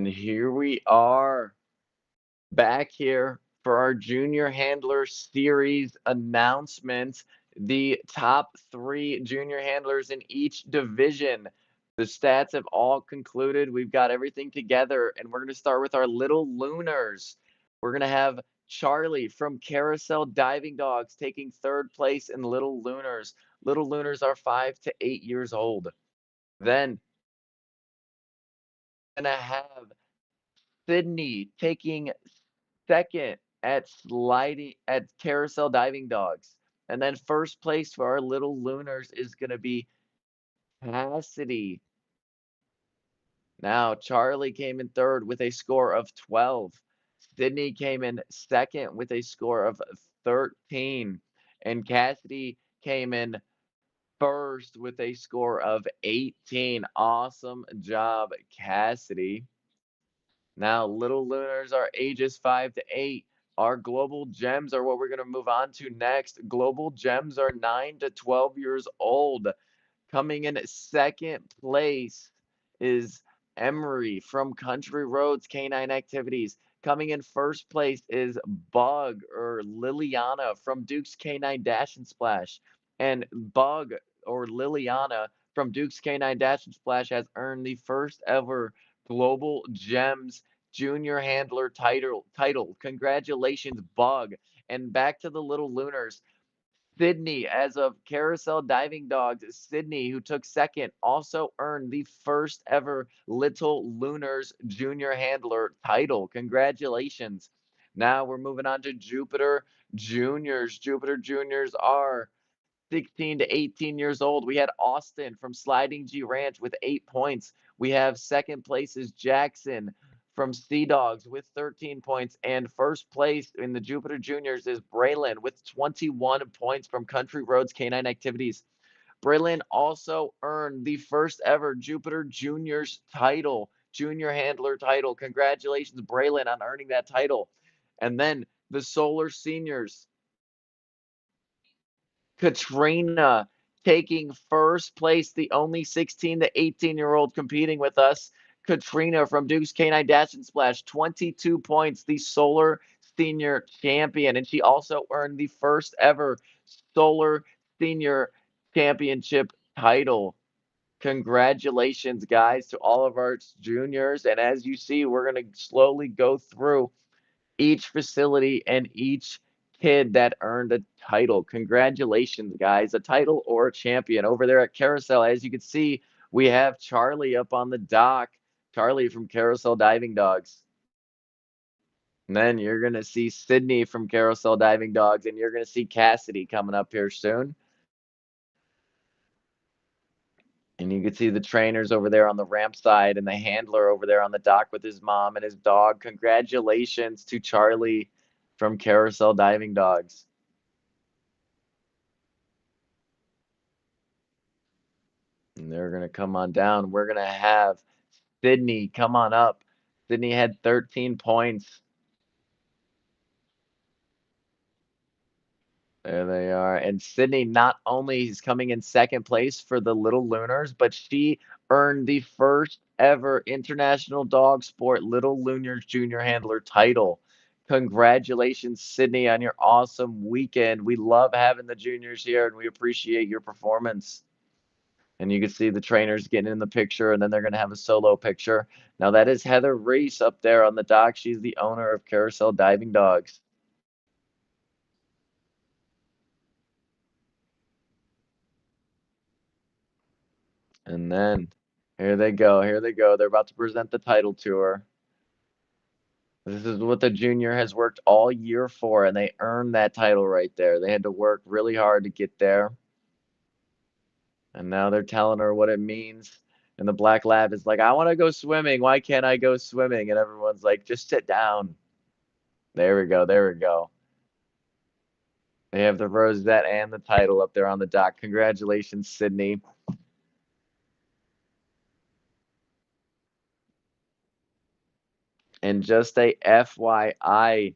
And here we are back here for our Junior Handler Series announcement. The top three junior handlers in each division. The stats have all concluded. We've got everything together, and we're going to start with our Little Lunars. We're going to have Charlie from Carousel Diving Dogs taking third place in Little Lunars. Little Lunars are 5 to 8 years old. Then, going to have Sydney taking second at Carousel Diving Dogs. And then first place for our Little Lunars is going to be Cassidy. Now, Charlie came in third with a score of 12. Sydney came in second with a score of 13. And Cassidy came in first with a score of 18. Awesome job, Cassidy. Now, Little Lunars are ages 5 to 8. Our Global Gems are what we're going to move on to next. Global Gems are 9 to 12 years old. Coming in second place is Emery from Country Roads Canine Activities. Coming in first place is Bug or Liliana from Duke's Canine Dash and Splash. And Bug or Liliana from Duke's Canine Dash and Splash has earned the first ever Global Gems Junior Handler title. Congratulations, Bug. And back to the Little Lunars. Sydney, as of Carousel Diving Dogs, Sydney, who took second, also earned the first ever Little Lunars Junior Handler title. Congratulations. Now we're moving on to Jupiter Juniors. Jupiter Juniors are 16 to 18 years old. We had Austin from Sliding G Ranch with 8 points. We have second place is Jackson from Sea Dogs with 13 points. And first place in the Jupiter Juniors is Braylon with 21 points from Country Roads Canine Activities. Braylon also earned the first ever Jupiter Juniors title, junior handler title. Congratulations, Braylon, on earning that title. And then the Solar Seniors. Katrina taking first place, the only 16 to 18-year-old competing with us. Katrina from Duke's Canine Dash and Splash, 22 points, the Solar Senior Champion. And she also earned the first ever Solar Senior Championship title. Congratulations, guys, to all of our juniors. And as you see, we're going to slowly go through each facility and each kid that earned a title. Congratulations, guys. A title or a champion. Over there at Carousel, as you can see, we have Charlie up on the dock. Charlie from Carousel Diving Dogs. And then you're going to see Sydney from Carousel Diving Dogs, and you're going to see Cassidy coming up here soon. And you can see the trainers over there on the ramp side and the handler over there on the dock with his mom and his dog. Congratulations to Charlie from Carousel Diving Dogs. And they're going to come on down. We're going to have Sydney come on up. Sydney had 13 points. There they are. And Sydney not only is coming in second place for the Little Lunars, but she earned the first ever International Dog Sport Little Lunars Junior Handler title. Congratulations, Sydney, on your awesome weekend. We love having the juniors here, and we appreciate your performance. And you can see the trainers getting in the picture, and then they're going to have a solo picture. Now, that is Heather Reese up there on the dock. She's the owner of Carousel Diving Dogs. And then here they go. Here they go. They're about to present the title to her. This is what the junior has worked all year for, and they earned that title right there. They had to work really hard to get there. And now they're telling her what it means. And the black lab is like, I want to go swimming. Why can't I go swimming? And everyone's like, just sit down. There we go. There we go. They have the rosette and the title up there on the dock. Congratulations, Sydney. And just a FYI,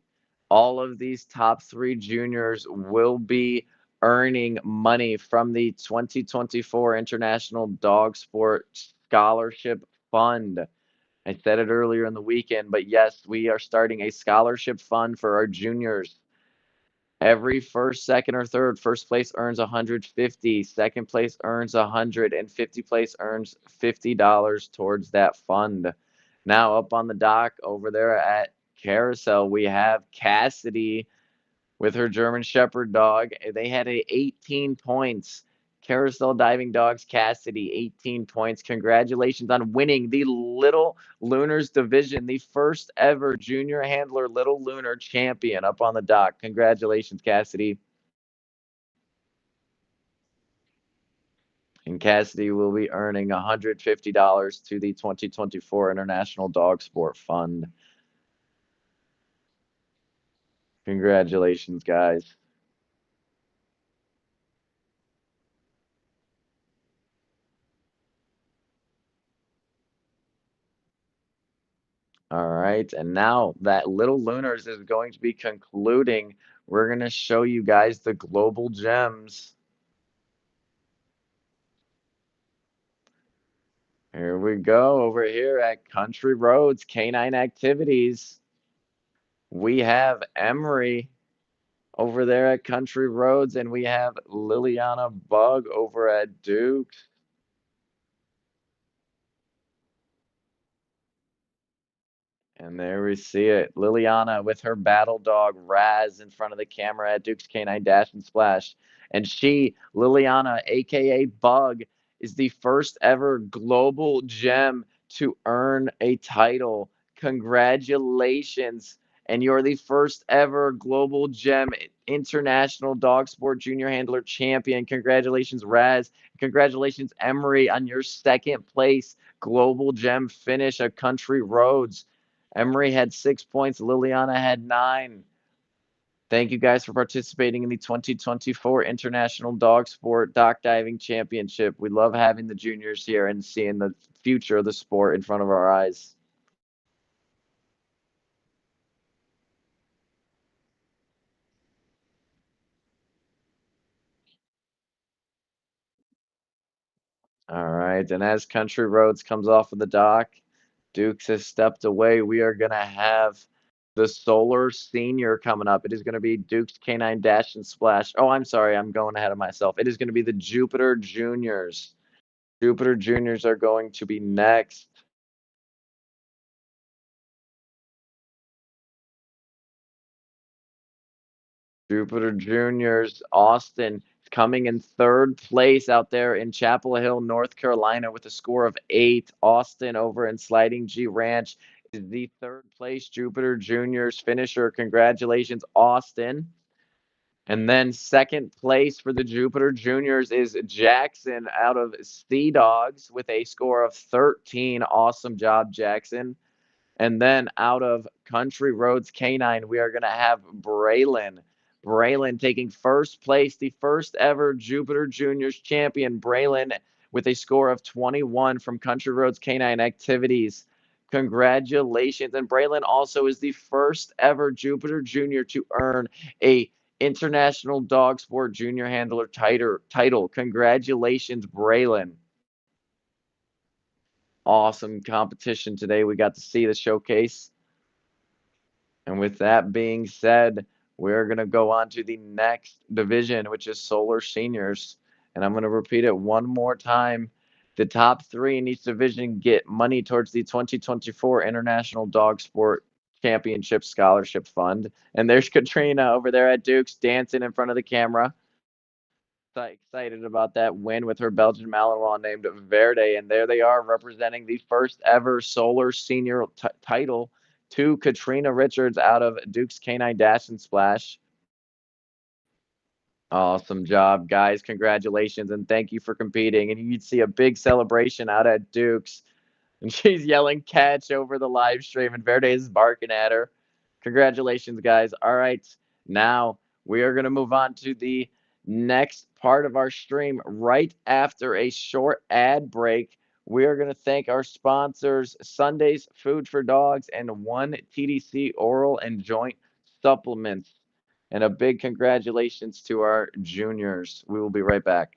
all of these top three juniors will be earning money from the 2024 International Dog Sport Scholarship Fund. I said it earlier in the weekend, but yes, we are starting a scholarship fund for our juniors. Every first, second, or third, first place earns 150, second place earns 100, and 50 place earns $50 towards that fund. Now up on the dock over there at Carousel, we have Cassidy with her German Shepherd dog. They had 18 points. Carousel Diving Dogs Cassidy, 18 points. Congratulations on winning the Little Lunars division, the first ever junior handler Little Lunar champion up on the dock. Congratulations, Cassidy. And Cassidy will be earning $150 to the 2024 International Dog Sport Fund. Congratulations, guys. All right, and now that Little Lunars is going to be concluding, we're going to show you guys the global gems. Here we go over here at Country Roads Canine Activities. We have Emery over there at Country Roads, and we have Liliana Bug over at Duke's. And there we see it. Liliana with her battle dog Raz in front of the camera at Duke's Canine Dash and Splash. And she, Liliana, aka Bug, is the first ever global gem to earn a title. Congratulations. And you're the first ever global gem international dog sport junior handler champion. Congratulations, Raz. Congratulations, Emery, on your second place global gem finish at Country Roads. Emery had 6 points. Liliana had 9. Thank you guys for participating in the 2024 International Dog Sport Dock Diving Championship. We love having the juniors here and seeing the future of the sport in front of our eyes. All right. And as Country Roads comes off of the dock, Dukes has stepped away. We are going to have the Solar Senior coming up. It is going to be Duke's Canine Dash and Splash. Oh, I'm sorry. I'm going ahead of myself. It is going to be the Jupiter Juniors. Jupiter Juniors are going to be next. Jupiter Juniors, Austin coming in third place out there in Chapel Hill, North Carolina, with a score of 8. Austin over in Sliding G Ranch is the third place Jupiter Juniors finisher. Congratulations, Austin. And then second place for the Jupiter Juniors is Jackson out of Sea Dogs with a score of 13. Awesome job, Jackson. And then out of Country Roads Canine, we are going to have Braylon. Braylon taking first place, the first ever Jupiter Juniors champion. Braylon with a score of 21 from Country Roads Canine Activities. Congratulations. And Braylon also is the first ever Jupiter Junior to earn a International Dog Sport Junior Handler title. Congratulations, Braylon. Awesome competition today. We got to see the showcase. And with that being said, we're going to go on to the next division, which is Solar Seniors. And I'm going to repeat it one more time. The top 3 in each division get money towards the 2024 International Dog Sport Championship Scholarship Fund. And there's Katrina over there at Duke's dancing in front of the camera. Excited about that win with her Belgian Malinois named Verde. And there they are representing the first ever Solar Senior title to Katrina Richards out of Duke's Canine Dash and Splash. Awesome job, guys. Congratulations and thank you for competing. And you'd see a big celebration out at Duke's. And she's yelling catch over the live stream, and Verde is barking at her. Congratulations, guys. All right. Now we are going to move on to the next part of our stream right after a short ad break. We are going to thank our sponsors, Sunday's Food for Dogs and One TDC Oral and Joint Supplements. And a big congratulations to our juniors. We will be right back.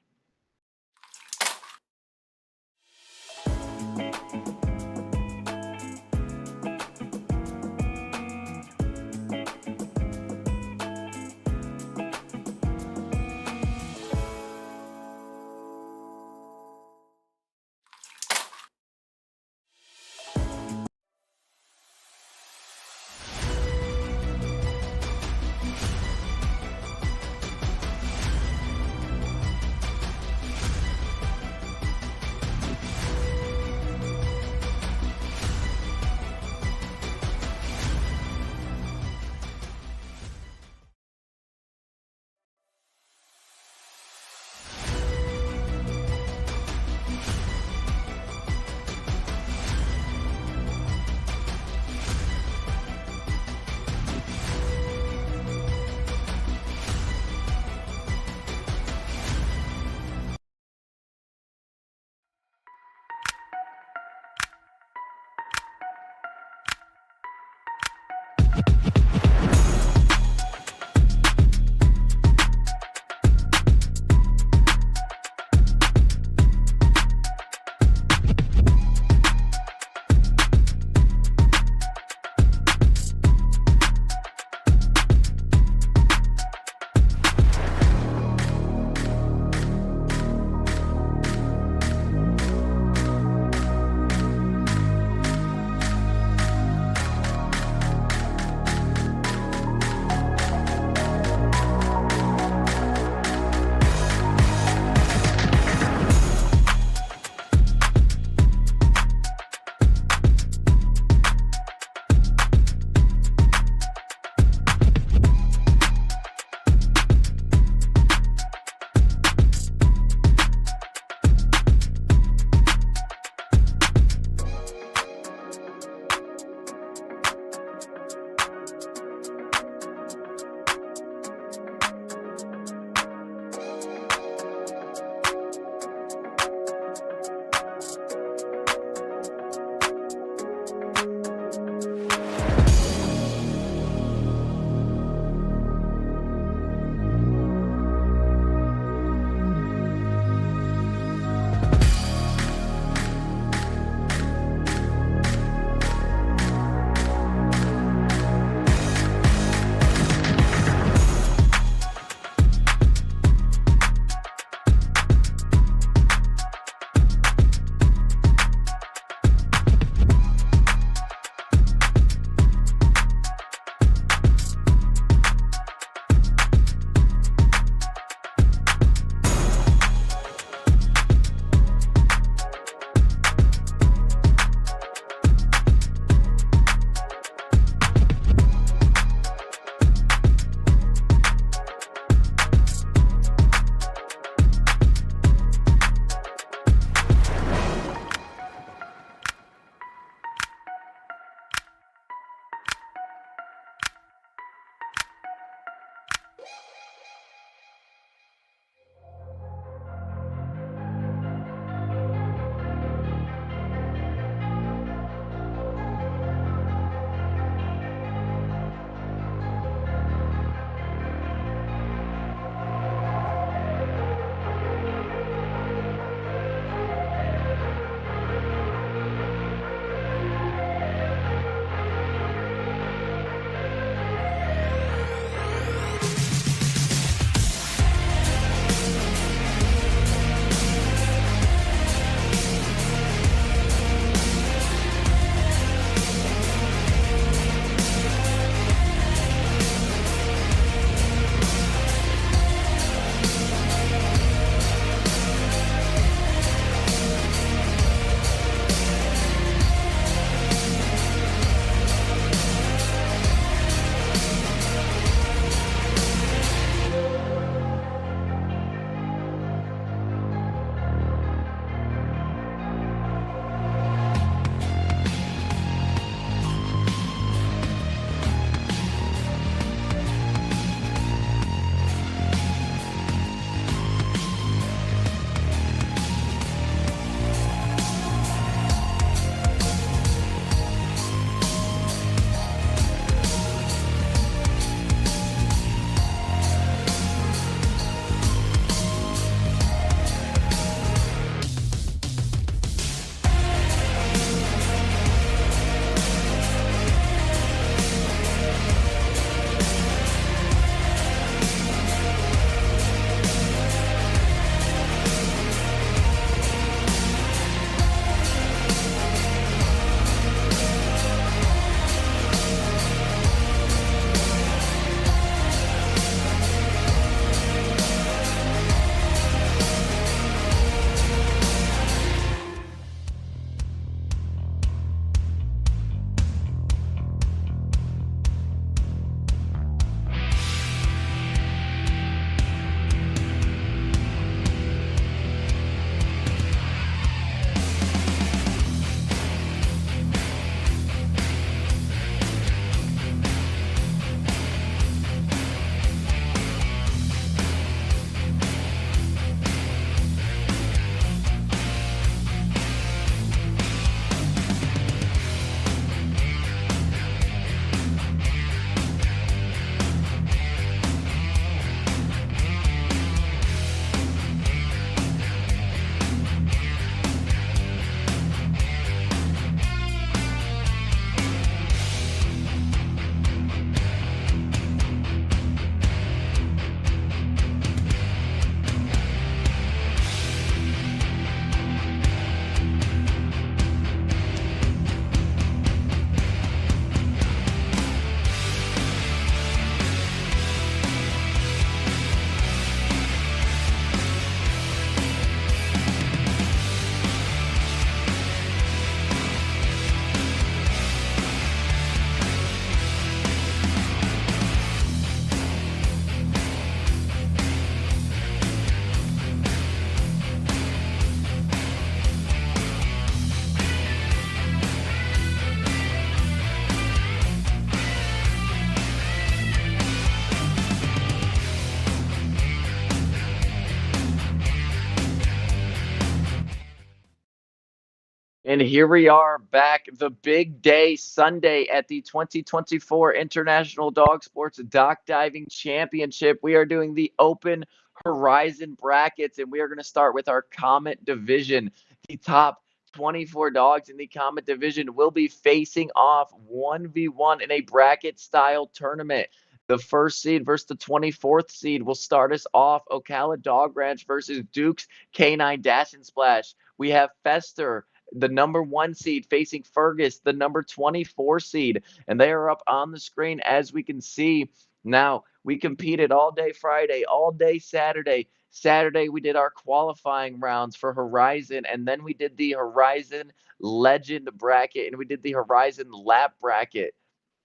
And here we are back, the big day Sunday at the 2024 International Dog Sports Dock Diving Championship. We are doing the Open Horizon brackets, and we are going to start with our Comet division. The top 24 dogs in the Comet division will be facing off 1v1 in a bracket style tournament. The first seed versus the 24th seed will start us off. Ocala Dog Ranch versus Duke's Canine Dash and Splash. We have Fester, the number 1 seed, facing Fergus, the number 24 seed, and they are up on the screen as we can see. Now, we competed all day Friday, all day Saturday. Saturday, we did our qualifying rounds for Horizon, and then we did the Horizon Legend bracket, and we did the Horizon Lap bracket.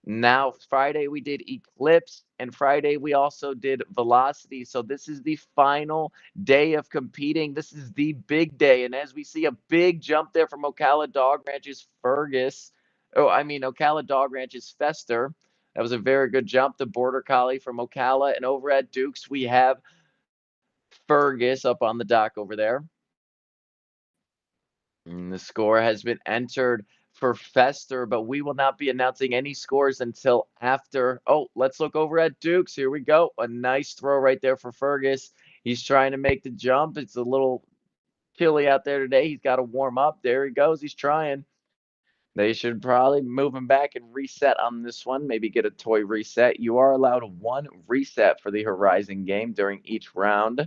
Now, Friday we did Eclipse, and Friday we also did Velocity. So this is the final day of competing. This is the big day. And as we see a big jump there from Ocala Dog Ranch's Fergus. Oh, I mean, Ocala Dog Ranch's Fester. That was a very good jump. The Border Collie from Ocala. And over at Duke's, we have Fergus up on the dock over there. And the score has been entered for Fester, but we will not be announcing any scores until after. Oh, let's look over at Duke's. Here we go. A nice throw right there for Fergus. He's trying to make the jump. It's a little chilly out there today. He's got to warm up. There he goes. He's trying. They should probably move him back and reset on this one. Maybe get a toy reset. You are allowed one reset for the Horizon game during each round.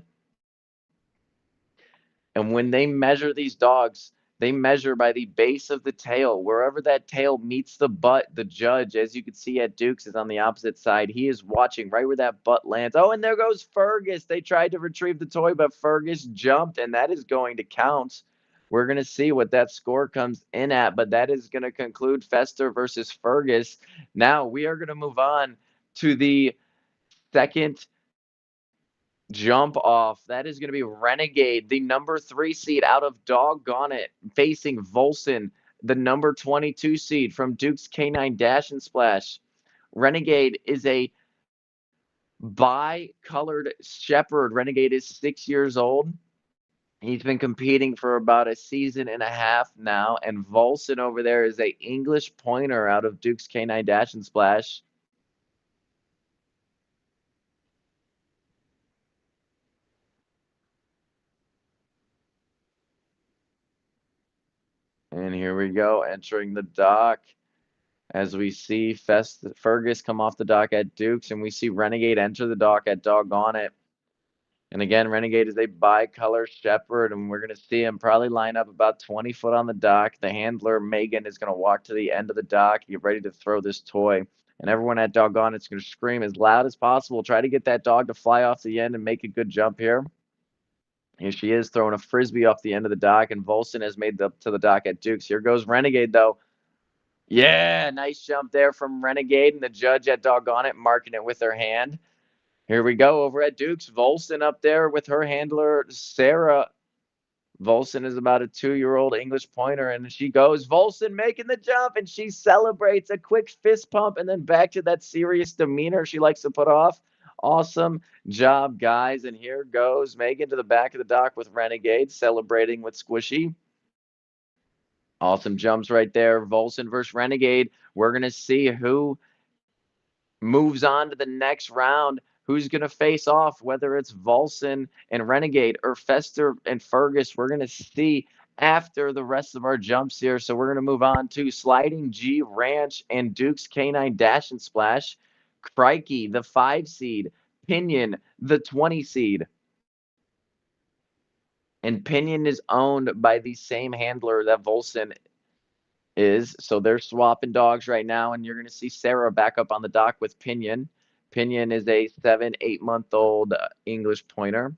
And when they measure these dogs, they measure by the base of the tail. Wherever that tail meets the butt, the judge, as you can see at Duke's, is on the opposite side. He is watching right where that butt lands. Oh, and there goes Fergus. They tried to retrieve the toy, but Fergus jumped, and that is going to count. We're going to see what that score comes in at, but that is going to conclude Fester versus Fergus. Now we are going to move on to the second jump off. That is going to be Renegade, the number 3 seed out of Doggone It, facing Volson, the number 22 seed from Duke's Canine Dash and Splash. Renegade is a bi-colored shepherd. Renegade is 6 years old. He's been competing for about a season and a half now, and Volson over there is a English pointer out of Duke's Canine Dash and Splash. And here we go, entering the dock. As we see Fergus come off the dock at Duke's, and we see Renegade enter the dock at Doggone It. And again, Renegade is a bicolor shepherd, and we're going to see him probably line up about 20 foot on the dock. The handler, Megan, is going to walk to the end of the dock, get ready to throw this toy. And everyone at Doggone It's going to scream as loud as possible. Try to get that dog to fly off the end and make a good jump here. Here she is throwing a frisbee off the end of the dock, and Volson has made up to the dock at Duke's. Here goes Renegade, though. Yeah, nice jump there from Renegade, and the judge at Doggone It marking it with her hand. Here we go over at Duke's. Volson up there with her handler, Sarah. Volson is about a 2-year-old English pointer, and she goes. Volson making the jump, and she celebrates a quick fist pump, and then back to that serious demeanor she likes to put off. Awesome job, guys. And here goes Megan to the back of the dock with Renegade, celebrating with Squishy. Awesome jumps right there. Volson versus Renegade. We're going to see who moves on to the next round. Who's going to face off, whether it's Volson and Renegade or Fester and Fergus. We're going to see after the rest of our jumps here. So we're going to move on to Sliding G Ranch and Duke's Canine Dash and Splash. Crikey, the 5 seed. Pinion, the 20 seed. And Pinion is owned by the same handler that Volson is. So they're swapping dogs right now, and you're going to see Sarah back up on the dock with Pinion. Pinion is a 7-8-month-old English pointer.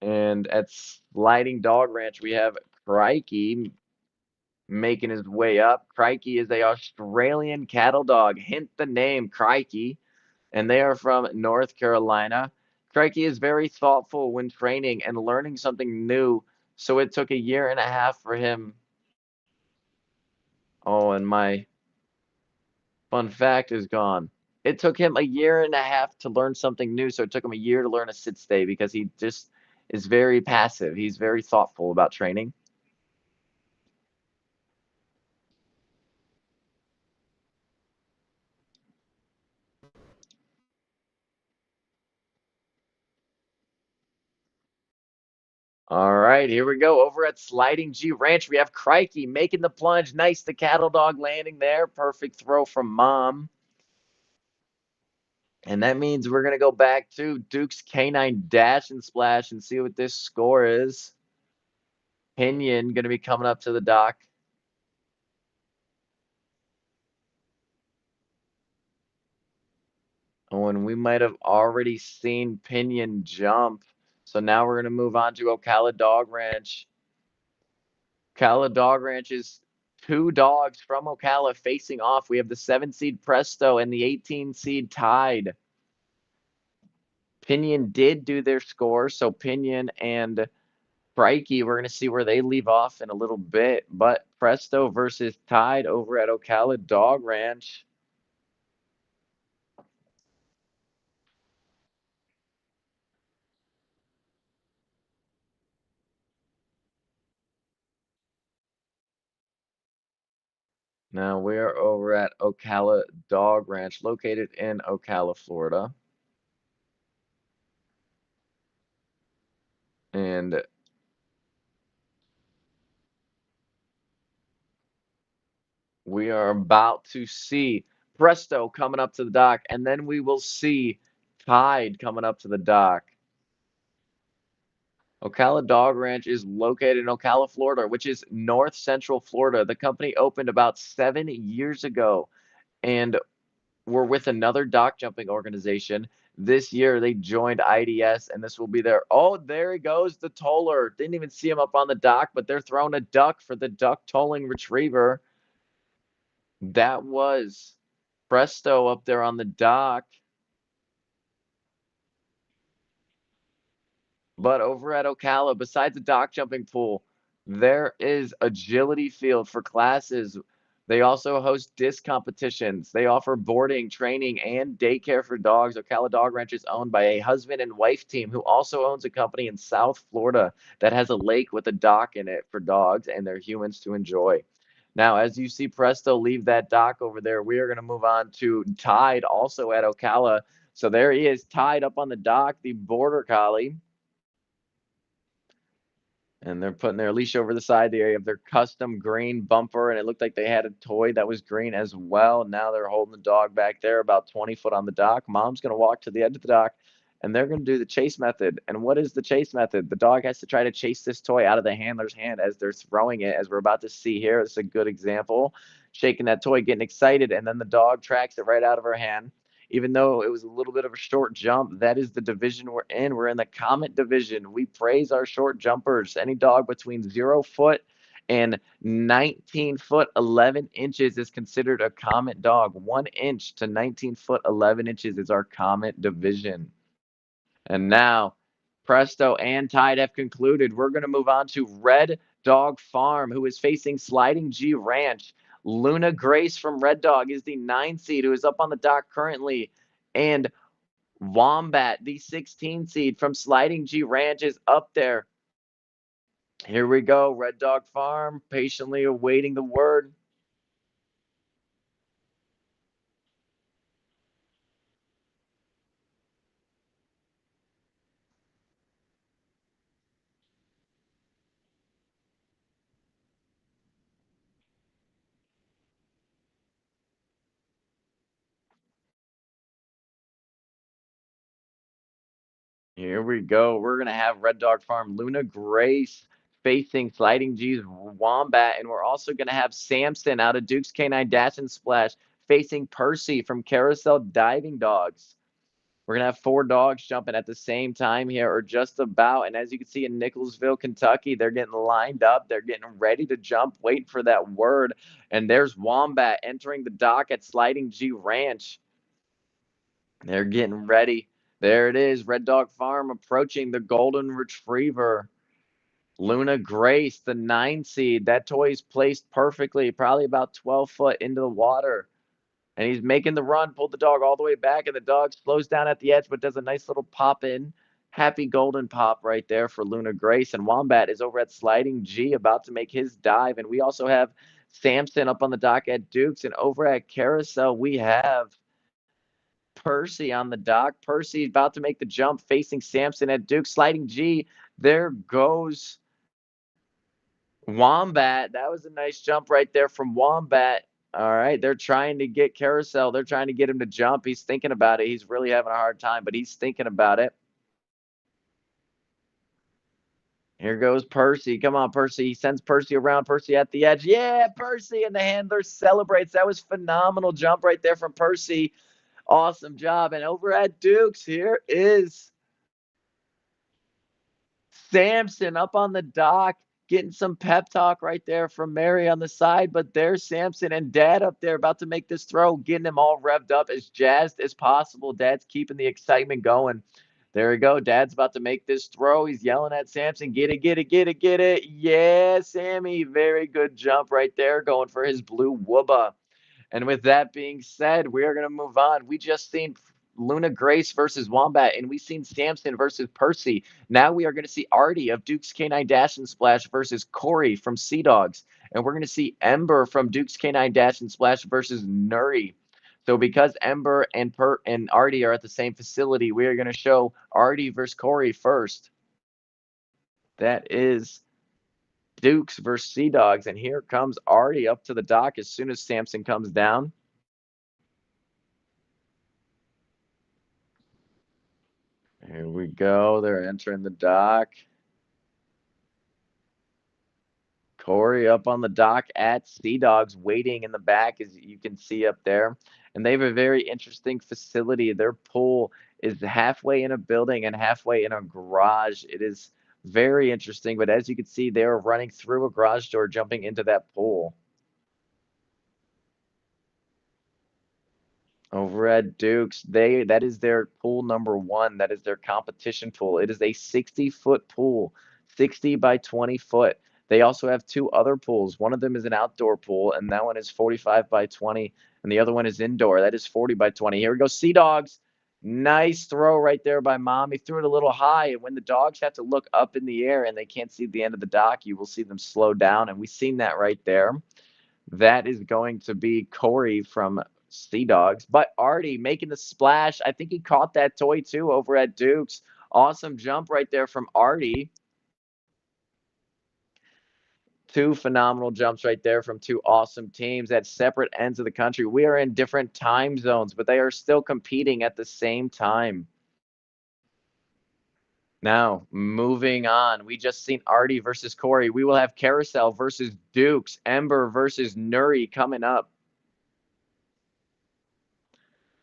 And at Sliding Dog Ranch, we have Crikey making his way up. Crikey is a Australian cattle dog, hint the name Crikey, and they are from North Carolina. Crikey is very thoughtful when training and learning something new, so it took a year and a half for him. Oh, and my fun fact is gone. It took him a year and a half to learn something new, so it took him a year to learn a sit stay because he just is very passive. He's very thoughtful about training. All right, here we go. Over at Sliding G Ranch, we have Crikey making the plunge. Nice, the cattle dog landing there. Perfect throw from Mom. And that means we're going to go back to Duke's Canine Dash and Splash and see what this score is. Pinion going to be coming up to the dock. Oh, and we might have already seen Pinion jump. So now we're going to move on to Ocala Dog Ranch. Ocala Dog Ranch is two dogs from Ocala facing off. We have the 7 seed Presto and the 18 seed Tide. Pinion did do their score, so Pinion and Crikey, we're going to see where they leave off in a little bit. But Presto versus Tide over at Ocala Dog Ranch. Now we are over at Ocala Dog Ranch, located in Ocala, Florida. And we are about to see Presto coming up to the dock, and then we will see Tide coming up to the dock. Ocala Dog Ranch is located in Ocala, Florida, which is north central Florida. The company opened about 7 years ago, and we're with another dock jumping organization. This year they joined IDS, and this will be their. Oh, there he goes, the toller. Didn't even see him up on the dock, but they're throwing a duck for the duck tolling retriever. That was Presto up there on the dock. But over at Ocala, besides the dock jumping pool, there is agility field for classes. They also host disc competitions. They offer boarding, training, and daycare for dogs. Ocala Dog Ranch is owned by a husband and wife team who also owns a company in South Florida that has a lake with a dock in it for dogs and their humans to enjoy. Now, as you see Presto leave that dock over there, we are going to move on to Tide, also at Ocala. So there he is, tied up on the dock, the border collie. And they're putting their leash over the side. They have their custom green bumper, and it looked like they had a toy that was green as well. Now they're holding the dog back there about 20 foot on the dock. Mom's going to walk to the edge of the dock, and they're going to do the chase method. And what is the chase method? The dog has to try to chase this toy out of the handler's hand as they're throwing it, as we're about to see here. This is a good example. Shaking that toy, getting excited, and then the dog tracks it right out of her hand. Even though it was a little bit of a short jump, that is the division we're in. We're in the Comet division. We praise our short jumpers. Any dog between 0 foot and 19 foot 11 inches is considered a Comet dog. 1 inch to 19 foot 11 inches is our Comet division. And now, Presto and Tide have concluded. We're going to move on to Red Dog Farm, who is facing Sliding G Ranch. Luna Grace from Red Dog is the 9 seed who is up on the dock currently. And Wombat, the 16 seed from Sliding G Ranch, is up there. Here we go. Red Dog Farm patiently awaiting the word. Here we go. We're going to have Red Dog Farm Luna Grace facing Sliding G's Wombat. And we're also going to have Samson out of Duke's Canine Dash and Splash facing Percy from Carousel Diving Dogs. We're going to have 4 dogs jumping at the same time here, or just about. And as you can see in Nicholsville, Kentucky, they're getting lined up. They're getting ready to jump, waiting for that word. And there's Wombat entering the dock at Sliding G Ranch. They're getting ready. There it is. Red Dog Farm approaching the Golden Retriever. Luna Grace, the 9 seed. That toy is placed perfectly, probably about 12 foot into the water. And he's making the run, pulled the dog all the way back, and the dog slows down at the edge, but does a nice little pop in. Happy golden pop right there for Luna Grace. And Wombat is over at Sliding G about to make his dive. And we also have Samson up on the dock at Dukes. And over at Carousel, we have Percy on the dock. Percy about to make the jump, facing Samson at Dukes. Sliding G. There goes Wombat. That was a nice jump right there from Wombat. All right, they're trying to get Carousel. They're trying to get him to jump. He's thinking about it. He's really having a hard time, but he's thinking about it. Here goes Percy. Come on, Percy. He sends Percy around. Percy at the edge. Yeah, Percy, and the handler celebrates. That was phenomenal jump right there from Percy. Awesome job. And over at Dukes, here is Samson up on the dock, getting some pep talk right there from Mary on the side. But there's Samson and Dad up there about to make this throw, getting him all revved up, as jazzed as possible. Dad's keeping the excitement going. There we go. Dad's about to make this throw. He's yelling at Samson, get it, get it, get it, get it. Yeah, Sammy. Very good jump right there, going for his blue wooba. And with that being said, we are going to move on. We just seen Luna Grace versus Wombat, and we seen Samson versus Percy. Now we are going to see Artie of Duke's Canine Dash and Splash versus Corey from Sea Dogs. And we're going to see Ember from Duke's Canine Dash and Splash versus Nuri. So because Ember and Artie are at the same facility, we are going to show Artie versus Corey first. That is Dukes versus Sea Dogs. And here comes Artie up to the dock as soon as Samson comes down. Here we go. They're entering the dock. Corey up on the dock at Sea Dogs, waiting in the back, as you can see up there. And they have a very interesting facility. Their pool is halfway in a building and halfway in a garage. It is very interesting. But as you can see, they are running through a garage door, jumping into that pool. Over at Duke's, that is their pool number one. That is their competition pool. It is a 60-foot pool, 60 by 20 foot. They also have two other pools. One of them is an outdoor pool, and that one is 45 by 20, and the other one is indoor. That is 40 by 20. Here we go, Sea Dogs. Nice throw right there by Mom. He threw it a little high, and when the dogs have to look up in the air and they can't see the end of the dock, you will see them slow down, and we've seen that right there. That is going to be Corey from Sea Dogs. But Artie making the splash. I think he caught that toy too over at Duke's. Awesome jump right there from Artie. Two phenomenal jumps right there from two awesome teams at separate ends of the country. We are in different time zones, but they are still competing at the same time. Now, moving on, we just seen Artie versus Corey. We will have Carousel versus Dukes, Ember versus Nuri coming up.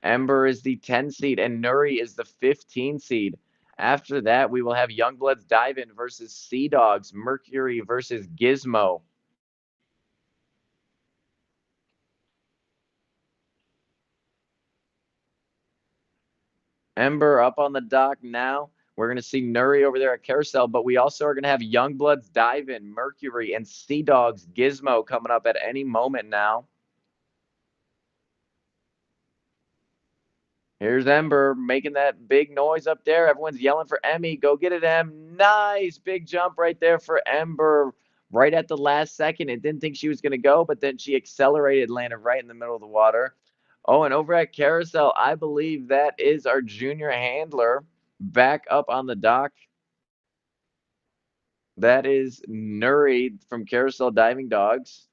Ember is the 10 seed and Nuri is the 15 seed. After that, we will have Youngbloods Dive In versus Sea Dogs, Mercury versus Gizmo. Ember up on the dock now. We're going to see Nuri over there at Carousel, but we also are going to have Youngbloods Dive In, Mercury, and Sea Dogs Gizmo coming up at any moment now. Here's Ember making that big noise up there. Everyone's yelling for Emmy. Go get it, Em. Nice big jump right there for Ember right at the last second. It didn't think she was going to go, but then she accelerated, landed right in the middle of the water. Oh, and over at Carousel, I believe that is our junior handler back up on the dock. That is Nuri from Carousel Diving Dogs.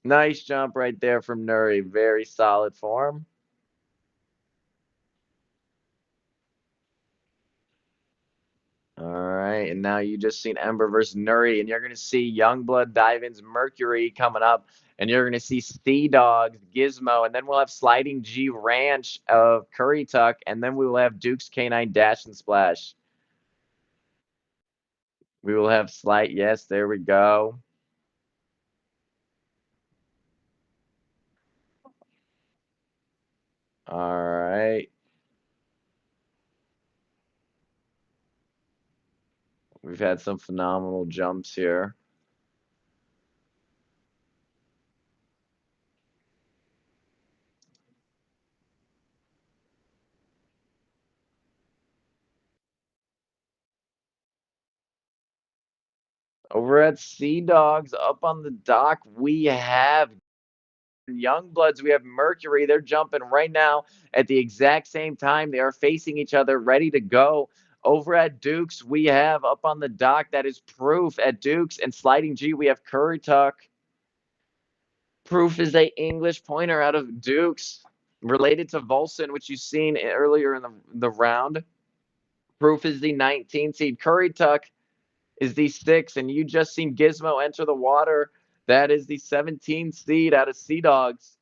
Nice jump right there from Nuri. Very solid form. All right, and now you just seen Ember versus Nuri, and you're going to see Youngblood Dive-In's Mercury coming up, and you're going to see Sea Dogs, Gizmo, and then we'll have Sliding G Ranch of Curry Tuck, and then we will have Duke's Canine Dash and Splash. We will have yes, there we go. All right. We've had some phenomenal jumps here. Over at Sea Dogs, up on the dock, we have Youngbloods, we have Mercury. They're jumping right now at the exact same time. They are facing each other, ready to go. Over at Dukes, we have up on the dock, that is Proof at Dukes, and Sliding G, we have Curry Tuck. Proof is a English pointer out of Dukes, related to Volson, which you've seen earlier in the round. Proof is the 19 seed. Curry Tuck is the 6, and you just seen Gizmo enter the water. That is the 17 seed out of Sea Dogs.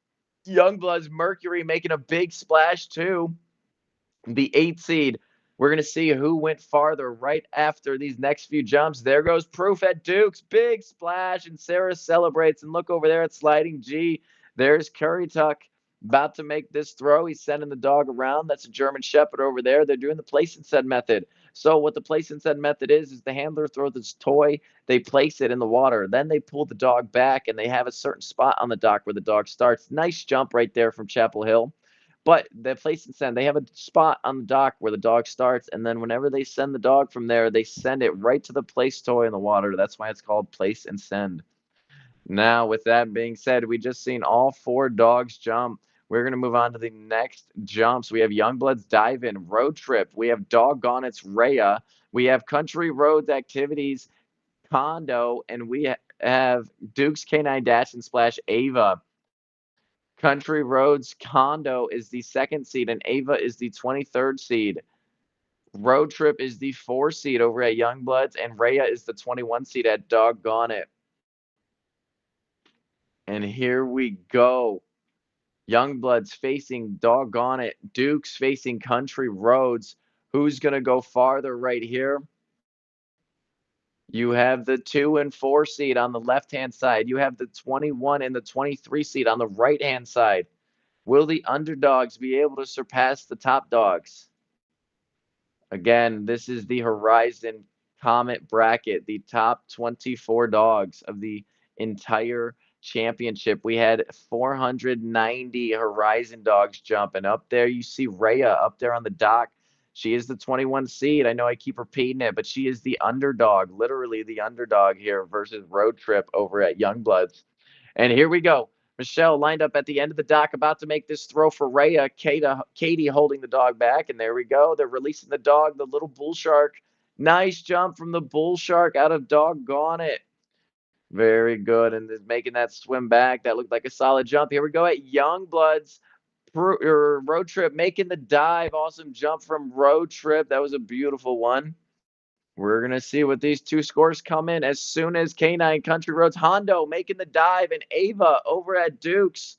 Youngbloods Mercury making a big splash too. The 8 seed. We're going to see who went farther right after these next few jumps. There goes Proof at Dukes. Big splash, and Sarah celebrates. And look over there at Sliding G. There's Curry Tuck about to make this throw. He's sending the dog around. That's a German Shepherd over there. They're doing the place and set method. So what the place and set method is the handler throws this toy. They place it in the water. Then they pull the dog back, and they have a certain spot on the dock where the dog starts. Nice jump right there from Chapel Hill. But the place and send, they have a spot on the dock where the dog starts, and then whenever they send the dog from there, they send it right to the place toy in the water. That's why it's called place and send. Now, with that being said, we just seen all 4 dogs jump. We're going to move on to the next jumps. We have Youngbloods Dive In, Road Trip. We have Doggone It's Rhea. We have Country Roads Activities, Condo, and we have Duke's Canine Dash and Splash Ava. Country Roads Condo is the 2nd seed, and Ava is the 23rd seed. Road Trip is the 4 seed over at Youngbloods, and Rhea is the 21 seed at Doggone It. And here we go. Youngbloods facing Doggone It. Dukes facing Country Roads. Who's going to go farther right here? You have the 2 and 4 seed on the left-hand side. You have the 21 and the 23 seed on the right-hand side. Will the underdogs be able to surpass the top dogs? Again, this is the Horizon Comet bracket, the top 24 dogs of the entire championship. We had 490 Horizon dogs jumping. Up there, you see Rhea up there on the dock. She is the 21 seed. I know I keep repeating it, but she is the underdog, literally the underdog here versus Road Trip over at Youngbloods. And here we go. Michelle lined up at the end of the dock, about to make this throw for Rhea. Katie holding the dog back, and there we go. They're releasing the dog, the little bull shark. Nice jump from the bull shark out of Doggone It. Very good, and is making that swim back. That looked like a solid jump. Here we go at Youngbloods. Road Trip making the dive. Awesome jump from Road Trip. That was a beautiful one. We're going to see what these 2 scores come in as soon as Canine Country Roads Hondo making the dive, and Ava over at Dukes.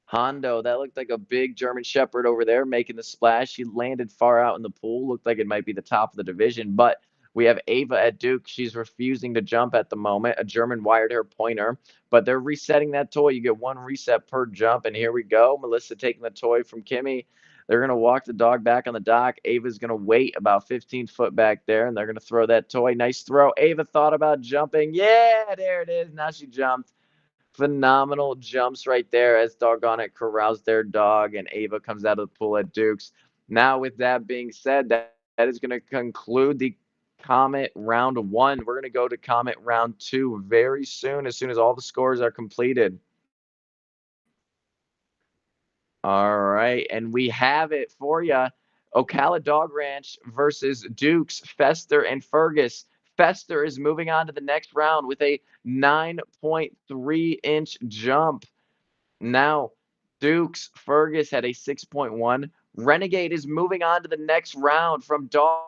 Hondo, that looked like a big German Shepherd over there making the splash. She landed far out in the pool. Looked like it might be the top of the division, but we have Ava at Duke. She's refusing to jump at the moment, a German wired hair pointer, but they're resetting that toy. You get 1 reset per jump, and here we go. Melissa taking the toy from Kimmy. They're going to walk the dog back on the dock. Ava's going to wait about 15 foot back there, and they're going to throw that toy. Nice throw. Ava thought about jumping. Yeah, there it is. Now she jumped. Phenomenal jumps right there as Doggone It corrals their dog, and Ava comes out of the pool at Dukes. Now, with that being said, that is going to conclude the Comet round 1. We're going to go to Comet round 2 very soon as all the scores are completed. All right, and we have it for you. Ocala Dog Ranch versus Dukes, Fester, and Fergus. Fester is moving on to the next round with a 9.3-inch jump. Now, Dukes, Fergus had a 6.1. Renegade is moving on to the next round from Dog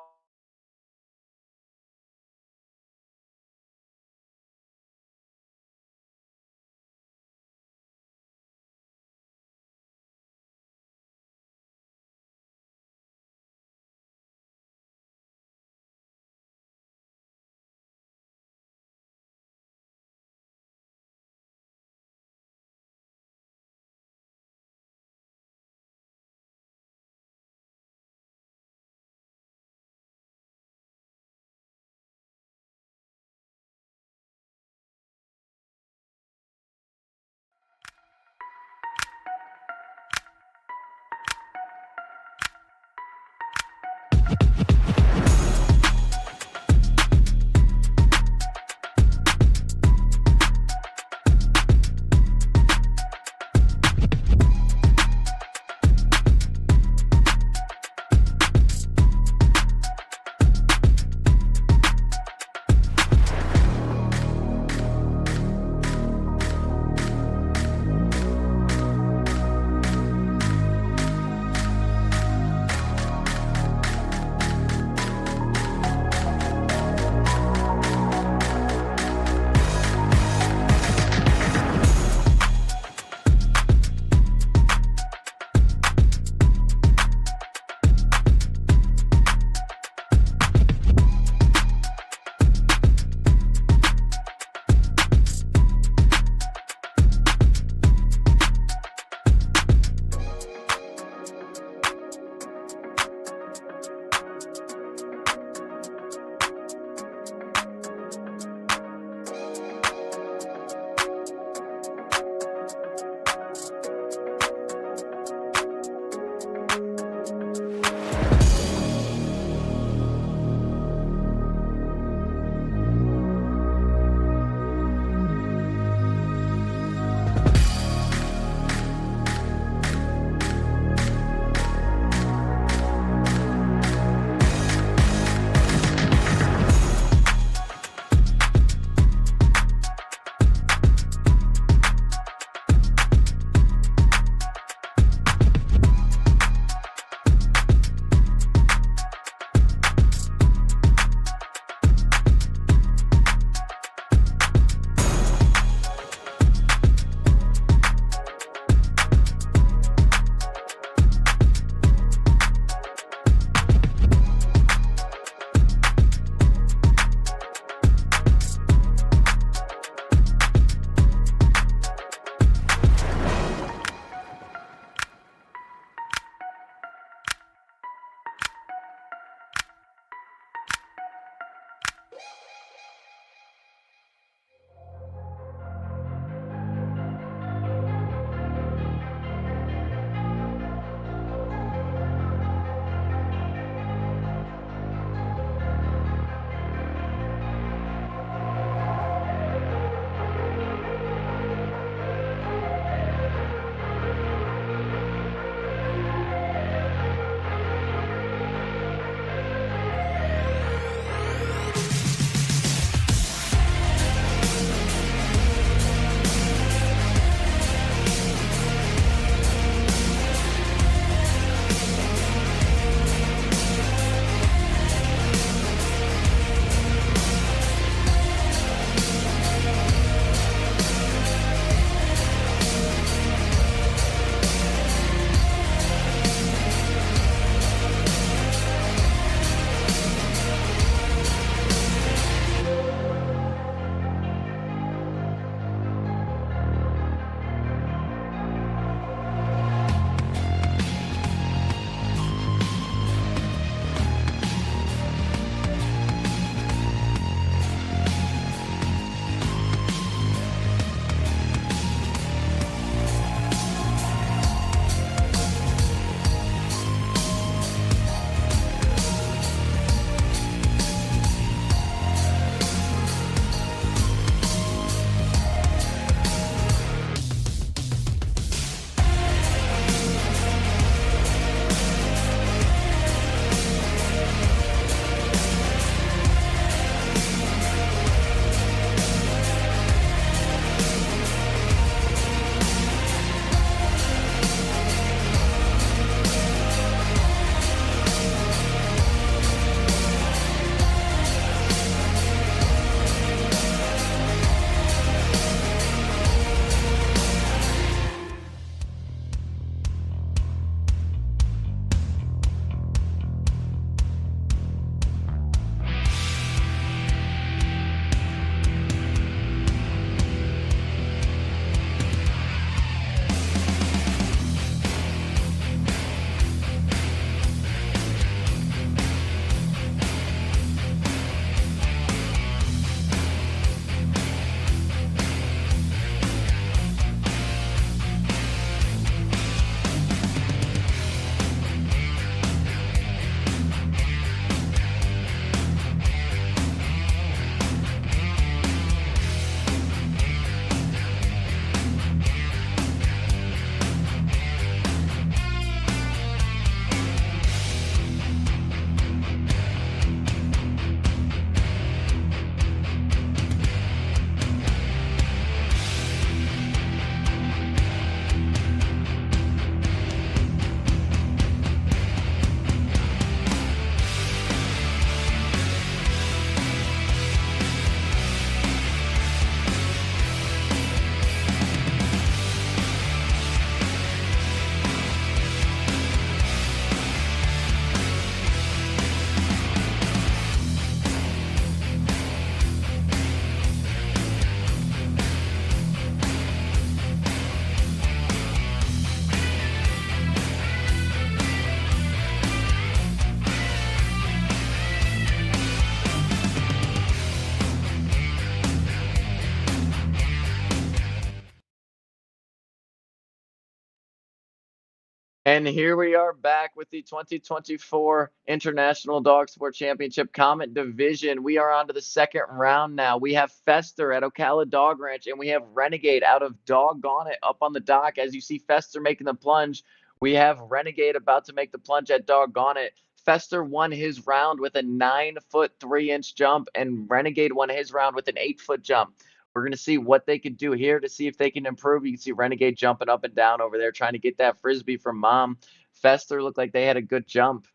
And here we are back with the 2024 International Dog Sport Championship Comet Division. We are on to the second round now. We have Fester at Ocala Dog Ranch, and we have Renegade out of Doggone It up on the dock. As you see Fester making the plunge, we have Renegade about to make the plunge at Doggone It. Fester won his round with a 9-foot 3-inch jump, and Renegade won his round with an 8-foot jump. We're going to see what they can do here to see if they can improve. You can see Renegade jumping up and down over there trying to get that frisbee from Mom. Fester looked like they had a good jump.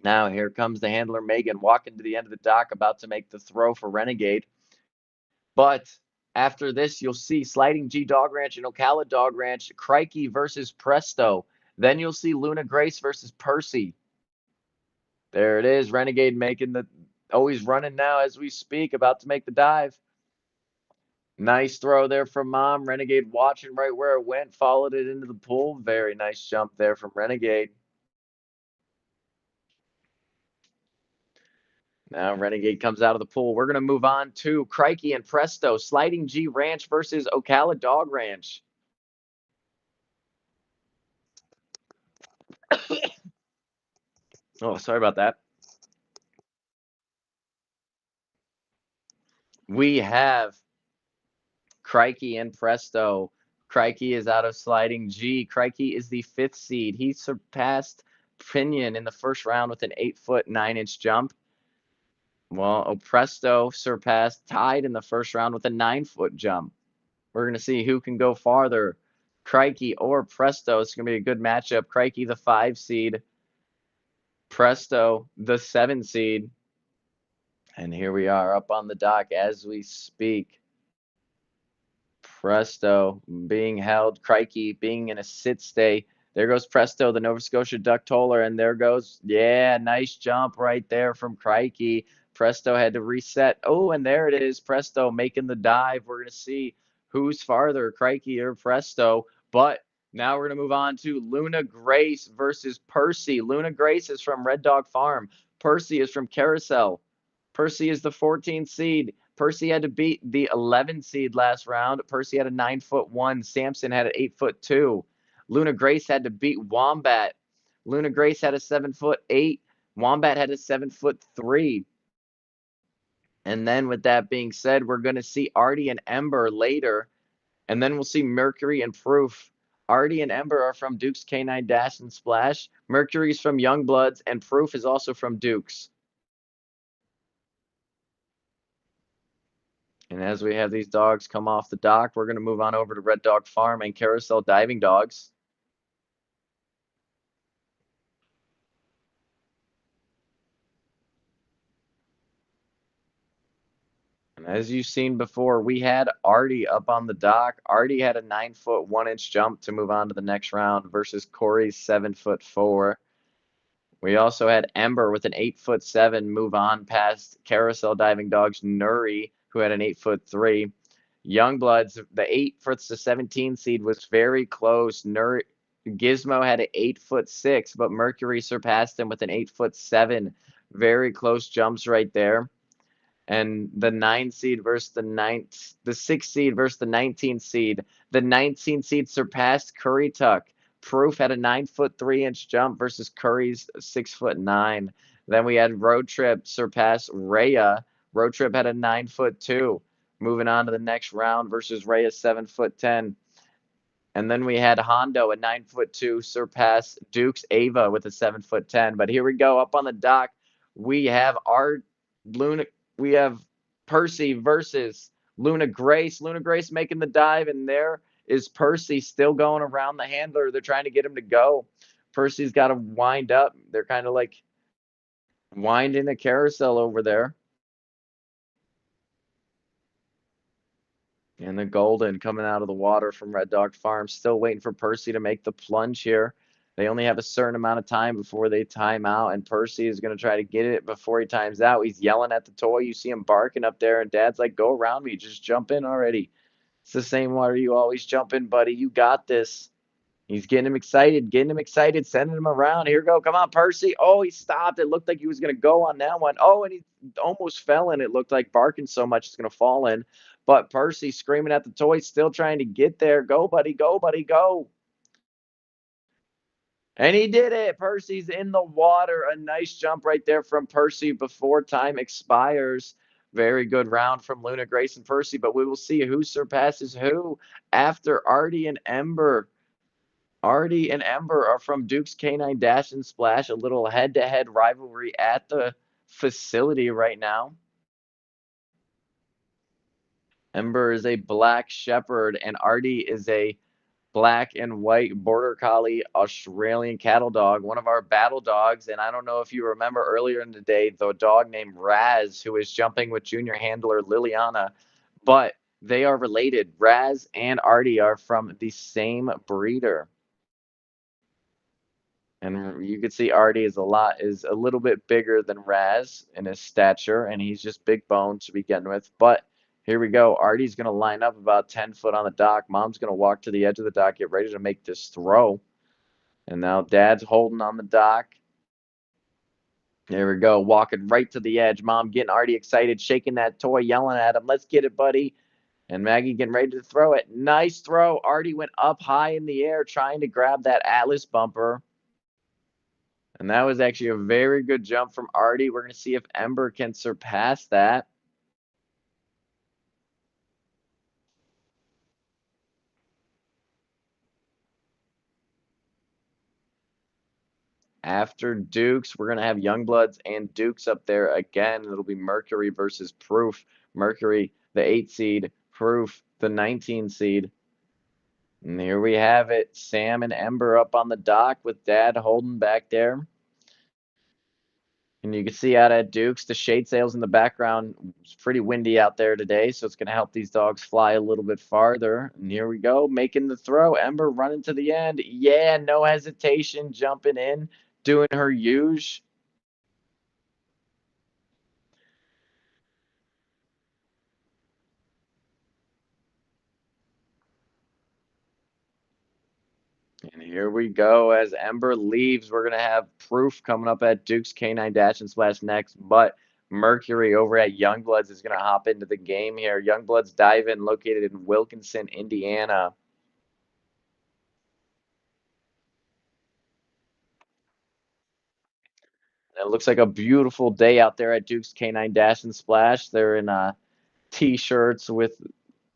Now here comes the handler Megan walking to the end of the dock about to make the throw for Renegade. But after this, you'll see Sliding G Dog Ranch and Ocala Dog Ranch, Crikey versus Presto. Then you'll see Luna Grace versus Percy. There it is. Renegade making the, oh, he's running now as we speak, about to make the dive. Nice throw there from Mom. Renegade watching right where it went, followed it into the pool. Very nice jump there from Renegade. Now Renegade comes out of the pool. We're going to move on to Crikey and Presto, Sliding G Ranch versus Ocala Dog Ranch. Oh, sorry about that. We have Crikey and Presto. Crikey is out of Sliding G. Crikey is the 5th seed. He surpassed Pinion in the first round with an 8-foot 9-inch jump. Well, Presto surpassed, tied in the first round with a 9-foot jump. We're going to see who can go farther, Crikey or Presto. It's going to be a good matchup. Crikey, the 5 seed, Presto, the 7 seed. And here we are up on the dock as we speak. Presto being held, Crikey being in a sit stay. There goes Presto, the Nova Scotia Duck Toller, and there goes, yeah, nice jump right there from Crikey. Presto had to reset. Oh, and there it is, Presto making the dive. We're going to see who's farther, Crikey or Presto. But now we're going to move on to Luna Grace versus Percy. Luna Grace is from Red Dog Farm. Percy is from Carousel. Percy is the 14th seed. Percy had to beat the 11 seed last round. Percy had a 9-foot 1. Samson had an 8-foot 2. Luna Grace had to beat Wombat. Luna Grace had a 7-foot 8. Wombat had a 7-foot 3. And then with that being said, we're going to see Artie and Ember later. And then we'll see Mercury and Proof. Artie and Ember are from Duke's Canine Dash and Splash. Mercury's from Youngbloods, and Proof is also from Duke's. And as we have these dogs come off the dock, we're going to move on over to Red Dog Farm and Carousel Diving Dogs. And as you've seen before, we had Artie up on the dock. Artie had a 9-foot 1-inch jump to move on to the next round versus Corey's 7-foot 4. We also had Ember with an 8-foot 7 move on past Carousel Diving Dogs Nuri, who had an 8-foot 3. Youngbloods, the 8 for the 17 seed was very close. Gizmo had an 8-foot 6, but Mercury surpassed him with an 8-foot 7. Very close jumps right there. And the 9 seed versus the 6 seed versus the 19 seed. The 19 seed surpassed Curry Tuck. Proof had a 9-foot 3-inch jump versus Curry's 6-foot 9. Then we had Road Trip surpass Rhea. Road Trip had a 9-foot 2. Moving on to the next round versus Rhea's 7-foot 10. And then we had Hondo, a 9-foot 2, surpass Duke's Ava with a 7-foot 10. But here we go up on the dock. We have we have Percy versus Luna Grace. Luna Grace making the dive, and there is Percy still going around the handler. They're trying to get him to go. Percy's got to wind up. They're kind of like winding a carousel over there. And the Golden coming out of the water from Red Dog Farm. Still waiting for Percy to make the plunge here. They only have a certain amount of time before they time out, and Percy is going to try to get it before he times out. He's yelling at the toy. You see him barking up there, and Dad's like, go around me. Just jump in already. It's the same water you always jump in, buddy. You got this. He's getting him excited, sending him around. Here we go. Come on, Percy. Oh, he stopped. It looked like he was going to go on that one. Oh, and he almost fell in. It looked like barking so much it's going to fall in. But Percy screaming at the toy, still trying to get there. Go, buddy, go, buddy, go. And he did it. Percy's in the water. A nice jump right there from Percy before time expires. Very good round from Luna, Grace, and Percy, but we will see who surpasses who after Artie and Ember. Artie and Ember are from Duke's Canine Dash and Splash, a little head-to-head rivalry at the facility right now. Ember is a black shepherd, and Artie is a black and white border collie Australian cattle dog, one of our battle dogs. And I don't know if you remember earlier in the day, the dog named Raz, who was jumping with junior handler Liliana, but they are related. Raz and Artie are from the same breeder. And you can see Artie is a little bit bigger than Raz in his stature, and he's just big boned to begin with. But here we go. Artie's going to line up about 10 foot on the dock. Mom's going to walk to the edge of the dock, get ready to make this throw. And now Dad's holding on the dock. There we go, walking right to the edge. Mom getting Artie excited, shaking that toy, yelling at him, "Let's get it, buddy." And Maggie getting ready to throw it. Nice throw. Artie went up high in the air trying to grab that Atlas bumper. And that was actually a very good jump from Artie. We're going to see if Ember can surpass that. After Dukes, we're going to have Youngbloods and Dukes up there again. It'll be Mercury versus Proof. Mercury, the 8 seed. Proof, the 19 seed. And here we have it. Sam and Ember up on the dock with Dad holding back there. And you can see out at Duke's, the shade sails in the background. It's pretty windy out there today, so it's going to help these dogs fly a little bit farther. And here we go, making the throw. Ember running to the end. Yeah, no hesitation, jumping in, doing her huge. And here we go. As Ember leaves, we're going to have Proof coming up at Duke's Canine Dash and Splash next. But Mercury over at Youngbloods is going to hop into the game here. Youngbloods Dive In, located in Wilkinson, Indiana. It looks like a beautiful day out there at Duke's Canine Dash and Splash. They're in t-shirts with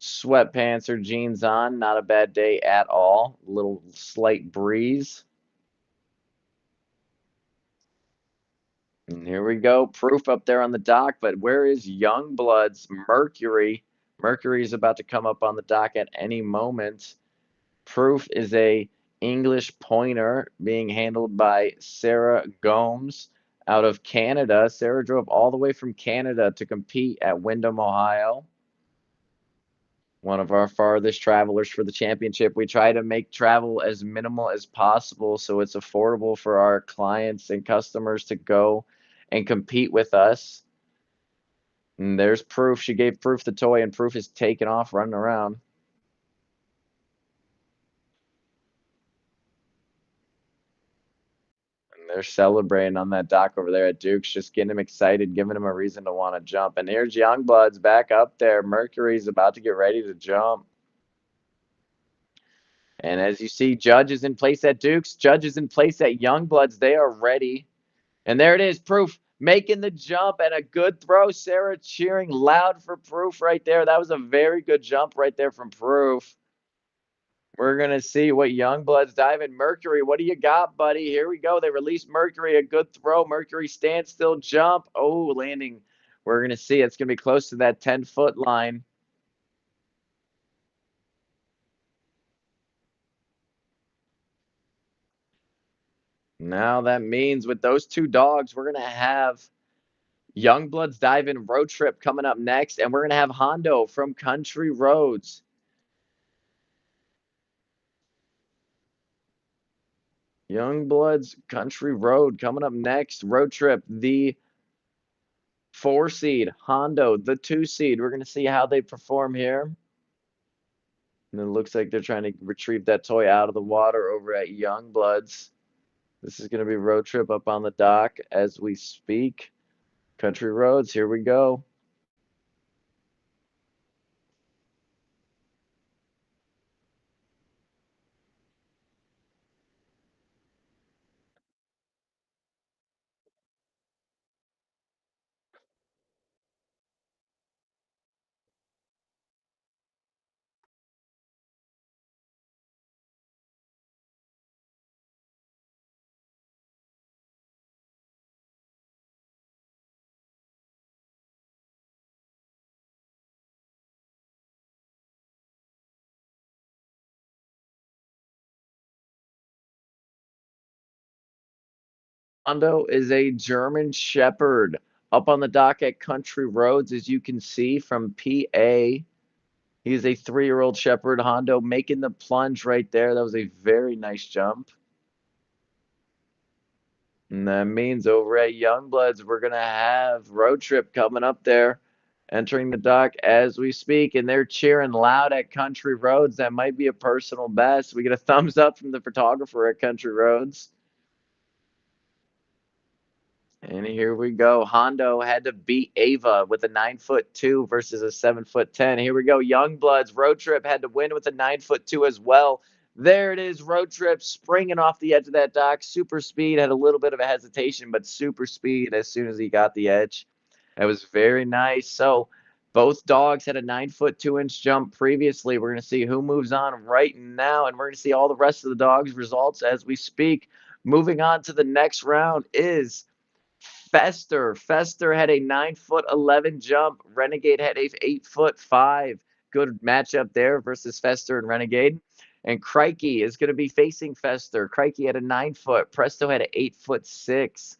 sweatpants or jeans on. Not a bad day at all. A little slight breeze. And here we go. Proof up there on the dock. But where is Youngblood's Mercury? Mercury is about to come up on the dock at any moment. Proof is a English pointer being handled by Sarah Gomes out of Canada. Sarah drove all the way from Canada to compete at Windham, Ohio. One of our farthest travelers for the championship. We try to make travel as minimal as possible so it's affordable for our clients and customers to go and compete with us. And there's Proof. She gave Proof the toy, and Proof is taking off, running around. And they're celebrating on that dock over there at Duke's, just getting him excited, giving him a reason to want to jump. And here's Youngblood's back up there. Mercury's about to get ready to jump. And as you see, Judge is in place at Duke's. Judge is in place at Youngbloods. They are ready. And there it is, Proof making the jump and a good throw. Sarah cheering loud for Proof right there. That was a very good jump right there from Proof. We're going to see what Youngblood's diving. Mercury, what do you got, buddy? Here we go. They release Mercury. A good throw. Mercury standstill jump. Oh, landing. We're going to see. It's going to be close to that 10-foot line. Now that means with those two dogs, we're going to have Youngblood's Dive-In Road Trip coming up next. And we're going to have Hondo from Country Roads. Youngblood's Country Road coming up next. Road Trip, the 4 seed. Hondo, the 2 seed. We're going to see how they perform here. And it looks like they're trying to retrieve that toy out of the water over at Youngbloods. This is going to be Road Trip up on the dock as we speak. Country Roads, here we go. Hondo is a German Shepherd up on the dock at Country Roads, as you can see from PA. He is a 3-year-old Shepherd. Hondo making the plunge right there. That was a very nice jump. And that means over at Youngbloods, we're going to have Road Trip coming up there, entering the dock as we speak. And they're cheering loud at Country Roads. That might be a personal best. We get a thumbs up from the photographer at Country Roads. And here we go. Hondo had to beat Ava with a 9'2" versus a 7'10". Here we go. Youngbloods. Road Trip had to win with a 9'2" as well. There it is. Road Trip springing off the edge of that dock. Super speed. Had a little bit of a hesitation, but super speed as soon as he got the edge. That was very nice. So both dogs had a 9'2" jump previously. We're going to see who moves on right now, and we're going to see all the rest of the dogs' results as we speak. Moving on to the next round is Fester. Fester had a 9'11" jump. Renegade had a 8'5". Good matchup there versus Fester and Renegade. And Crikey is going to be facing Fester. Crikey had a 9 foot. Presto had an 8'6".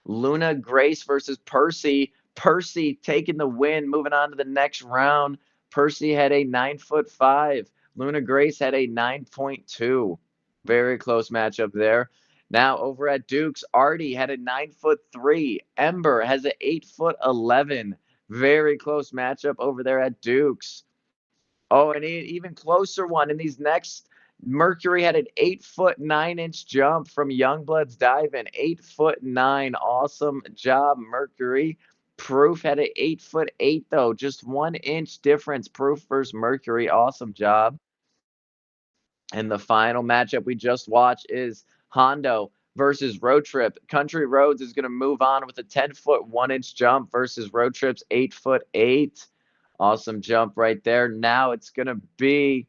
Luna Grace versus Percy. Percy taking the win, moving on to the next round. Percy had a 9'5". Luna Grace had a 9.2. Very close matchup there. Now over at Duke's, Artie had a 9'3". Ember has an 8'11". Very close matchup over there at Duke's. Oh, and an even closer one in these next. Mercury had an 8'9" jump from Youngblood's diving. 8'9". Awesome job, Mercury. Proof had an 8'8" though. Just 1" difference. Proof versus Mercury. Awesome job. And the final matchup we just watched is Hondo versus Road Trip. Country Roads is going to move on with a 10-foot 1" jump versus Road Trip's 8'8". Awesome jump right there. Now it's going to be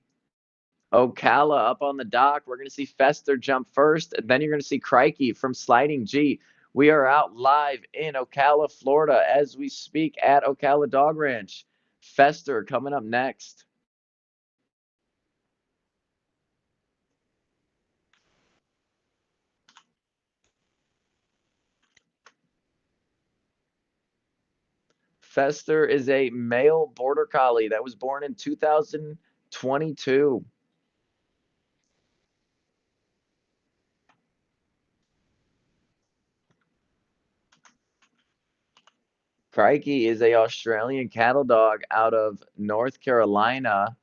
Ocala up on the dock. We're going to see Fester jump first. And then you're going to see Crikey from Sliding G. We are out live in Ocala, Florida as we speak at Ocala Dog Ranch. Fester coming up next. Fester is a male border collie that was born in 2022. Crikey is a Australian cattle dog out of North Carolina.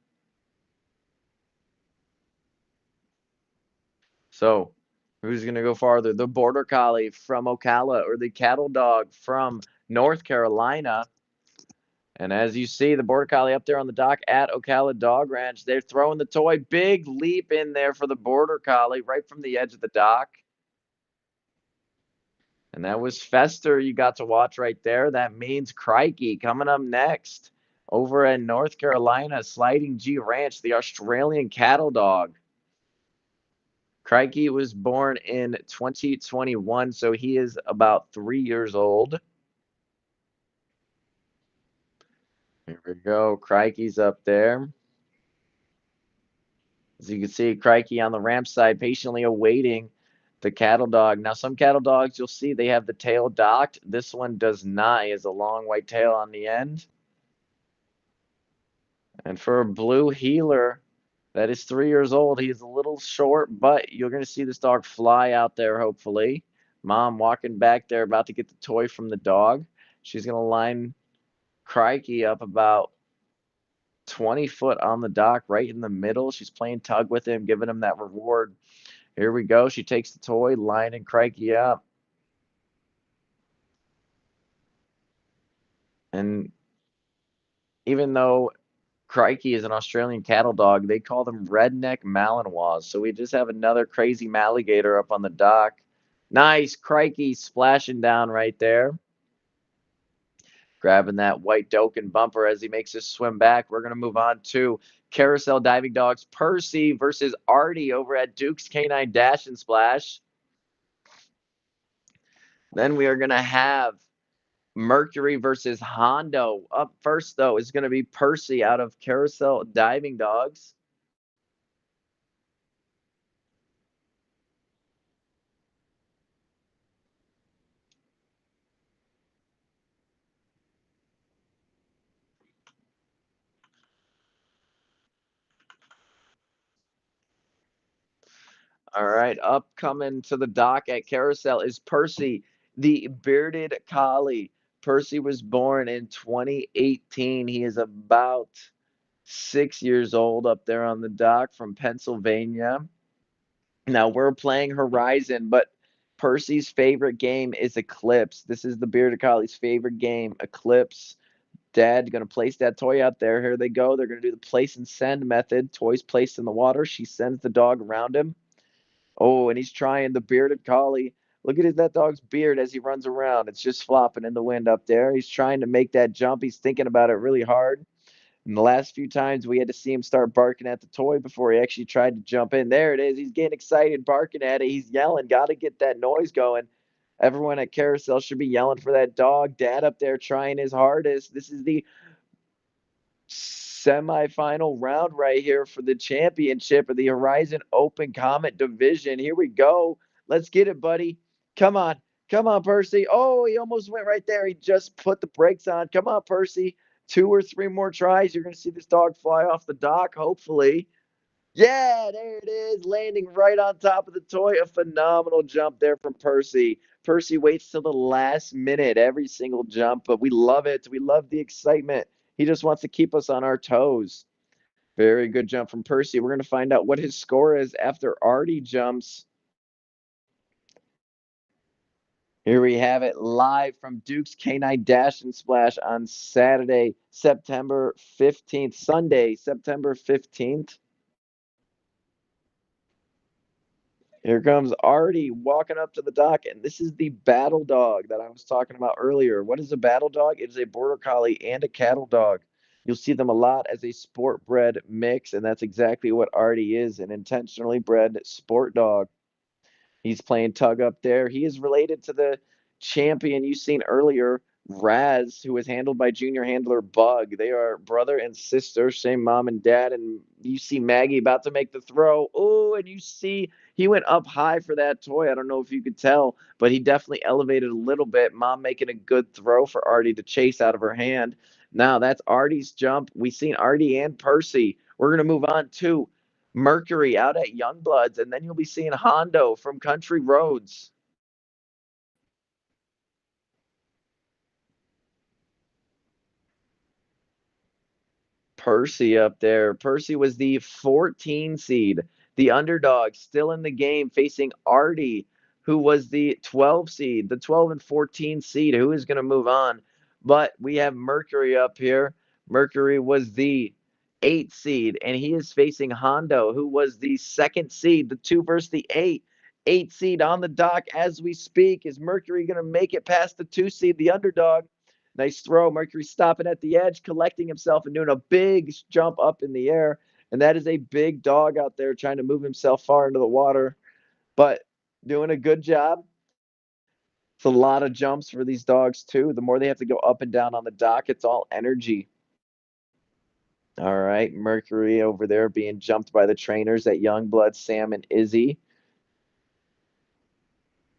So, who's going to go farther? The border collie from Ocala or the cattle dog from North Carolina? And as you see, the border collie up there on the dock at Ocala Dog Ranch, they're throwing the toy. Big leap in there for the border collie right from the edge of the dock. And that was Fester you got to watch right there. That means Crikey coming up next over in North Carolina, Sliding G Ranch, the Australian cattle dog. Crikey was born in 2021, so he is about 3 years old. Here we go. Crikey's up there. As you can see, Crikey on the ramp side, patiently awaiting the cattle dog. Now, some cattle dogs, you'll see they have the tail docked. This one does not. He has a long white tail on the end. And for a blue heeler that is 3 years old, he is a little short, but you're going to see this dog fly out there, hopefully. Mom walking back there, about to get the toy from the dog. She's going to line Crikey up about 20 foot on the dock, right in the middle. She's playing tug with him, giving him that reward. Here we go. She takes the toy, lining Crikey up. And even though Crikey is an Australian cattle dog, they call them redneck Malinois. So we just have another crazy Maligator up on the dock. Nice. Crikey splashing down right there. Grabbing that white Doken bumper as he makes his swim back. We're going to move on to Carousel Diving Dogs. Percy versus Artie over at Duke's Canine Dash and Splash. Then we are going to have Mercury versus Hondo. Up first, though, is going to be Percy out of Carousel Diving Dogs. All right, upcoming to the dock at Carousel is Percy, the bearded collie. Percy was born in 2018. He is about 6 years old up there on the dock from Pennsylvania. Now we're playing Horizon, but Percy's favorite game is Eclipse. This is the bearded collie's favorite game, Eclipse. Dad gonna place that toy out there. Here they go. They're gonna do the place and send method. Toys placed in the water. She sends the dog around him. Oh, and he's trying the bearded collie. Look at that dog's beard as he runs around. It's just flopping in the wind up there. He's trying to make that jump. He's thinking about it really hard. And the last few times we had to see him start barking at the toy before he actually tried to jump in. There it is. He's getting excited, barking at it. He's yelling. Got to get that noise going. Everyone at Carousel should be yelling for that dog. Dad up there trying his hardest. This is the semifinal round right here for the championship of the Horizon Open Comet Division. Here we go. Let's get it, buddy. Come on. Come on, Percy. Oh, he almost went right there. He just put the brakes on. Come on, Percy. Two or three more tries. You're going to see this dog fly off the dock, hopefully. Yeah, there it is, landing right on top of the toy. A phenomenal jump there from Percy. Percy waits till the last minute every single jump, but we love it. We love the excitement. He just wants to keep us on our toes. Very good jump from Percy. We're going to find out what his score is after Artie jumps. Here we have it live from Duke's Canine Dash and Splash on Saturday, September 15th, Sunday, September 15th. Here comes Artie walking up to the dock, and this is the battle dog that I was talking about earlier. What is a battle dog? It is a border collie and a cattle dog. You'll see them a lot as a sport bred mix, and that's exactly what Artie is, an intentionally bred sport dog. He's playing tug up there. He is related to the champion you've seen earlier, Raz, who was handled by junior handler Bug. They are brother and sister, same mom and dad. And you see Maggie about to make the throw. Oh, and you see he went up high for that toy. I don't know if you could tell, but he definitely elevated a little bit. Mom making a good throw for Artie to chase out of her hand. Now that's Artie's jump. We've seen Artie and Percy. We're going to move on to Mercury out at Youngbloods, and then you'll be seeing Hondo from Country Roads. Percy up there. Percy was the 14 seed, the underdog, still in the game, facing Artie, who was the 12 seed, the 12 and 14 seed, who is going to move on. But we have Mercury up here. Mercury was the 8 seed, and he is facing Hondo, who was the second seed, the 2 versus the 8. 8 seed on the dock as we speak. Is Mercury going to make it past the 2 seed, the underdog? Nice throw. Mercury stopping at the edge, collecting himself, and doing a big jump up in the air. And that is a big dog out there trying to move himself far into the water, but doing a good job. It's a lot of jumps for these dogs, too. The more they have to go up and down on the dock, it's all energy. All right. Mercury over there being jumped by the trainers at Youngblood, Sam and Izzy.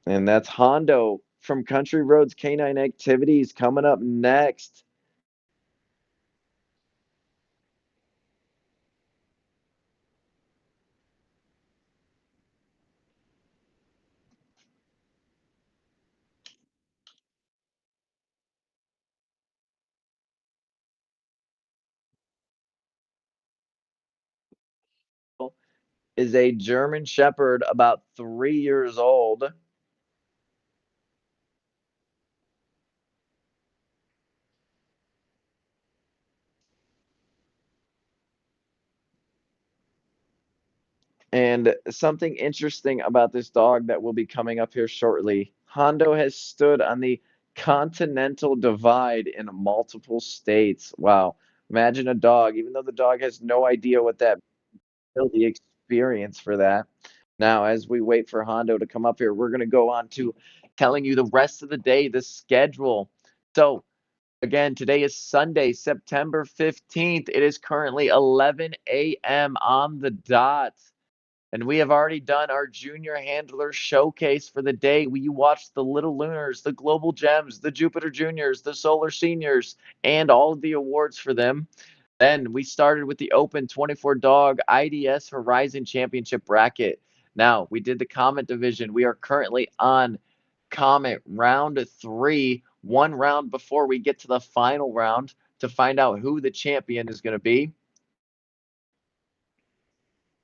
And that's Hondo from Country Roads Canine Activities coming up next. Is a German Shepherd about 3 years old. And something interesting about this dog that will be coming up here shortly, Hondo has stood on the Continental Divide in multiple states. Wow. Imagine a dog, even though the dog has no idea what that is, the experience for that. Now, as we wait for Hondo to come up here, we're going to go on to telling you the rest of the day, the schedule. So, again, today is Sunday, September 15th. It is currently 11 a.m. on the dot. And we have already done our junior handler showcase for the day. We watched the Little Lunars, the Global Gems, the Jupiter Juniors, the Solar Seniors, and all of the awards for them. Then we started with the Open 24 Dog IDS Horizon Championship bracket. Now, we did the Comet division. We are currently on Comet round 3, one round before we get to the final round to find out who the champion is going to be.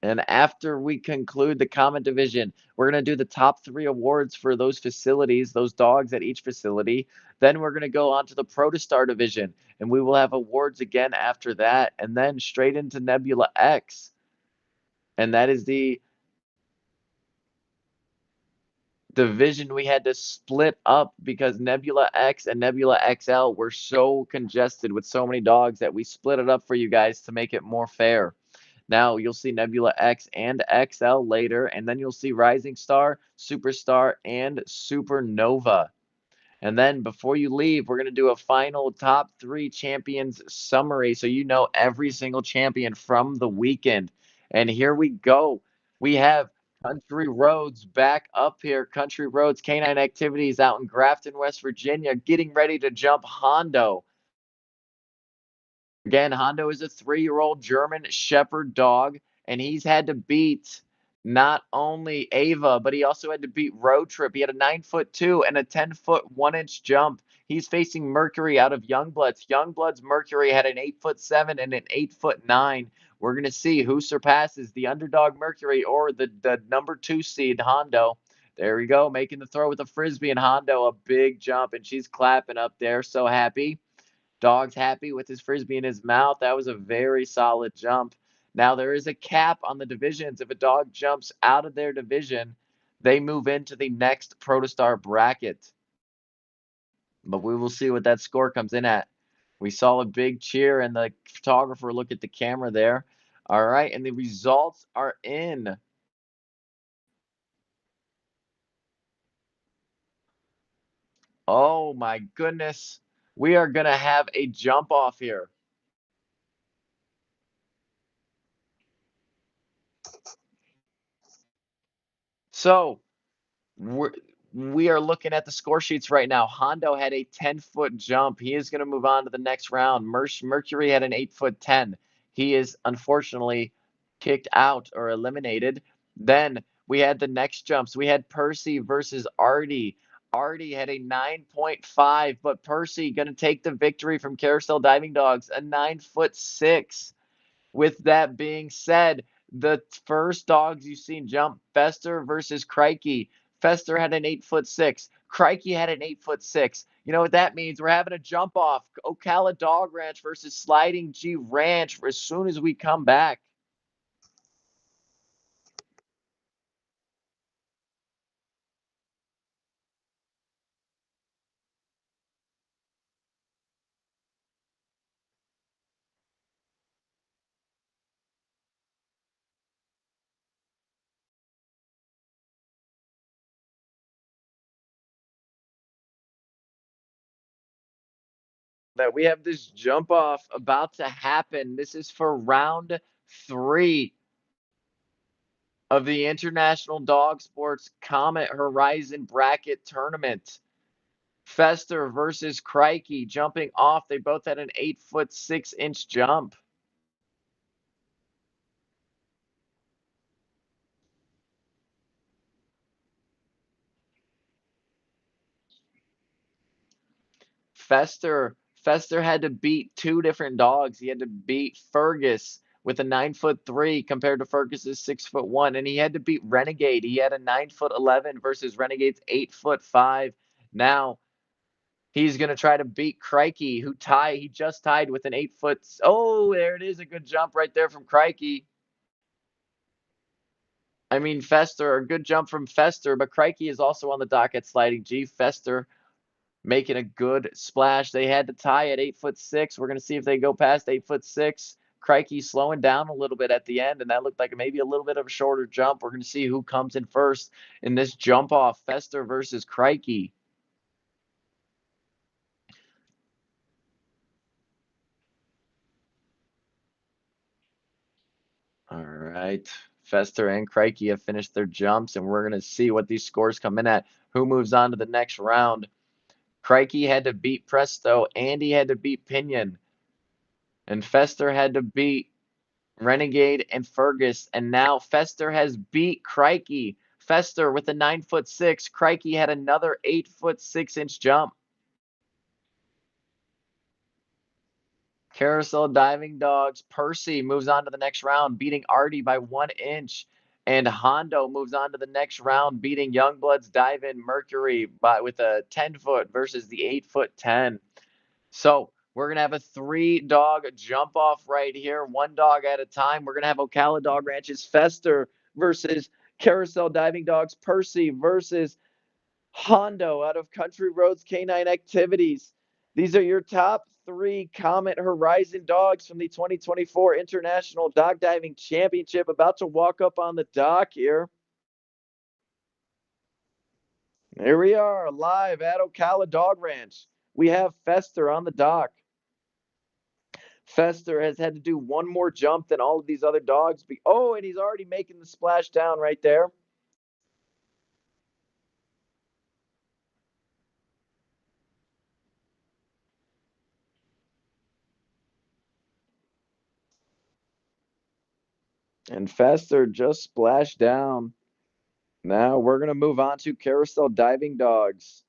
And after we conclude the Comet division, we're going to do the top 3 awards for those facilities, those dogs at each facility. Then we're going to go on to the Protostar division, and we will have awards again after that, and then straight into Nebula X. And that is the division we had to split up because Nebula X and Nebula XL were so congested with so many dogs that we split it up for you guys to make it more fair. Now you'll see Nebula X and XL later, and then you'll see Rising Star, Superstar, and Supernova. And then before you leave, we're going to do a final top 3 champions summary so you know every single champion from the weekend. And here we go. We have Country Roads back up here. Country Roads Canine Activities out in Grafton, West Virginia, getting ready to jump Hondo. Again, Hondo is a 3-year-old German Shepherd dog, and he's had to beat not only Ava, but he also had to beat Road Trip. He had a 9'2" and a 10-foot 1-inch jump. He's facing Mercury out of Youngbloods. Youngblood's Mercury had an 8'7" and an 8'9". We're gonna see who surpasses the underdog Mercury or the number 2 seed Hondo. There we go, making the throw with a frisbee, and Hondo a big jump, and she's clapping up there, so happy. Dog's happy with his frisbee in his mouth. That was a very solid jump. Now, there is a cap on the divisions. If a dog jumps out of their division, they move into the next Protostar bracket. But we will see what that score comes in at. We saw a big cheer, and the photographer look at the camera there. All right, and the results are in. Oh, my goodness. We are going to have a jump off here. So, we're, we are looking at the score sheets right now. Hondo had a 10-foot jump. He is going to move on to the next round. Mercury had an 8'10". He is unfortunately kicked out or eliminated. Then we had the next jumps. We had Percy versus Artie. Artie had a 9.5, but Percy going to take the victory from Carousel Diving Dogs, a 9'6". With that being said, the first dogs you've seen jump, Fester versus Crikey. Fester had an 8'6". Crikey had an 8'6". You know what that means? We're having a jump off. Ocala Dog Ranch versus Sliding G Ranch as soon as we come back. That we have this jump off about to happen. This is for round 3 of the International Dog Sports Comet Horizon Bracket Tournament. Fester versus Crikey jumping off. They both had an 8'6" jump. Fester had to beat 2 different dogs. He had to beat Fergus with a 9'3" compared to Fergus's 6'1", and he had to beat Renegade. He had a 9'11" versus Renegade's 8'5". Now he's gonna try to beat Crikey, who he just tied with an 8 foot. Oh, there it is, a good jump right there from Crikey. I mean, Fester, a good jump from Fester, but Crikey is also on the docket sliding G. Fester making a good splash. They had to tie at 8'6". We're going to see if they go past 8'6". Crikey slowing down a little bit at the end, and that looked like maybe a little bit of a shorter jump. We're going to see who comes in first in this jump off, Fester versus Crikey. All right. Fester and Crikey have finished their jumps, and we're going to see what these scores come in at. Who moves on to the next round? Crikey had to beat Presto. Andy had to beat Pinion. And Fester had to beat Renegade, and Fergus. And now Fester has beat Crikey. Fester with a 9'6". Crikey had another 8'6" jump. Carousel Diving Dogs. Percy moves on to the next round, beating Artie by 1 inch. And Hondo moves on to the next round, beating Youngblood's Dive In Mercury with a 10-foot versus the 8'10". So we're going to have a 3-dog jump off right here, 1 dog at a time. We're going to have Ocala Dog Ranch's Fester versus Carousel Diving Dogs Percy versus Hondo out of Country Roads Canine Activities. These are your top 3 Comet Horizon dogs from the 2024 International Dog Diving Championship, about to walk up on the dock here. Here we are live at Ocala Dog Ranch. We have Fester on the dock. Fester has had to do one more jump than all of these other dogs. Oh, and he's already making the splash down right there. And Fester just splashed down. Now we're going to move on to Carousel Diving Dogs.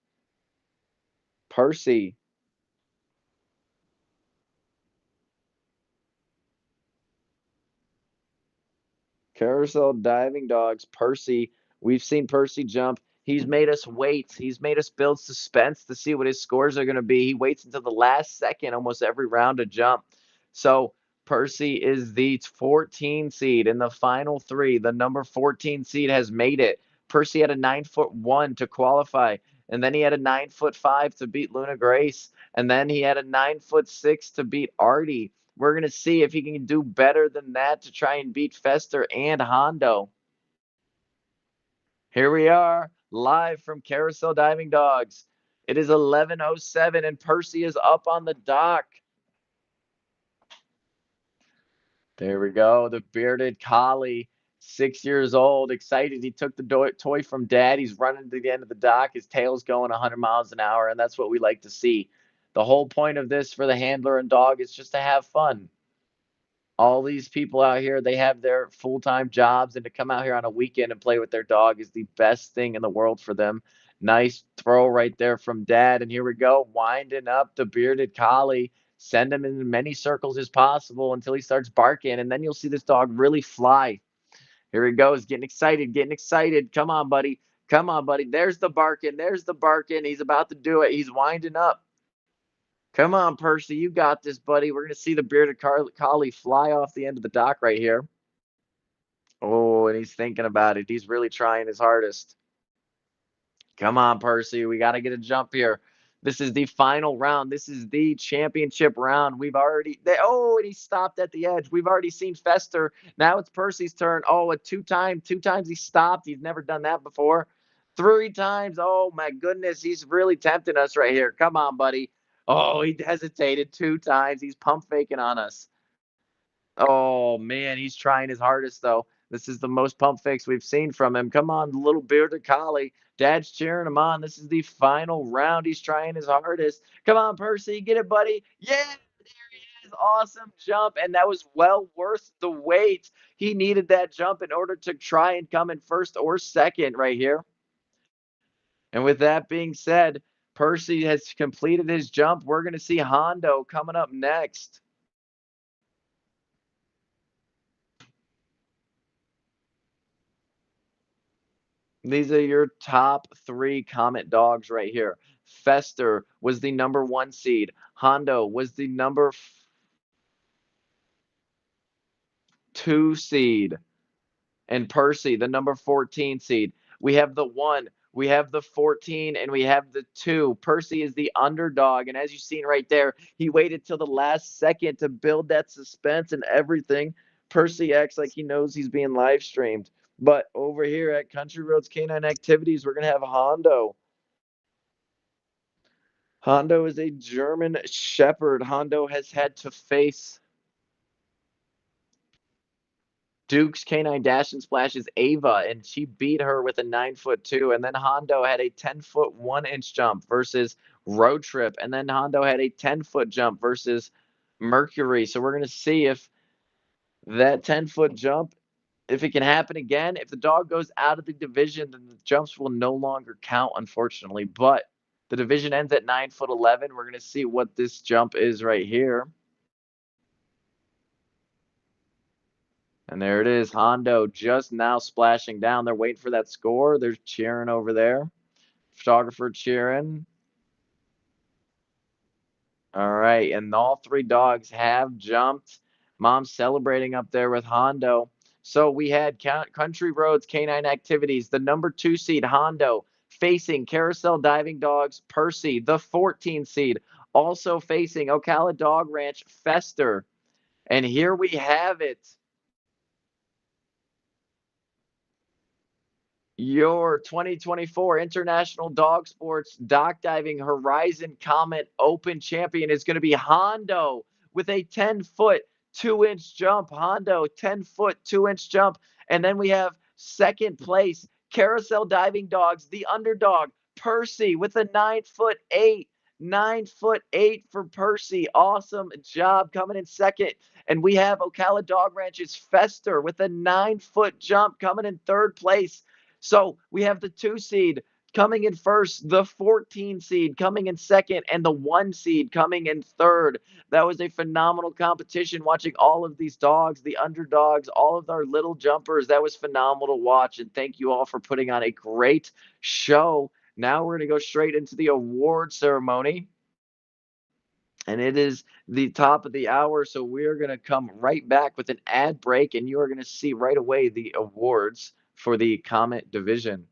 Percy. Carousel Diving Dogs. Percy. We've seen Percy jump. He's made us wait. He's made us build suspense to see what his scores are going to be. He waits until the last second almost every round to jump. So Percy is the 14 seed in the final 3. The number 14 seed has made it. Percy had a 9'1" to qualify, and then he had a 9'5" to beat Luna Grace, and then he had a 9'6" to beat Artie. We're going to see if he can do better than that to try and beat Fester and Hondo. Here we are, live from Carousel Diving Dogs. It is 11:07, and Percy is up on the dock. There we go. The bearded collie, 6 years old, excited. He took the toy from dad. He's running to the end of the dock. His tail's going 100 miles an hour, and that's what we like to see. The whole point of this for the handler and dog is just to have fun. All these people out here, they have their full-time jobs, and to come out here on a weekend and play with their dog is the best thing in the world for them. Nice throw right there from dad. And here we go, winding up the bearded collie. Send him in as many circles as possible until he starts barking, and then you'll see this dog really fly. Here he goes, getting excited, getting excited. Come on, buddy. Come on, buddy. There's the barking. There's the barking. He's about to do it. He's winding up. Come on, Percy. You got this, buddy. We're going to see the bearded collie fly off the end of the dock right here. Oh, and he's thinking about it. He's really trying his hardest. Come on, Percy. We got to get a jump here. This is the final round. This is the championship round. Oh, and he stopped at the edge. We've already seen Fester. Now it's Percy's turn. Oh, two times he stopped. He's never done that before. 3 times. Oh, my goodness. He's really tempting us right here. Come on, buddy. Oh, he hesitated 2 times. He's pump faking on us. Oh, man. He's trying his hardest, though. This is the most pump fakes we've seen from him. Come on, little bearded collie. Dad's cheering him on. This is the final round. He's trying his hardest. Come on, Percy. Get it, buddy. Yeah, there he is. Awesome jump. And that was well worth the wait. He needed that jump in order to try and come in first or second right here. And with that being said, Percy has completed his jump. We're going to see Hondo coming up next. These are your top 3 Comet dogs right here. Fester was the number 1 seed. Hondo was the number 2 seed. And Percy, the number 14 seed. We have the 1, we have the 14, and we have the 2. Percy is the underdog. And as you've seen right there, he waited till the last second to build that suspense and everything. Percy acts like he knows he's being live streamed. But over here at Country Roads Canine Activities, we're going to have Hondo. Hondo is a German Shepherd. Hondo has had to face Duke's Canine Dash and Splash's Ava, and she beat her with a 9'2". And then Hondo had a 10-foot 1-inch jump versus Road Trip. And then Hondo had a 10-foot jump versus Mercury. So we're going to see if That 10-foot jump, if it can happen again, if the dog goes out of the division, then the jumps will no longer count, unfortunately. But the division ends at 9 foot 11. We're gonna see what this jump is right here. And there it is. Hondo just now splashing down. They're waiting for that score. They're cheering over there. Photographer cheering. All right, and all three dogs have jumped. Mom's celebrating up there with Hondo. So we had Country Roads Canine Activities, the number 2 seed Hondo facing Carousel Diving Dogs Percy, the 14 seed, also facing Ocala Dog Ranch Fester. And here we have it. Your 2024 International Dog Sports Dock Diving Horizon Comet Open champion is going to be Hondo with a 10-foot, 2-inch jump. Hondo, 10-foot, 2-inch jump. And then we have second place, Carousel Diving Dogs, the underdog, Percy with a 9-foot, 8. 9 foot 8 for Percy. Awesome job coming in second. And we have Ocala Dog Ranch's Fester with a 9-foot jump coming in third place. So we have the 2 seed coming in first, the 14 seed coming in second, and the 1 seed coming in third. That was a phenomenal competition watching all of these dogs, the underdogs, all of our little jumpers. That was phenomenal to watch. And thank you all for putting on a great show. Now we're going to go straight into the award ceremony. And it is the top of the hour. So we're going to come right back with an ad break, and you are going to see right away the awards for the Comet division.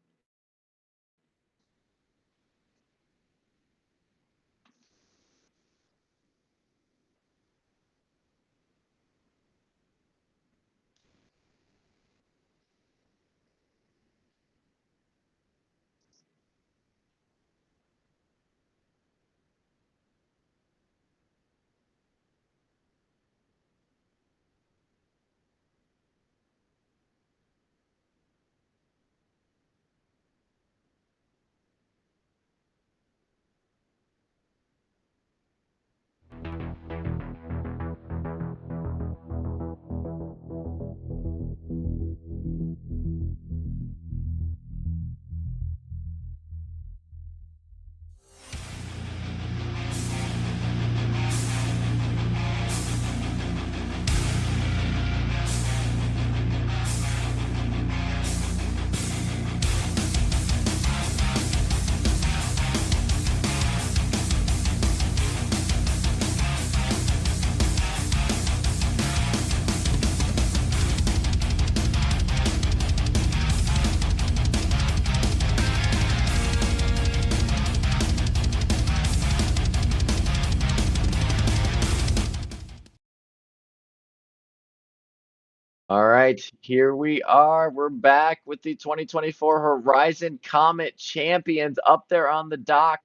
All right, here we are. We're back with the 2024 Horizon Comet champions up there on the dock.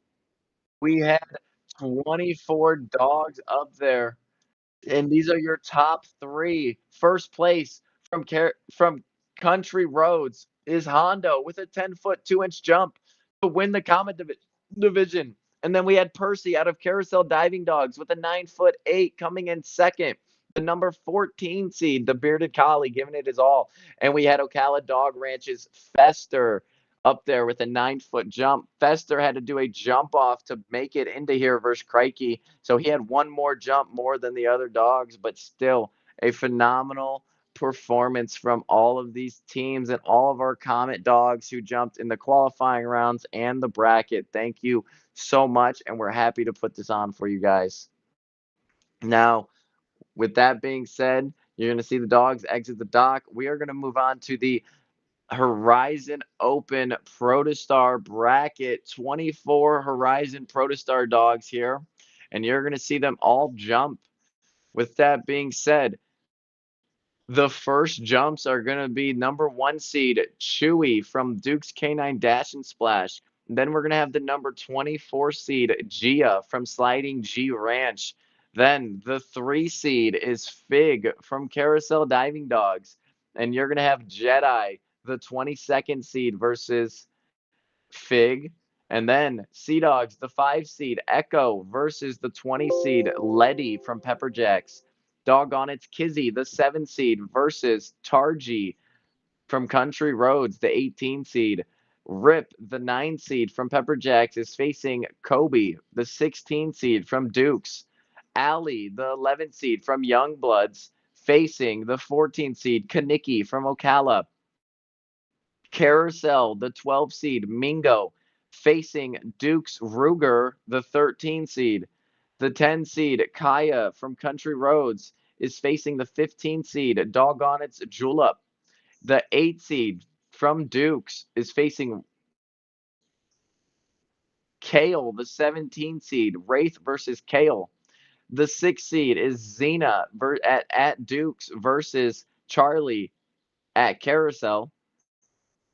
We had 24 dogs up there. And these are your top 3. First place from Country Roads is Hondo with a 10-foot, 2-inch jump to win the Comet division. And then we had Percy out of Carousel Diving Dogs with a 9-foot, 8 coming in second. The number 14 seed, the Bearded Collie, giving it his all. And we had Ocala Dog Ranch's Fester up there with a 9-foot jump. Fester had to do a jump off to make it into here versus Crikey. So he had one more jump more than the other dogs, but still a phenomenal performance from all of these teams and all of our Comet dogs who jumped in the qualifying rounds and the bracket. Thank you so much. And we're happy to put this on for you guys. Now, with that being said, you're going to see the dogs exit the dock. We are going to move on to the Horizon Open Protostar bracket. 24 Horizon Protostar dogs here, and you're going to see them all jump. With that being said, the first jumps are going to be number 1 seed Chewy from Duke's Canine Dash and Splash. Then we're going to have the number 24 seed Gia from Sliding G Ranch. Then the 3 seed is Fig from Carousel Diving Dogs. And you're going to have Jedi, the 22nd seed, versus Fig. And then Sea Dogs, the 5 seed Echo versus the 20 seed Letty from Pepper Jacks. Doggone it's Kizzy, the 7 seed, versus Tarji from Country Roads, the 18 seed. Rip, the 9 seed from Pepper Jacks, is facing Kobe, the 16 seed from Dukes. Allie, the 11 seed from Youngbloods, facing the 14 seed Kaniki from Ocala. Carousel, the 12 seed Mingo, facing Dukes Ruger, the 13 seed. The 10 seed Kaya from Country Roads is facing the 15 seed Doggone It's Julep. The 8 seed from Dukes is facing Kale, the 17 seed Wraith versus Kale. The 6 seed is Xena at Dukes versus Charlie at Carousel.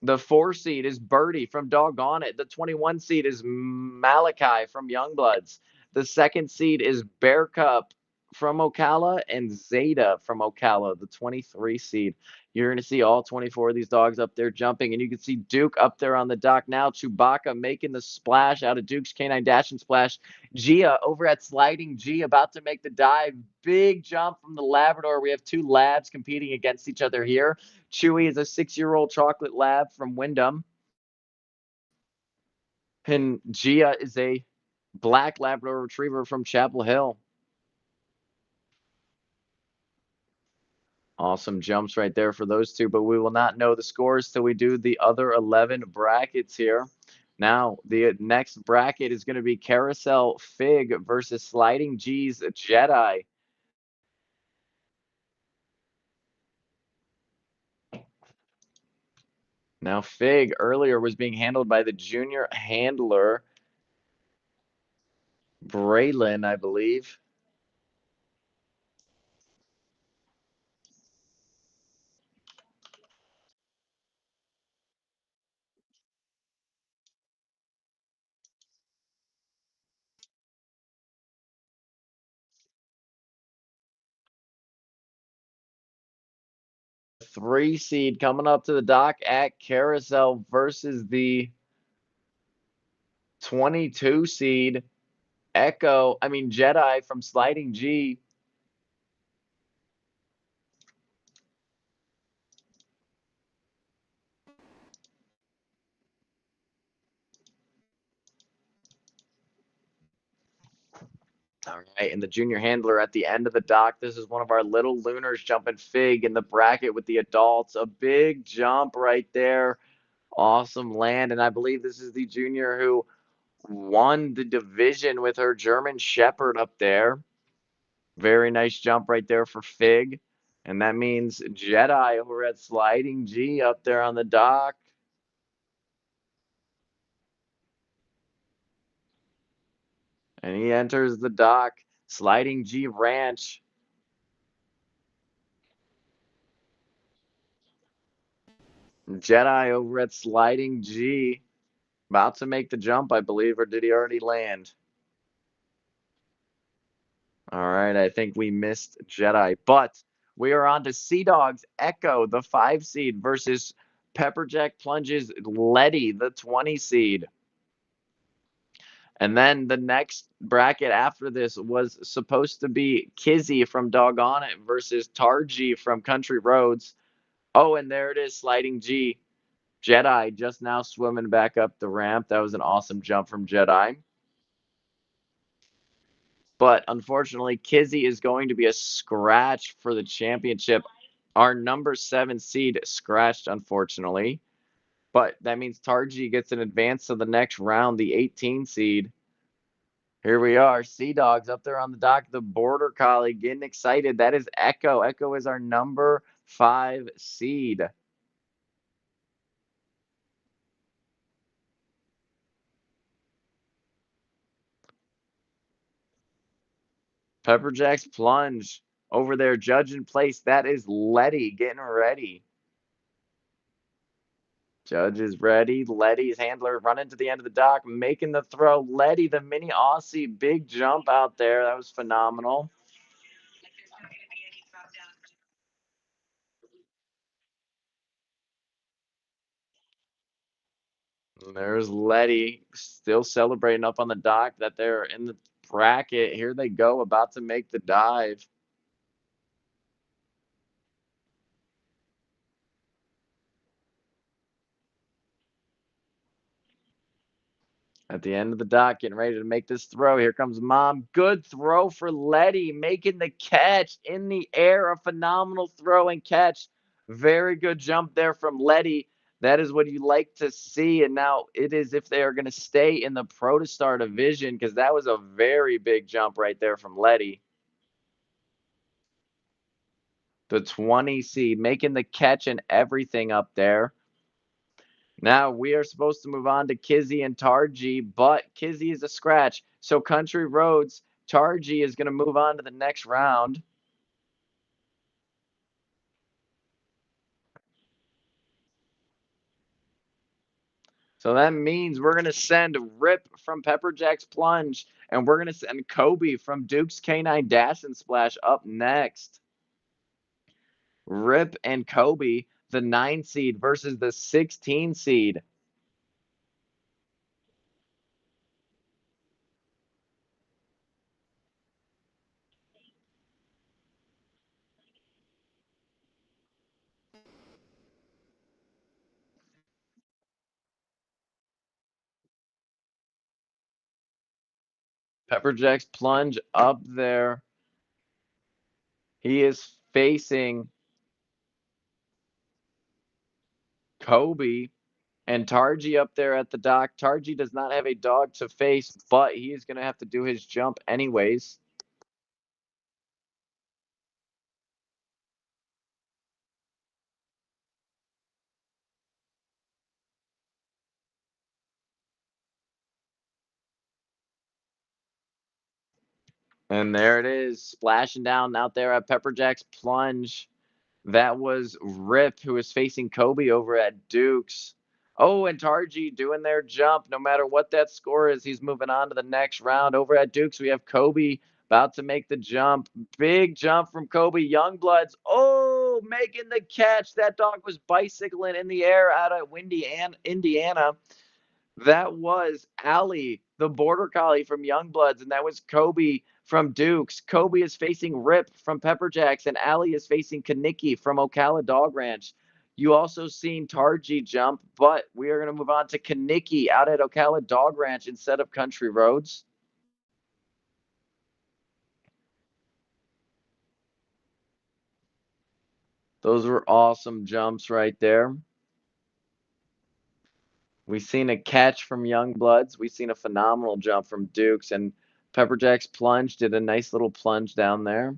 The 4 seed is Birdie from Doggone It. The 21 seed is Malachi from Youngbloods. The 2nd seed is Bear Cup from Ocala and Zeta from Ocala, the 23 seed. You're going to see all 24 of these dogs up there jumping, and you can see Duke up there on the dock now. Chewbacca making the splash out of Duke's Canine Dash and Splash. Gia over at Sliding G about to make the dive. Big jump from the Labrador. We have 2 labs competing against each other here. Chewy is a 6-year-old chocolate lab from Wyndham. And Gia is a black Labrador retriever from Chapel Hill. Awesome jumps right there for those two, but we will not know the scores till we do the other 11 brackets here. Now, the next bracket is going to be Carousel Fig versus Sliding G's Jedi. Now, Fig earlier was being handled by the junior handler, Braylon, I believe. 3 seed coming up to the dock at Carousel versus the 22 seed Jedi from Sliding G. All right, and the junior handler at the end of the dock. This is one of our little Lunars jumping Fig in the bracket with the adults. A big jump right there. Awesome land. And I believe this is the junior who won the division with her German Shepherd up there. Very nice jump right there for Fig. And that means Jedi over at Sliding G up there on the dock. And he enters the dock. Sliding G Ranch. Jedi over at Sliding G. About to make the jump, I believe, or did he already land? All right, I think we missed Jedi, but we are on to Sea Dogs Echo, the 5 seed, versus Pepperjack Plunges Letty, the 20 seed. And then the next bracket after this was supposed to be Kizzy from Doggone It versus Tarji from Country Roads. Oh, and there it is, Sliding G. Jedi just now swimming back up the ramp. That was an awesome jump from Jedi. But unfortunately, Kizzy is going to be a scratch for the championship. Our number 7 seed scratched, unfortunately. But that means Tarji gets an advance to the next round, the 18 seed. Here we are, Sea Dogs up there on the dock. The Border Collie getting excited. That is Echo. Echo is our number 5 seed. Pepperjack's Plunge over there, judge in place. That is Letty getting ready. Judge is ready. Letty's handler running to the end of the dock, making the throw. Letty, the mini Aussie, big jump out there. That was phenomenal. And there's Letty still celebrating up on the dock that they're in the bracket. Here they go, about to make the dive. At the end of the dock, getting ready to make this throw. Here comes Mom. Good throw for Letty, making the catch in the air. A phenomenal throw and catch. Very good jump there from Letty. That is what you like to see. And now it is if they are going to stay in the Protostar division, because that was a very big jump right there from Letty. The 20 seed, making the catch and everything up there. Now we are supposed to move on to Kizzy and Tarji, but Kizzy is a scratch. So Country Roads, Tarji is going to move on to the next round. So that means we're going to send Rip from Pepper Jack's Plunge, and we're going to send Kobe from Duke's Canine Dash and Splash up next. Rip and Kobe, the 9 seed versus the 16 seed. Pepper Jack's Plunge up there. He is facing Kobe and Tarji up there at the dock. Tarji does not have a dog to face, but he is going to have to do his jump anyways. And there it is, splashing down out there at Pepper Jack's Plunge. That was Rip, who is facing Kobe over at Duke's. Oh, and Tarji doing their jump. No matter what that score is, he's moving on to the next round. Over at Duke's, we have Kobe about to make the jump. Big jump from Kobe. Youngbloods. Oh, making the catch. That dog was bicycling in the air out of Indiana. That was Allie, the border collie from Youngbloods, and that was Kobe from Dukes. Kobe is facing Rip from Pepper Jacks, and Allie is facing Kaniki from Ocala Dog Ranch. You also seen Tarji jump, but we are going to move on to Kaniki out at Ocala Dog Ranch instead of Country Roads. Those were awesome jumps right there. We've seen a catch from Youngbloods. We've seen a phenomenal jump from Dukes, and Pepper Jack's plunge did a nice little plunge down there.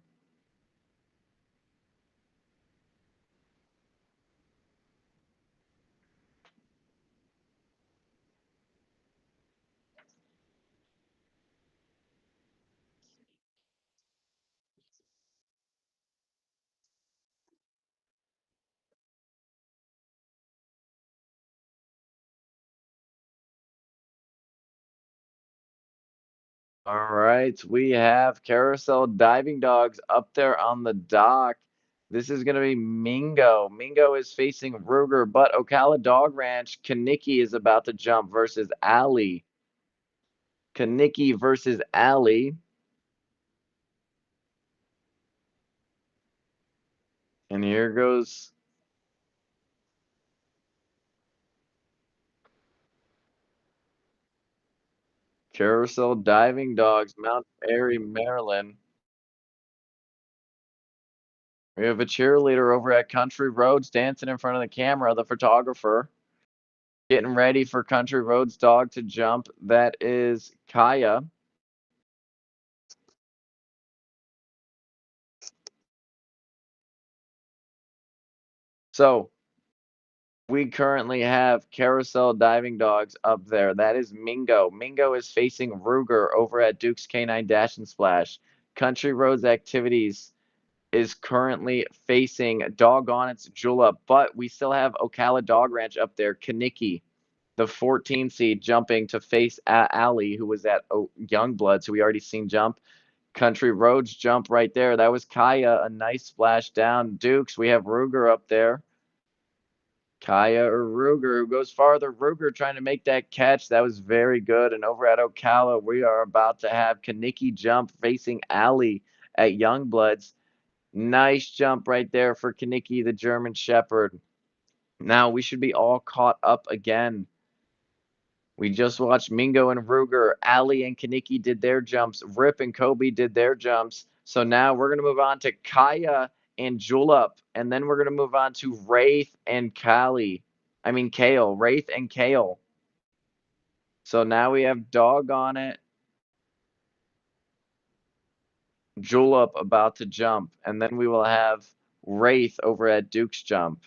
All right, we have Carousel Diving Dogs up there on the dock. This is going to be Mingo. Mingo is facing Ruger, but Ocala Dog Ranch, Kaniki is about to jump versus Ali. Kaniki versus Ali. And here goes Carousel Diving Dogs, Mount Airy, Maryland. We have a cheerleader over at Country Roads dancing in front of the camera, the photographer. Getting ready for Country Roads dog to jump. That is Kaya. So we currently have Carousel Diving Dogs up there. That is Mingo. Mingo is facing Ruger over at Duke's Canine Dash and Splash. Country Roads Activities is currently facing Doggone It's Jula, but we still have Ocala Dog Ranch up there. Kaniki, the 14 seed, jumping to face Ali, who was at Youngbloods, who we already seen jump. Country Roads jump right there. That was Kaya, a nice splash down. Dukes, we have Ruger up there. Kaya or Ruger, who goes farther. Ruger trying to make that catch. That was very good. And over at Ocala, we are about to have Kaniki jump facing Ali at Youngbloods. Nice jump right there for Kaniki, the German Shepherd. Now we should be all caught up again. We just watched Mingo and Ruger. Ali and Kaniki did their jumps. Rip and Kobe did their jumps. So now we're going to move on to Kaya and Julep. And then we're going to move on to Wraith and Kali. I mean, Kale. Wraith and Kale. So now we have Dog on it. Julep about to jump. And then we will have Wraith over at Duke's jump.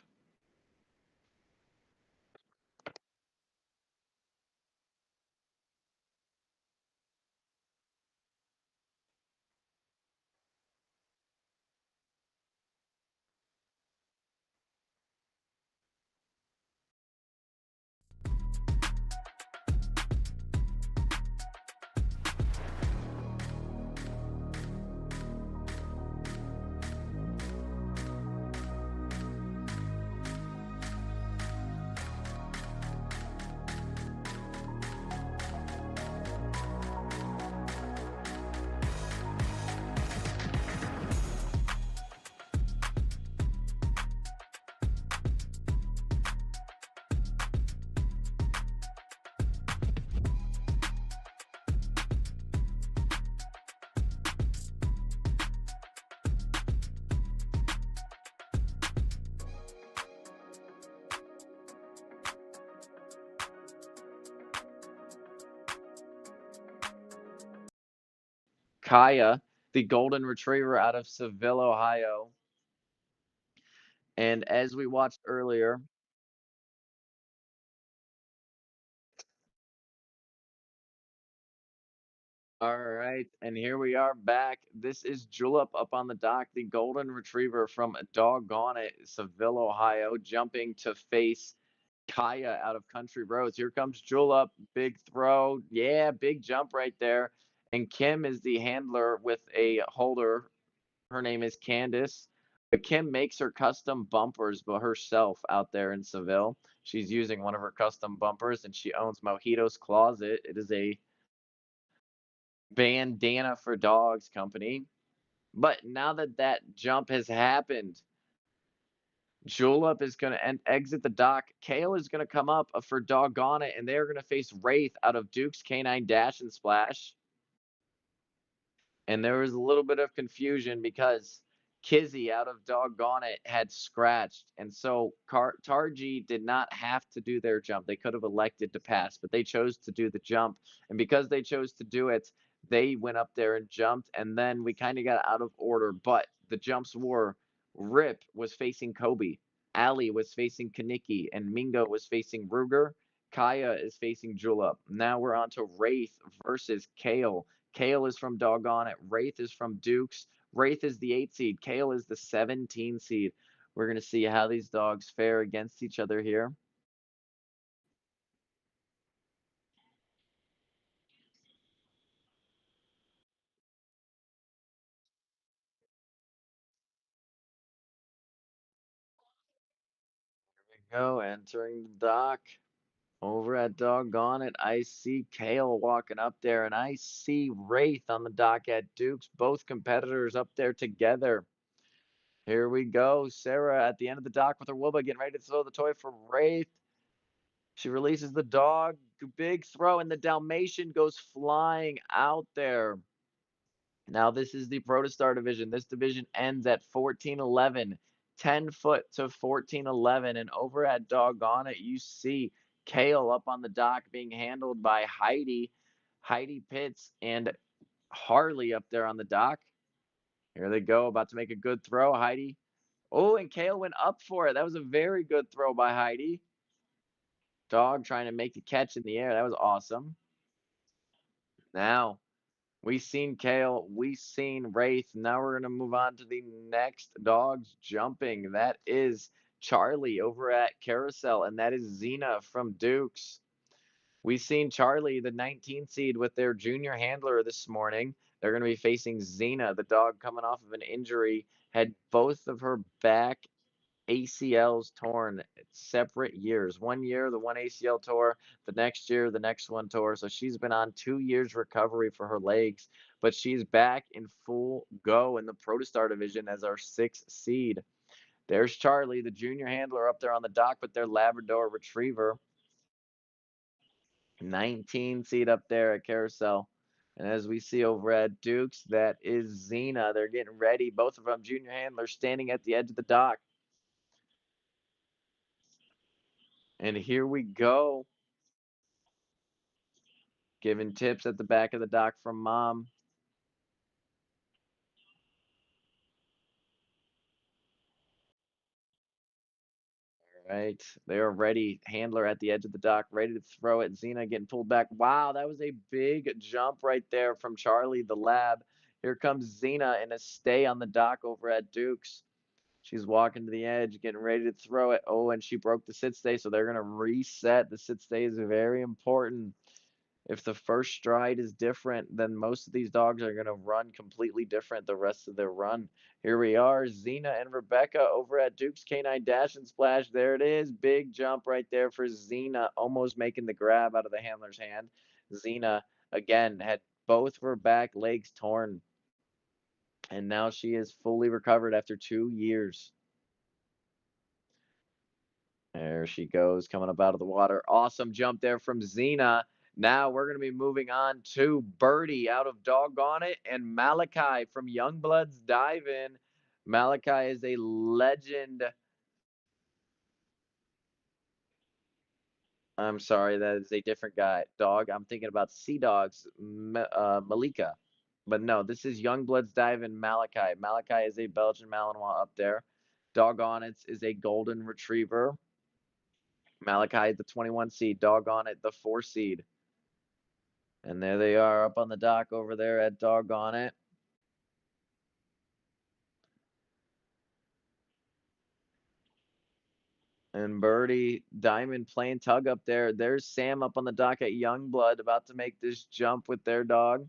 Kaya, the golden retriever out of Seville, Ohio. And as we watched earlier, all right, and here we are back. This is Julep up on the dock, the golden retriever from Doggone It, Seville, Ohio, jumping to face Kaya out of Country Roads. Here comes Julep, big throw. Yeah, big jump right there. And Kim is the handler with a holder. Her name is Candace. But Kim makes her custom bumpers by herself out there in Seville. She's using one of her custom bumpers and she owns Mojito's Closet. It is a bandana for dogs company. But now that that jump has happened, Julep is going to exit the dock. Kale is going to come up for Doggone It, and they're going to face Wraith out of Duke's Canine Dash and Splash. And there was a little bit of confusion because Kizzy out of Doggone It had scratched. And so Tarji did not have to do their jump. They could have elected to pass, but they chose to do the jump. And because they chose to do it, they went up there and jumped. And then we kind of got out of order. But the jumps were Rip was facing Kobe, Ali was facing Kaniki, and Mingo was facing Ruger. Kaya is facing Julep. Now we're on to Wraith versus Kale. Kale is from Doggone It. Wraith is from Dukes. Wraith is the 8 seed. Kale is the 17 seed. We're going to see how these dogs fare against each other here. Here we go, entering the dock. Over at Doggone It, I see Kale walking up there, and I see Wraith on the dock at Dukes. Both competitors up there together. Here we go. Sarah at the end of the dock with her Wooba getting ready to throw the toy for Wraith. She releases the dog. Big throw, and the Dalmatian goes flying out there. Now, this is the Protostar division. This division ends at 14-11, 10 foot to 14-11. And over at Doggone It, you see Kale up on the dock being handled by Heidi Pitts, and Harley up there on the dock. Here they go, about to make a good throw. Heidi. Oh, and Kale went up for it. That was a very good throw by Heidi. Dog trying to make the catch in the air. That was awesome. Now, we seen Kale, we seen Wraith. Now we're gonna move on to the next dogs jumping. That is Charlie over at Carousel, and that is Xena from Dukes. We seen Charlie, the 19 seed, with their junior handler this morning. They're gonna be facing Xena, the dog coming off of an injury, had both of her back ACLs torn separate years. 1 year, the one ACL tore. The next year, the next one tore. So she's been on 2 years recovery for her legs, but she's back in full go in the Protostar division as our 6th seed. There's Charlie, the junior handler up there on the dock with their Labrador Retriever. 19 seed up there at Carousel. And as we see over at Duke's, that is Xena. They're getting ready. Both of them junior handlers standing at the edge of the dock. And here we go. Giving tips at the back of the dock from Mom. Right. They are ready. Handler at the edge of the dock, ready to throw it. Xena getting pulled back. Wow, that was a big jump right there from Charlie the Lab. Here comes Xena in a stay on the dock over at Duke's. She's walking to the edge, getting ready to throw it. Oh, and she broke the sit stay, so they're going to reset. The sit stay is very important. If the first stride is different, then most of these dogs are going to run completely different the rest of their run. Here we are, Xena and Rebecca over at Duke's Canine Dash and Splash. There it is. Big jump right there for Xena, almost making the grab out of the handler's hand. Xena, again, had both of her back legs torn, and now she is fully recovered after 2 years. There she goes, coming up out of the water. Awesome jump there from Xena. Now we're going to be moving on to Birdie out of Doggone It and Malachi from Youngbloods Dive In. Malachi is a legend. I'm sorry, that is a different guy. Dog. I'm thinking about Sea Dogs, Malika. But no, this is Youngbloods Dive In Malachi. Malachi is a Belgian Malinois up there. Doggone It is a Golden Retriever. Malachi, the 21 seed. Doggone It, the 4 seed. And there they are up on the dock over there at Doggone It. And Birdie, Diamond playing tug up there. There's Sam up on the dock at Youngblood about to make this jump with their dog.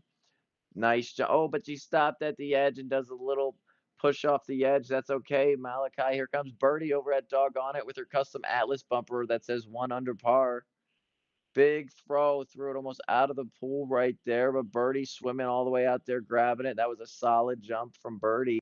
Nice jump. Oh, but she stopped at the edge and does a little push off the edge. That's okay. Malachi, here comes Birdie over at Doggone It with her custom Atlas bumper that says 1 under par. Big throw, threw it almost out of the pool right there, but Birdie swimming all the way out there, grabbing it. That was a solid jump from Birdie.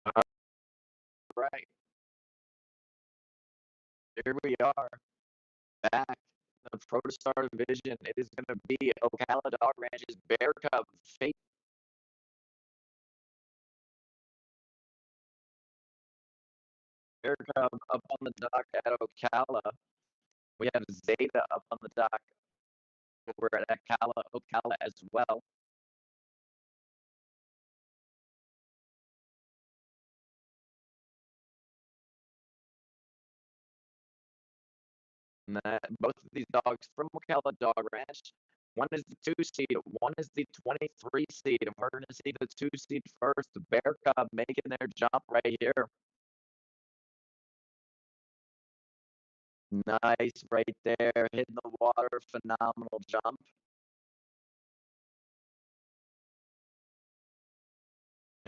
All right, here we are back. The Protostar division. It is going to be Ocala Dog Ranch's Bear Cub Fate. Bear Cub up on the dock at Ocala. We have Zeta up on the dock over at Ocala as well. And both of these dogs from Ocala Dog Ranch. One is the 2 seed, one is the 23 seed, and we're going to see the 2 seed first, the Bear Cub making their jump right here. Nice right there, hitting the water, phenomenal jump.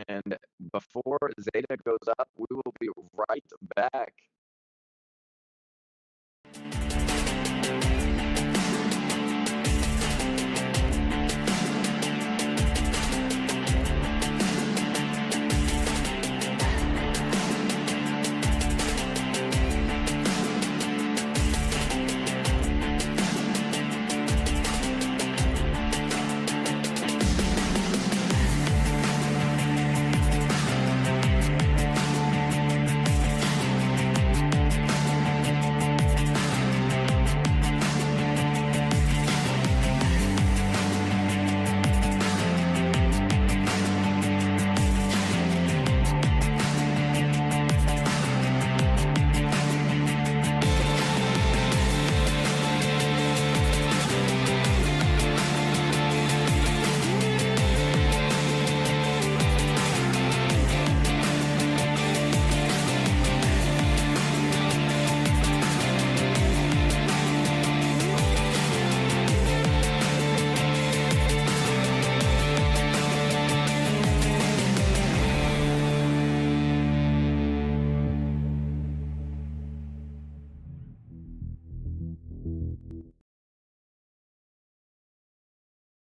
And before Zeta goes up, we will be right back.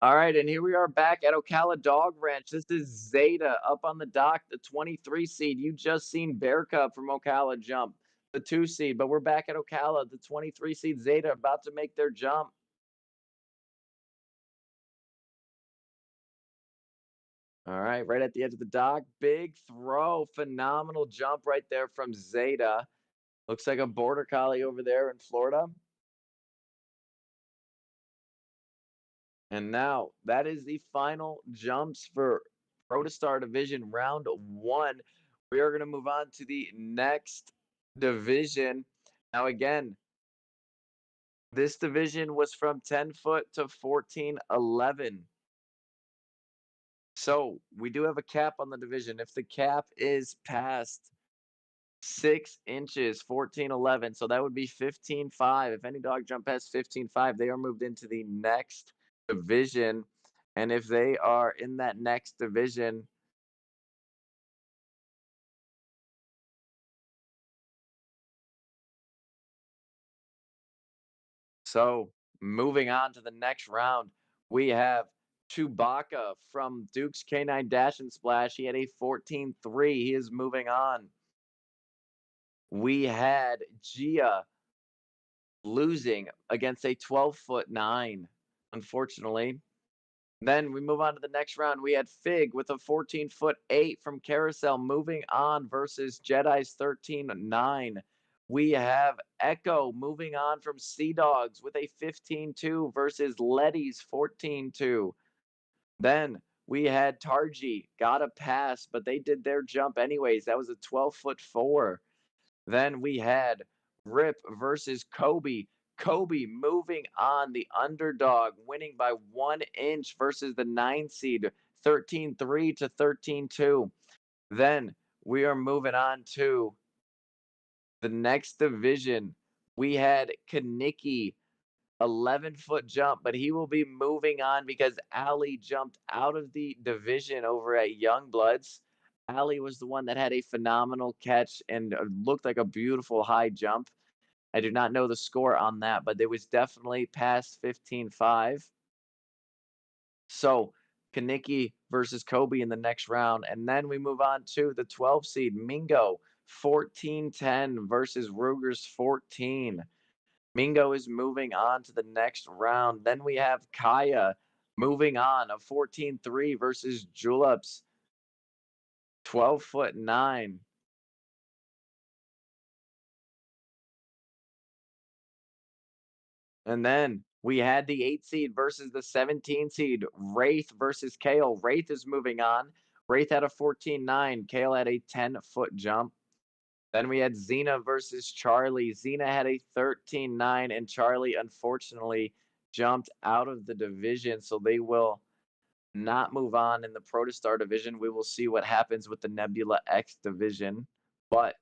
All right, and here we are back at Ocala Dog Ranch. This is Zeta up on the dock, the 23 seed. You just seen Bear Cub from Ocala jump, the 2 seed, but we're back at Ocala, the 23 seed Zeta about to make their jump. All right, right at the edge of the dock, big throw, phenomenal jump right there from Zeta. Looks like a border collie over there in Florida. And now that is the final jumps for Protostar Division Round 1. We are going to move on to the next division. Now, again, this division was from 10 foot to 1411. So we do have a cap on the division. If the cap is past 6 inches, 1411. So that would be 15.5. If any dog jump past 15.5, they are moved into the next division. And if they are in that next division, so moving on to the next round, we have Chewbacca from Duke's Canine Dash and Splash. He had a 14.3. He is moving on. We had Gia losing against a 12-foot 9, unfortunately. Then we move on to the next round. We had Fig with a 14-foot 8 from Carousel moving on versus Jedi's 13.9. We have Echo moving on from Sea Dogs with a 15.2 versus Letty's 14.2. Then we had Tarji, got a pass, but they did their jump anyways. That was a 12-foot 4. Then we had Rip versus Kobe. Kobe moving on, the underdog, winning by 1 inch versus the 9 seed, 13-3 to 13-2. Then we are moving on to the next division. We had Kaniki, 11-foot jump, but he will be moving on because Ali jumped out of the division over at Youngbloods. Ali was the one that had a phenomenal catch and looked like a beautiful high jump. I do not know the score on that, but it was definitely past 15.5. So Kaniki versus Kobe in the next round. And then we move on to the 12 seed Mingo, 14-10 versus Ruger's 14. Mingo is moving on to the next round. Then we have Kaya moving on, a 14-3 versus Juleps, 12-foot 9. And then we had the 8 seed versus the 17 seed, Wraith versus Kale. Wraith is moving on. Wraith had a 14-9. Kale had a 10-foot jump. Then we had Xena versus Charlie. Xena had a 13-9, and Charlie unfortunately jumped out of the division, so they will not move on in the Protostar division. We will see what happens with the Nebula X division. But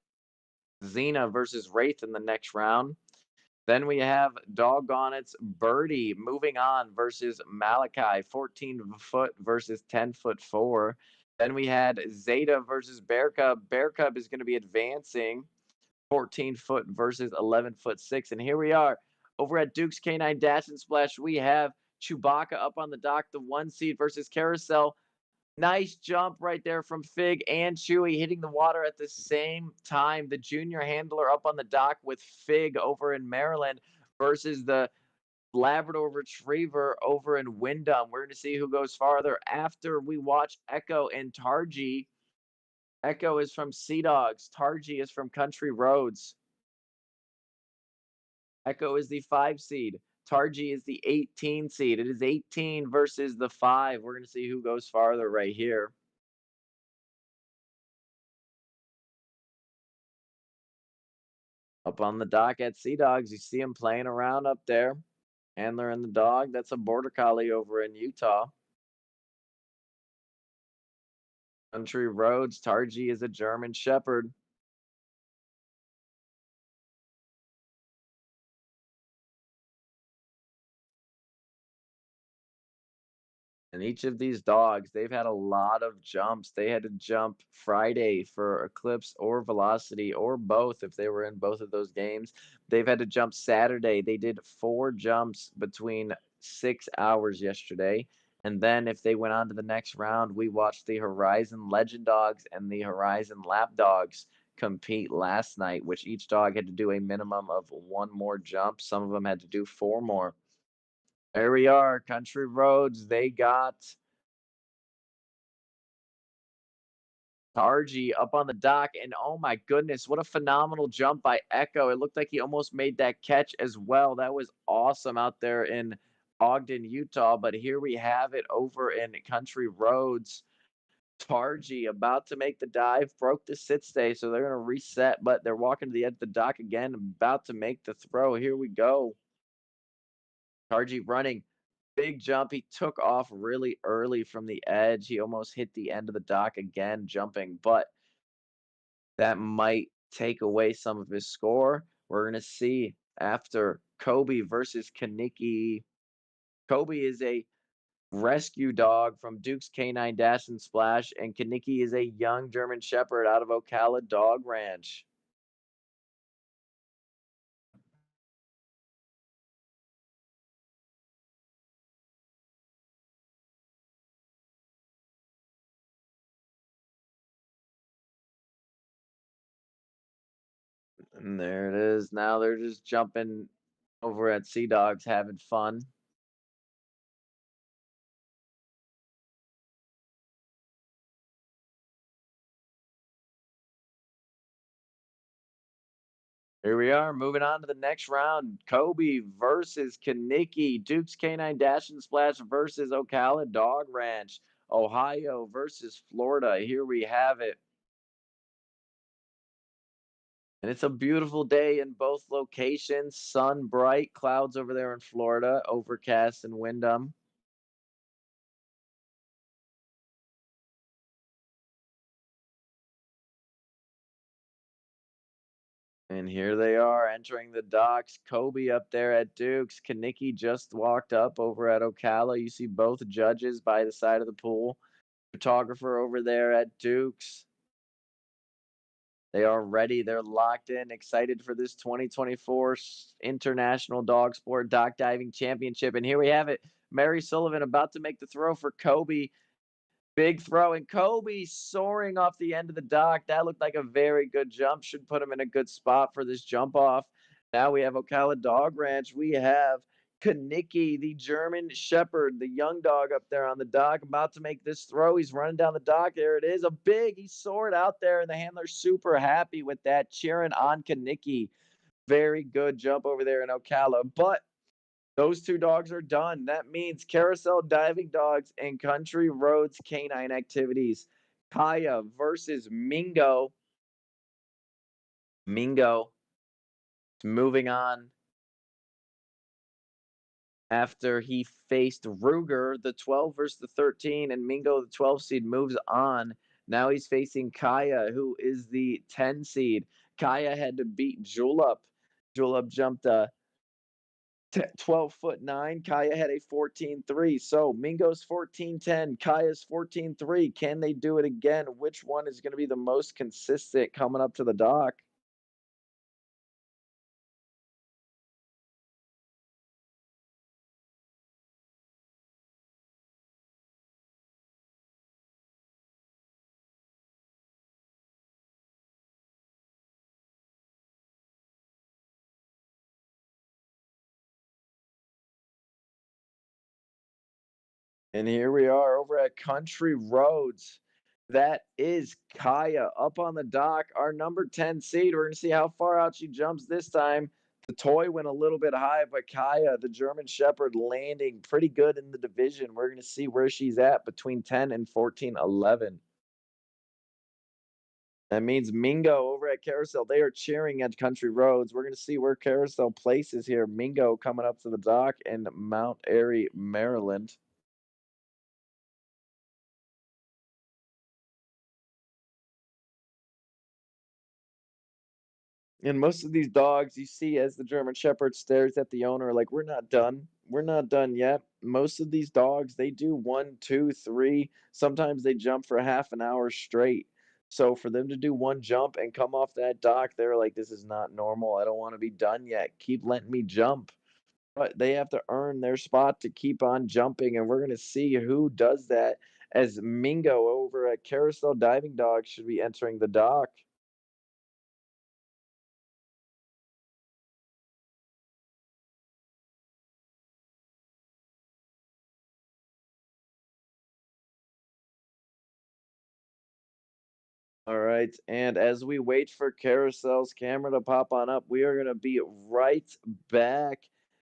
Xena versus Wraith in the next round. Then we have Doggone It's Birdie moving on versus Malachi, 14-foot versus 10-foot 4. Then we had Zeta versus Bear Cub. Bear Cub is going to be advancing 14-foot versus 11-foot 6. And here we are over at Duke's Canine Dash and Splash. We have Chewbacca up on the dock, the 1 seed versus Carousel. Nice jump right there from Fig and Chewy hitting the water at the same time. The junior handler up on the dock with Fig over in Maryland versus the Labrador Retriever over in Wyndham. We're going to see who goes farther after we watch Echo and Tarji. Echo is from Sea Dogs. Tarji is from Country Roads. Echo is the 5 seed. Tarji is the 18 seed. It is 18 versus the 5. We're going to see who goes farther right here. Up on the dock at Sea Dogs, you see them playing around up there. Handler and the dog, that's a border collie over in Utah. Country Roads, Tarji is a German Shepherd. And each of these dogs, they've had a lot of jumps. They had to jump Friday for Eclipse or Velocity or both if they were in both of those games. They've had to jump Saturday. They did 4 jumps between 6 hours yesterday. And then if they went on to the next round, we watched the Horizon Legend Dogs and the Horizon Lap Dogs compete last night, which each dog had to do a minimum of one more jump. Some of them had to do four more. There we are, Country Roads. They got Tarji up on the dock, and oh my goodness, what a phenomenal jump by Echo. It looked like he almost made that catch as well. That was awesome out there in Ogden, Utah. But here we have it over in Country Roads. Tarji about to make the dive, broke the sit stay, so they're going to reset, but they're walking to the edge of the dock again, about to make the throw. Here we go. Tarji running, big jump. He took off really early from the edge. He almost hit the end of the dock again, jumping, but that might take away some of his score. We're going to see after Kobe versus Kaniki. Kobe is a rescue dog from Duke's Canine Dash and Splash, and Kaniki is a young German Shepherd out of Ocala Dog Ranch. And there it is. Now they're just jumping over at Sea Dogs, having fun. Here we are, moving on to the next round. Kobe versus Kaniki. Duke's Canine Dash and Splash versus Ocala Dog Ranch. Ohio versus Florida. Here we have it. And it's a beautiful day in both locations. Sun bright, clouds over there in Florida, overcast and Wyndham. And here they are entering the docks. Kobe up there at Duke's. Kaniki just walked up over at Ocala. You see both judges by the side of the pool. Photographer over there at Duke's. They are ready. They're locked in, excited for this 2024 International Dog Sport Dock Diving Championship. And here we have it. Mary Sullivan about to make the throw for Kobe. Big throw, and Kobe soaring off the end of the dock. That looked like a very good jump. Should put him in a good spot for this jump off. Now we have Ocala Dog Ranch. We have Kaniki, the German Shepherd, the young dog up there on the dock, about to make this throw. He's running down the dock. There it is. He soared out there, and the handler's super happy with that, cheering on Kaniki. Very good jump over there in Ocala. But those two dogs are done. That means carousel diving dogs and country roads canine activities. Kaya versus Mingo. Mingo is moving on after he faced Ruger, the 12 versus the 13, and Mingo, the 12 seed, moves on. Now he's facing Kaya, who is the 10 seed. Kaya had to beat Julep. Julep jumped 12'9". Kaya had a 14'3". So Mingo's 14'10". Kaya's 14'3". Can they do it again? Which one is going to be the most consistent coming up to the dock? And here we are over at Country Roads. That is Kaya up on the dock, our number 10 seed. We're going to see how far out she jumps this time. The toy went a little bit high, but Kaya, the German Shepherd, landing pretty good in the division. We're going to see where she's at between 10 and 14-11. That means Mingo over at Carousel. They are cheering at Country Roads. We're going to see where Carousel places here. Mingo coming up to the dock in Mount Airy, Maryland. And most of these dogs you see as the German Shepherd stares at the owner like, we're not done. We're not done yet. Most of these dogs, they do one, two, three. Sometimes they jump for half an hour straight. So for them to do one jump and come off that dock, they're like, this is not normal. I don't want to be done yet. Keep letting me jump. but they have to earn their spot to keep on jumping, and we're gonna see who does that as Mingo over at Carousel Diving Dog should be entering the dock. All right, and as we wait for Carousel's camera to pop on up, we are gonna be right back,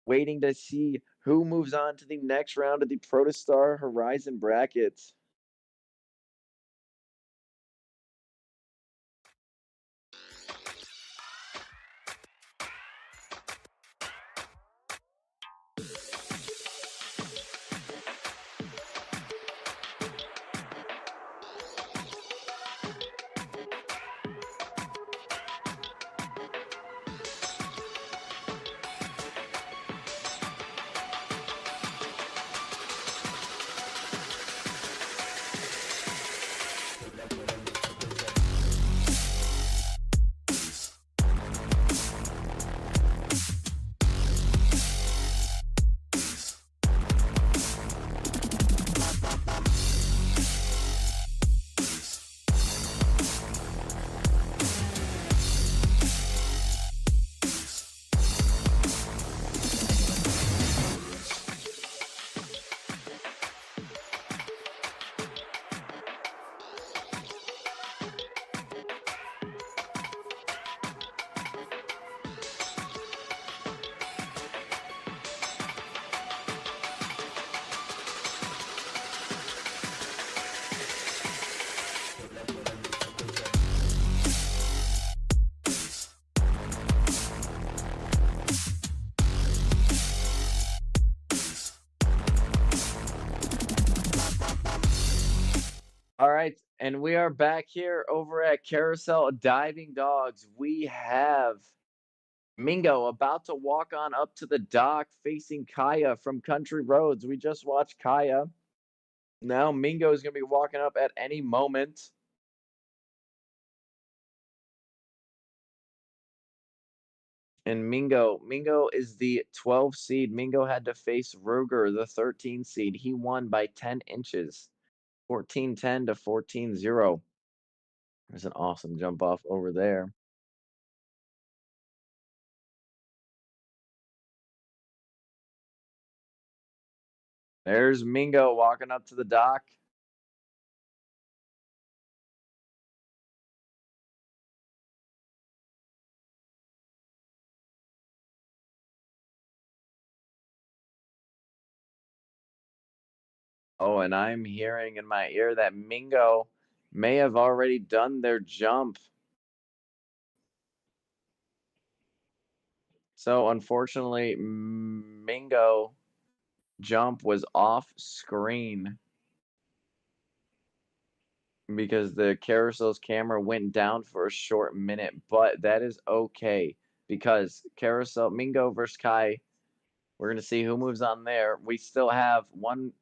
waiting to see who moves on to the next round of the Protostar Horizon brackets. All right, and we are back here over at Carousel Diving Dogs. We have Mingo about to walk on up to the dock facing Kaya from Country Roads. We just watched Kaya. Now Mingo is going to be walking up at any moment. And Mingo is the 12 seed. Mingo had to face Ruger, the 13 seed. He won by 10 inches, 14-10 to 14-0. There's an awesome jump off over there. There's Mingo walking up to the dock. Oh, and I'm hearing in my ear that Mingo may have already done their jump. So unfortunately, Mingo jump was off screen because the carousel's camera went down for a short minute, but that is okay because carousel Mingo versus Kai. We're gonna see who moves on there. We still have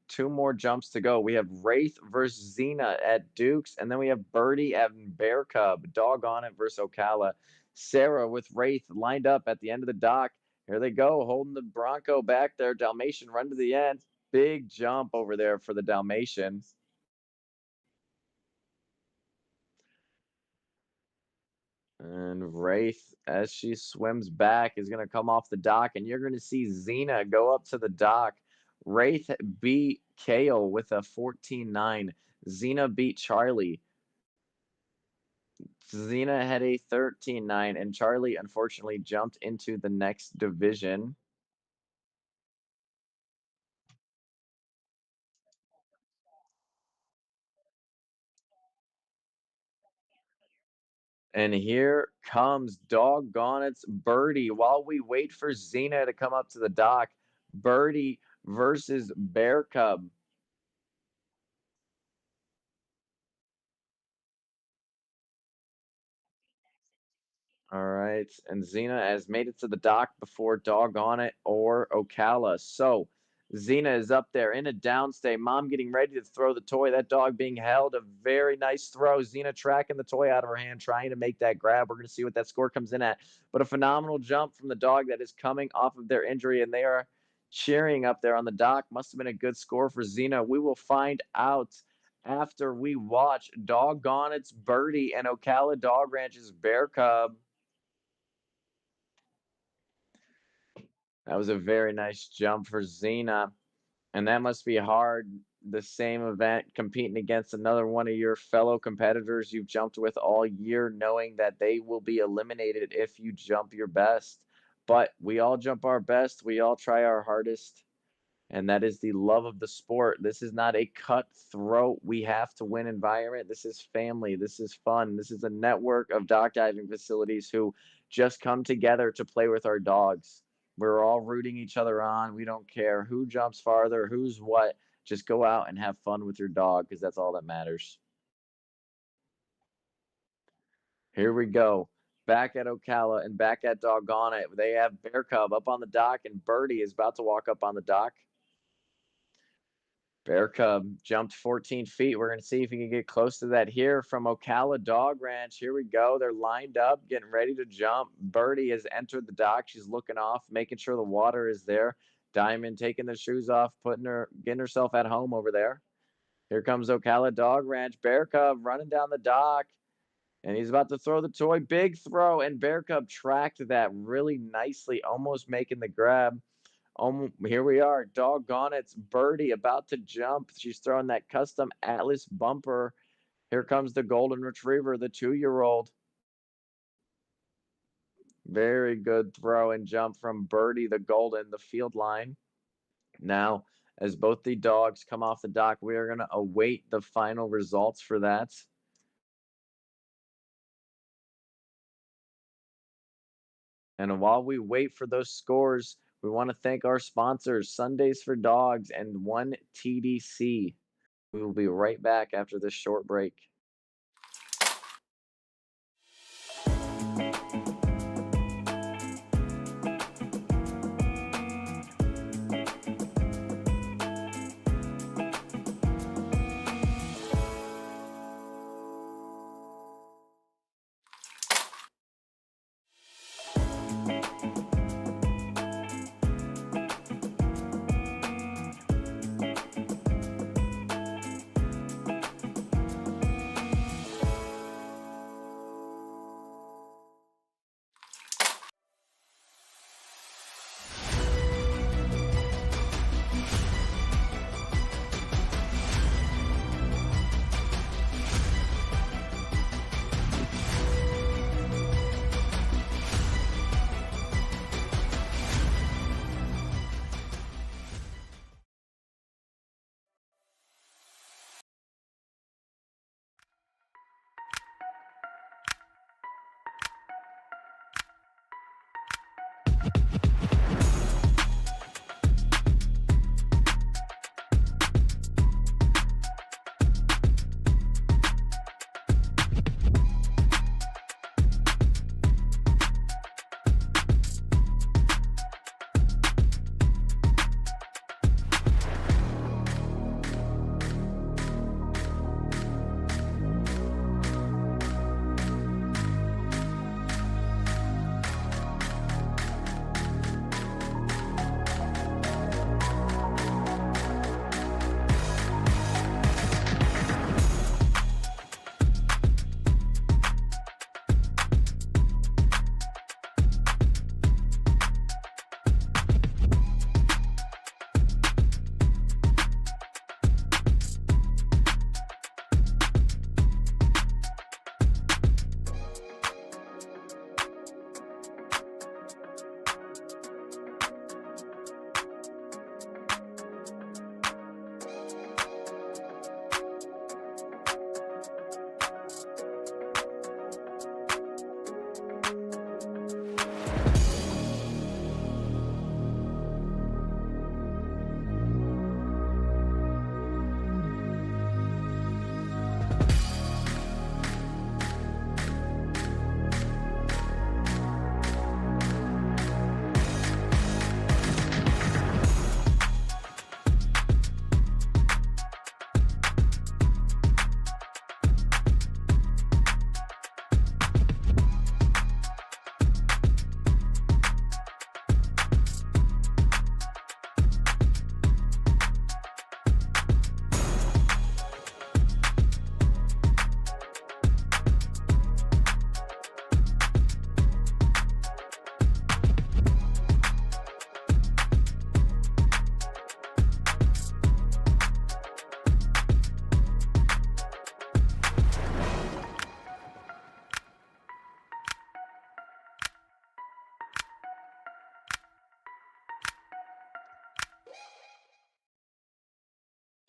two more jumps to go. We have Wraith versus Xena at Dukes, and then we have Birdie and Bear Cub, Doggone It versus Ocala. Sarah with Wraith lined up at the end of the dock. Here they go, holding the Bronco back there. Dalmatian run to the end. Big jump over there for the Dalmatian. And Wraith, as she swims back, is going to come off the dock, and you're going to see Xena go up to the dock. Wraith beat Kale with a 14-9. Xena beat Charlie. Xena had a 13-9, and Charlie unfortunately jumped into the next division. And here comes Doggone It's Birdie. While we wait for Xena to come up to the dock, Birdie versus Bear Cub. All right, and Xena has made it to the dock before Doggone It or Ocala. So Xena is up there in a downstay. Mom getting ready to throw the toy. That dog being held. A very nice throw. Xena tracking the toy out of her hand, trying to make that grab. We're going to see what that score comes in at. But a phenomenal jump from the dog that is coming off of their injury, and they are cheering up there on the dock. Must have been a good score for Xena. We will find out after we watch Doggone It's Birdie and Ocala Dog Ranch's Bear Cub. That was a very nice jump for Xena. And that must be hard. The same event, competing against another one of your fellow competitors you've jumped with all year, knowing that they will be eliminated if you jump your best. But we all jump our best. We all try our hardest. And that is the love of the sport. This is not a cutthroat, we have to win environment. This is family. This is fun. This is a network of dock diving facilities who just come together to play with our dogs. We're all rooting each other on. We don't care who jumps farther, who's what. Just go out and have fun with your dog because that's all that matters. Here we go. Back at Ocala and back at Doggone It. They have Bear Cub up on the dock, and Birdie is about to walk up on the dock. Bear Cub jumped 14 feet. We're going to see if he can get close to that here from Ocala Dog Ranch. Here we go. They're lined up, getting ready to jump. Birdie has entered the dock. She's looking off, making sure the water is there. Diamond taking the shoes off, getting herself at home over there. Here comes Ocala Dog Ranch. Bear Cub running down the dock, and he's about to throw the toy. Big throw, and Bear Cub tracked that really nicely, almost making the grab. Here we are. Doggone It's Birdie about to jump. She's throwing that custom Atlas bumper. Here comes the Golden Retriever, the 2-year-old. Very good throw and jump from Birdie, the Golden, the field line. Now, as both the dogs come off the dock, we are going to await the final results for that. And while we wait for those scores, we want to thank our sponsors, Sundays for Dogs and 1TDC. We will be right back after this short break.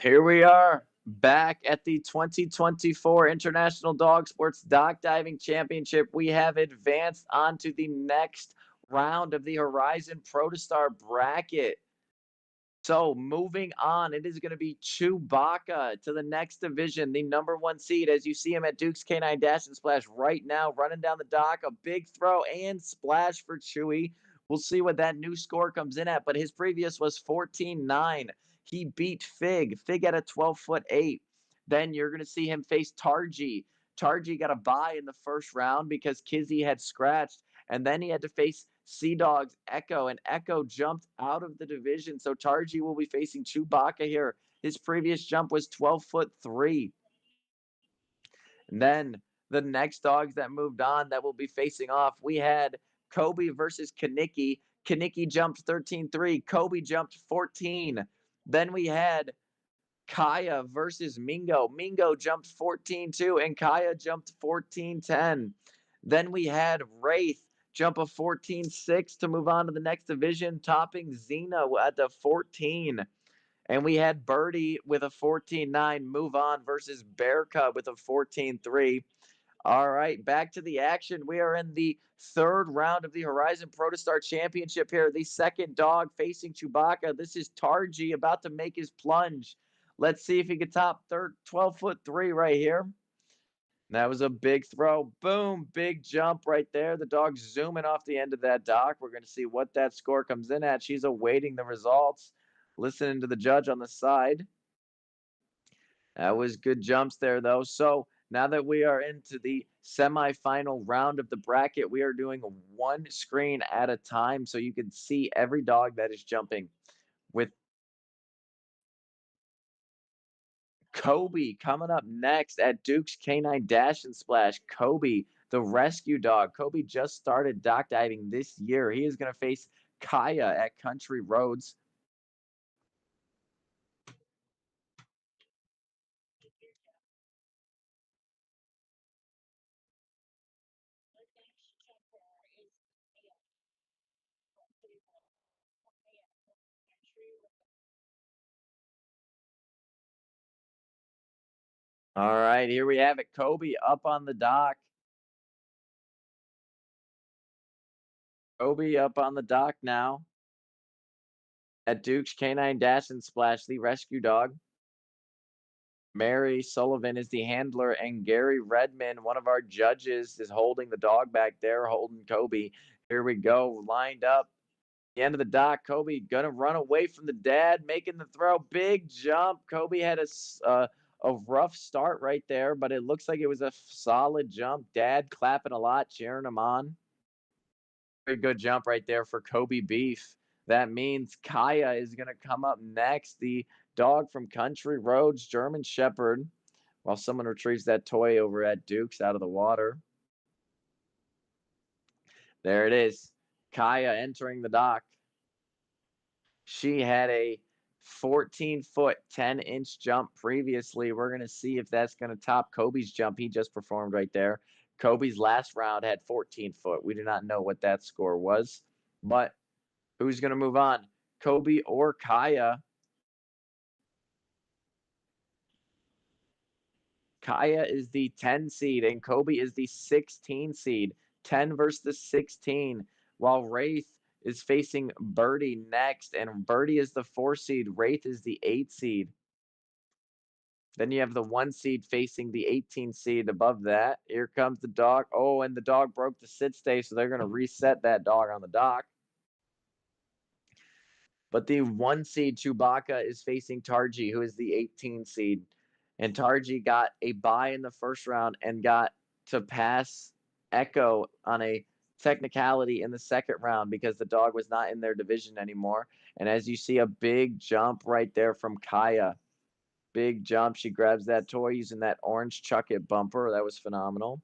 Here we are back at the 2024 International Dog Sports Dock Diving Championship. We have advanced on to the next round of the Horizon Protostar bracket. So moving on, it is going to be Chewbacca to the next division, the number one seed. As you see him at Duke's Canine Dash and Splash right now, running down the dock, a big throw and splash for Chewy. We'll see what that new score comes in at, but his previous was 14-9. He beat Fig. Fig at a 12-foot 8. Then you're going to see him face Tarji. Tarji got a bye in the first round because Kizzy had scratched. And then he had to face Sea Dog's Echo, and Echo jumped out of the division. So Tarji will be facing Chewbacca here. His previous jump was 12-foot 3. And then the next dogs that moved on that will be facing off, we had Kobe versus Kaniki. Kaniki jumped 13-3. Kobe jumped 14. Then we had Kaya versus Mingo. Mingo jumped 14-2, and Kaya jumped 14-10. Then we had Wraith jump a 14-6 to move on to the next division, topping Xena at the 14. And we had Birdie with a 14-9 move on versus Bear Cub with a 14-3. All right, back to the action. We are in the third round of the Horizon Protostar Championship here. The second dog facing Chewbacca. This is Tarji about to make his plunge. Let's see if he can top 12-foot 3 right here. That was a big throw. Boom, big jump right there. The dog's zooming off the end of that dock. We're going to see what that score comes in at. She's awaiting the results, listening to the judge on the side. That was good jumps there, though. So now that we are into the semifinal round of the bracket, we are doing one screen at a time so you can see every dog that is jumping. With Kobe coming up next at Duke's Canine Dash and Splash. Kobe, the rescue dog. Kobe just started dock diving this year. He is going to face Kaya at Country Roads. All right, here we have it. Kobe up on the dock. Kobe up on the dock now at Duke's Canine Dash and Splash, the rescue dog. Mary Sullivan is the handler, and Gary Redman, one of our judges, is holding the dog back there, holding Kobe. Here we go, lined up. The end of the dock. Kobe gonna run away from the dad, making the throw. Big jump. Kobe had a rough start right there, but it looks like it was a solid jump. Dad clapping a lot, cheering him on. Very good jump right there for Kobe Beef. That means Kaya is going to come up next. The dog from Country Roads, German Shepherd, while someone retrieves that toy over at Duke's out of the water. There it is. Kaya entering the dock. She had a 14-foot, 10-inch jump previously. We're going to see if that's going to top Kobe's jump he just performed right there. Kobe's last round had 14 foot. We do not know what that score was, but who's going to move on? Kobe or Kaya? Kaya is the 10 seed and Kobe is the 16 seed. 10 versus the 16, while Wraith is facing Birdie next, and Birdie is the 4 seed. Wraith is the 8 seed. Then you have the 1 seed facing the 18 seed above that. Here comes the dog. Oh, and the dog broke the sit stay, so they're going to reset that dog on the dock. But the 1 seed Chewbacca is facing Tarji, who is the 18 seed. And Tarji got a bye in the first round and got to pass Echo on a technicality in the second round because the dog was not in their division anymore. And as you see, a big jump right there from Kaya. Big jump. She grabs that toy using that orange chuck it bumper. That was phenomenal.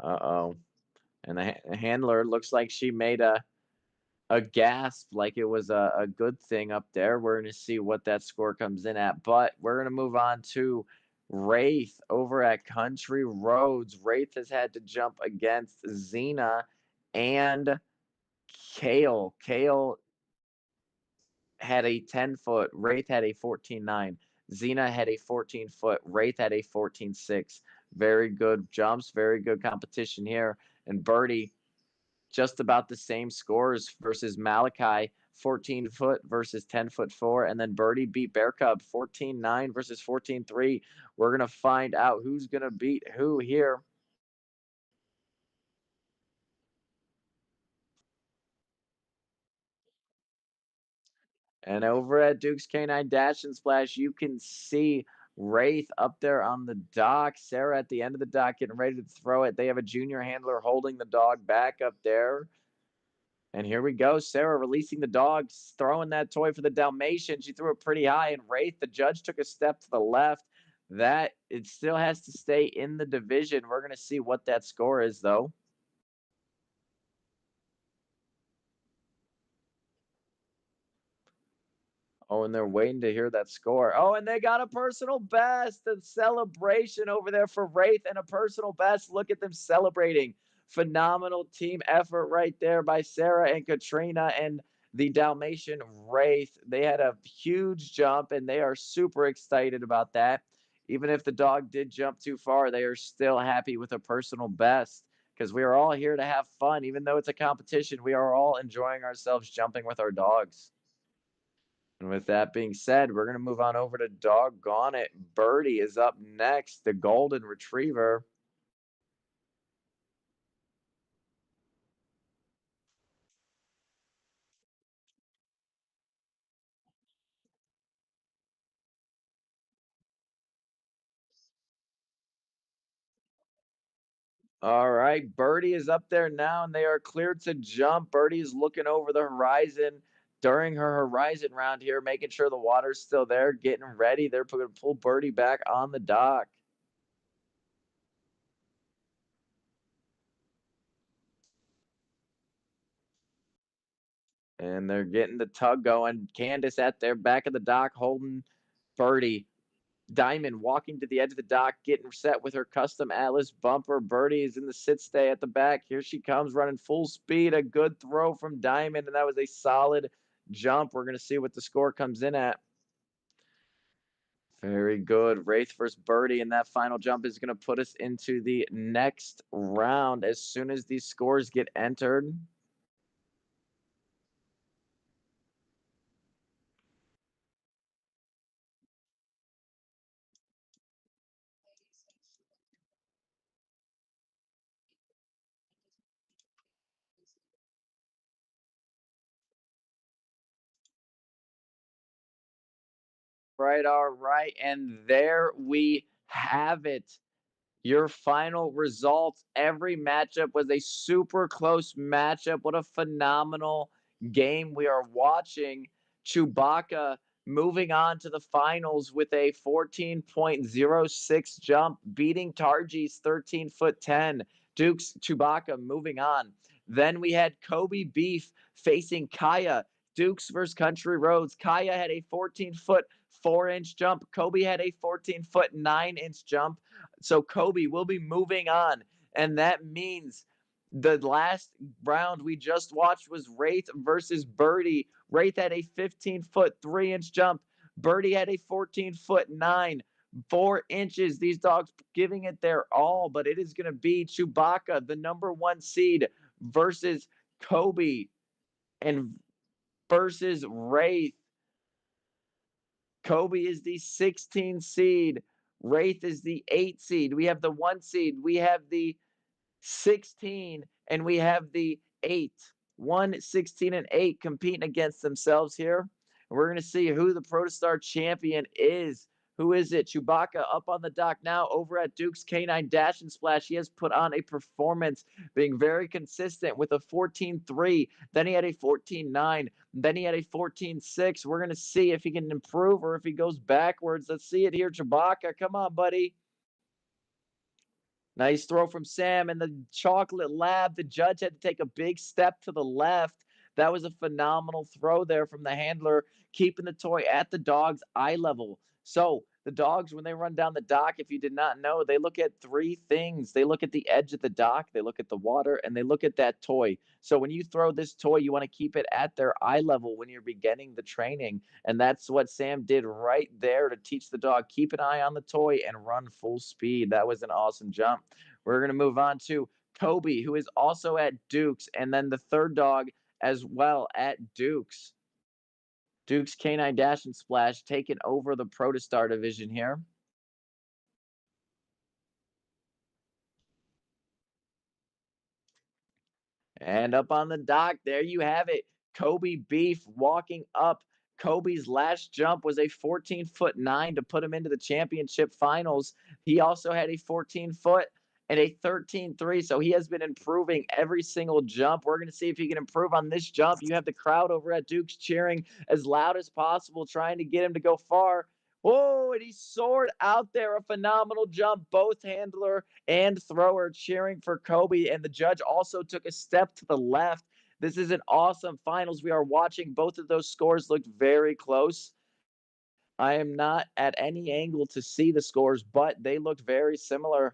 Uh-oh. And the handler looks like she made a gasp, like it was a good thing up there. We're going to see what that score comes in at, but we're going to move on to Wraith over at Country Roads. Wraith has had to jump against Xena and Kale. Kale had a 10-foot, Wraith had a 14.9. Xena had a 14-foot, Wraith had a 14.6. Very good jumps, very good competition here. And Birdie, just about the same scores versus Malachi, 14-foot versus 10-foot 4. And then Birdie beat Bear Cub, 14.9 versus 14.3. We're going to find out who's going to beat who here. And over at Duke's Canine Dash and Splash, you can see Wraith up there on the dock. Sarah at the end of the dock getting ready to throw it. They have a junior handler holding the dog back up there. And here we go. Sarah releasing the dog, throwing that toy for the Dalmatian. She threw it pretty high. And Wraith, the judge, took a step to the left. That it still has to stay in the division. We're going to see what that score is, though. Oh, and they're waiting to hear that score. Oh, and they got a personal best. A celebration over there for Wraith and a personal best. Look at them celebrating. Phenomenal team effort right there by Sarah and Katrina and the Dalmatian Wraith. They had a huge jump and they are super excited about that. Even if the dog did jump too far, they are still happy with a personal best because we are all here to have fun. Even though it's a competition, we are all enjoying ourselves jumping with our dogs. And with that being said, we're going to move on over to Doggone It. Birdie is up next, the Golden Retriever. All right, Birdie is up there now, and they are cleared to jump. Birdie is looking over the horizon during her horizon round here, making sure the water's still there, getting ready. They're going to pull Birdie back on the dock. And they're getting the tug going. Candace at their back of the dock holding Birdie. Diamond walking to the edge of the dock, getting set with her custom Atlas bumper. Birdie is in the sit stay at the back. Here she comes, running full speed. A good throw from Diamond, and that was a solid jump. We're going to see what the score comes in at. Very good. Wraith versus Birdie, and that final jump is going to put us into the next round as soon as these scores get entered. Right, all right. And there we have it. Your final results. Every matchup was a super close matchup. What a phenomenal game we are watching. Chewbacca moving on to the finals with a 14.06 jump, beating Tarji's 13-foot 10. Duke's Chewbacca moving on. Then we had Kobe Beef facing Kaya. Dukes versus Country Roads. Kaya had a 14-foot 4-inch jump. Kobe had a 14-foot 9-inch jump. So Kobe will be moving on. And that means the last round we just watched was Wraith versus Birdie. Wraith had a 15-foot 3-inch jump. Birdie had a 14-foot 9, 4 inches. These dogs giving it their all, but it is going to be Chewbacca, the number 1 seed, versus Kobe and versus Wraith. Kobe is the 16 seed. Wraith is the 8 seed. We have the 1 seed. We have the 16 and we have the 8. 1, 16, and 8 competing against themselves here. And we're going to see who the Protostar champion is. Who is it? Chewbacca up on the dock now over at Duke's Canine Dash and Splash. He has put on a performance, being very consistent with a 14.3. Then he had a 14.9. Then he had a 14.6. We're going to see if he can improve or if he goes backwards. Let's see it here, Chewbacca. Come on, buddy. Nice throw from Sam and the chocolate lab. The judge had to take a big step to the left. That was a phenomenal throw there from the handler, keeping the toy at the dog's eye level. So the dogs, when they run down the dock, if you did not know, they look at three things. They look at the edge of the dock, they look at the water, and they look at that toy. So when you throw this toy, you want to keep it at their eye level when you're beginning the training. And that's what Sam did right there to teach the dog, keep an eye on the toy and run full speed. That was an awesome jump. We're going to move on to Kobe, who is also at Duke's, and then the third dog as well at Duke's. Duke's Canine Dash and Splash taking over the Protostar division here. And up on the dock, there you have it. Kobe Beef walking up. Kobe's last jump was a 14-foot 9 to put him into the championship finals. He also had a 14-foot and a 13-3. So he has been improving every single jump. We're going to see if he can improve on this jump. You have the crowd over at Duke's cheering as loud as possible, trying to get him to go far. Oh, and he soared out there. A phenomenal jump. Both handler and thrower cheering for Kobe. And the judge also took a step to the left. This is an awesome finals we are watching. Both of those scores looked very close. I am not at any angle to see the scores, but they looked very similar.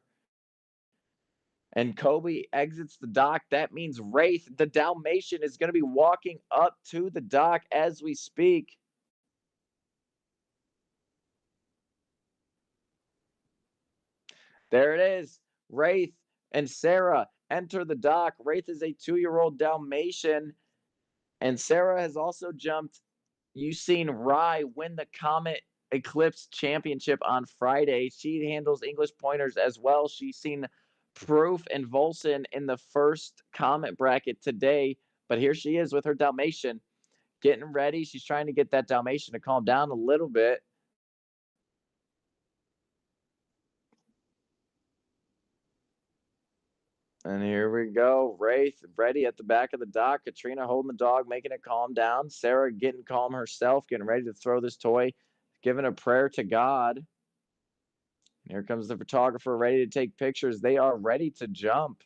And Kobe exits the dock. That means Wraith, the Dalmatian, is going to be walking up to the dock as we speak. There it is. Wraith and Sarah enter the dock. Wraith is a 2-year-old Dalmatian, and Sarah has also jumped. You've seen Rye win the Comet Eclipse Championship on Friday. She handles English pointers as well. She's seen Proof and Volson in the first Comet bracket today, but here she is with her Dalmatian getting ready. She's trying to get that Dalmatian to calm down a little bit. And here we go. Wraith ready at the back of the dock. Katrina holding the dog, making it calm down. Sarah getting calm herself, getting ready to throw this toy, giving a prayer to God. And here comes the photographer ready to take pictures. They are ready to jump.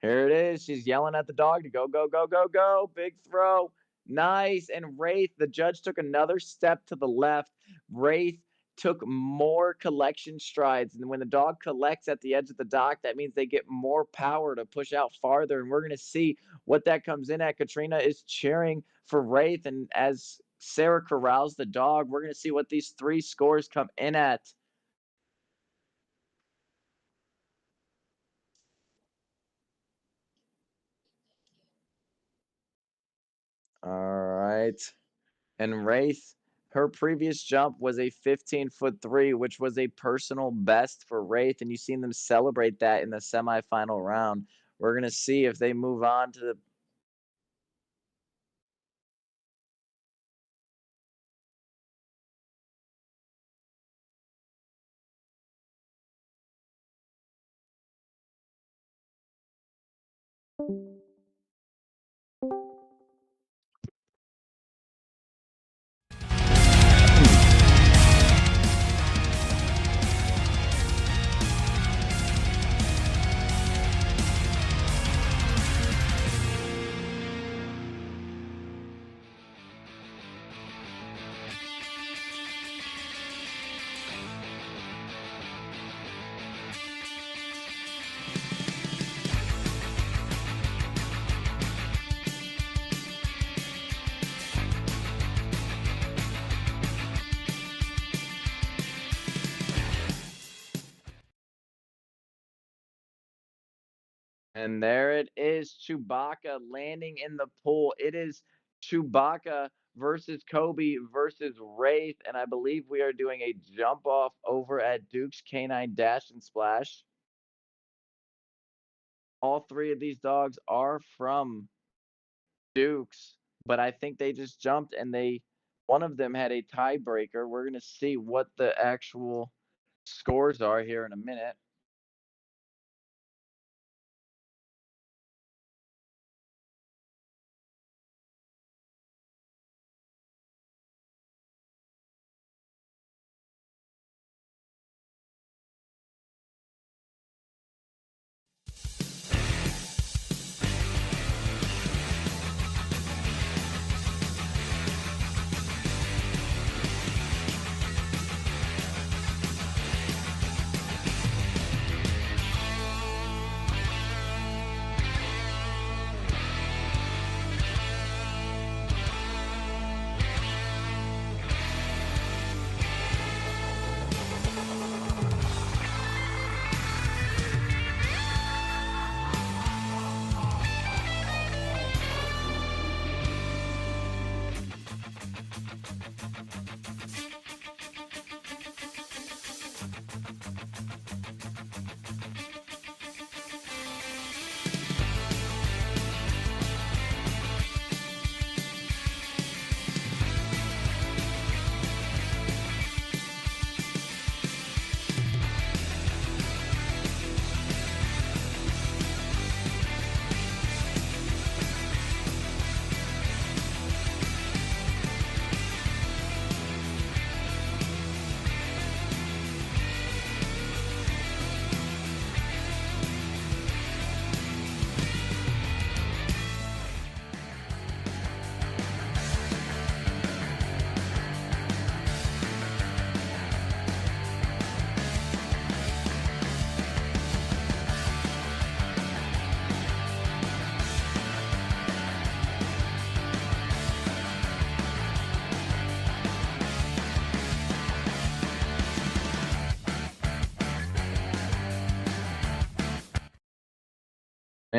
Here it is. She's yelling at the dog to go, go, go, go, go. Big throw. Nice. And Wraith, the judge took another step to the left. Wraith took more collection strides. And when the dog collects at the edge of the dock, that means they get more power to push out farther. And we're going to see what that comes in at. Katrina is cheering for Wraith. And as Sarah corrals the dog, we're going to see what these three scores come in at. All right. And Wraith, her previous jump was a 15-foot 3, which was a personal best for Wraith. And you've seen them celebrate that in the semifinal round. We're going to see if they move on to the. And there it is, Chewbacca landing in the pool. It is Chewbacca versus Kobe versus Wraith. And I believe we are doing a jump off over at Duke's Canine Dash and Splash. All three of these dogs are from Dukes, but I think they just jumped and one of them had a tiebreaker. We're going to see what the actual scores are here in a minute.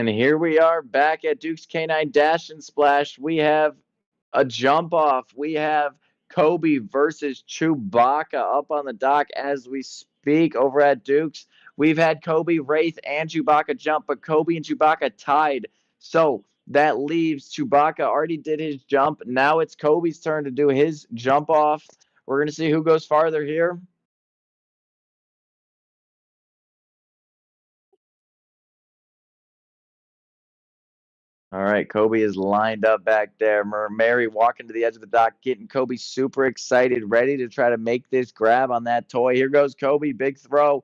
And here we are back at Duke's Canine Dash and Splash. We have a jump off. We have Kobe versus Chewbacca up on the dock as we speak over at Duke's. We've had Kobe, Wraith, and Chewbacca jump, but Kobe and Chewbacca tied. So that leaves Chewbacca already did his jump. Now it's Kobe's turn to do his jump off. We're going to see who goes farther here. All right, Kobe is lined up back there. Mary walking to the edge of the dock, getting Kobe super excited, ready to try to make this grab on that toy. Here goes Kobe, big throw.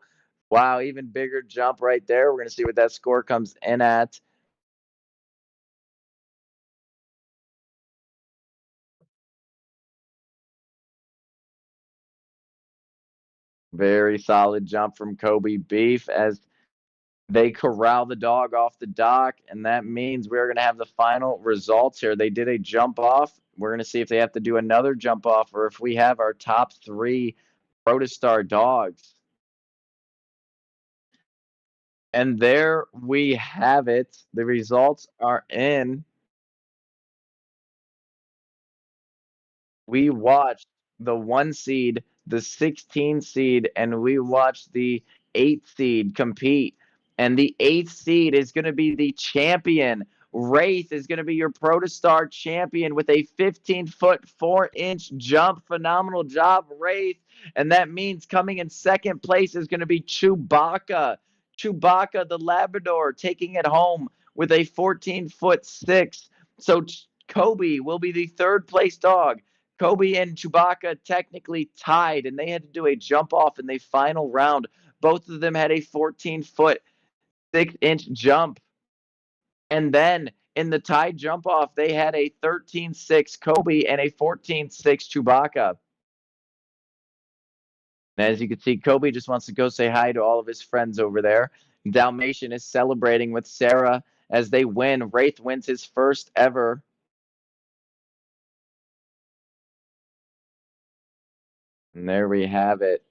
Wow, even bigger jump right there. We're going to see what that score comes in at. Very solid jump from Kobe Beef as they corral the dog off the dock, and that means we're going to have the final results here. They did a jump off. We're going to see if they have to do another jump off or if we have our top three Protostar dogs. And there we have it. The results are in. We watched the 1 seed, the 16 seed, and we watched the 8 seed compete. And the 8th seed is going to be the champion. Wraith is going to be your Protostar champion with a 15-foot, 4-inch jump. Phenomenal job, Wraith. And that means coming in second place is going to be Chewbacca. Chewbacca the Labrador taking it home with a 14-foot 6. So Kobe will be the third place dog. Kobe and Chewbacca technically tied, and they had to do a jump off in the final round. Both of them had a 14-foot, 6-inch jump. And then in the tied jump off, they had a 13-6 Kobe and a 14-6 Chewbacca. And as you can see, Kobe just wants to go say hi to all of his friends over there. Dalmatian is celebrating with Sarah as they win. Wraith wins his first ever. And there we have it.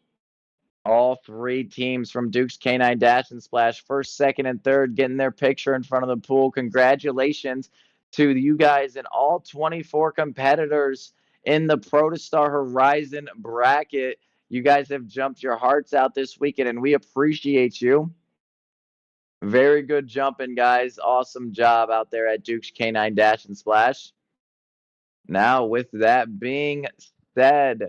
All three teams from Duke's Canine Dash and Splash, first, second, and third, getting their picture in front of the pool. Congratulations to you guys and all 24 competitors in the Protostar Horizon bracket. You guys have jumped your hearts out this weekend, and we appreciate you. Very good jumping, guys. Awesome job out there at Duke's Canine Dash and Splash. Now, with that being said,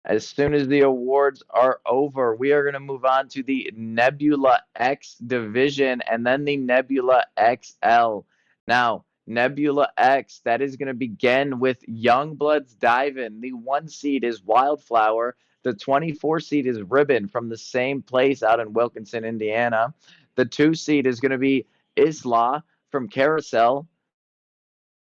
as soon as the awards are over, we are going to move on to the Nebula X division and then the Nebula XL. Now, Nebula X, that is going to begin with Youngbloods Divin'. The 1 seed is Wildflower. The 24 seed is Ribbon from the same place out in Wilkinson, Indiana. The 2 seed is going to be Isla from Carousel.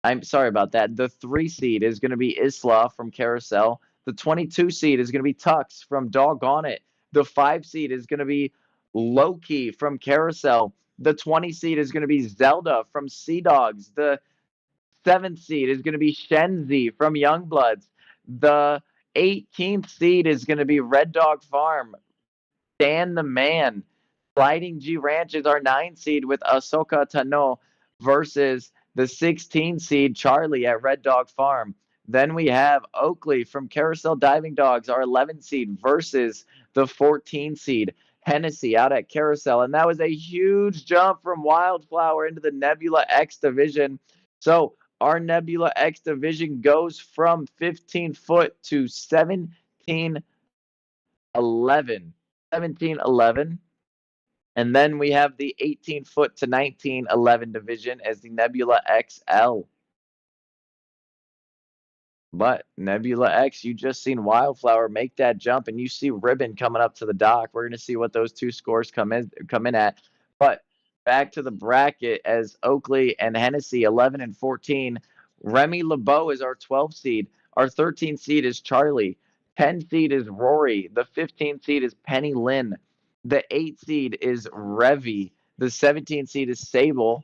I'm sorry about that. The 3 seed is going to be Isla from Carousel. The 22 seed is going to be Tux from Doggone It. The 5 seed is going to be Loki from Carousel. The 20 seed is going to be Zelda from Sea Dogs. The 7th seed is going to be Shenzi from Youngbloods. The 18th seed is going to be Red Dog Farm. Dan the Man. Sliding G Ranch is our 9 seed with Ahsoka Tano versus the 16 seed Charlie at Red Dog Farm. Then we have Oakley from Carousel Diving Dogs, our 11 seed versus the 14 seed Hennessy out at Carousel. And that was a huge jump from Wildflower into the Nebula X division. So our Nebula X division goes from 15-foot to 17-11. 17-11. And then we have the 18-foot to 19-11 division as the Nebula XL. But Nebula X, you just seen Wildflower make that jump, and you see Ribbon coming up to the dock. We're going to see what those two scores come in at. But back to the bracket as Oakley and Hennessy 11 and 14. Remy LeBeau is our 12 seed. Our 13 seed is Charlie. 10 seed is Rory. The 15 seed is Penny Lynn. The 8 seed is Revy. The 17 seed is Sable.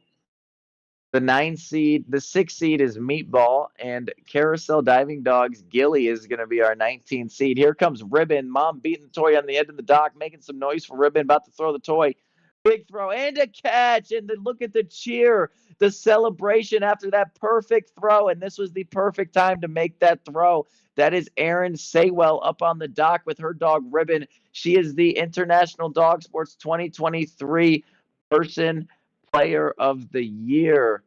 The 6 seed is Meatball, and Carousel Diving Dogs Gilly is going to be our 19 seed. Here comes Ribbon. Mom beating the toy on the end of the dock, making some noise for Ribbon, about to throw the toy. Big throw and a catch. And then look at the cheer, the celebration after that perfect throw. And this was the perfect time to make that throw. That is Erin Saywell up on the dock with her dog Ribbon. She is the International Dog Sports 2023 Person Player of the Year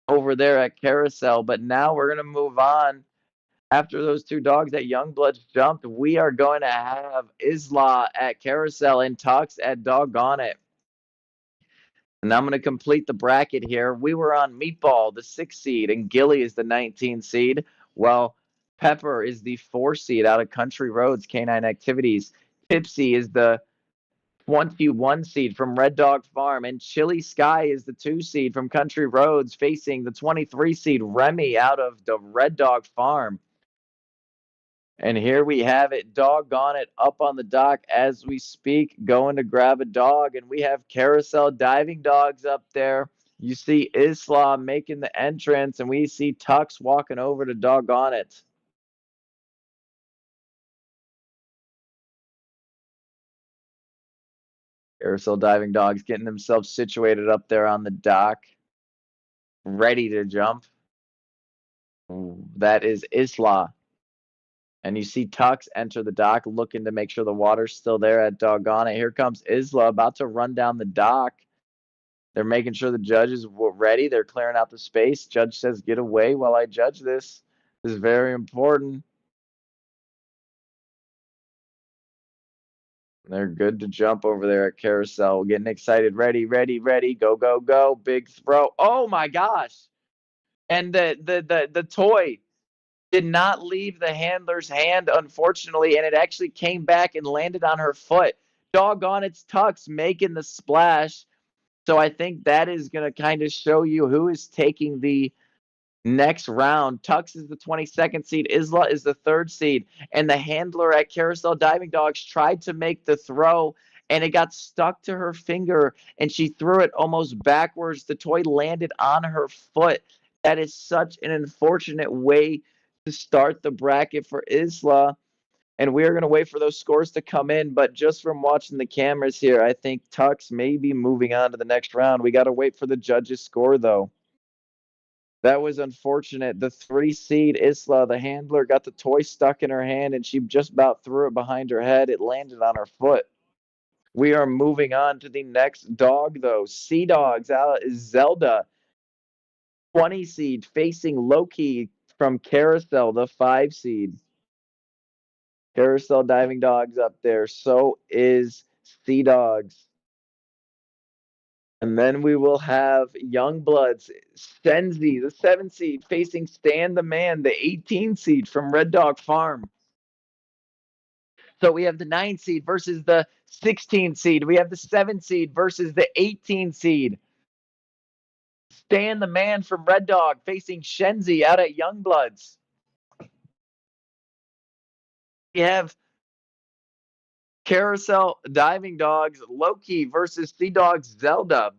over there at Carousel. But now we're going to move on. After those two dogs at Youngbloods jumped, we are going to have Isla at Carousel and Tux at Doggone It. And I'm going to complete the bracket here. We were on Meatball, the 6 seed, and Gilly is the 19 seed. Well, Pepper is the 4 seed out of Country Roads Canine Activities. Tipsy is the 21 seed from Red Dog Farm, and Chili Sky is the 2 seed from Country Roads, facing the 23 seed Remy out of the Red Dog Farm. And here we have it, doggone it, up on the dock as we speak, going to grab a dog. And we have Carousel Diving Dogs up there. You see Islam making the entrance, and we see Tux walking over to doggone it. Carousel Diving Dogs getting themselves situated up there on the dock, ready to jump. That is Isla. And you see Tux enter the dock, looking to make sure the water's still there at doggone it. Here comes Isla about to run down the dock. They're making sure the judge is ready. They're clearing out the space. Judge says, get away while I judge this. This is very important. They're good to jump over there at Carousel. Getting excited. Ready, ready, ready. Go, go, go. Big throw. Oh my gosh. And the toy did not leave the handler's hand, unfortunately, and it actually came back and landed on her foot. Doggone it's Tux making the splash. So I think that is going to kind of show you who is taking the next round. Tux is the 22nd seed. Isla is the 3rd seed. And the handler at Carousel Diving Dogs tried to make the throw, and it got stuck to her finger, and she threw it almost backwards. The toy landed on her foot. That is such an unfortunate way to start the bracket for Isla. And we are going to wait for those scores to come in. But just from watching the cameras here, I think Tux may be moving on to the next round. We got to wait for the judges' score, though. That was unfortunate. The 3 seed Isla, the handler, got the toy stuck in her hand, and she just about threw it behind her head. It landed on her foot. We are moving on to the next dog, though. Sea Dogs out is Zelda, 20 seed, facing Loki from Carousel, the 5 seed. Carousel Diving Dogs up there. So is Sea Dogs. And then we will have Youngbloods, Senzi, the 7 seed, facing Stan the Man, the 18 seed from Red Dog Farm. So we have the 9 seed versus the 16 seed. We have the 7 seed versus the 18 seed. Stan the Man from Red Dog facing Shenzi out at Youngbloods. We have Carousel Diving Dogs, Loki versus Sea Dogs, Zelda.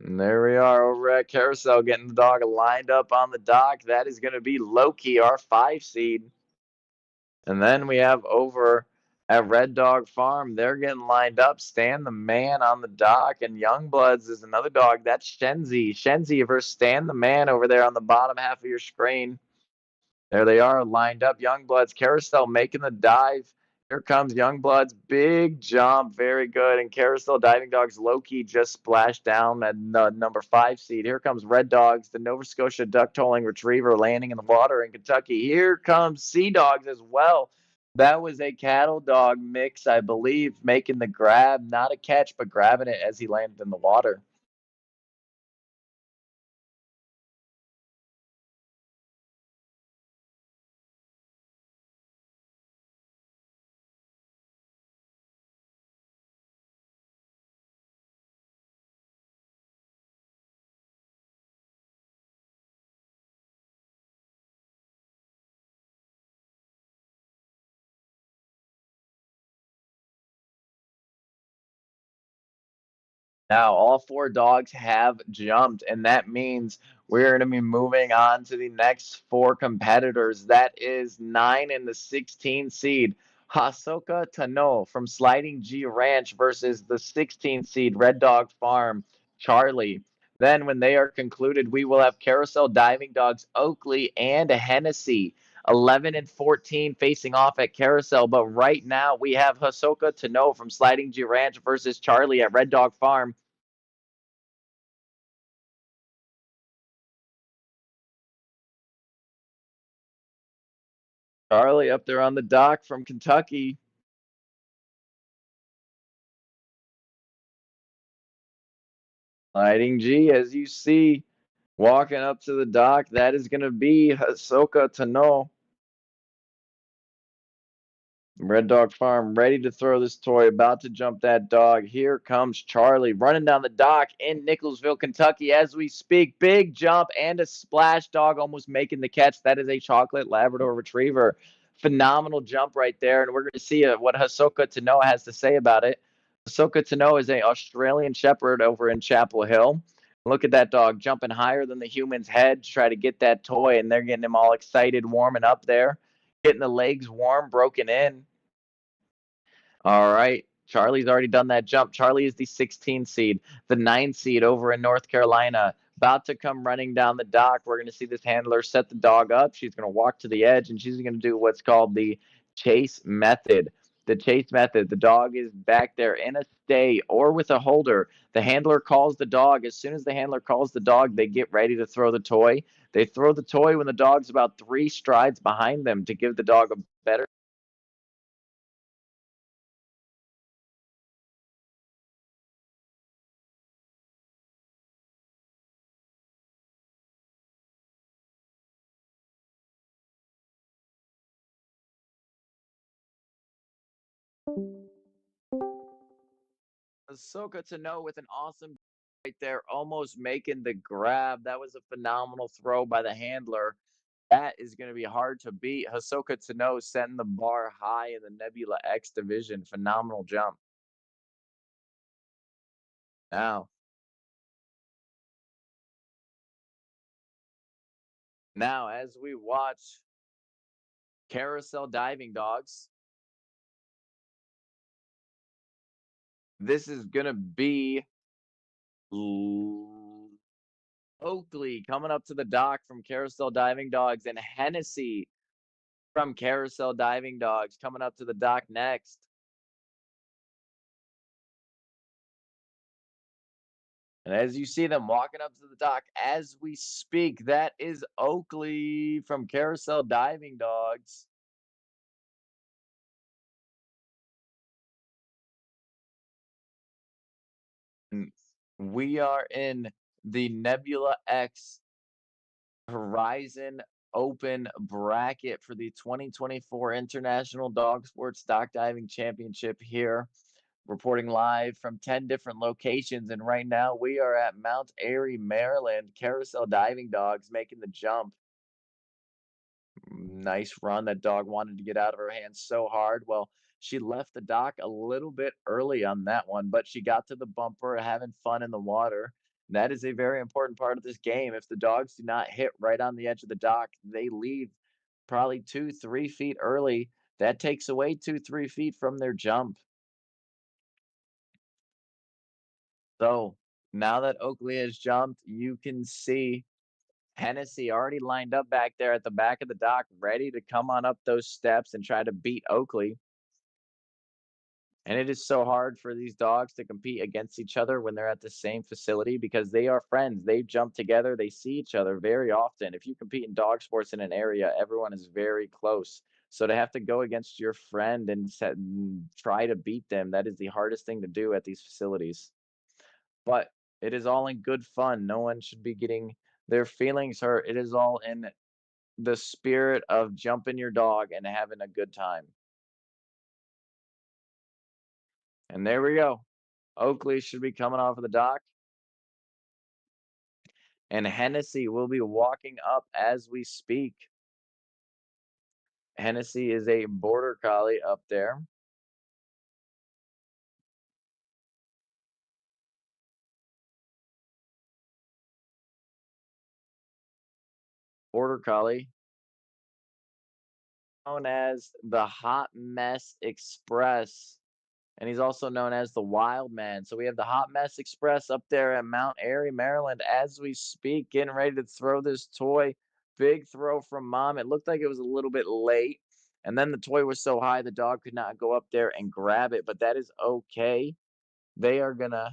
And there we are over at Carousel getting the dog lined up on the dock. That is going to be Loki, our 5 seed. And then we have over at Red Dog Farm, they're getting lined up. Stan the Man on the dock, and Youngbloods is another dog. That's Shenzi. Shenzi versus Stan the Man over there on the bottom half of your screen. There they are lined up. Youngbloods, Carousel making the dive. Here comes Youngbloods. Big jump. Very good. And Carousel Diving Dogs Loki just splashed down at the number 5 seed. Here comes Red Dogs, the Nova Scotia duck tolling retriever landing in the water in Kentucky. Here comes Sea Dogs as well. That was a cattle dog mix, I believe, making the grab. Not a catch, but grabbing it as he landed in the water. Now, all 4 dogs have jumped, and that means We're going to be moving on to the next four competitors. That is 9 and the 16 seed, Hasoka Tano from Sliding G Ranch versus the 16 seed Red Dog Farm, Charlie. Then, when they are concluded, we will have Carousel Diving Dogs, Oakley, and Hennessy. 11 and 14 facing off at Carousel. But right now, we have Hasoka Tano from Sliding G Ranch versus Charlie at Red Dog Farm. Charlie up there on the dock from Kentucky. Sliding G, as you see, walking up to the dock. That is going to be Hasoka Tano. Red Dog Farm ready to throw this toy, about to jump that dog. Here comes Charlie running down the dock in Nicholsville, Kentucky as we speak. Big jump and a splash, dog almost making the catch. That is a chocolate Labrador Retriever. Phenomenal jump right there. And we're going to see what Hasoka Tano has to say about it. Hasoka Tano is an Australian Shepherd over in Chapel Hill. Look at that dog jumping higher than the human's head to try to get that toy, and they're getting him all excited, warming up there, getting the legs warm, broken in. All right. Charlie's already done that jump. Charlie is the 16 seed, the 9 seed over in North Carolina, about to come running down the dock. We're going to see this handler set the dog up. She's going to walk to the edge, and she's going to do what's called the chase method. The chase method, the dog is back there in a stay or with a holder. The handler calls the dog. As soon as the handler calls the dog, they get ready to throw the toy. They throw the toy when the dog's about 3 strides behind them to give the dog a better. Ahsoka Tano with an awesome right there, almost making the grab. That was a phenomenal throw by the handler. That is going to be hard to beat. Hasoka Tano setting the bar high in the Nebula X division. Phenomenal jump. Now, now as we watch Carousel Diving Dogs, this is going to be Oakley coming up to the dock from Carousel Diving Dogs, and Hennessy from Carousel Diving Dogs coming up to the dock next. And as you see them walking up to the dock as we speak, that is Oakley from Carousel Diving Dogs. And we are in the Nebula X Horizon Open bracket for the 2024 International Dog Sports Stock Diving Championship here. Reporting live from 10 different locations. And right now we are at Mount Airy, Maryland. Carousel Diving Dogs making the jump. Nice run. That dog wanted to get out of her hands so hard. Well, she left the dock a little bit early on that one, but she got to the bumper, having fun in the water. That is a very important part of this game. If the dogs do not hit right on the edge of the dock, they leave probably 2, 3 feet early. That takes away 2, 3 feet from their jump. So now that Oakley has jumped, you can see Hennessy already lined up back there at the back of the dock, ready to come on up those steps and try to beat Oakley. And it is so hard for these dogs to compete against each other when they're at the same facility because they are friends. They jump together, they see each other very often. If you compete in dog sports in an area, everyone is very close. So to have to go against your friend and try to beat them, that is the hardest thing to do at these facilities. But it is all in good fun. No one should be getting their feelings hurt. It is all in the spirit of jumping your dog and having a good time. And there we go. Oakley should be coming off of the dock, and Hennessy will be walking up as we speak. Hennessy is a border collie up there. Border Collie, known as the Hot Mess Express, and he's also known as the Wild Man. So we have the Hot Mess Express up there at Mount Airy, Maryland, as we speak, getting ready to throw this toy. Big throw from mom. It looked like it was a little bit late. And then the toy was so high, the dog could not go up there and grab it, but that is okay. They are going to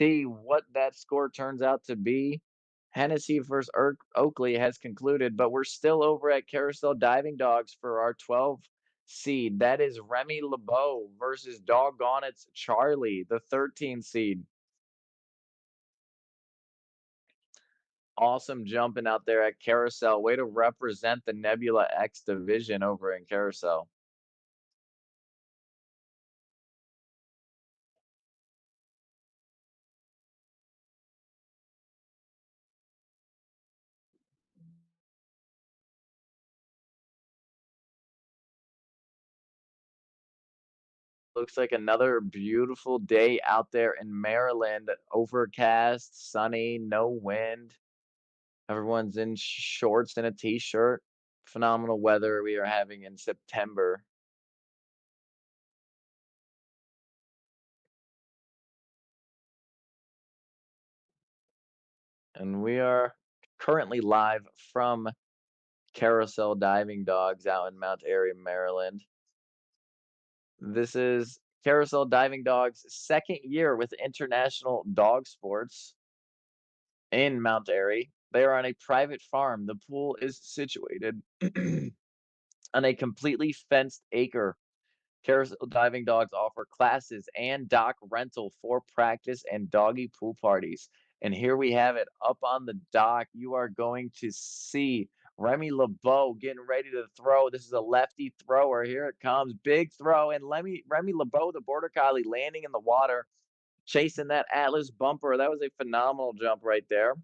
see what that score turns out to be. Hennessy versus Oakley has concluded, but we're still over at Carousel Diving Dogs for our 12 seed. That is Remy LeBeau versus Doggone It's Charlie, the 13 seed. Awesome jumping out there at Carousel. Way to represent the Nebula X division over in Carousel. Looks like another beautiful day out there in Maryland. Overcast, sunny, no wind. Everyone's in shorts and a t-shirt. Phenomenal weather we are having in September. And we are currently live from Carousel Diving Dogs out in Mount Airy, Maryland. This is Carousel Diving Dogs' second year with International Dog Sports in Mount Airy. They are on a private farm. The pool is situated on a completely fenced acre. Carousel Diving Dogs offer classes and dock rental for practice and doggy pool parties. And here we have it up on the dock. You are going to see Remy LeBeau getting ready to throw. This is a lefty thrower. Here it comes. Big throw. And Remy LeBeau, the Border Collie, landing in the water, chasing that Atlas bumper. That was a phenomenal jump right there.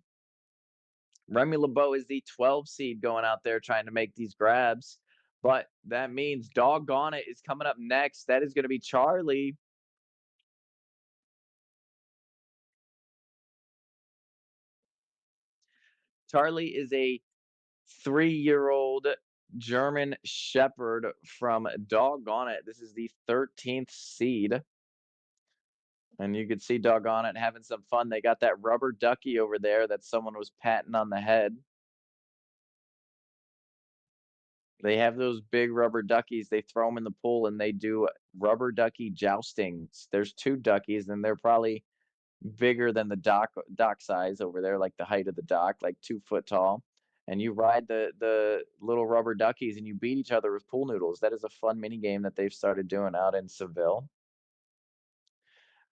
Remy LeBeau is the 12 seed going out there trying to make these grabs. But that means Doggone It is coming up next. That is going to be Charlie. Charlie is a 3-year-old German Shepherd from Doggone It. This is the 13th seed. And you could see Doggone It having some fun. They got that rubber ducky over there that someone was patting on the head. They have those big rubber duckies. They throw them in the pool and they do rubber ducky joustings. There's two duckies and they're probably bigger than the dock size over there, like the height of the dock, like 2 foot tall. And you ride the little rubber duckies and you beat each other with pool noodles. That is a fun mini game that they've started doing out in Seville.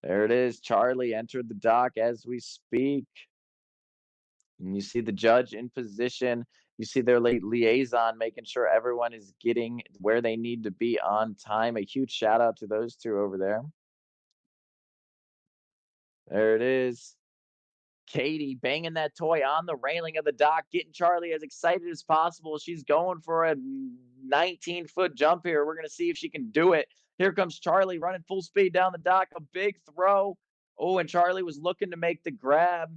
There it is. Charlie entered the dock as we speak. And you see the judge in position. You see their liaison making sure everyone is getting where they need to be on time. A huge shout out to those two over there. There it is. Katie banging that toy on the railing of the dock, getting Charlie as excited as possible. She's going for a 19-foot jump here. We're going to see if she can do it. Here comes Charlie running full speed down the dock. A big throw. Oh, and Charlie was looking to make the grab.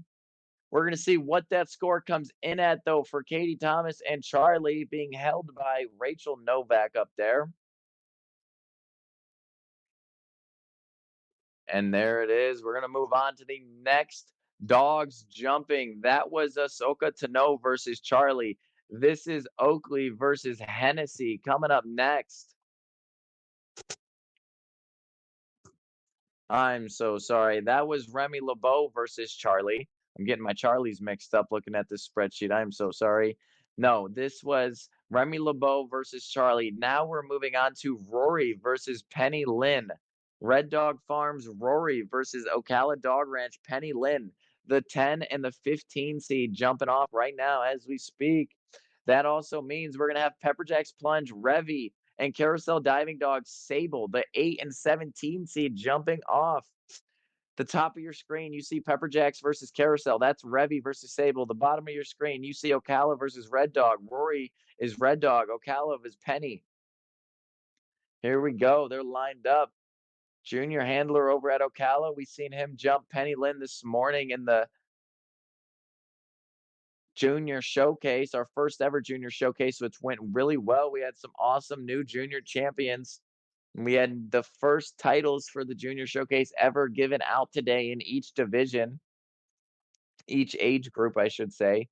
We're going to see what that score comes in at, though, for Katie Thomas and Charlie being held by Rachel Novak up there. And there it is. We're going to move on to the next dogs jumping. That was Ahsoka Tano versus Charlie. This is Oakley versus Hennessy coming up next. I'm so sorry. That was Remy LeBeau versus Charlie. I'm getting my Charlies mixed up looking at this spreadsheet. I'm so sorry. No, this was Remy LeBeau versus Charlie. Now we're moving on to Rory versus Penny Lynn. Red Dog Farms Rory versus Ocala Dog Ranch Penny Lynn. The 10 and the 15 seed jumping off right now as we speak. That also means we're going to have Pepperjack's Plunge Revy and Carousel Diving Dog Sable, the 8 and 17 seed jumping off. The top of your screen, you see Pepper Jacks versus Carousel. That's Revy versus Sable. The bottom of your screen, you see Ocala versus Red Dog. Rory is Red Dog. Ocala is Penny. Here we go. They're lined up. Junior handler over at Ocala. We seen him jump Penny Lynn this morning in the junior showcase, our first ever junior showcase, which went really well. We had some awesome new junior champions. We had the first titles for the junior showcase ever given out today in each division, each age group, I should say.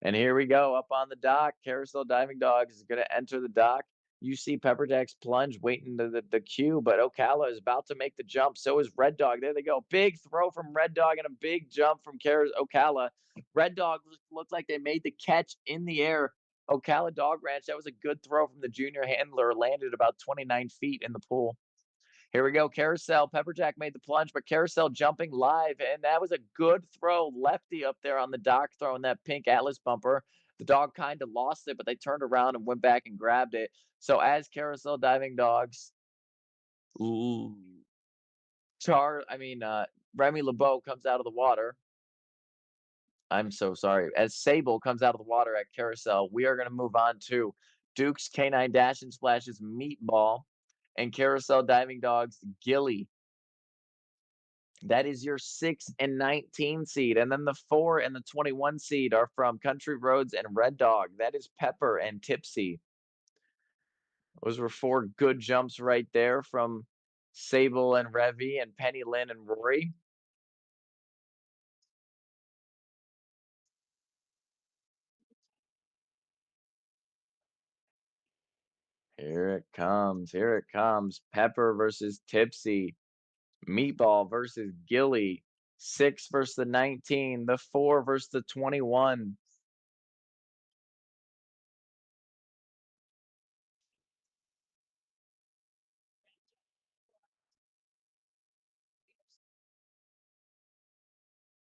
And here we go up on the dock. Carousel Diving Dogs is going to enter the dock. You see Pepperjack's plunge waiting the queue, but Ocala is about to make the jump. So is Red Dog. There they go. Big throw from Red Dog and a big jump from Ocala. Red Dog looked like they made the catch in the air. Ocala Dog Ranch, that was a good throw from the junior handler, landed about 29 feet in the pool. Here we go. Carousel. Pepperjack made the plunge, but Carousel jumping live. And that was a good throw. Lefty up there on the dock throwing that pink Atlas bumper. The dog kind of lost it, but they turned around and went back and grabbed it. So as Carousel Diving Dogs, ooh, Remy LeBeau comes out of the water. I'm so sorry. As Sable comes out of the water at Carousel, we are going to move on to Duke's Canine Dash and Splashes Meatball and Carousel Diving Dogs Gilly. That is your 6 and 19 seed. And then the 4 and the 21 seed are from Country Roads and Red Dog. That is Pepper and Tipsy. Those were 4 good jumps right there from Sable and Revy and Penny Lynn and Rory. Here it comes. Here it comes. Pepper versus Tipsy. Meatball versus Gilly. 6 versus the 19. The 4 versus the 21.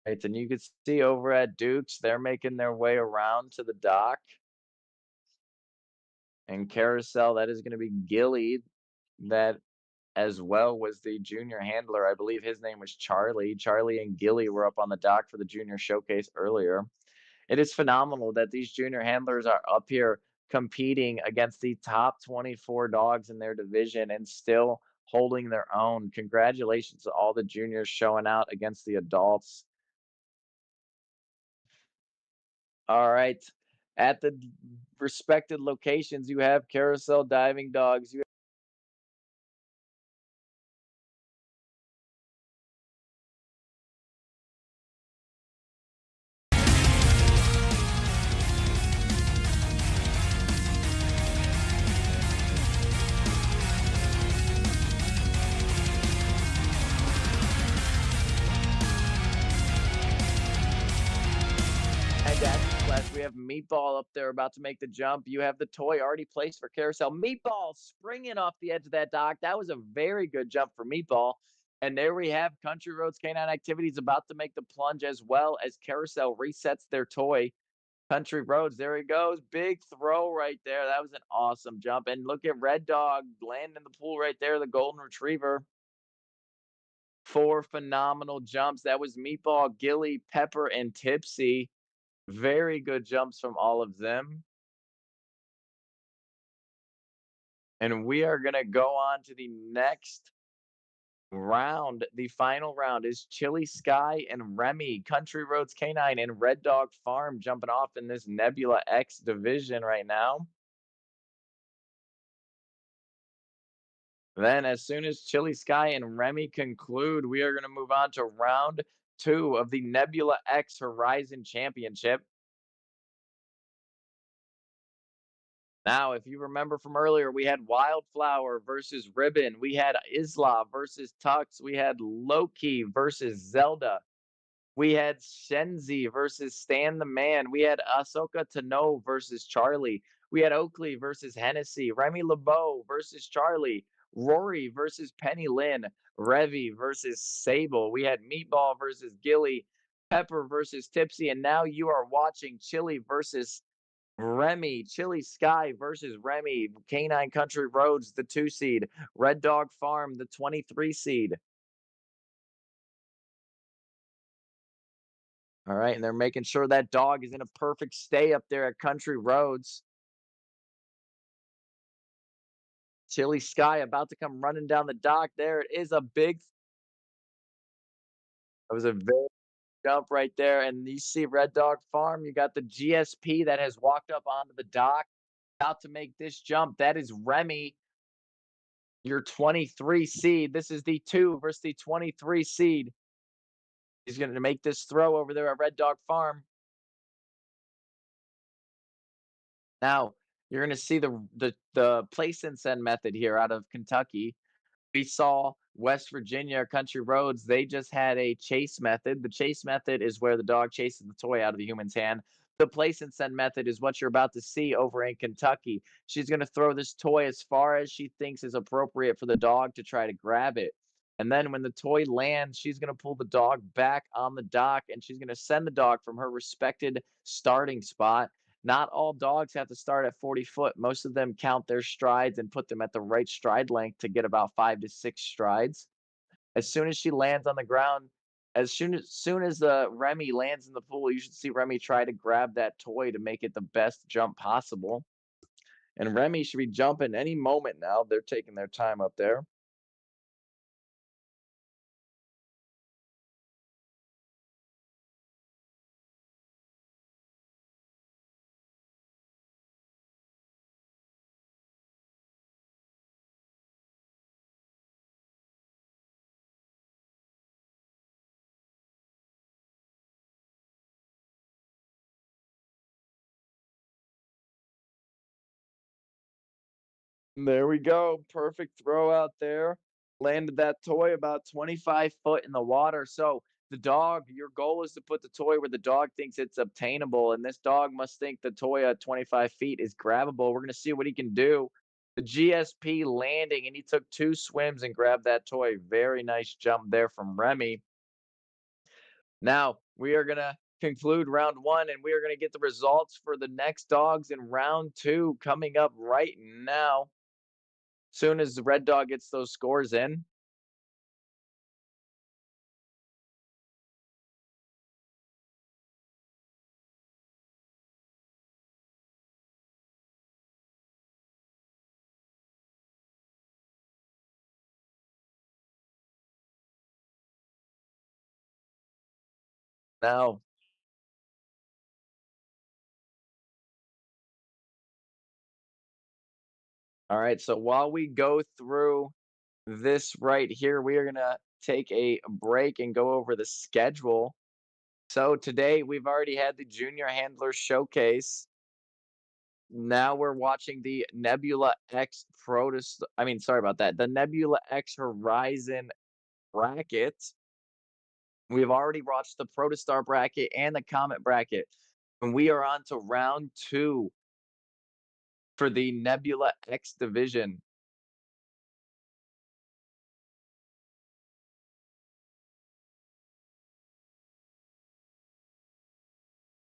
Right, and you can see over at Duke's, they're making their way around to the dock. And Carousel, that is going to be Gilly. That as well was the junior handler. I believe his name was Charlie. Charlie and Gilly were up on the dock for the junior showcase earlier. It is phenomenal that these junior handlers are up here competing against the top 24 dogs in their division and still holding their own. Congratulations to all the juniors showing out against the adults. All right. At the respected locations, you have Carousel Diving Dogs. You and Dash Splash, we have Meatball up there about to make the jump. You have the toy already placed for Carousel. Meatball springing off the edge of that dock. That was a very good jump for Meatball. And there we have Country Roads Canine Activities about to make the plunge as well as Carousel resets their toy. Country Roads, there he goes. Big throw right there. That was an awesome jump. And look at Red Dog landing in the pool right there, the Golden Retriever. 4 phenomenal jumps. That was Meatball, Gilly, Pepper, and Tipsy. Very good jumps from all of them. And we are going to go on to the next round. The final round is Chili Sky and Remy, Country Roads Canine, and Red Dog Farm jumping off in this Nebula X division right now. Then, as soon as Chili Sky and Remy conclude, we are going to move on to round 2 of the Nebula X Horizon Championship. Now, if you remember from earlier, we had Wildflower versus Ribbon. We had Isla versus Tux. We had Loki versus Zelda. We had Shenzi versus Stan the Man. We had Ahsoka Tano versus Charlie. We had Oakley versus Hennessy. Remy LeBeau versus Charlie. Rory versus Penny Lynn. Revy versus Sable. We had Meatball versus Gilly. Pepper versus Tipsy. And now you are watching Chili versus Remy, Chili Sky versus Remy, Canine Country Roads, the 2 seed, Red Dog Farm, the 23 seed. All right, and they're making sure that dog is in a perfect stay up there at Country Roads. Chili Sky about to come running down the dock. There it is, a big. That was a very jump right there. And you see Red Dog Farm, you got the GSP that has walked up onto the dock, about to make this jump. That is Remy, your 23 seed. This is the 2 versus the 23 seed. He's going to make this throw over there at Red Dog Farm. Now, you're going to see the place and send method here out of Kentucky. We saw West Virginia Country Roads, they just had a chase method. The chase method is where the dog chases the toy out of the human's hand. The place and send method is what you're about to see over in Kentucky. She's going to throw this toy as far as she thinks is appropriate for the dog to try to grab it. And then when the toy lands, she's going to pull the dog back on the dock and she's going to send the dog from her respected starting spot. Not all dogs have to start at 40 foot. Most of them count their strides and put them at the right stride length to get about 5 to 6 strides. As soon as she lands on the ground, as soon as the Remy lands in the pool, you should see Remy try to grab that toy to make it the best jump possible. And Remy should be jumping any moment now. They're taking their time up there. There we go. Perfect throw out there. Landed that toy about 25 foot in the water. So the dog, your goal is to put the toy where the dog thinks it's obtainable. And this dog must think the toy at 25 feet is grabbable. We're going to see what he can do. The GSP landing, and he took 2 swims and grabbed that toy. Very nice jump there from Remy. Now we are going to conclude round one, and we are going to get the results for the next dogs in round two coming up right now. Soon as the Red Dog gets those scores in. Now, all right, so while we go through this right here, we are gonna take a break and go over the schedule. So today we've already had the Junior Handler Showcase. Now we're watching the Nebula X Protist. I mean, sorry about that. The Nebula X Horizon bracket. We've already watched the Protostar bracket and the Comet bracket, and we are on to round two for the Nebula X division.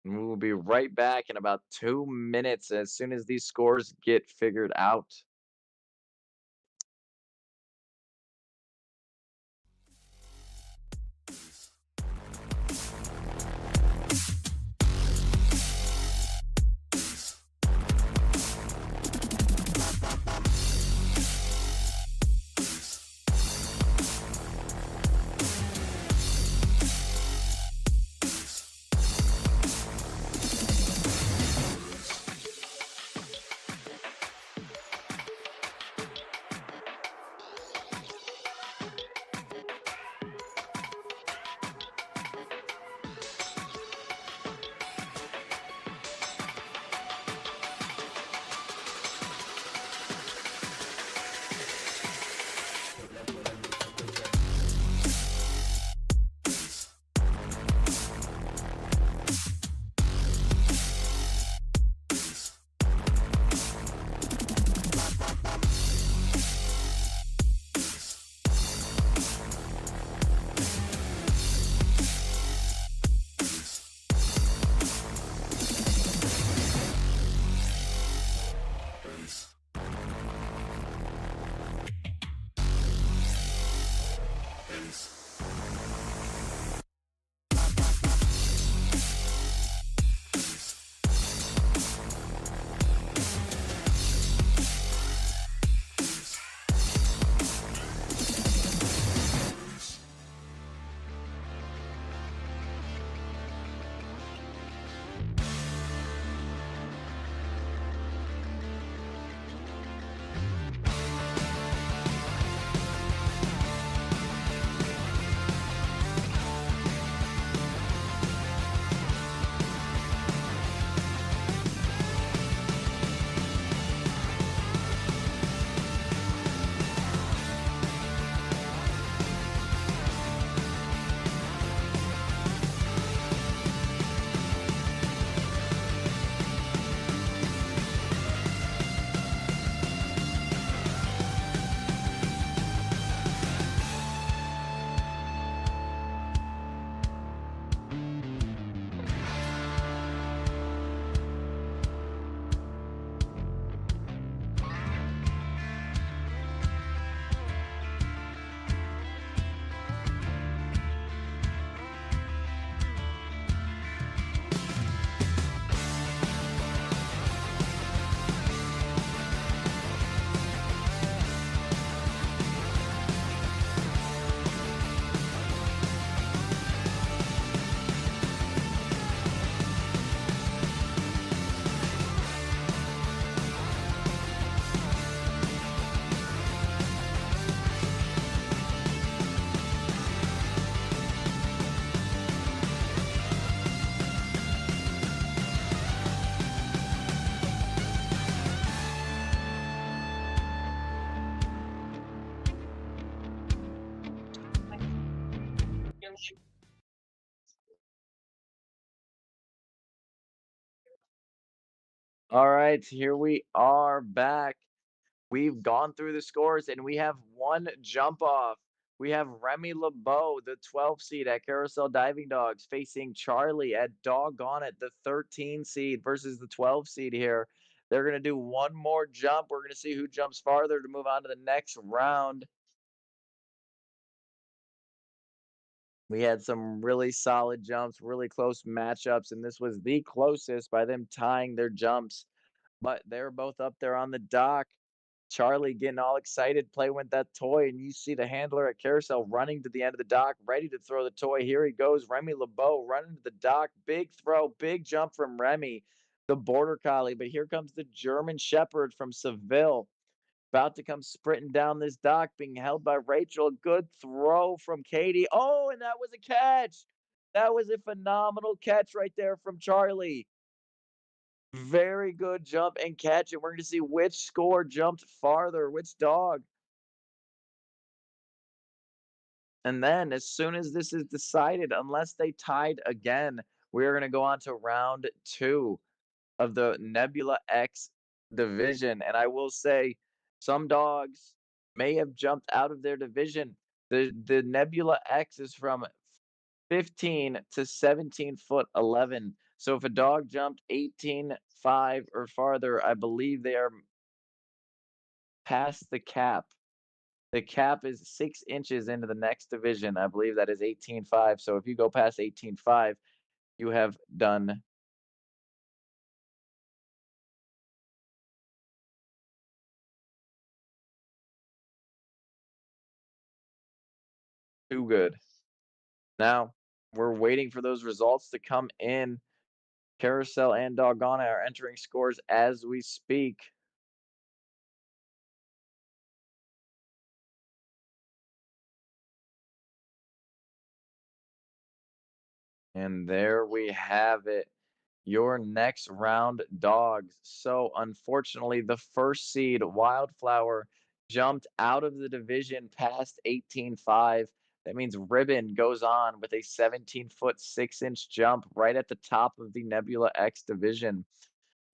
We will be right back in about 2 minutes as soon as these scores get figured out. All right, here we are back. We've gone through the scores and we have one jump off. We have Remy LeBeau, the 12 seed at Carousel Diving Dogs, facing Charlie at Doggone It, the 13 seed versus the 12 seed here. They're going to do one more jump. We're going to see who jumps farther to move on to the next round. We had some really solid jumps, really close matchups, and this was the closest by them tying their jumps. But they're both up there on the dock. Charlie getting all excited, playing with that toy, and you see the handler at Carousel running to the end of the dock, ready to throw the toy. Here he goes, Remy LeBeau running to the dock. Big throw, big jump from Remy, the border collie. But here comes the German Shepherd from Seville, about to come sprinting down this dock, being held by Rachel. Good throw from Katie. Oh, and that was a catch. That was a phenomenal catch right there from Charlie. Very good jump and catch, and we're going to see which score jumped farther, which dog. And then, as soon as this is decided, unless they tied again, we're going to go on to round two of the Nebula X division. And I will say, some dogs may have jumped out of their division. The Nebula X is from 15 to 17 foot 11. So if a dog jumped 18.5 or farther, I believe they are past the cap. The cap is 6 inches into the next division. I believe that is 18.5. So if you go past 18.5, you have done too good. Now we're waiting for those results to come in. Carousel and Doggone are entering scores as we speak. And there we have it. Your next round dogs. So, unfortunately, the first seed, Wildflower, jumped out of the division past 18.5. That means Ribbon goes on with a 17-foot 6-inch jump right at the top of the Nebula X division.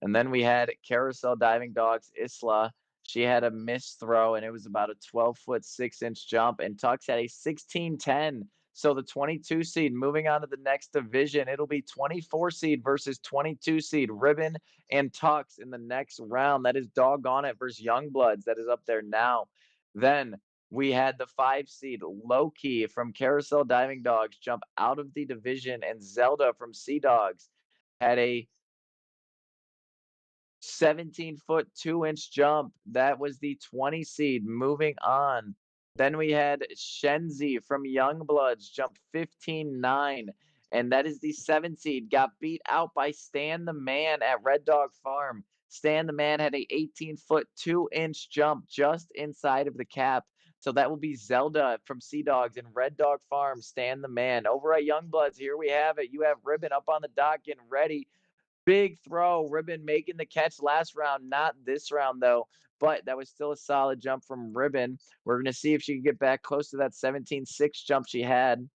And then we had Carousel Diving Dogs Isla. She had a missed throw, and it was about a 12-foot 6-inch jump. And Tux had a 16-10. So the 22 seed moving on to the next division. It'll be 24 seed versus 22 seed Ribbon and Tux in the next round. That is Doggone It versus Youngbloods. That is up there now. Then we had the 5 seed Loki from Carousel Diving Dogs jump out of the division, and Zelda from Sea Dogs had a 17-foot 2-inch jump. That was the 20 seed. Moving on. Then we had Shenzi from Youngbloods jump 15.9. And that is the 7 seed. Got beat out by Stan the Man at Red Dog Farm. Stan the Man had a 18-foot 2-inch jump just inside of the cap. So that will be Zelda from Sea Dogs and Red Dog Farm, Stan the Man. Over at Youngbloods, here we have it. You have Ribbon up on the dock getting ready. Big throw, Ribbon making the catch last round, not this round though, but that was still a solid jump from Ribbon. We're going to see if she can get back close to that 17.6 jump she had.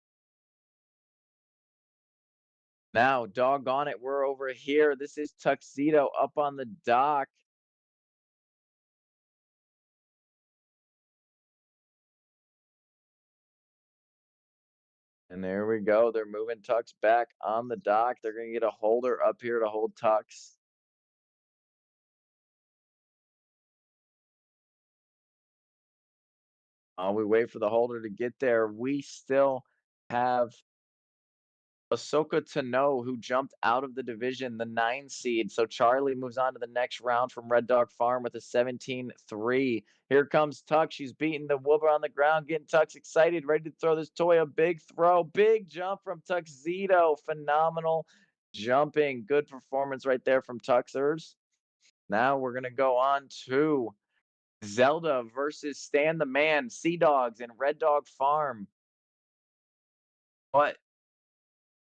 Now, doggone it, we're over here. This is Tuxedo up on the dock. And there we go. They're moving Tux back on the dock. They're going to get a holder up here to hold Tux. While we wait for the holder to get there, we still have Ahsoka Tano, who jumped out of the division, the 9 seed. So Charlie moves on to the next round from Red Dog Farm with a 17-3. Here comes Tux. She's beating the whooper on the ground, getting Tux excited, ready to throw this toy. A big throw, big jump from Tuxedo. Phenomenal jumping. Good performance right there from Tuxers. Now we're going to go on to Zelda versus Stan the Man, Sea Dogs, and Red Dog Farm. But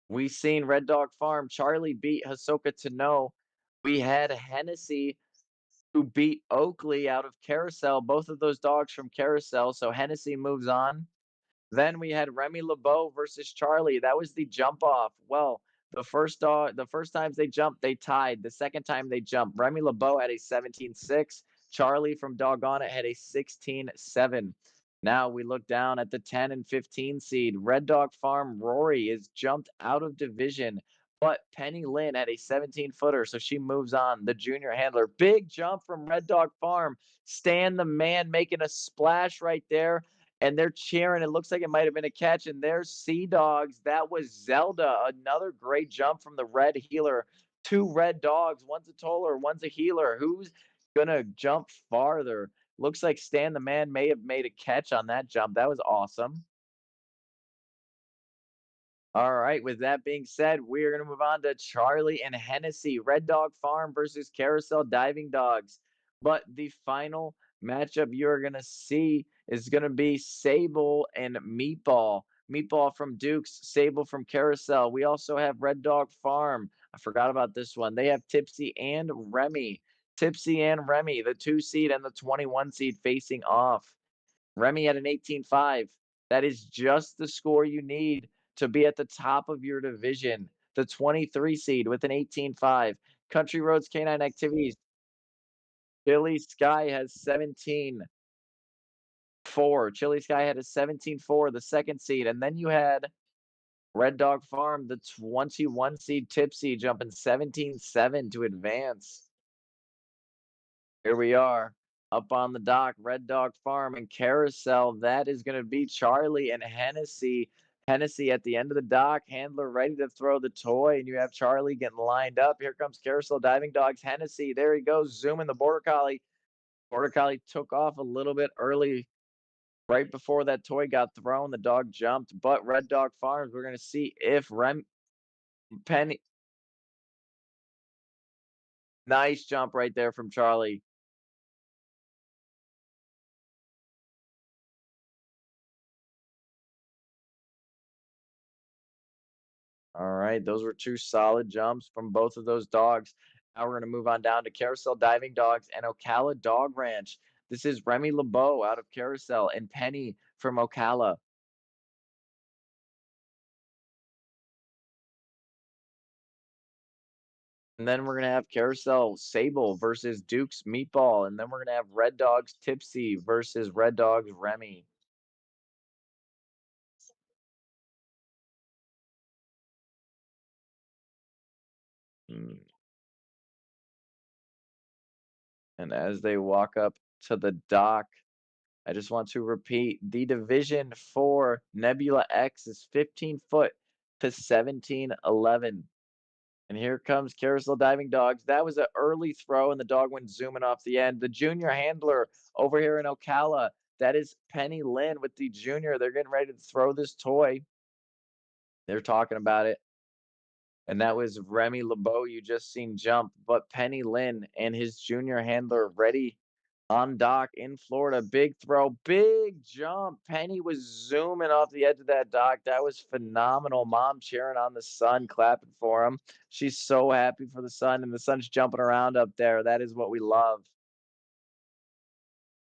we seen Red Dog Farm. Charlie beat Hisoka Tano. We had Hennessy who beat Oakley out of Carousel. Both of those dogs from Carousel. So Hennessy moves on. Then we had Remy LeBeau versus Charlie. That was the jump off. Well, the first times they jumped, they tied. The second time they jumped, Remy LeBeau had a 17-6. Charlie from Doggone It had a 16-7. Now we look down at the 10 and 15 seed. Red Dog Farm Rory is jumped out of division, but Penny Lynn had a 17-footer, so she moves on. The junior handler, big jump from Red Dog Farm. Stan the man making a splash right there, and they're cheering. It looks like it might have been a catch, and there's Sea Dogs. That was Zelda. Another great jump from the red healer. Two red dogs. One's a toller, one's a healer. Who's gonna jump farther? Looks like Stan the man may have made a catch on that jump. That was awesome. All right. With that being said, we are going to move on to Charlie and Hennessy, Red Dog Farm versus Carousel Diving Dogs. But the final matchup you're going to see is going to be Sable and Meatball. Meatball from Dukes, Sable from Carousel. We also have Red Dog Farm. I forgot about this one. They have Tipsy and Remy. Tipsy and Remy, the 2 seed and the 21 seed facing off. Remy at an 18-5. That is just the score you need to be at the top of your division. The 23 seed with an 18-5. Country Roads Canine Activities. Chili Sky has 17-4. Chili Sky had a 17-4, the second seed. And then you had Red Dog Farm, the 21 seed Tipsy, jumping 17-7 to advance. Here we are up on the dock, Red Dog Farm and Carousel. That is going to be Charlie and Hennessy. Hennessy at the end of the dock, handler ready to throw the toy, and you have Charlie getting lined up. Here comes Carousel Diving Dogs. Hennessy, there he goes, zooming the Border Collie. Border Collie took off a little bit early, right before that toy got thrown. The dog jumped, but Red Dog Farms, we're going to see if Penny, nice jump right there from Charlie. All right, those were two solid jumps from both of those dogs. Now we're going to move on down to Carousel Diving Dogs and Ocala Dog Ranch. This is Remy LeBeau out of Carousel and Penny from Ocala. And then we're going to have Carousel Sable versus Duke's Meatball. And then we're going to have Red Dogs Tipsy versus Red Dogs Remy. Mm, and as they walk up to the dock, I just want to repeat the division for Nebula X is 15 foot to 17-11. And here comes Carousel Diving Dogs. That was an early throw, and the dog went zooming off the end. The junior handler over here in Ocala, that is Penny Lynn with the junior. They're getting ready to throw this toy. They're talking about it. And that was Remy LeBeau you just seen jump. But Penny Lynn and his junior handler ready on dock in Florida. Big throw, big jump. Penny was zooming off the edge of that dock. That was phenomenal. Mom cheering on the son, clapping for him. She's so happy for the son, and the son's jumping around up there. That is what we love.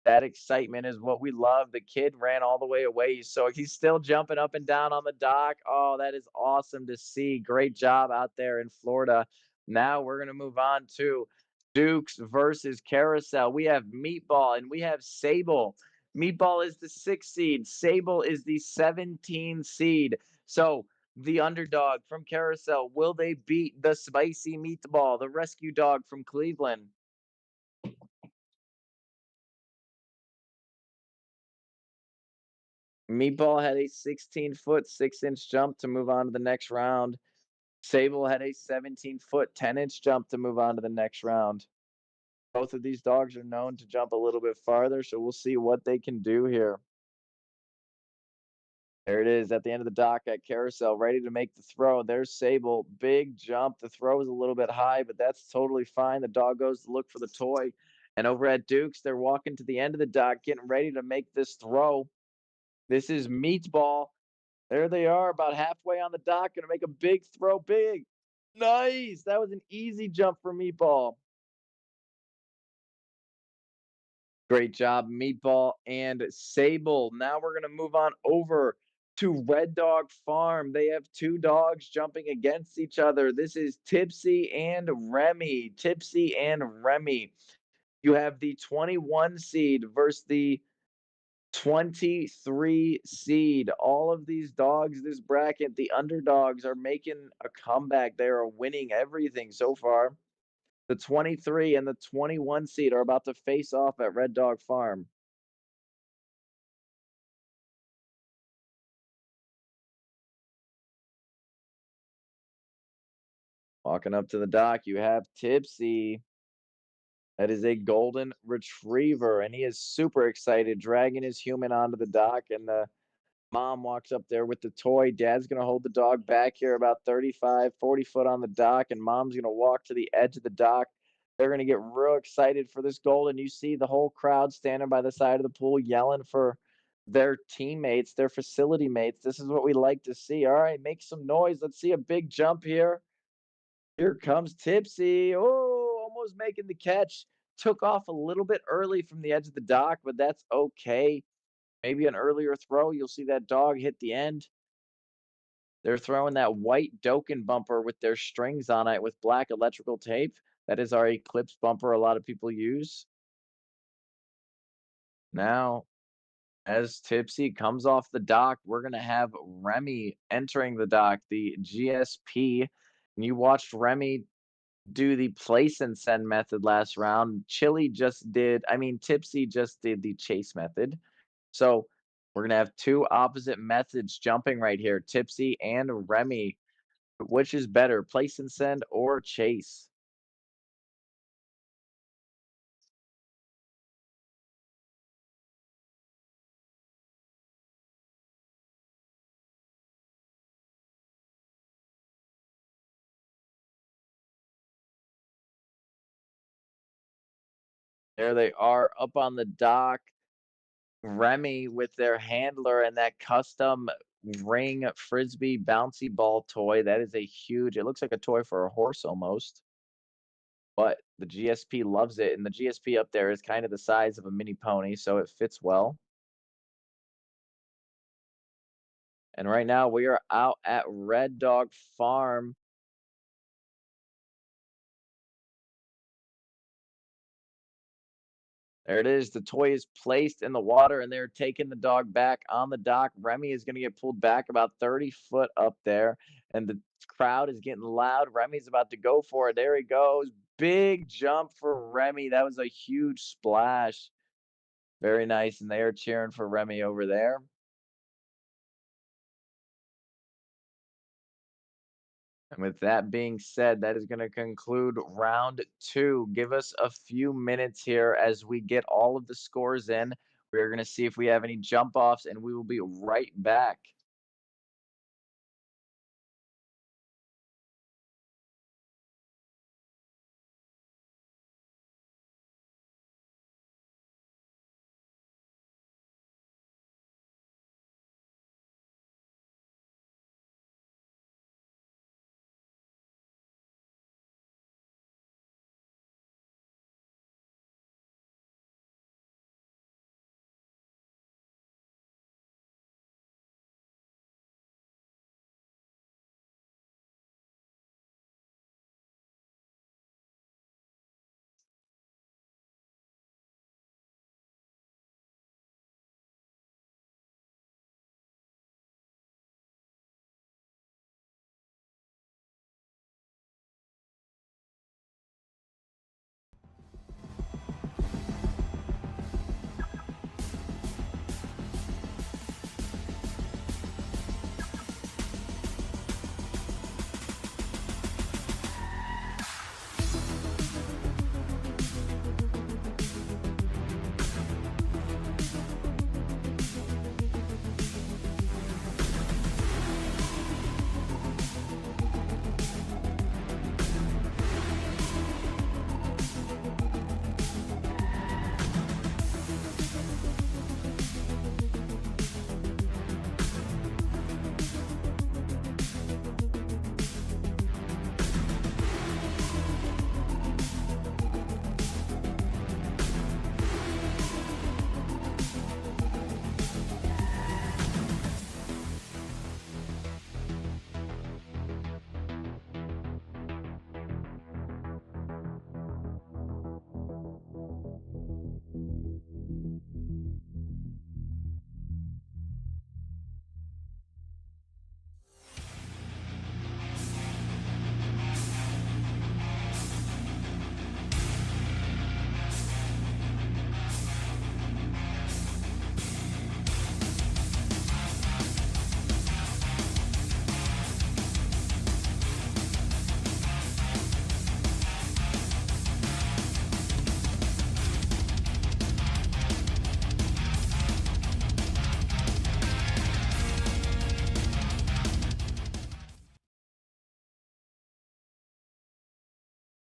That excitement is what we love. The kid ran all the way away, so he's still jumping up and down on the dock. Oh, that is awesome to see. Great job out there in Florida. Now we're going to move on to Dukes versus Carousel. We have Meatball and we have Sable. Meatball is the 6 seed, Sable is the 17 seed. So, the underdog from Carousel, will they beat the spicy meatball, the rescue dog from Cleveland? Meatball had a 16-foot, 6-inch jump to move on to the next round. Sable had a 17-foot, 10-inch jump to move on to the next round. Both of these dogs are known to jump a little bit farther, so we'll see what they can do here. There it is at the end of the dock at Carousel, ready to make the throw. There's Sable, big jump. The throw is a little bit high, but that's totally fine. The dog goes to look for the toy. And over at Duke's, they're walking to the end of the dock, getting ready to make this throw. This is Meatball. There they are, about halfway on the dock, gonna make a big throw. Big. Nice. That was an easy jump for Meatball. Great job, Meatball and Sable. Now we're gonna move on over to Red Dog Farm. They have two dogs jumping against each other. This is Tipsy and Remy. Tipsy and Remy. You have the 21 seed versus the 23 seed. All of these dogs, this bracket, the underdogs are making a comeback. They are winning everything so far. The 23 and the 21 seed are about to face off at Red Dog Farm. Walking up to the dock, you have Tipsy. That is a golden retriever, and he is super excited, dragging his human onto the dock. And the mom walks up there with the toy. Dad's going to hold the dog back here about 35, 40 foot on the dock, and mom's going to walk to the edge of the dock. They're going to get real excited for this golden. You see the whole crowd standing by the side of the pool yelling for their teammates, their facility mates. This is what we like to see. All right, make some noise. Let's see a big jump here. Here comes Tipsy. Oh, almost making the catch. Took off a little bit early from the edge of the dock, but that's okay. Maybe an earlier throw. You'll see that dog hit the end. They're throwing that white Doken bumper with their strings on it with black electrical tape. That is our Eclipse bumper a lot of people use. Now, as Tipsy comes off the dock, we're going to have Remy entering the dock, the GSP. And you watched Remy do the place and send method last round. Tipsy just did the chase method. So we're gonna have two opposite methods jumping right here, Tipsy and Remy. Which is better, place and send or chase? There they are up on the dock. Remy with their handler and that custom ring frisbee bouncy ball toy. That is a huge, it looks like a toy for a horse almost. But the GSP loves it, and the GSP up there is kind of the size of a mini pony, so it fits well. And right now we are out at Red Dog Farm. There it is. The toy is placed in the water, and they're taking the dog back on the dock. Remy is going to get pulled back about 30 foot up there, and the crowd is getting loud. Remy's about to go for it. There he goes. Big jump for Remy. That was a huge splash. Very nice. And they are cheering for Remy over there. And with that being said, that is going to conclude round two. Give us a few minutes here as we get all of the scores in. We're going to see if we have any jump offs, and we will be right back.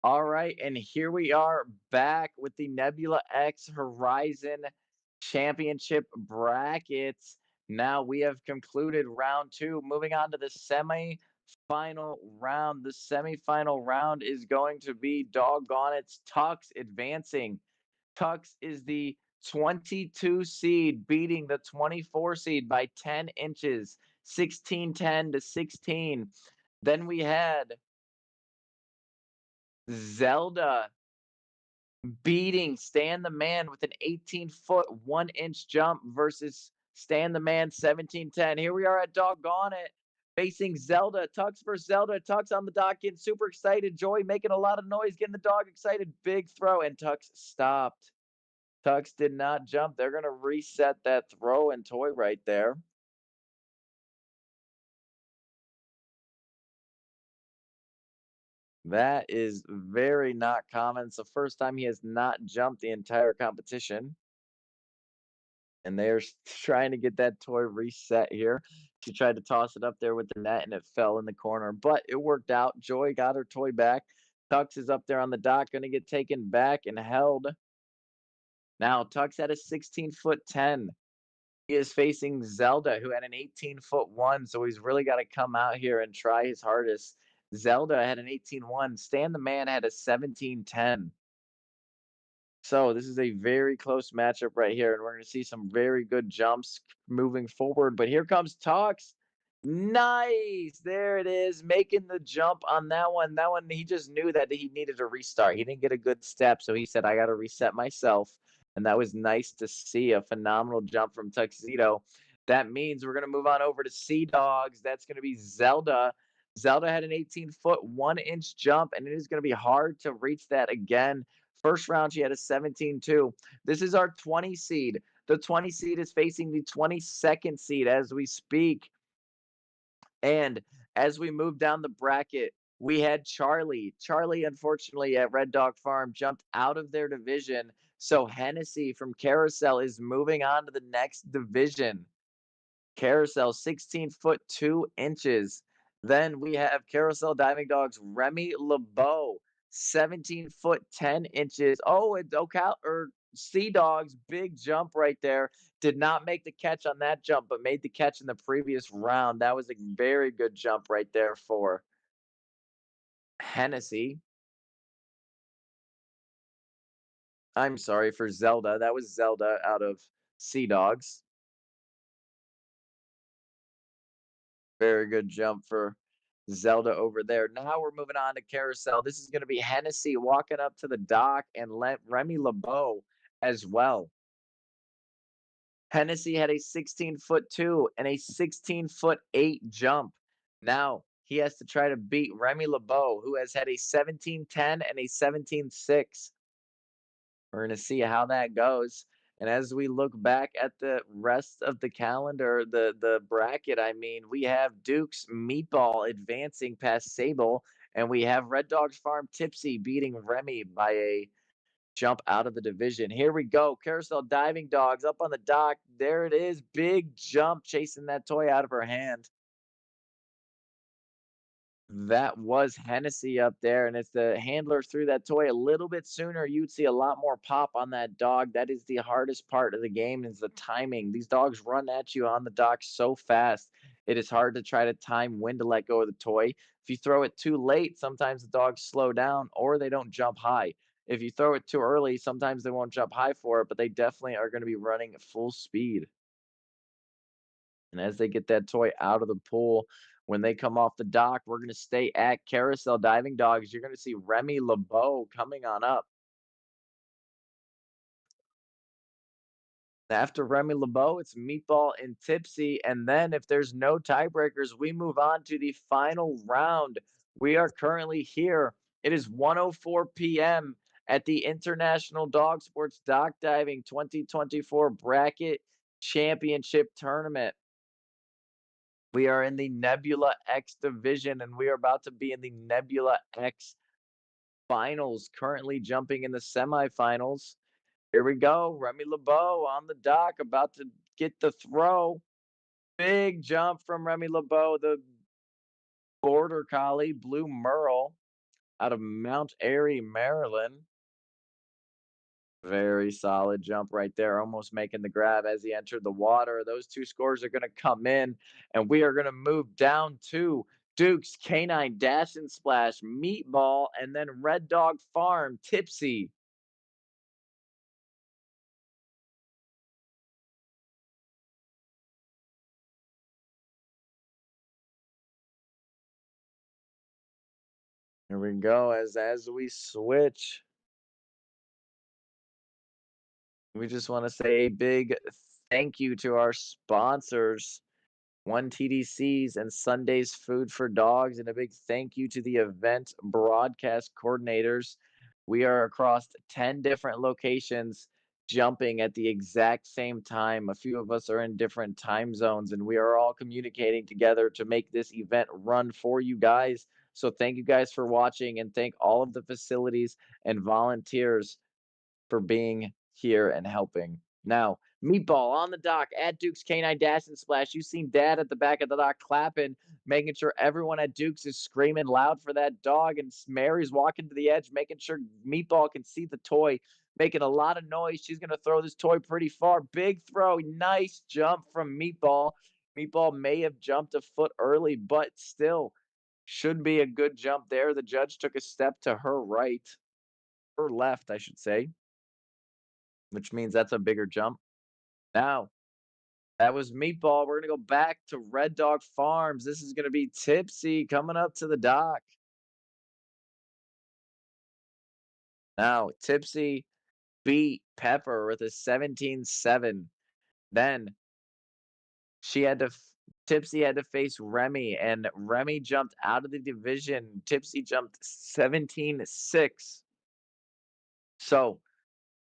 All right, and here we are back with the Nebula X Horizon Championship brackets. Now we have concluded round two. Moving on to the semi-final round. The semi-final round is going to be doggone it's Tux advancing. Tux is the 22 seed beating the 24 seed by 10 inches, 16-10 to 16. Then we had Zelda beating Stan the Man with an 18-foot, 1-inch jump versus Stan the Man 17-10. Here we are at doggone it, facing Zelda. Tux versus Zelda. Tux on the dock getting super excited. Joy making a lot of noise, getting the dog excited. Big throw, and Tux stopped. Tux did not jump. They're going to reset that throw and toy right there. That is very not common. It's the first time he has not jumped the entire competition. And they're trying to get that toy reset here. She tried to toss it up there with the net and it fell in the corner, but it worked out. Joy got her toy back. Tux is up there on the dock, going to get taken back and held. Now, Tux had a 16-foot 10. He is facing Zelda, who had an 18-foot 1, so he's really got to come out here and try his hardest. Zelda had an 18-1. Stan the Man had a 17-10. So this is a very close matchup right here, and we're going to see some very good jumps moving forward. But here comes Tux. Nice. There it is, making the jump on that one. That one, he just knew that he needed a restart. He didn't get a good step, so he said, I got to reset myself. And that was nice to see, a phenomenal jump from Tuxedo. That means we're going to move on over to Sea Dogs. That's going to be Zelda. Zelda had an 18-foot, 1-inch jump, and it is going to be hard to reach that again. First round, she had a 17-2. This is our 20 seed. The 20 seed is facing the 22nd seed as we speak. And as we move down the bracket, we had Charlie. Charlie, unfortunately, at Red Dog Farm jumped out of their division. So Hennessy from Carousel is moving on to the next division. Carousel, 16-foot 2 inches. Then we have Carousel Diving Dogs Remy LeBeau, 17-foot 10 inches. Oh, and Ocal or Sea Dogs, big jump right there. Did not make the catch on that jump, but made the catch in the previous round. That was a very good jump right there for Hennessy. I'm sorry for Zelda. That was Zelda out of Sea Dogs. Very good jump for Zelda over there. Now we're moving on to Carousel. This is going to be Hennessy walking up to the dock and let Remy LeBeau as well. Hennessy had a 16-foot 2 and a 16-foot 8 jump. Now he has to try to beat Remy LeBeau, who has had a 17-10 and a 17-6. We're going to see how that goes. And as we look back at the rest of the calendar, the bracket, I mean, we have Duke's Meatball advancing past Sable, and we have Red Dogs Farm Tipsy beating Remy by a jump out of the division. Here we go. Carousel Diving Dogs up on the dock. There it is. Big jump chasing that toy out of her hand. That was Hennessy up there, and if the handler threw that toy a little bit sooner, you'd see a lot more pop on that dog. That is the hardest part of the game is the timing. These dogs run at you on the dock so fast. It is hard to try to time when to let go of the toy. If you throw it too late, sometimes the dogs slow down or they don't jump high. If you throw it too early, sometimes they won't jump high for it, but they definitely are going to be running at full speed. And as they get that toy out of the pool, when they come off the dock, we're going to stay at Carousel Diving Dogs. You're going to see Remy LeBeau coming on up. After Remy LeBeau, it's Meatball and Tipsy. And then, if there's no tiebreakers, we move on to the final round. We are currently here. It is 1:04 p.m. at the International Dog Sports Dock Diving 2024 Bracket Championship Tournament. We are in the Nebula X division, and we are about to be in the Nebula X finals, currently jumping in the semifinals. Here we go. Remy LeBeau on the dock, about to get the throw. Big jump from Remy LeBeau, the border collie, Blue Merle. out of Mount Airy, Maryland. Very solid jump right there, almost making the grab as he entered the water. Those two scores are going to come in, and we are going to move down to Duke's Canine Dash and Splash, Meatball, and then Red Dog Farm, Tipsy. Here we go. As we switch, we just want to say a big thank you to our sponsors. One TDCs and Sunday's Food for Dogs, and a big thank you to the event broadcast coordinators. We are across 10 different locations jumping at the exact same time. A few of us are in different time zones, and we are all communicating together to make this event run for you guys. So, thank you guys for watching, and thank all of the facilities and volunteers for being here and helping. Now, Meatball on the dock at Duke's Canine Dash and Splash. You've seen Dad at the back of the dock clapping, making sure everyone at Duke's is screaming loud for that dog. And Mary's walking to the edge, making sure Meatball can see the toy, making a lot of noise. She's going to throw this toy pretty far. Big throw. Nice jump from Meatball. Meatball may have jumped a foot early, but still should be a good jump there. The judge took a step to her right, her left, I should say, which means that's a bigger jump. Now, that was Meatball. We're gonna go back to Red Dog Farms. This is gonna be Tipsy coming up to the dock. Now, Tipsy beat Pepper with a 17-7. Then she had to Tipsy had to face Remy, and Remy jumped out of the division. Tipsy jumped 17-6. So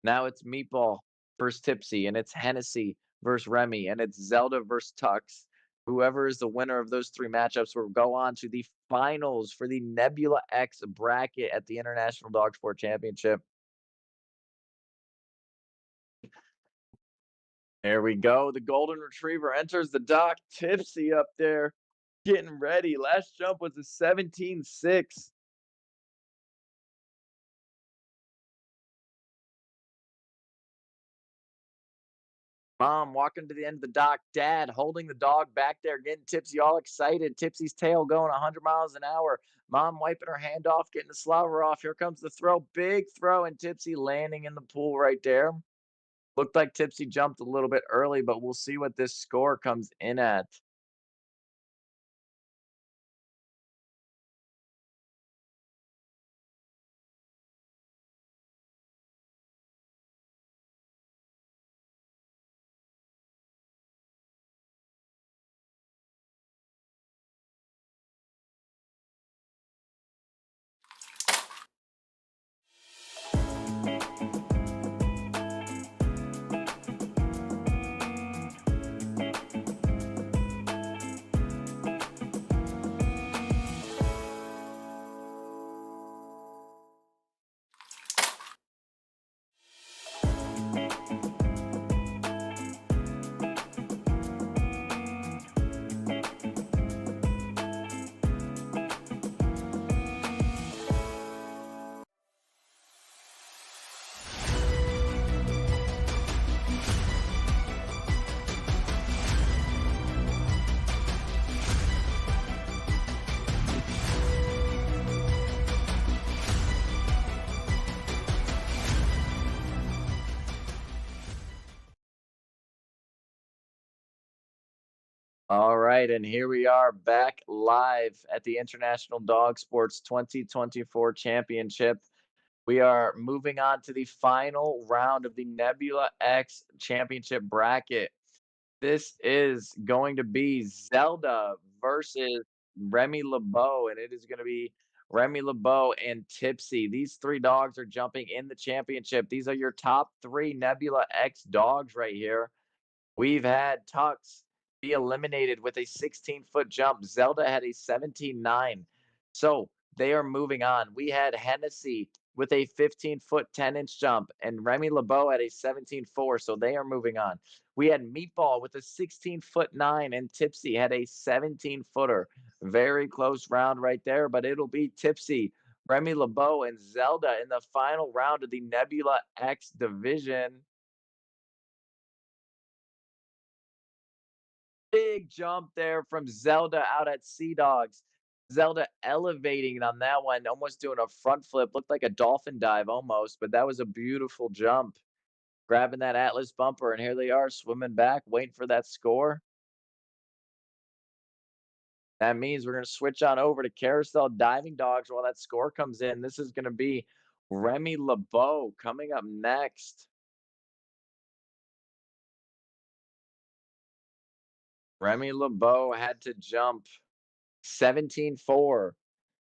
now it's Meatball versus Tipsy, and it's Hennessy versus Remy, and it's Zelda versus Tux. Whoever is the winner of those three matchups will go on to the finals for the Nebula X bracket at the International Dog Sport Championship. There we go. The Golden Retriever enters the dock. Tipsy up there getting ready. Last jump was a 17-6. Mom walking to the end of the dock. Dad holding the dog back there, getting Tipsy all excited. Tipsy's tail going 100 miles an hour. Mom wiping her hand off, getting the slobber off. Here comes the throw. Big throw, and Tipsy landing in the pool right there. Looked like Tipsy jumped a little bit early, but we'll see what this score comes in at. All right, and here we are back live at the International Dog Sports 2024 Championship. We are moving on to the final round of the Nebula X Championship bracket. This is going to be Zelda versus Remy LeBeau, and it is going to be Remy LeBeau and Tipsy. These three dogs are jumping in the championship. These are your top three Nebula X dogs right here. We've had Tux be eliminated with a 16-foot jump. Zelda had a 17-9. So they are moving on. We had Hennessy with a 15-foot 10-inch jump, and Remy LeBeau at a 17-4. So they are moving on. We had Meatball with a 16-foot 9, and Tipsy had a 17-footer. Very close round right there, but it'll be Tipsy Remy LeBeau and Zelda in the final round of the Nebula X division. Big jump there from Zelda out at Sea Dogs. Zelda elevating on that one, almost doing a front flip. Looked like a dolphin dive almost, but that was a beautiful jump. Grabbing that Atlas bumper, and here they are swimming back, waiting for that score. That means we're going to switch on over to Carousel Diving Dogs while that score comes in. This is going to be Remy LeBeau coming up next. Remy LeBeau had to jump 17.4,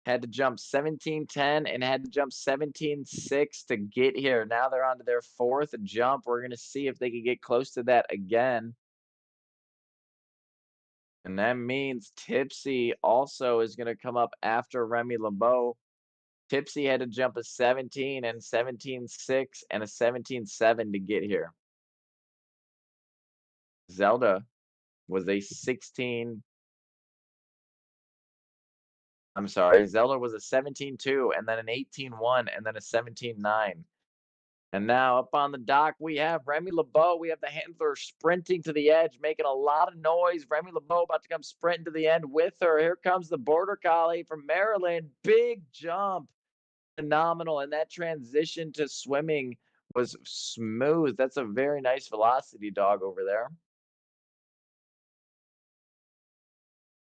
had to jump 17.10, and had to jump 17.6 to get here. Now they're on to their fourth jump. We're going to see if they can get close to that again. And that means Tipsy also is going to come up after Remy LeBeau. Tipsy had to jump a 17 and 17.6 and a 17.7 to get here. Zelda was a 16. I'm sorry. Zelda was a 17.2 and then an 18.1 and then a 17.9. And now up on the dock, we have Remy LeBeau. We have the handler sprinting to the edge, making a lot of noise. Remy LeBeau about to come sprinting to the end with her. Here comes the Border Collie from Maryland. Big jump. Phenomenal. And that transition to swimming was smooth. That's a very nice velocity dog over there.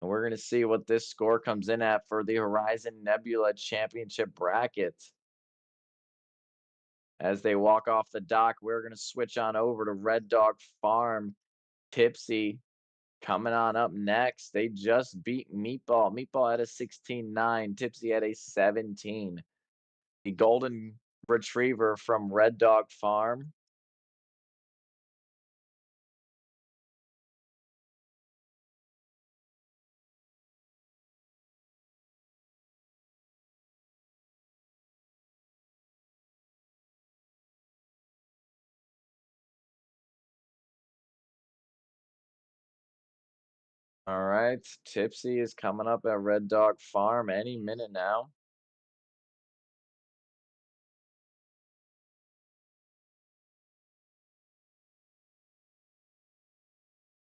And we're going to see what this score comes in at for the Horizon Nebula Championship bracket. As they walk off the dock, we're going to switch on over to Red Dog Farm. Tipsy coming on up next. They just beat Meatball. Meatball had a 16.9. Tipsy had a 17. The Golden Retriever from Red Dog Farm. All right. Tipsy is coming up at Red Dog Farm any minute now.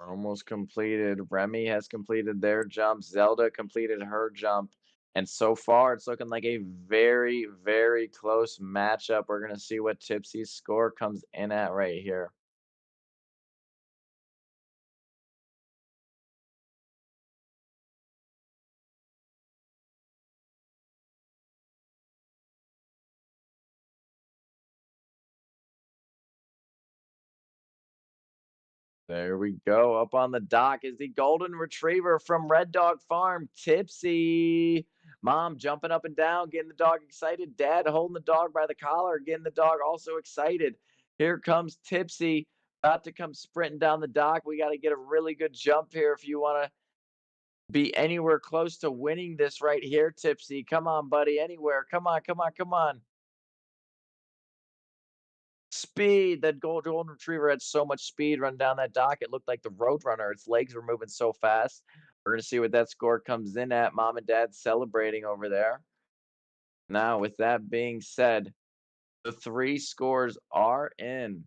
Almost completed. Remy has completed their jump. Zelda completed her jump. And so far, it's looking like a very, very close matchup. We're going to see what Tipsy's score comes in at right here. There we go. Up on the dock is the Golden Retriever from Red Dog Farm, Tipsy. Mom jumping up and down, getting the dog excited. Dad holding the dog by the collar, getting the dog also excited. Here comes Tipsy, about to come sprinting down the dock. We got to get a really good jump here if you want to be anywhere close to winning this right here, Tipsy. Come on, buddy, anywhere. Come on, come on, come on. Speed. That golden retriever had so much speed running down that dock. It looked like the Roadrunner. Its legs were moving so fast. We're gonna see what that score comes in at. Mom and dad celebrating over there. Now, with that being said, the three scores are in.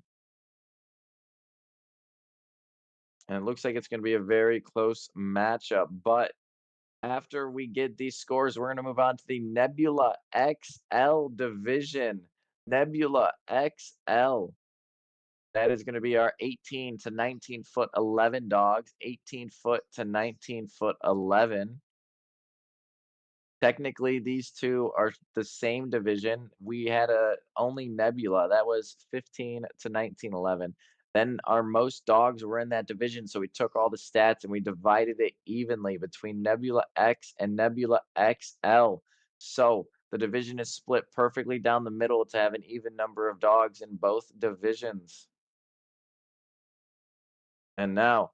And it looks like it's gonna be a very close matchup. But after we get these scores, we're gonna move on to the Nebula XL division. Nebula XL. That is going to be our 18 to 19-foot 11 dogs, 18-foot to 19-foot 11. Technically, these two are the same division. We had a only Nebula that was 15 to 1911. Then our most dogs were in that division, so we took all the stats and we divided it evenly between Nebula X and Nebula XL. So the division is split perfectly down the middle to have an even number of dogs in both divisions. And now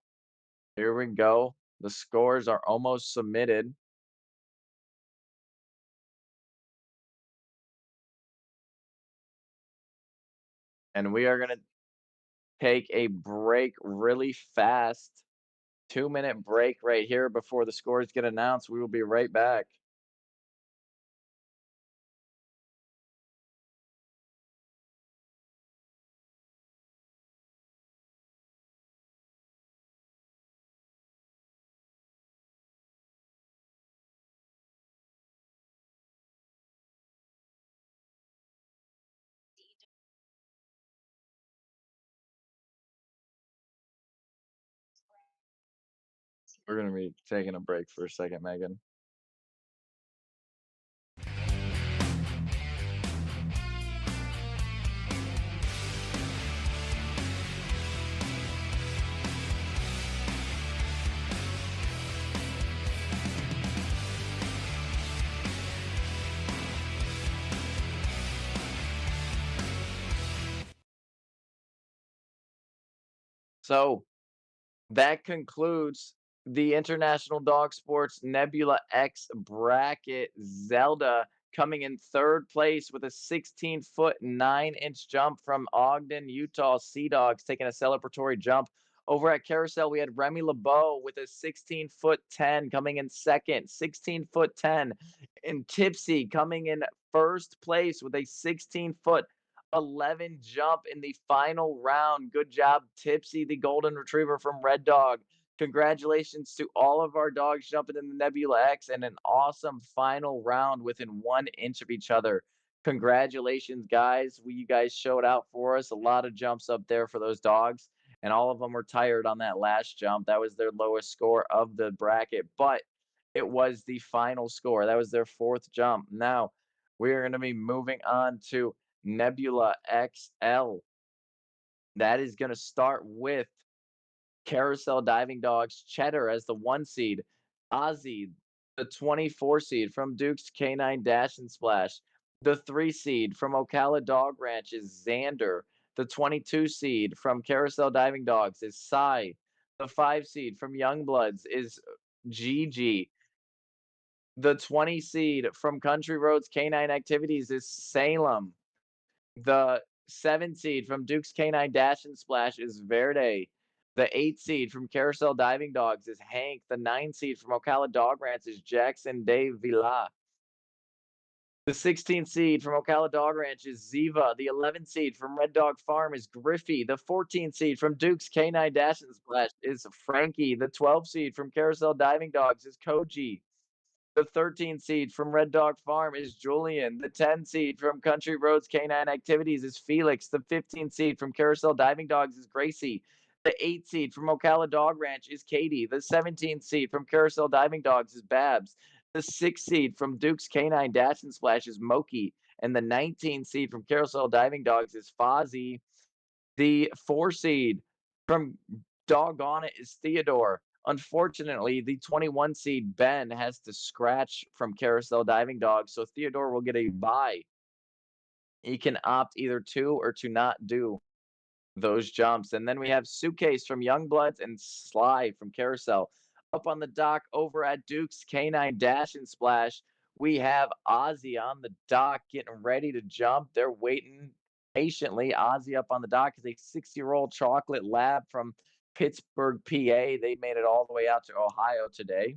here we go. The scores are almost submitted. And we are going to take a break really fast. 2-minute break right here before the scores get announced. We will be right back. We're gonna be taking a break for a second, Megan. So that concludes the International Dog Sports Nebula X bracket. Zelda coming in third place with a 16-foot 9-inch jump from Ogden, Utah. Sea Dogs taking a celebratory jump. Over at Carousel, we had Remy LeBeau with a 16-foot 10 coming in second. 16-foot 10. And Tipsy coming in first place with a 16-foot 11 jump in the final round. Good job, Tipsy, the golden retriever from Red Dog. Congratulations to all of our dogs jumping in the Nebula X and an awesome final round within 1 inch of each other. Congratulations, guys. You guys showed out for us. A lot of jumps up there for those dogs, and all of them were tired on that last jump. That was their lowest score of the bracket, but it was the final score. That was their fourth jump. Now, we are going to be moving on to Nebula XL. That is going to start with Carousel Diving Dogs Cheddar as the 1 seed, Ozzy, the 24 seed from Duke's Canine Dash and Splash, the 3 seed from Ocala Dog Ranch is Xander, the 22 seed from Carousel Diving Dogs is Sai, the 5 seed from Youngbloods is Gigi, the 20 seed from Country Roads Canine Activities is Salem, the 7 seed from Duke's Canine Dash and Splash is Verde. The 8 seed from Carousel Diving Dogs is Hank. The 9 seed from Ocala Dog Ranch is Jackson Dave Villa. The 16 seed from Ocala Dog Ranch is Ziva. The 11 seed from Red Dog Farm is Griffey. The 14 seed from Duke's Canine Dash and Splash is Frankie. The 12 seed from Carousel Diving Dogs is Koji. The 13 seed from Red Dog Farm is Julian. The 10 seed from Country Roads Canine Activities is Felix. The 15 seed from Carousel Diving Dogs is Gracie. The 8 seed from Ocala Dog Ranch is Katie. The 17 seed from Carousel Diving Dogs is Babs. The 6 seed from Duke's Canine Dash and Splash is Moki. And the 19 seed from Carousel Diving Dogs is Fozzie. The 4 seed from Doggone It is Theodore. Unfortunately, the 21 seed Ben has to scratch from Carousel Diving Dogs, so Theodore will get a bye. He can opt either to or to not do those jumps. And then we have Suitcase from Youngbloods and Sly from Carousel. Up on the dock over at Duke's Canine Dash and Splash, we have Ozzy on the dock getting ready to jump. They're waiting patiently. Ozzy up on the dock is a 6-year-old chocolate lab from Pittsburgh, PA. They made it all the way out to Ohio today.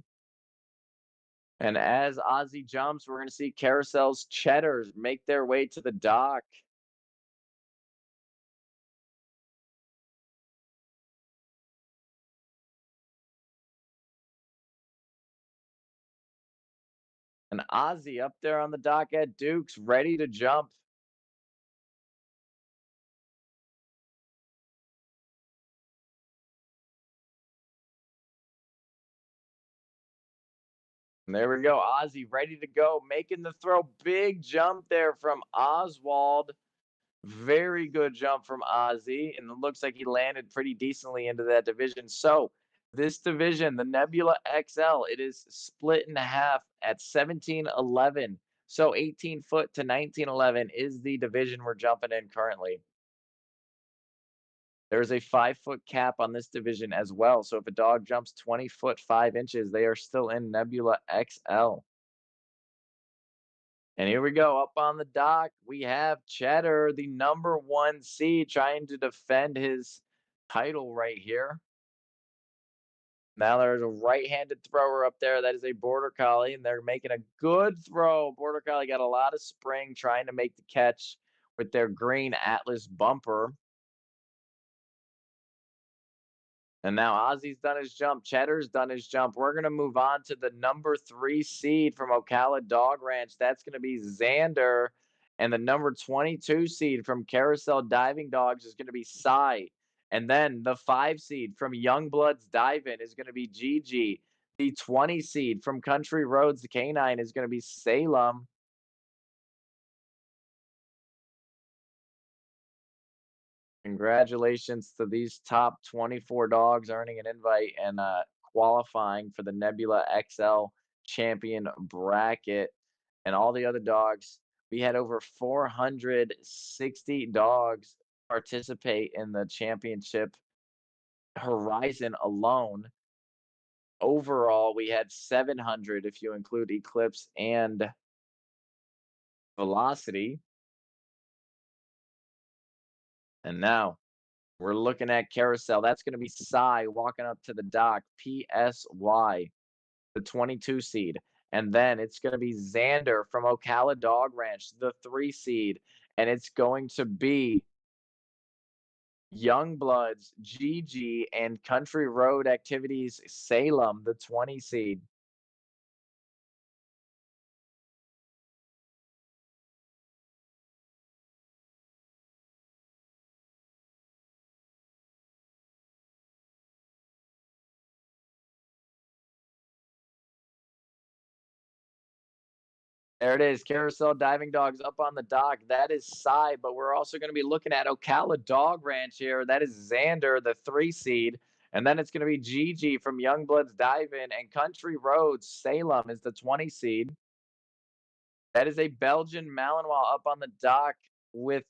And as Ozzy jumps, we're going to see Carousel's Cheddars make their way to the dock. And Ozzy up there on the dock at Duke's, ready to jump. And there we go. Ozzy ready to go, making the throw. Big jump there from Oswald. Very good jump from Ozzy. And it looks like he landed pretty decently into that division. So, this division, the Nebula XL, it is split in half at 17-11. So, 18 foot to 19-11 is the division we're jumping in currently. There's a 5-foot cap on this division as well. So if a dog jumps 20 foot 5 inches, they are still in Nebula XL. And here we go. Up on the dock, we have Cheddar, the number 1 seed, trying to defend his title right here. Now there's a right-handed thrower up there. That is a Border Collie, and they're making a good throw. Border Collie got a lot of spring trying to make the catch with their green Atlas bumper. And now Ozzy's done his jump. Cheddar's done his jump. We're going to move on to the number 3 seed from Ocala Dog Ranch. That's going to be Xander. And the number 22 seed from Carousel Diving Dogs is going to be Cy. And then the 5 seed from Youngbloods Dive-In is gonna be Gigi. The 20 seed from Country Roads Canine is gonna be Salem. Congratulations to these top 24 dogs earning an invite and qualifying for the Nebula XL champion bracket. And all the other dogs, we had over 460 dogs participate in the championship horizon alone. Overall, we had 700 if you include Eclipse and Velocity. And now we're looking at Carousel. That's going to be Psy walking up to the dock, PSY, the 22 seed. And then it's going to be Xander from Ocala Dog Ranch, the 3 seed. And it's going to be Youngbloods, GG, and Country Road Activities Salem, the 20 seed. There it is, Carousel Diving Dogs up on the dock. That is Psy, but we're also going to be looking at Ocala Dog Ranch here. That is Xander, the 3 seed. And then it's going to be Gigi from Youngbloods Dive In, and Country Roads Salem is the 20 seed. That is a Belgian Malinois up on the dock with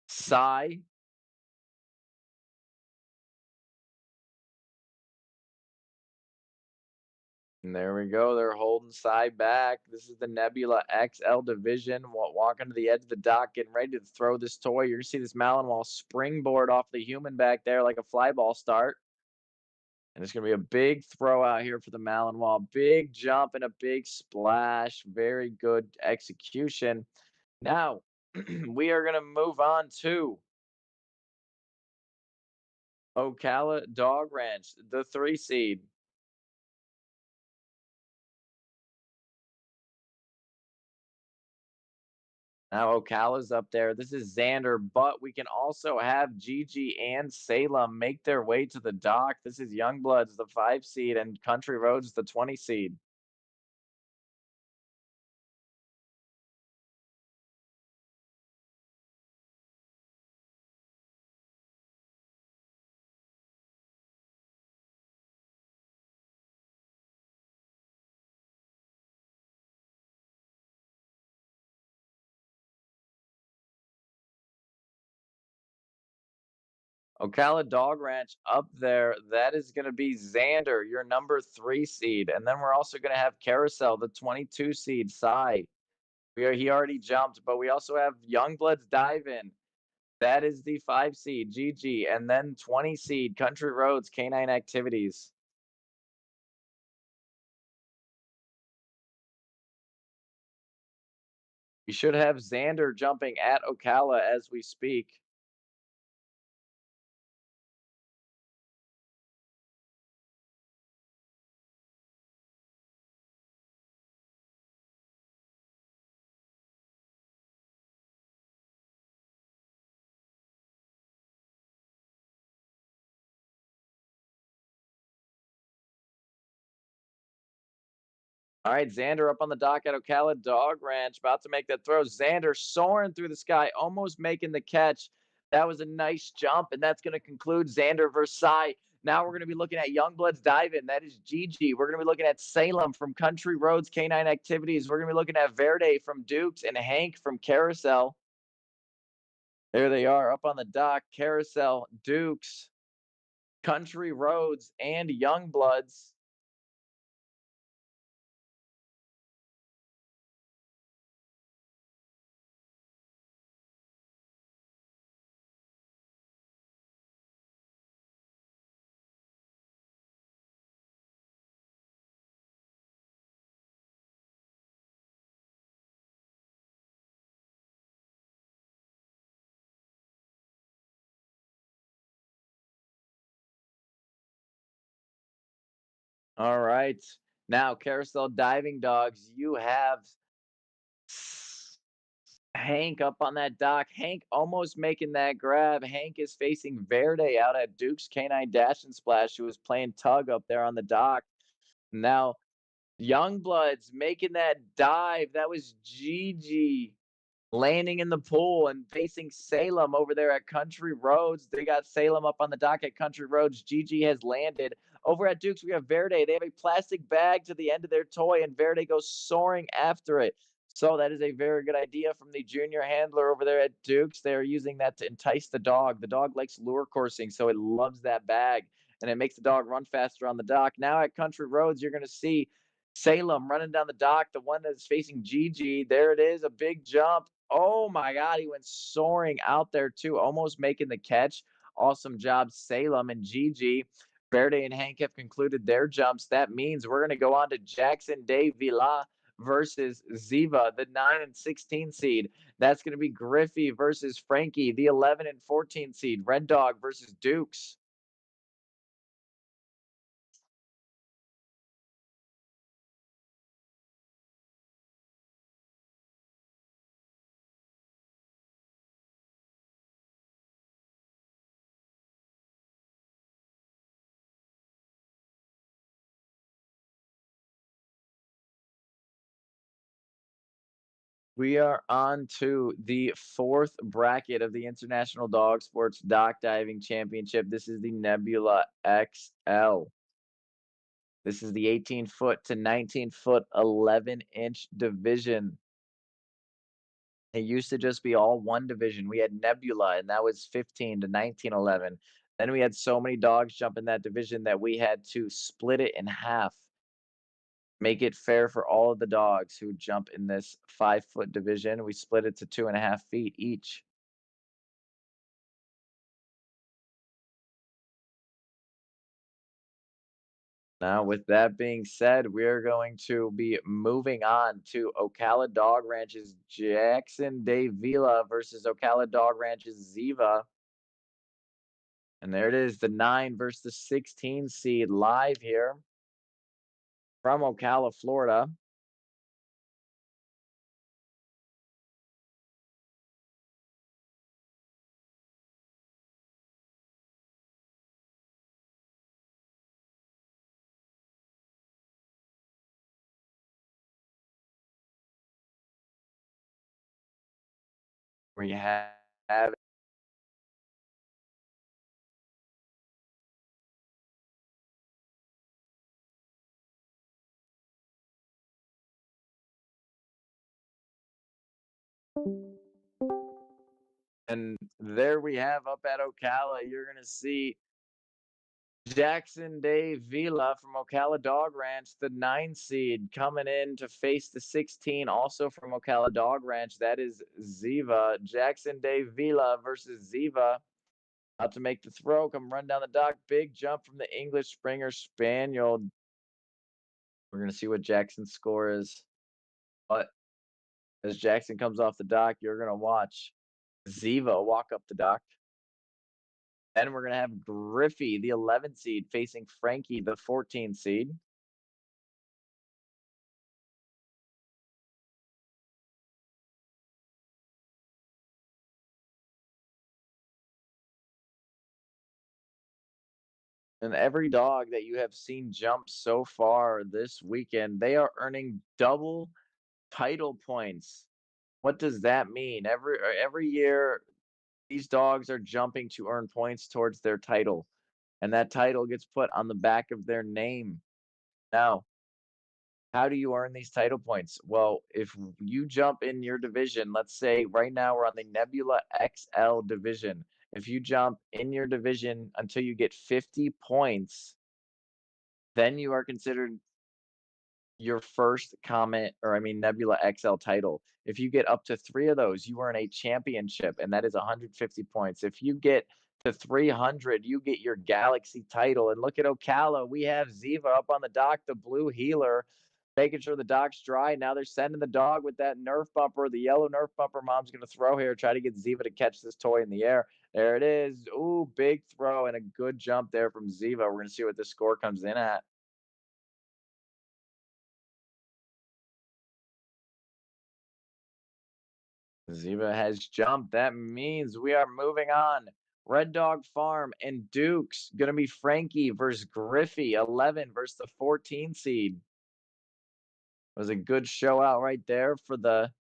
Psy. And there we go. They're holding Psy back. This is the Nebula XL division. Walking to the edge of the dock, getting ready to throw this toy. You're going to see this Malinois springboard off the human back there like a fly ball start. And it's going to be a big throw out here for the Malinois. Big jump and a big splash. Very good execution. Now, we are going to move on to Ocala Dog Ranch, the 3 seed. Now Ocala's up there. This is Xander, but we can also have Gigi and Salem make their way to the dock. This is Youngbloods, the 5 seed, and Country Roads, the 20 seed. Ocala Dog Ranch up there. That is going to be Xander, your number 3 seed. And then we're also going to have Carousel, the 22 seed, Psy. He already jumped, but we also have Youngbloods Dive In. That is the 5 seed, GG. And then 20 seed, Country Roads, Canine Activities. We should have Xander jumping at Ocala as we speak. All right, Xander up on the dock at Ocala Dog Ranch, about to make that throw. Xander soaring through the sky, almost making the catch. That was a nice jump, and that's going to conclude Xander Versailles. Now we're going to be looking at Youngbloods Dive In. That is Gigi. We're going to be looking at Salem from Country Roads Canine Activities. We're going to be looking at Verde from Dukes and Hank from Carousel. There they are up on the dock. Carousel, Dukes, Country Roads, and Youngbloods. All right. Now, Carousel Diving Dogs, you have Hank up on that dock. Hank almost making that grab. Hank is facing Verde out at Duke's Canine Dash and Splash, who was playing tug up there on the dock. Now, Youngbloods making that dive. That was Gigi landing in the pool and facing Salem over there at Country Roads. They got Salem up on the dock at Country Roads. Gigi has landed. Over at Duke's, we have Verde. They have a plastic bag to the end of their toy, and Verde goes soaring after it. So that is a very good idea from the junior handler over there at Duke's. They are using that to entice the dog. The dog likes lure coursing, so it loves that bag, and it makes the dog run faster on the dock. Now at Country Roads, you're going to see Salem running down the dock, the one that's facing Gigi. There it is, a big jump. Oh my God, he went soaring out there too, almost making the catch. Awesome job, Salem and Gigi. Verde and Hank have concluded their jumps. That means we're going to go on to Jackson de Villa versus Ziva, the 9 and 16 seed. That's going to be Griffey versus Frankie, the 11 and 14 seed. Red Dog versus Dukes. We are on to the fourth bracket of the International Dog Sports Dock Diving Championship. This is the Nebula XL. This is the 18-foot to 19-foot, 11-inch division. It used to just be all one division. We had Nebula, and that was 15 to 1911. Then we had so many dogs jump in that division that we had to split it in half, make it fair for all of the dogs who jump in this 5-foot division. We split it to 2.5 feet each. Now, with that being said, we are going to be moving on to Ocala Dog Ranch's Jackson de Vila versus Ocala Dog Ranch's Ziva. And there it is, the 9 versus the 16 seed live here from Ocala, Florida. We have and there we have up at Ocala, you're going to see Jackson de Vila from Ocala Dog Ranch, the 9 seed, coming in to face the 16, also from Ocala Dog Ranch. That is Ziva. Jackson de Vila versus Ziva. Out to make the throw, come run down the dock. Big jump from the English Springer Spaniel. We're going to see what Jackson's score is. But as Jackson comes off the dock, you're going to watch Ziva walk up the dock. Then we're going to have Griffey, the 11 seed, facing Frankie, the 14 seed. And every dog that you have seen jump so far this weekend, they are earning double title points. What does that mean? Every year, these dogs are jumping to earn points towards their title, and that title gets put on the back of their name. Now, how do you earn these title points? Well, if you jump in your division, let's say right now we're on the Nebula XL division. If you jump in your division until you get 50 points, then you are considered your first Comet, or I mean Nebula XL title. If you get up to 3 of those, you earn a championship, and that is 150 points. If you get to 300, you get your Galaxy title. And look at Ocala, we have Ziva up on the dock, the blue healer, making sure the dock's dry. Now they're sending the dog with that Nerf bumper, the yellow Nerf bumper mom's gonna throw here, try to get Ziva to catch this toy in the air. There it is. Ooh, big throw and a good jump there from Ziva. We're gonna see what the score comes in at. Ziva has jumped. That means we are moving on. Red Dog Farm and Duke's gonna be Frankie versus Griffey, 11 versus the 14 seed. Was a good show out right there for the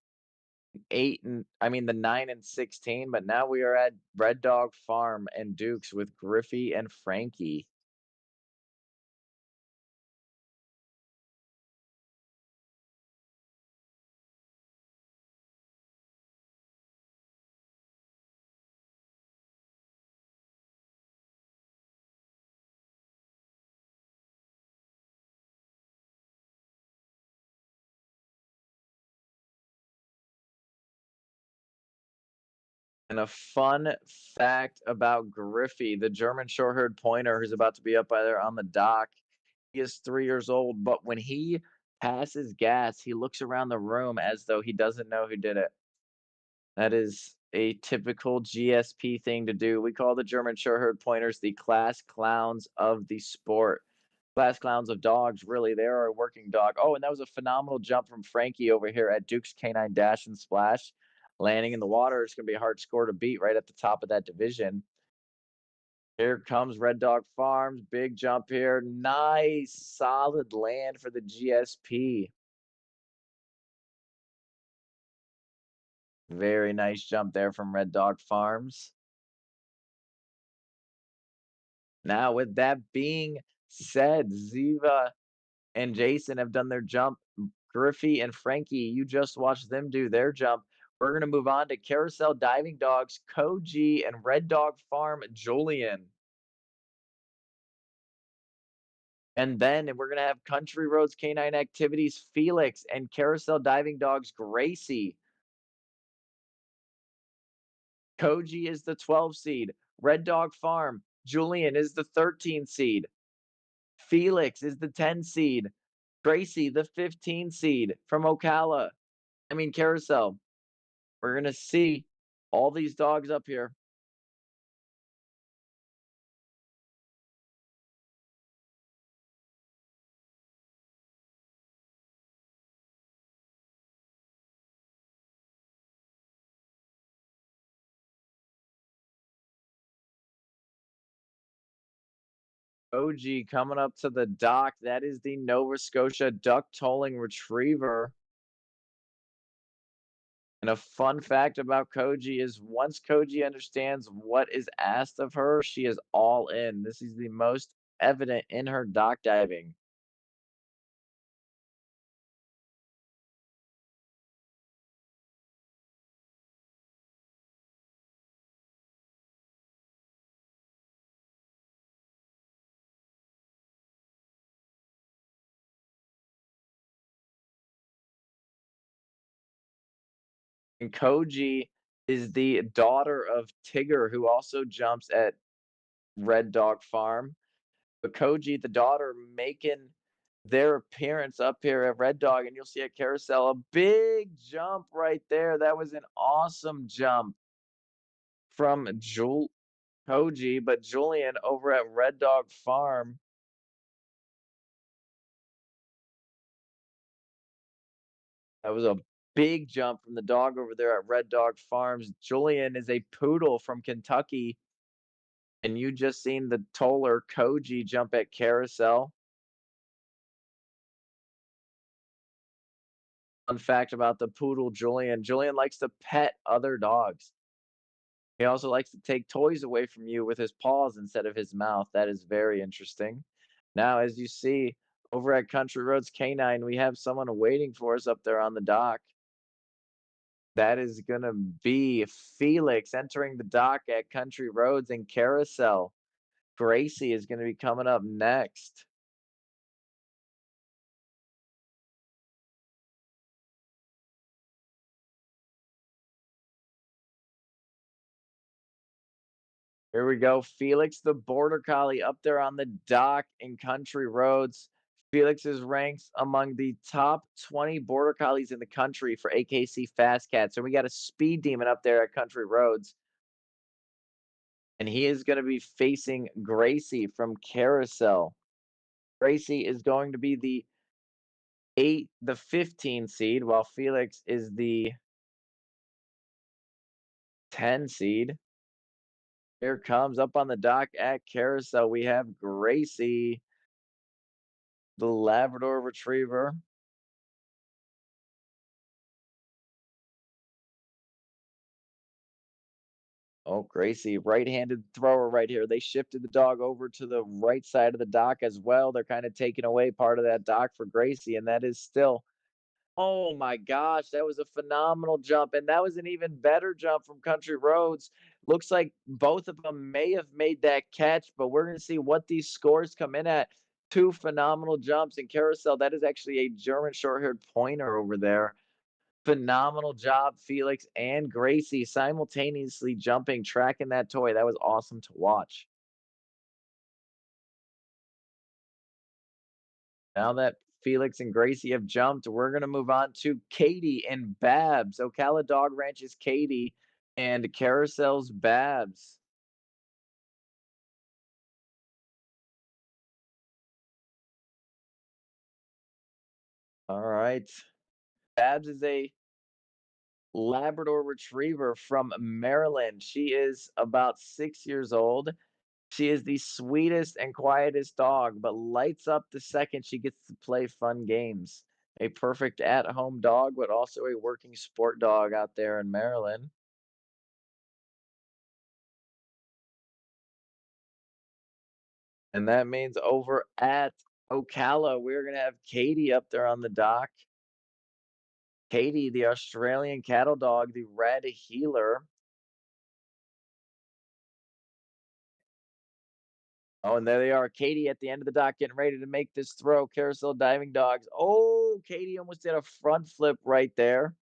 the 9 and 16, but now we are at Red Dog Farm and Duke's with Griffey and Frankie. And a fun fact about Griffey, the German Shorthaired Pointer who's about to be up by there on the dock. He is 3 years old, but when he passes gas, he looks around the room as though he doesn't know who did it. That is a typical GSP thing to do. We call the German Shorthaired Pointers the class clowns of the sport. Class clowns of dogs, really. They are a working dog. Oh, and that was a phenomenal jump from Frankie over here at Duke's Canine Dash and Splash. Landing in the water. It's going to be a hard score to beat right at the top of that division. Here comes Red Dog Farms. Big jump here. Nice, solid land for the GSP. Very nice jump there from Red Dog Farms. Now, with that being said, Ziva and Jason have done their jump. Griffey and Frankie, you just watched them do their jump. We're going to move on to Carousel Diving Dogs, Koji, and Red Dog Farm, Julian. And then we're going to have Country Roads Canine Activities, Felix, and Carousel Diving Dogs, Gracie. Koji is the 12 seed. Red Dog Farm, Julian is the 13 seed. Felix is the 10 seed. Gracie, the 15 seed from Carousel. We're going to see all these dogs up here. OG coming up to the dock. That is the Nova Scotia duck tolling retriever. And a fun fact about Koji is once Koji understands what is asked of her, she is all in. This is the most evident in her dock diving. And Koji is the daughter of Tigger, who also jumps at Red Dog Farm. But Koji, the daughter, making their appearance up here at Red Dog, and you'll see at Carousel a big jump right there. That was an awesome jump from Koji, but Julian over at Red Dog Farm. That was a big jump from the dog over there at Red Dog Farms. Julian is a poodle from Kentucky, and you just seen the toller Koji jump at Carousel. Fun fact about the poodle Julian. Julian likes to pet other dogs. He also likes to take toys away from you with his paws instead of his mouth. That is very interesting. Now, as you see over at Country Roads Canine, we have someone waiting for us up there on the dock. That is going to be Felix entering the dock at Country Roads and Carousel. Gracie is going to be coming up next. Here we go. Felix the Border Collie up there on the dock in Country Roads. Felix is ranked among the top 20 Border Collies in the country for AKC Fast Cats. And we got a Speed Demon up there at Country Roads. And he is going to be facing Gracie from Carousel. Gracie is going to be the 15 seed, while Felix is the 10 seed. Here comes up on the dock at Carousel. We have Gracie, the Labrador Retriever. Oh, Gracie, right-handed thrower right here. They shifted the dog over to the right side of the dock as well. They're kind of taking away part of that dock for Gracie, and that is still, oh my gosh, that was a phenomenal jump. And that was an even better jump from Country Roads. Looks like both of them may have made that catch, but we're going to see what these scores come in at. Two phenomenal jumps in Carousel. That is actually a German short haired pointer over there. Phenomenal job, Felix and Gracie simultaneously jumping, tracking that toy. That was awesome to watch. Now that Felix and Gracie have jumped, we're going to move on to Katie and Babs. Ocala Dog Ranch's Katie and Carousel's Babs. All right. Babs is a Labrador Retriever from Maryland. She is about 6 years old. She is the sweetest and quietest dog, but lights up the second she gets to play fun games. A perfect at home dog, but also a working sport dog out there in Maryland. And that means over at Ocala, we're going to have Katie up there on the dock. Katie, the Australian cattle dog, the red healer. Oh, and there they are. Katie at the end of the dock getting ready to make this throw. Carousel diving dogs. Oh, Katie almost did a front flip right there.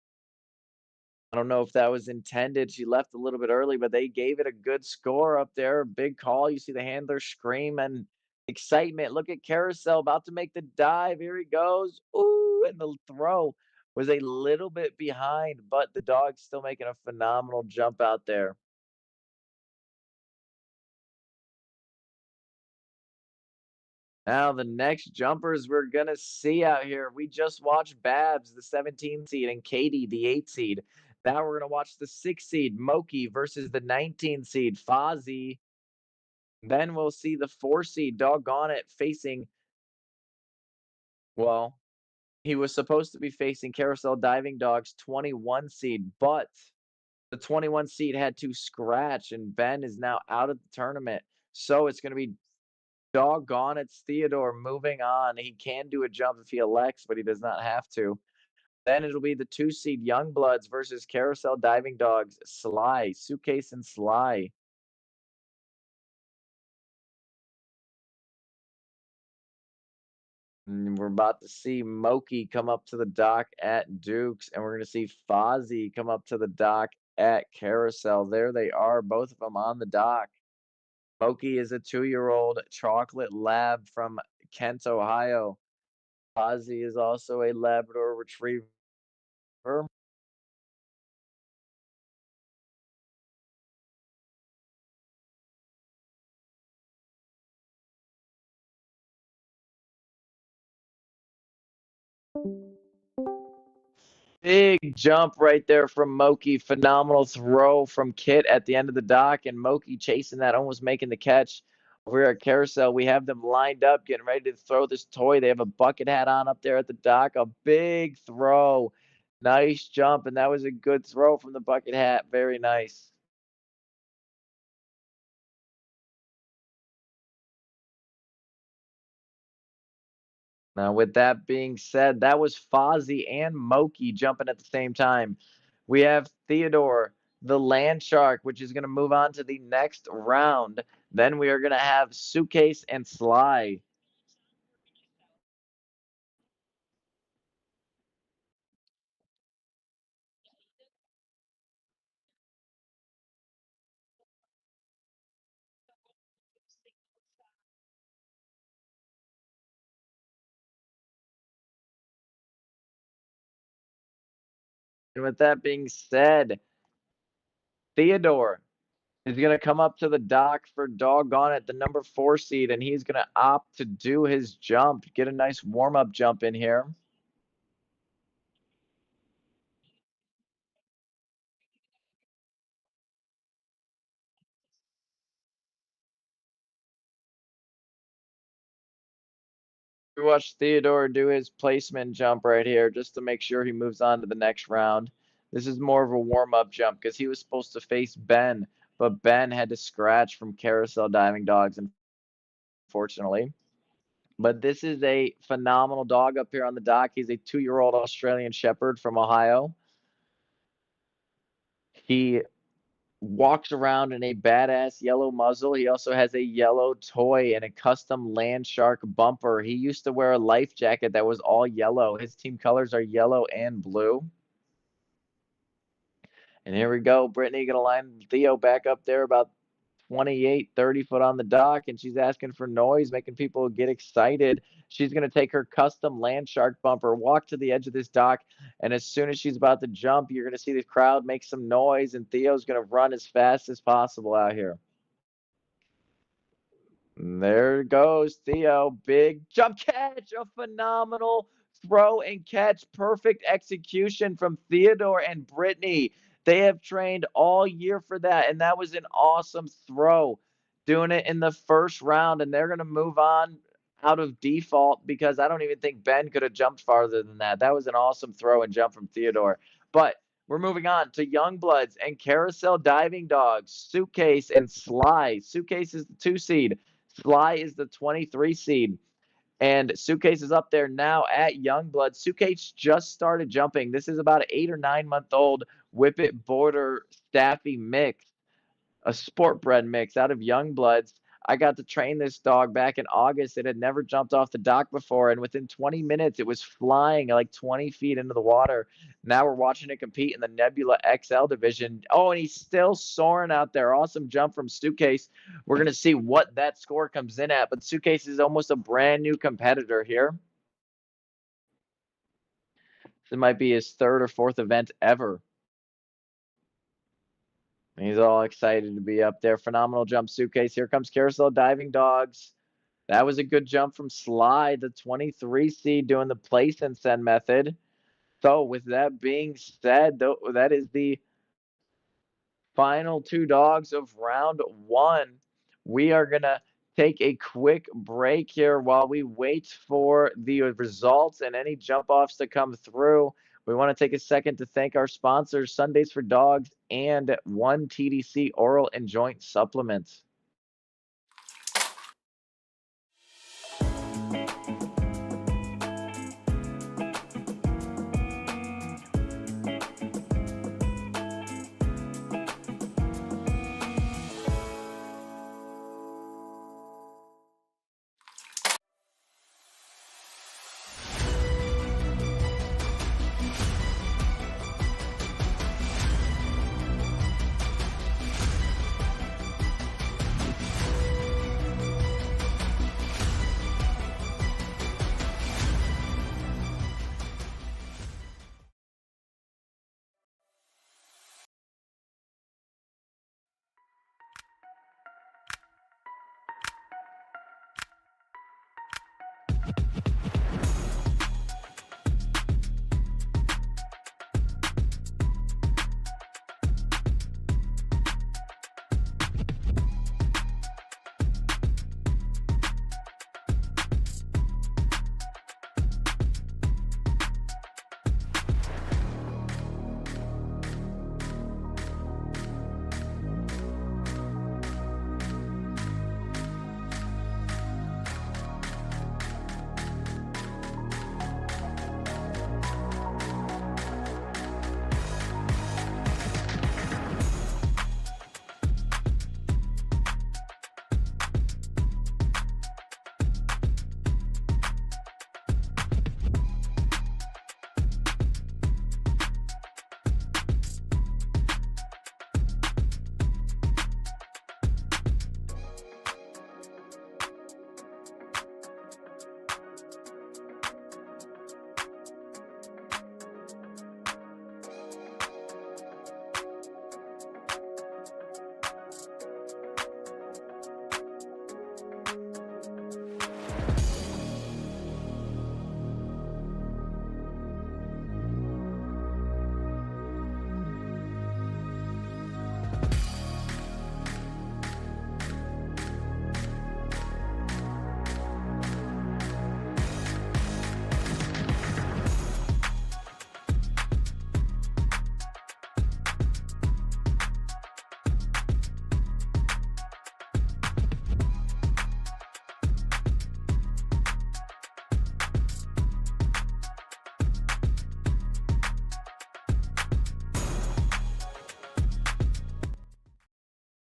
I don't know if that was intended. She left a little bit early, but they gave it a good score up there. Big call. You see the handler scream and excitement. Look at Carousel about to make the dive. Here he goes. Ooh, and the throw was a little bit behind, but the dog's still making a phenomenal jump out there. Now, the next jumpers we're going to see out here, we just watched Babs, the 17 seed, and Katie, the 8 seed. Now we're going to watch the 6 seed, Moki, versus the 19 seed, Fozzie. Then we'll see the 4 seed, Doggone It, facing, well, he was supposed to be facing Carousel Diving Dog's 21 seed, but the 21 seed had to scratch, and Ben is now out of the tournament. So it's going to be Doggone It's Theodore moving on. He can do a jump if he elects, but he does not have to. Then it'll be the 2 seed Youngbloods versus Carousel Diving Dogs, Sly, Suitcase and Sly. And we're about to see Moki come up to the dock at Duke's, and we're going to see Fozzie come up to the dock at Carousel. There they are, both of them on the dock. Moki is a 2-year-old chocolate lab from Kent, Ohio. Fozzie is also a Labrador Retriever. Big jump right there from Moki. Phenomenal throw from Kit at the end of the dock, and Moki chasing that, almost making the catch. Over here at Carousel, we have them lined up, getting ready to throw this toy. They have a bucket hat on up there at the dock. A big throw. Nice jump, and that was a good throw from the bucket hat. Very nice. Now, with that being said, that was Fozzie and Moki jumping at the same time. We have Theodore, the land shark, which is going to move on to the next round. Then we are going to have Suitcase and Sly. And with that being said, Theodore is going to come up to the dock for Doggone It, the number 4 seed, and he's going to opt to do his jump, get a nice warm up jump in here. We watch Theodore do his placement jump right here just to make sure he moves on to the next round. This is more of a warm-up jump because he was supposed to face Ben, but Ben had to scratch from carousel diving dogs, unfortunately. But this is a phenomenal dog up here on the dock. He's a 2-year-old Australian Shepherd from Ohio. He walks around in a badass yellow muzzle. He also has a yellow toy and a custom land shark bumper. He used to wear a life jacket that was all yellow. His team colors are yellow and blue. And here we go. Brittany going to line Theo back up there about 28, 30 foot on the dock, and she's asking for noise, making people get excited. She's going to take her custom land shark bumper, walk to the edge of this dock, and as soon as she's about to jump, you're going to see the crowd make some noise, and Theo's going to run as fast as possible out here. And there goes Theo. Big jump catch, a phenomenal throw and catch. Perfect execution from Theodore and Brittany. They have trained all year for that, and that was an awesome throw. Doing it in the first round, and they're going to move on out of default because I don't even think Ben could have jumped farther than that. That was an awesome throw and jump from Theodore. But we're moving on to Youngbloods and Carousel Diving Dogs, Suitcase and Sly. Suitcase is the 2 seed. Sly is the 23 seed. And Suitcase is up there now at Youngblood. Suitcase just started jumping. This is about an 8 or 9 month old Whippet Border Staffy mix, a sport bred mix out of Youngbloods. I got to train this dog back in August. It had never jumped off the dock before, and within 20 minutes, it was flying like 20 feet into the water. Now we're watching it compete in the Nebula XL division. Oh, and he's still soaring out there. Awesome jump from Suitcase. We're going to see what that score comes in at, but Suitcase is almost a brand new competitor here. This might be his 3rd or 4th event ever. He's all excited to be up there. Phenomenal jump, Suitcase. Here comes Carousel Diving Dogs. That was a good jump from Sly, the 23 seed, doing the place and send method. So with that being said, that is the final 2 dogs of round 1. We are going to take a quick break here while we wait for the results and any jump offs to come through. We want to take a second to thank our sponsors, Sundays for Dogs and 1TDC Oral and Joint Supplements.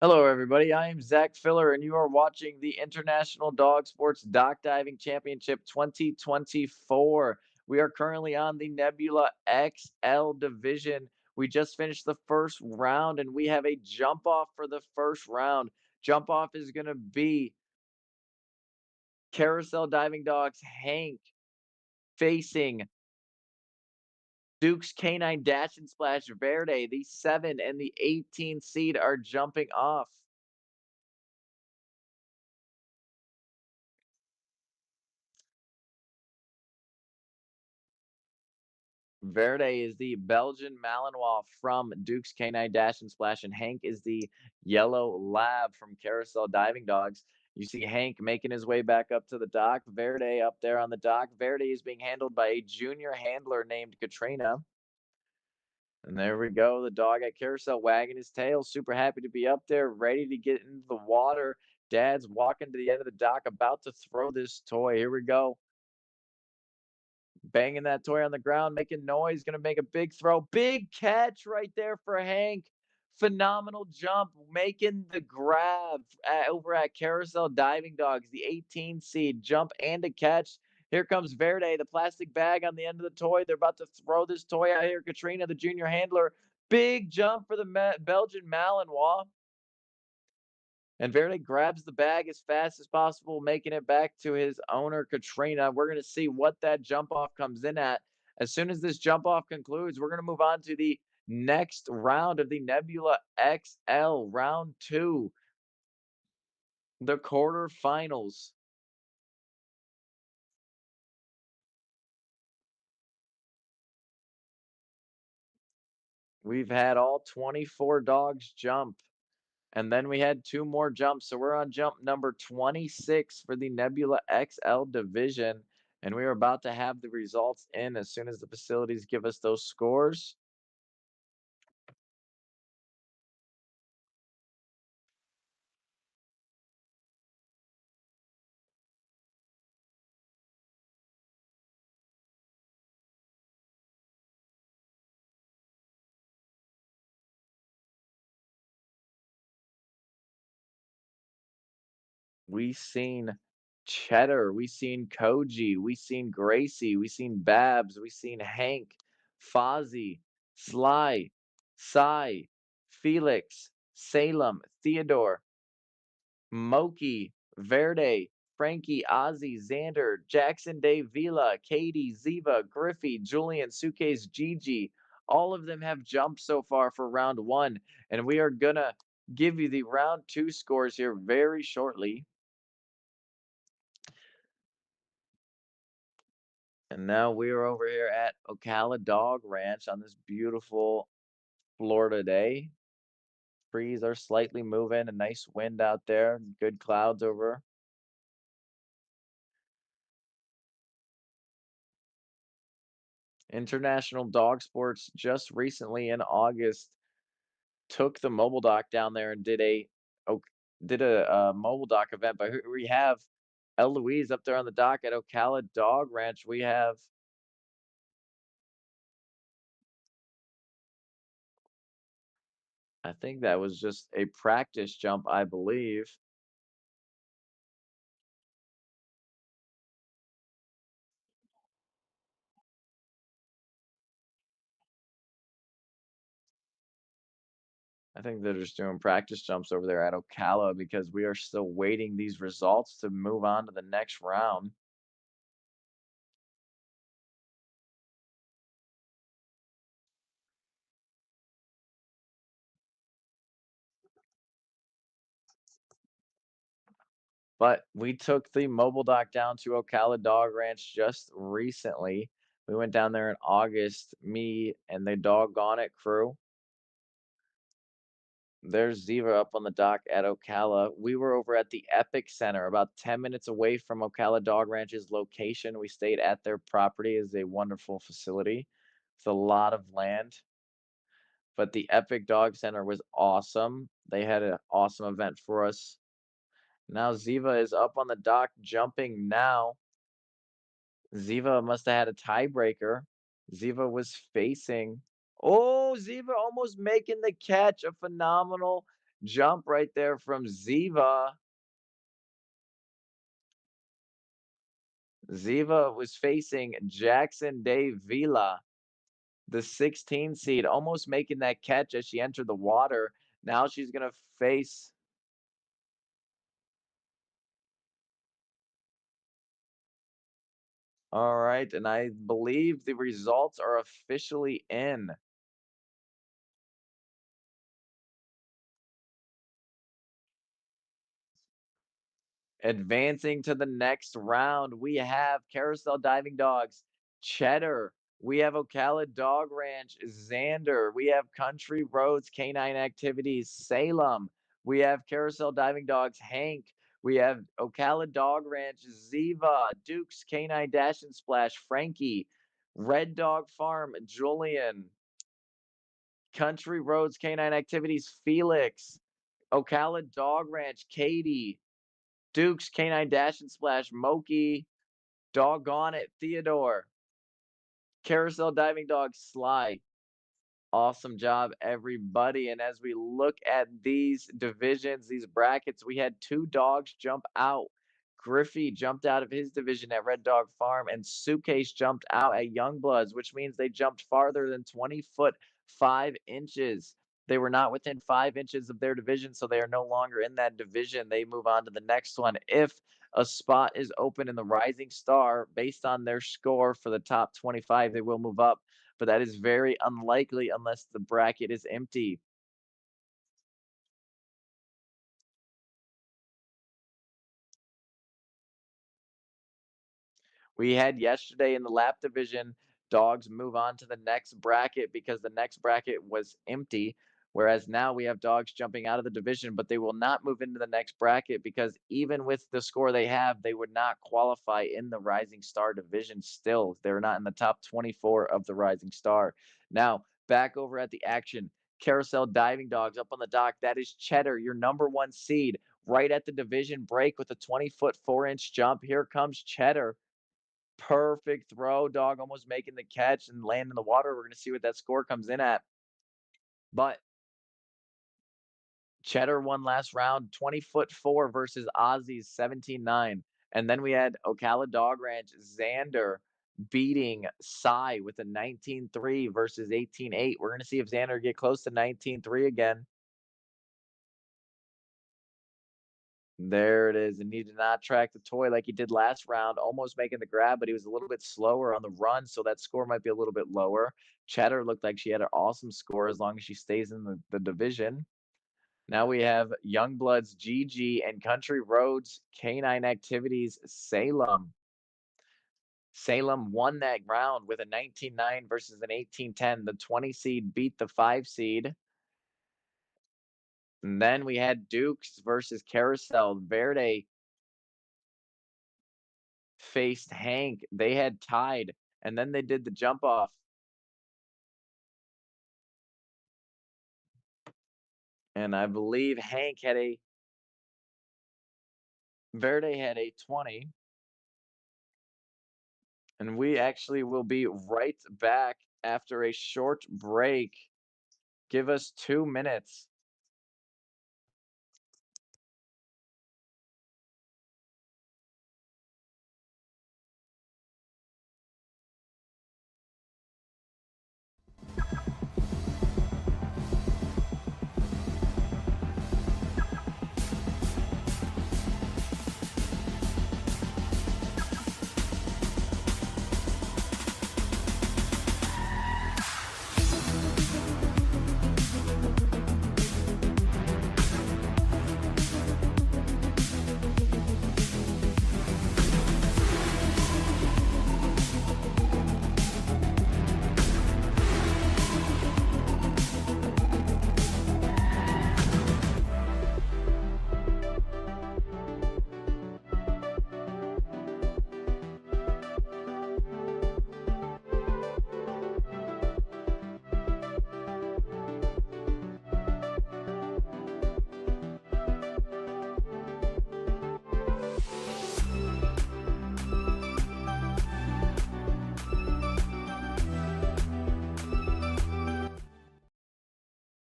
Hello, everybody. I am Zach Filler, and you are watching the International Dog Sports Dock Diving Championship 2024. We are currently on the Nebula XL division. We just finished the first round, and we have a jump off for the first round. Jump off is going to be Carousel Diving Dogs Hank facing Duke's Canine Dash and Splash Verde. The 7 and the 18 seed are jumping off. Verde is the Belgian Malinois from Duke's Canine Dash and Splash, and Hank is the yellow lab from Carousel Diving Dogs. You see Hank making his way back up to the dock. Verde up there on the dock. Verde is being handled by a junior handler named Katrina. And there we go. The dog at Carousel wagging his tail, super happy to be up there, ready to get into the water. Dad's walking to the end of the dock, about to throw this toy. Here we go. Banging that toy on the ground, making noise, gonna make a big throw. Big catch right there for Hank. Phenomenal jump, making the grab over at Carousel Diving Dogs, the 18 seed jump and a catch. Here comes Verde, the plastic bag on the end of the toy. They're about to throw this toy out here. Katrina, the junior handler, big jump for the Belgian Malinois. And Verde grabs the bag as fast as possible, making it back to his owner, Katrina. We're going to see what that jump off comes in at. As soon as this jump off concludes, we're going to move on to the next round of the Nebula XL, round two, the quarterfinals. We've had all 24 dogs jump, and then we had two more jumps. So we're on jump number 26 for the Nebula XL division. And we are about to have the results in as soon as the facilities give us those scores. We seen Cheddar, we seen Koji, we seen Gracie, we seen Babs, we seen Hank, Fozzie, Sly, Cy, Felix, Salem, Theodore, Moki, Verde, Frankie, Ozzy, Xander, Jackson Dave Vila, Katie, Ziva, Griffey, Julian, Suitcase, Gigi. All of them have jumped so far for round one, and we are gonna give you the round two scores here very shortly. And now we are over here at Ocala Dog Ranch on this beautiful Florida day. Trees are slightly moving, a nice wind out there, good clouds over. International Dog Sports just recently in August took the mobile dock down there and o- did a mobile dock event. But here we have Eloise up there on the dock at Ocala Dog Ranch. We have, I think that was just a practice jump, I believe. I think they're just doing practice jumps over there at Ocala because we are still waiting these results to move on to the next round. But we took the mobile dock down to Ocala Dog Ranch just recently. We went down there in August, me and the Doggone It crew. There's Ziva up on the dock at Ocala. We were over at the Epic Center, about 10 minutes away from Ocala Dog Ranch's location. We stayed at their property. It's a wonderful facility. It's a lot of land. But the Epic Dog Center was awesome. They had an awesome event for us. Now Ziva is up on the dock jumping now. Ziva must have had a tiebreaker. Ziva was facing. Oh, Ziva almost making the catch. A phenomenal jump right there from Ziva. Ziva was facing Jackson Day Vila, the 16 seed, almost making that catch as she entered the water. Now she's going to face. All right, and I believe the results are officially in. Advancing to the next round, we have Carousel Diving Dogs, Cheddar. We have Ocala Dog Ranch, Xander. We have Country Roads Canine Activities, Salem. We have Carousel Diving Dogs, Hank. We have Ocala Dog Ranch, Ziva. Duke's Canine Dash and Splash, Frankie. Red Dog Farm, Julian. Country Roads Canine Activities, Felix. Ocala Dog Ranch, Katie. Duke's Canine Dash and Splash, Moki. Doggone it, Theodore. Carousel Diving Dog, Sly. Awesome job, everybody. And as we look at these divisions, these brackets, we had two dogs jump out. Griffey jumped out of his division at Red Dog Farm, and Suitcase jumped out at Youngbloods, which means they jumped farther than 20 foot 5 inches. They were not within 5 inches of their division, so they are no longer in that division. They move on to the next one. If a spot is open in the Rising Star, based on their score for the top 25, they will move up, but that is very unlikely unless the bracket is empty. We had yesterday in the lap division, dogs move on to the next bracket because the next bracket was empty. Whereas now we have dogs jumping out of the division, but they will not move into the next bracket because even with the score they have, they would not qualify in the Rising Star division still. They're not in the top 24 of the Rising Star. Now, back over at the action. Carousel Diving Dogs up on the dock. That is Cheddar, your #1 seed, right at the division break with a 20-foot 4-inch jump. Here comes Cheddar. Perfect throw, dog almost making the catch and land in the water. We're going to see what that score comes in at. But Cheddar won last round, 20-foot 4 versus Ozzy's 17-9. And then we had Ocala Dog Ranch, Xander beating Cy with a 19-3 versus 18-8. We're going to see if Xander get close to 19-3 again. There it is, and he did not track the toy like he did last round, almost making the grab, but he was a little bit slower on the run, so that score might be a little bit lower. Cheddar looked like she had an awesome score as long as she stays in the division. Now we have Youngbloods GG and Country Roads Canine Activities Salem. Salem won that round with a 19-9 versus an 18-10. The 20 seed beat the 5 seed. And then we had Dukes versus Carousel. Verde faced Hank. They had tied, and then they did the jump off. And I believe Hank had a Verde had a 20. And we actually will be right back after a short break. Give us 2 minutes.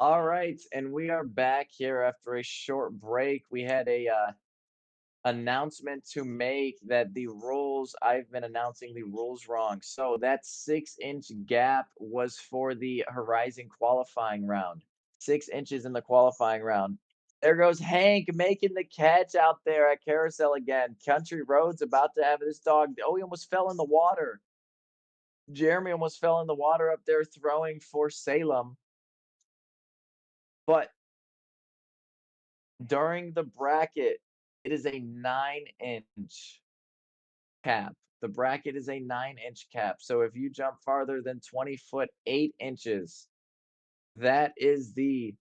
All right, and we are back here after a short break. We had a announcement to make that the rules, I've been announcing the rules wrong. So that 6-inch gap was for the Horizon qualifying round. 6 inches in the qualifying round. There goes Hank making the catch out there at Carousel again. Country Road's about to have this dog. Oh, he almost fell in the water. Jeremy almost fell in the water up there throwing for Salem. But during the bracket, it is a 9-inch cap. The bracket is a 9-inch cap. So if you jump farther than 20 foot 8 inches, that is the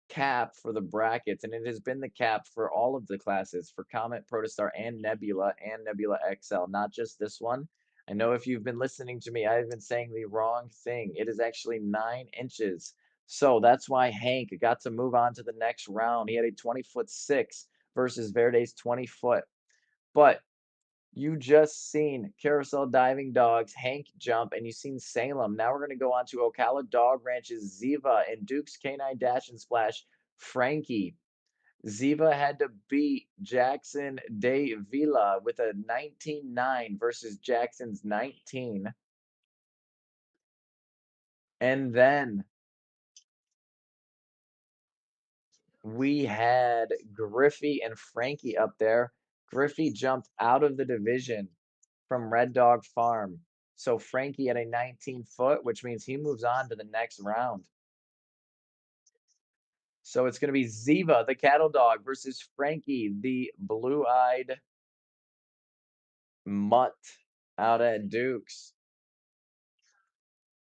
cap for the brackets. And it has been the cap for all of the classes for Comet, Protostar, and Nebula XL, not just this one. I know if you've been listening to me, I've been saying the wrong thing. It is actually 9 inches. So that's why Hank got to move on to the next round. He had a 20-foot 6 versus Verde's 20-foot. But you just seen Carousel Diving Dogs, Hank Jump, and you've seen Salem. Now we're going to go on to Ocala Dog Ranch's Ziva and Duke's Canine Dash and Splash, Frankie. Ziva had to beat Jackson De Vila with a 19-9 versus Jackson's 19. And then we had Griffey and Frankie up there. Griffey jumped out of the division from Red Dog Farm. So Frankie at a 19-foot, which means he moves on to the next round. So it's going to be Ziva, the cattle dog, versus Frankie, the blue-eyed mutt out at Duke's.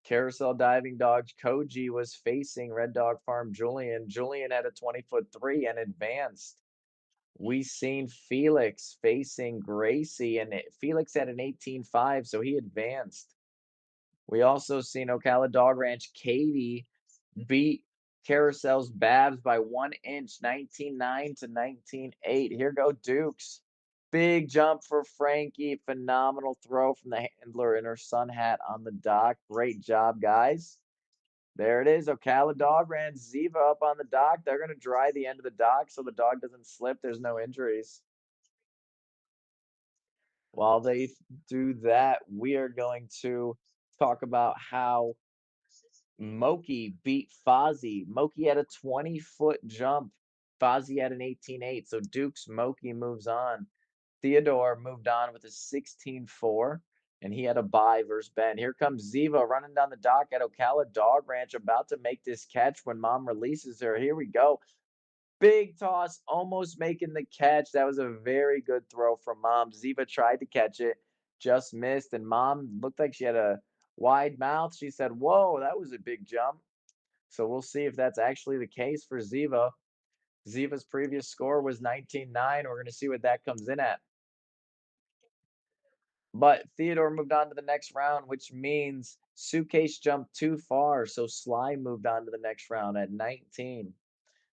Carousel Diving Dogs Koji was facing Red Dog Farm Julian. Julian had a 20-foot 3 and advanced. We seen Felix facing Gracie, and Felix had an 18-5, so he advanced. We also seen Ocala Dog Ranch Katie beat Carousel's Babs by 1 inch, 19-9 to 19-8. Here go Dukes. Big jump for Frankie. Phenomenal throw from the handler in her sun hat on the dock. Great job, guys. There it is. Ocala Dog ran Ziva up on the dock. They're going to dry the end of the dock so the dog doesn't slip. There's no injuries. While they do that, we are going to talk about how Moki beat Fozzie. Moki had a 20-foot jump. Fozzie had an 18-8. So Duke's Moki moves on. Theodore moved on with a 16-4, and he had a bye versus Ben. Here comes Ziva running down the dock at Ocala Dog Ranch, about to make this catch when Mom releases her. Here we go. Big toss, almost making the catch. That was a very good throw from Mom. Ziva tried to catch it, just missed, and Mom looked like she had a wide mouth. She said, "Whoa, that was a big jump." So we'll see if that's actually the case for Ziva. Ziva's previous score was 19-9. We're going to see what that comes in at. But Theodore moved on to the next round, which means Suitcase jumped too far. So Sly moved on to the next round at 19.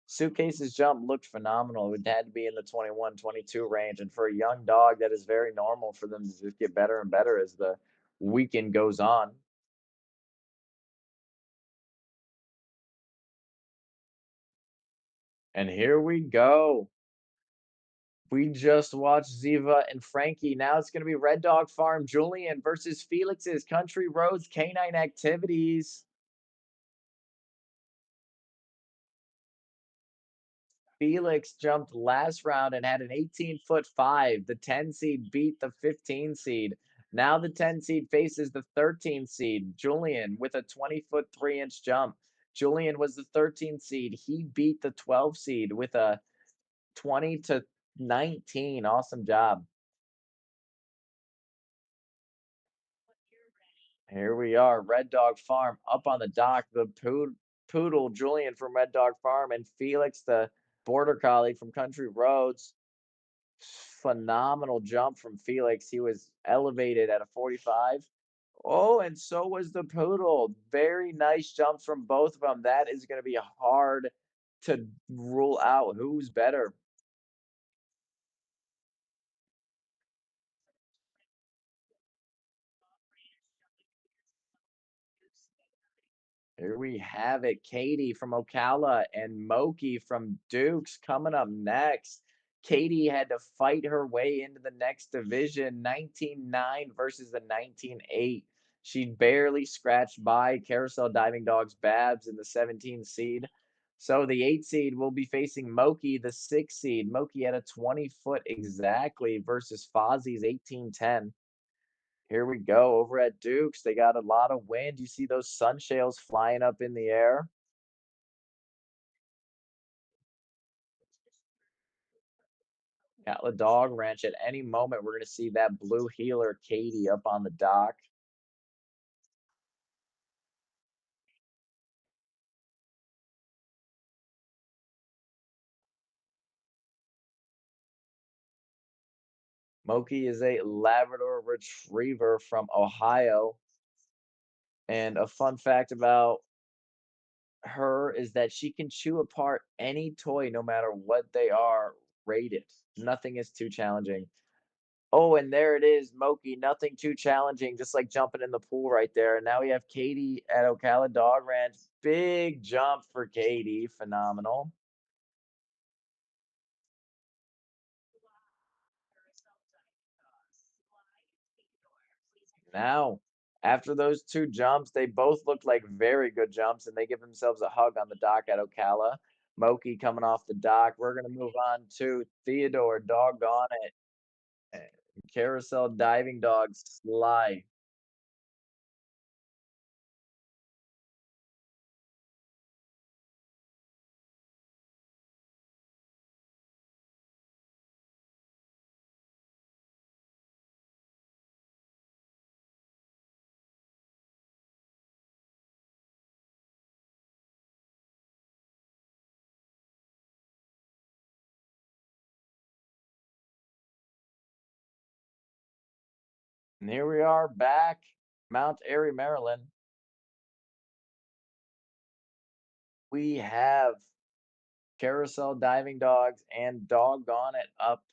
Suitcase's jump looked phenomenal. It had to be in the 21, 22 range. And for a young dog, that is very normal for them to just get better and better as the weekend goes on. And here we go. We just watched Ziva and Frankie. Now it's going to be Red Dog Farm Julian versus Felix's Country Roads Canine Activities. Felix jumped last round and had an 18-foot 5. The 10 seed beat the 15 seed. Now the 10 seed faces the 13 seed, Julian, with a 20-foot 3-inch jump. Julian was the 13 seed. He beat the 12 seed with a 20 to 19. Awesome job. Here we are, Red Dog Farm up on the dock. The poodle, Julian from Red Dog Farm, and Felix, the border collie from Country Roads. Phenomenal jump from Felix. He was elevated at a 45. Oh, and so was the poodle. Very nice jumps from both of them. That is going to be hard to rule out who's better. Here we have it. Katie from Ocala and Moki from Dukes coming up next. Katie had to fight her way into the next division, 19-9 versus the 19-8. She barely scratched by Carousel Diving Dogs Babs in the 17 seed. So the 8 seed will be facing Moki, the 6 seed. Moki had a 20-foot exactly versus Fozzie's 18-10. Here we go. Over at Duke's, they got a lot of wind. You see those sunshales flying up in the air? At the Dog Ranch, at any moment, we're gonna see that blue heeler, Katie, up on the dock. Moki is a Labrador Retriever from Ohio. And a fun fact about her is that she can chew apart any toy, no matter what they are rated. Nothing is too challenging. Oh, and there it is, Moki, nothing too challenging, just like jumping in the pool right there. And now we have Katie at Ocala Dog Ranch. Big jump for Katie, phenomenal. Now, after those two jumps, they both look like very good jumps, and they give themselves a hug on the dock at Ocala. Moki coming off the dock. We're gonna move on to Theodore, doggone it. Carousel Diving Dogs Sly. And here we are back, Mount Airy, Maryland. We have Carousel Diving Dogs and doggone it up.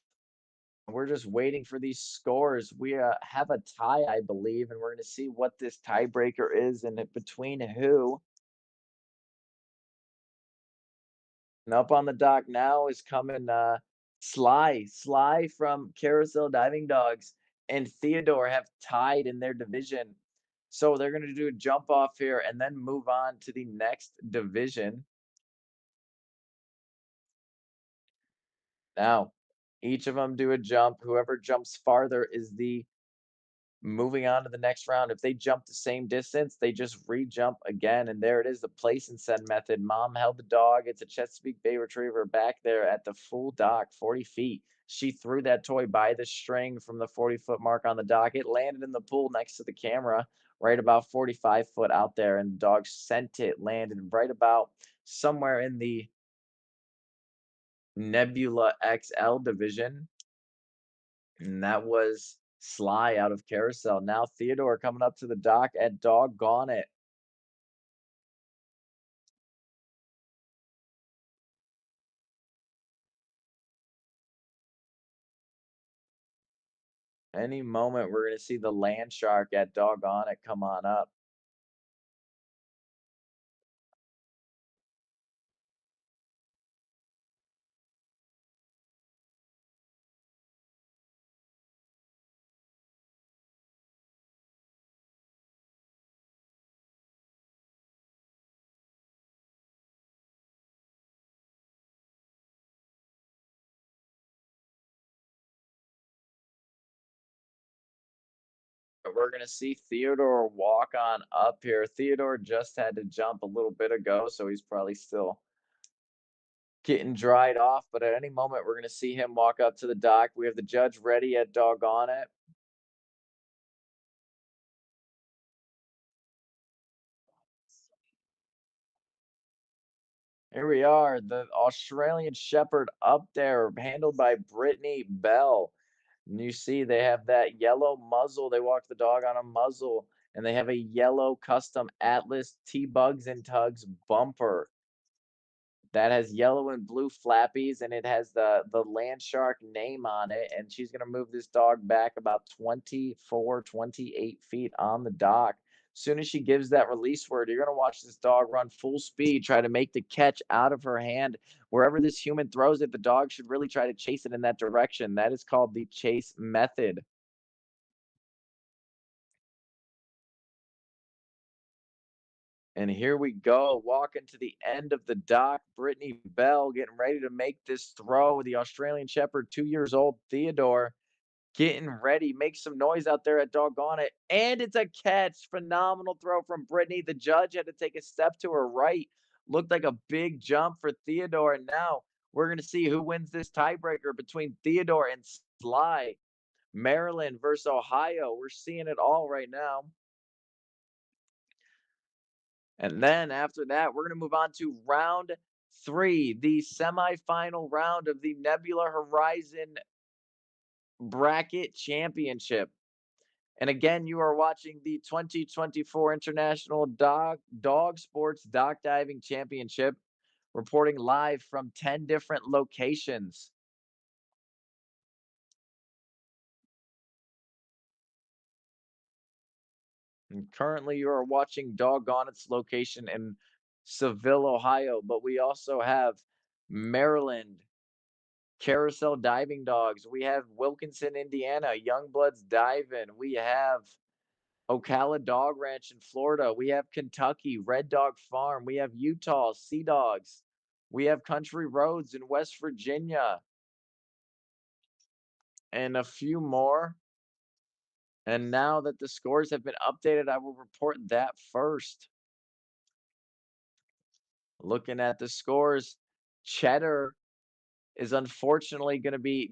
We're just waiting for these scores. We have a tie, I believe, and we're going to see what this tiebreaker is and between who. And up on the dock now is coming Sly from Carousel Diving Dogs and Theodore have tied in their division. So they're going to do a jump off here and then move on to the next division. Now, each of them do a jump. Whoever jumps farther is the moving on to the next round. If they jump the same distance, they just re-jump again. And there it is, the place and send method. Mom held the dog. It's a Chesapeake Bay Retriever back there at the full dock, 40 feet. She threw that toy by the string from the 40-foot mark on the dock. It landed in the pool next to the camera, right about 45 foot out there. And the dog sent it, landed right about somewhere in the Nebula XL division. And that was Sly out of Carousel. Now Theodore coming up to the dock at doggone it. Any moment we're gonna see the land shark at doggone it come on up. But we're gonna see Theodore walk on up here. Theodore just had to jump a little bit ago, so he's probably still getting dried off. But at any moment, we're gonna see him walk up to the dock. We have the judge ready at doggone it. Here we are, the Australian Shepherd up there, handled by Brittany Bell. And you see they have that yellow muzzle. They walk the dog on a muzzle, and they have a yellow custom Atlas T-Bugs and Tugs bumper that has yellow and blue flappies, and it has the land shark name on it. And she's gonna move this dog back about 24, 28 feet on the dock. Soon as she gives that release word, you're gonna watch this dog run full speed, try to make the catch out of her hand. Wherever this human throws it, the dog should really try to chase it in that direction. That is called the chase method. And here we go, walking to the end of the dock. Brittany Bell getting ready to make this throw. The Australian Shepherd, 2 years old, Theodore, getting ready. Make some noise out there at doggone it. And it's a catch. Phenomenal throw from Brittany. The judge had to take a step to her right. Looked like a big jump for Theodore. And now we're going to see who wins this tiebreaker between Theodore and Sly. Maryland versus Ohio. We're seeing it all right now. And then after that, we're going to move on to round three, the semifinal round of the Nebula Horizon Bracket Championship. And again, you are watching the 2024 International Dog Sports Dock Diving Championship, reporting live from 10 different locations. And currently, you are watching Doggone Its location in Seville, Ohio, but we also have Maryland, Carousel Diving Dogs. We have Wilkinson, Indiana, Youngbloods Diving. We have Ocala Dog Ranch in Florida. We have Kentucky, Red Dog Farm. We have Utah, Sea Dogs. We have Country Roads in West Virginia and a few more. And now that the scores have been updated, I will report that first. Looking at the scores, Cheddar is unfortunately going to be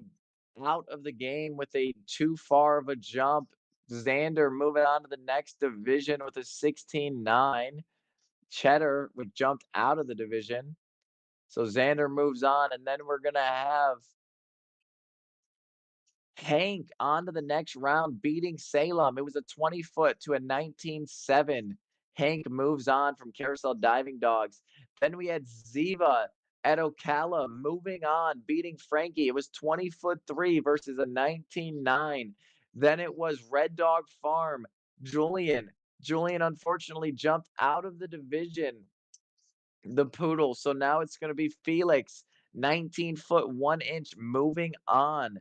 out of the game with a too far of a jump. Xander moving on to the next division with a 16-9. Cheddar would jumped out of the division. So Xander moves on, and then we're going to have Hank on to the next round, beating Salem. It was a 20-foot to a 19-7. Hank moves on from Carousel Diving Dogs. Then we had Ziva at Ocala moving on, beating Frankie. It was 20-foot 3 versus a 19-9. Then it was Red Dog Farm, Julian. Julian unfortunately jumped out of the division, the poodle. So now it's going to be Felix, 19-foot 1 inch, moving on.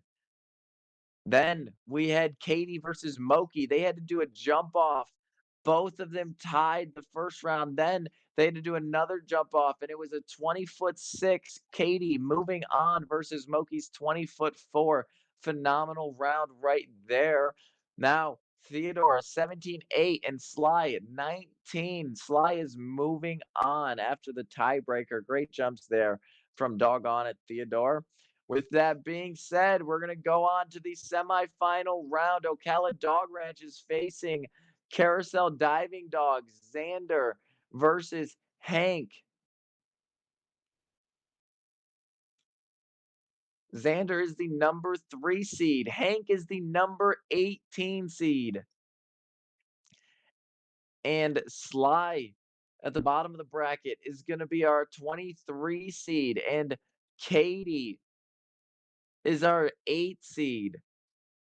Then we had Katie versus Moki. They had to do a jump off. Both of them tied the first round. Then they had to do another jump off, and it was a 20-foot 6. Katie moving on versus Moki's 20-foot 4. Phenomenal round right there. Now, Theodore 17-8 and Sly at 19. Sly is moving on after the tiebreaker. Great jumps there from Doggone It, Theodore. With that being said, we're going to go on to the semifinal round. Ocala Dog Ranch is facing Carousel Diving Dogs, Xander versus Hank. Xander is the number 3 seed. Hank is the number 18 seed. And Sly at the bottom of the bracket is going to be our 23 seed. And Katie is our 8 seed.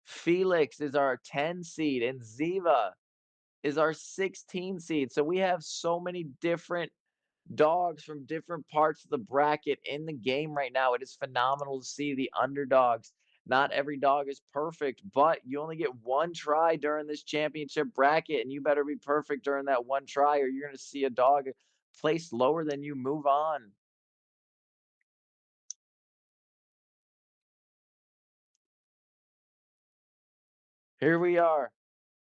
Felix is our 10 seed. And Ziva is our 16 seed. So we have so many different dogs from different parts of the bracket in the game right now. It is phenomenal to see the underdogs. Not every dog is perfect, but you only get one try during this championship bracket, and you better be perfect during that one try, or you're going to see a dog placed lower than you move on. Here we are.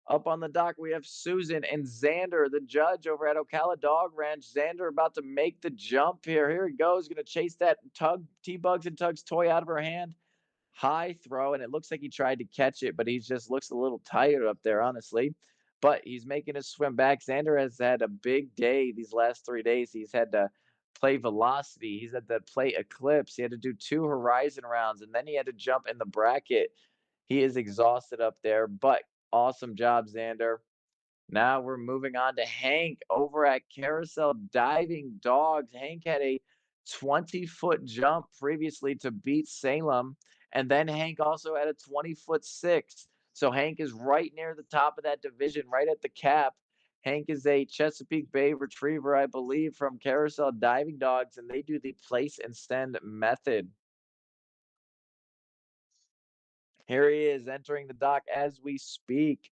Up on the dock, we have Susan and Xander, the judge over at Ocala Dog Ranch. Xander about to make the jump here. Here he goes, going to chase that T-Bugs and Tugs toy out of her hand. High throw, and it looks like he tried to catch it, but he just looks a little tired up there, honestly. But he's making a swim back. Xander has had a big day these last 3 days. He's had to play Velocity. He's had to play Eclipse. He had to do 2 Horizon rounds, and then he had to jump in the bracket. He is exhausted up there, but awesome job, Xander. Now we're moving on to Hank over at Carousel Diving Dogs. Hank had a 20-foot jump previously to beat Salem, and then Hank also had a 20-foot 6. So Hank is right near the top of that division, right at the cap. Hank is a Chesapeake Bay retriever, I believe, from Carousel Diving Dogs, and they do the place and send method. Here he is entering the dock as we speak.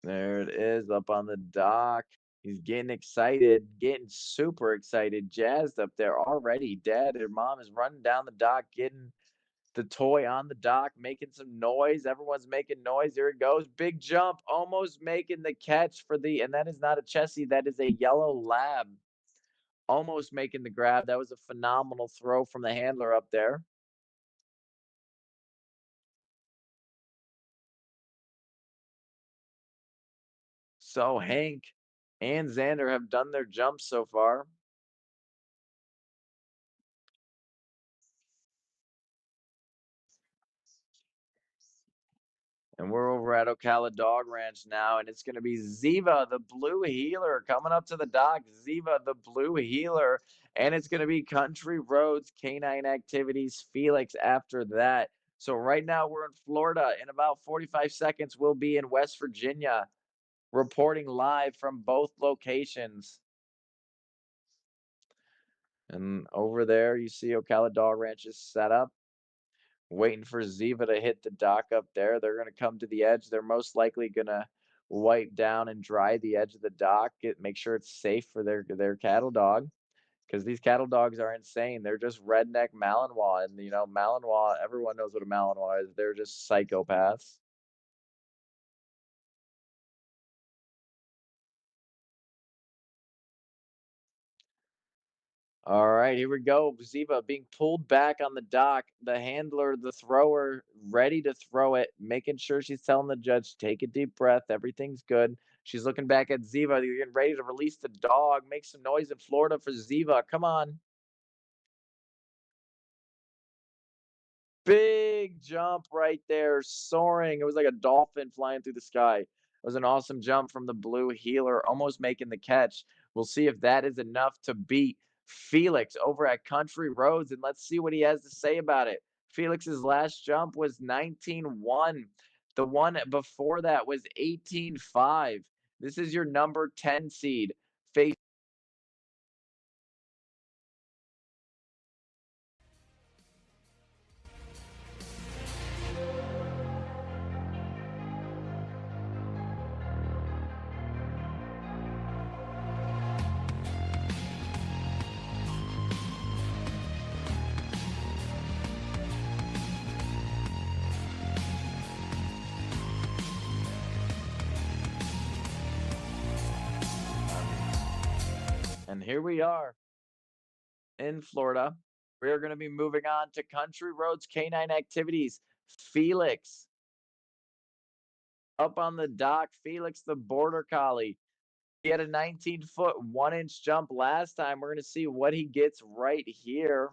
There it is up on the dock. He's getting excited, getting super excited, jazzed up there already. Dad or mom is running down the dock, getting the toy on the dock, making some noise. Everyone's making noise. Here it goes. Big jump, almost making the catch for the, and that is not a Chessie, that is a yellow lab. Almost making the grab. That was a phenomenal throw from the handler up there. So Hank and Xander have done their jumps so far. And we're over at Ocala Dog Ranch now, and it's going to be Ziva, the blue heeler, coming up to the dock. Ziva, the blue heeler. And it's going to be Country Roads Canine Activities Felix after that. So right now we're in Florida. In about 45 seconds, we'll be in West Virginia, reporting live from both locations. And over there, you see Ocala Dog Ranch is set up, waiting for Ziva to hit the dock up there. They're going to come to the edge. They're most likely going to wipe down and dry the edge of the dock, make sure it's safe for their cattle dog, because these cattle dogs are insane. They're just redneck Malinois, and Malinois. Everyone knows what a Malinois is. They're just psychopaths. All right, here we go. Ziva being pulled back on the dock. The handler, the thrower, ready to throw it, making sure she's telling the judge, take a deep breath. Everything's good. She's looking back at Ziva. You're getting ready to release the dog. Make some noise in Florida for Ziva. Come on. Big jump right there, soaring. It was like a dolphin flying through the sky. It was an awesome jump from the blue heeler, almost making the catch. We'll see if that is enough to beat Felix over at Country Roads, and let's see what he has to say about it. Felix's last jump was 19-1. The one before that was 18-5. This is your number 10 seed. Face and here we are in Florida. We're going to be moving on to Country Roads Canine Activities. Felix up on the dock. Felix, the border collie. He had a 19-foot, 1-inch jump last time. We're going to see what he gets right here.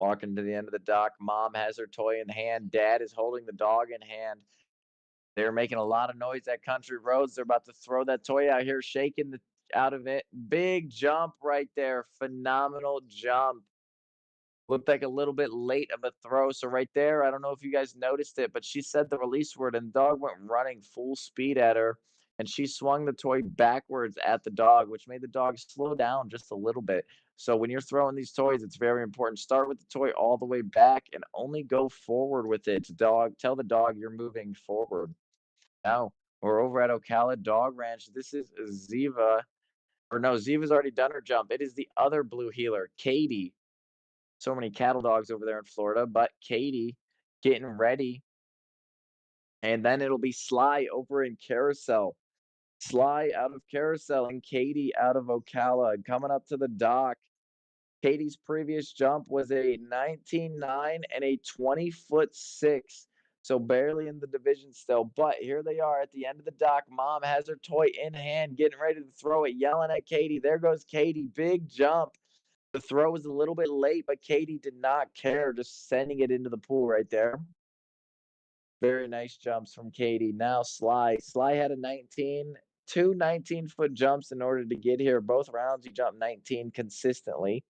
Walking to the end of the dock. Mom has her toy in hand. Dad is holding the dog in hand. They're making a lot of noise at Country Roads. They're about to throw that toy out here, shaking the out of it. Big jump right there. Phenomenal jump. Looked like a little bit late of a throw. So right there, I don't know if you guys noticed it, but she said the release word and the dog went running full speed at her. And she swung the toy backwards at the dog, which made the dog slow down just a little bit. So when you're throwing these toys, it's very important. Start with the toy all the way back and only go forward with it. Dog, tell the dog you're moving forward. Now we're over at Ocala Dog Ranch. This is Ziva, or no, Ziva's already done her jump. It is the other blue heeler, Katie. So many cattle dogs over there in Florida, but Katie getting ready. And then it'll be Sly over in Carousel. Sly out of Carousel and Katie out of Ocala coming up to the dock. Katie's previous jump was a 19-9 and a 20-foot 6. So barely in the division still. But here they are at the end of the dock. Mom has her toy in hand, getting ready to throw it, yelling at Katie. There goes Katie. Big jump. The throw was a little bit late, but Katie did not care, just sending it into the pool right there. Very nice jumps from Katie. Now Sly. Sly had a 19, two 19-foot jumps in order to get here. Both rounds he jumped 19 consistently.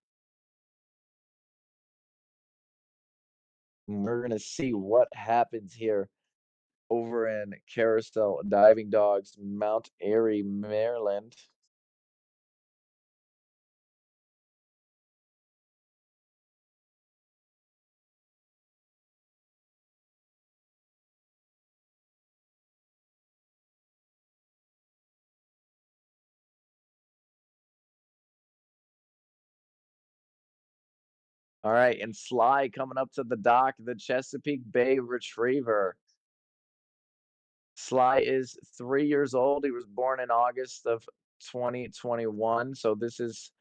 And we're gonna see what happens here over in Carousel Diving Dogs, Mount Airy, Maryland. All right, and Sly coming up to the dock, the Chesapeake Bay Retriever. Sly is 3 years old. He was born in August of 2021, so this is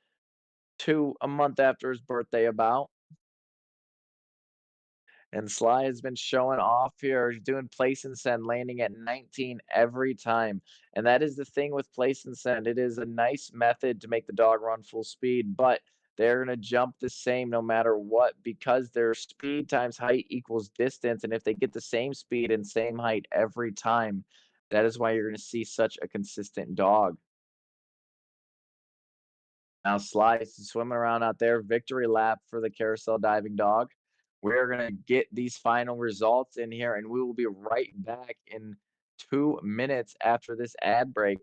a month after his birthday about. And Sly has been showing off here. He's doing place and send, landing at 19 every time. And that is the thing with place and send. It is a nice method to make the dog run full speed, but they're going to jump the same no matter what because their speed times height equals distance. And if they get the same speed and same height every time, that is why you're going to see such a consistent dog. Now Sly is swimming around out there, victory lap for the carousel diving dog. We're gonna get these final results in here, and we will be right back in 2 minutes after this ad break.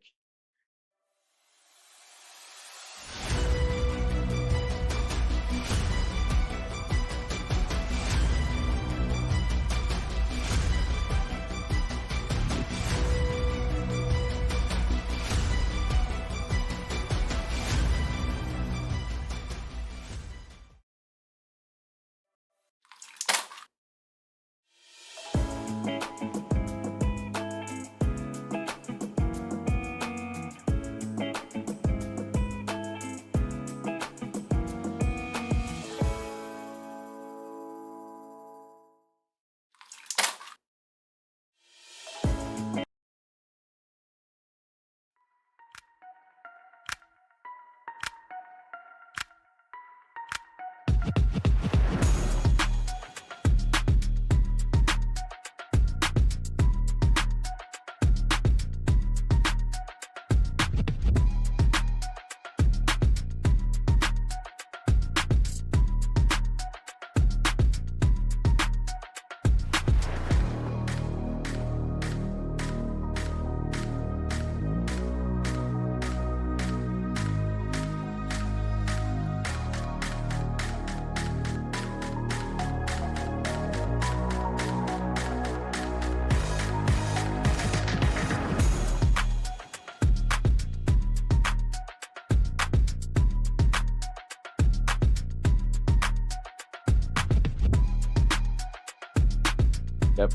Yep.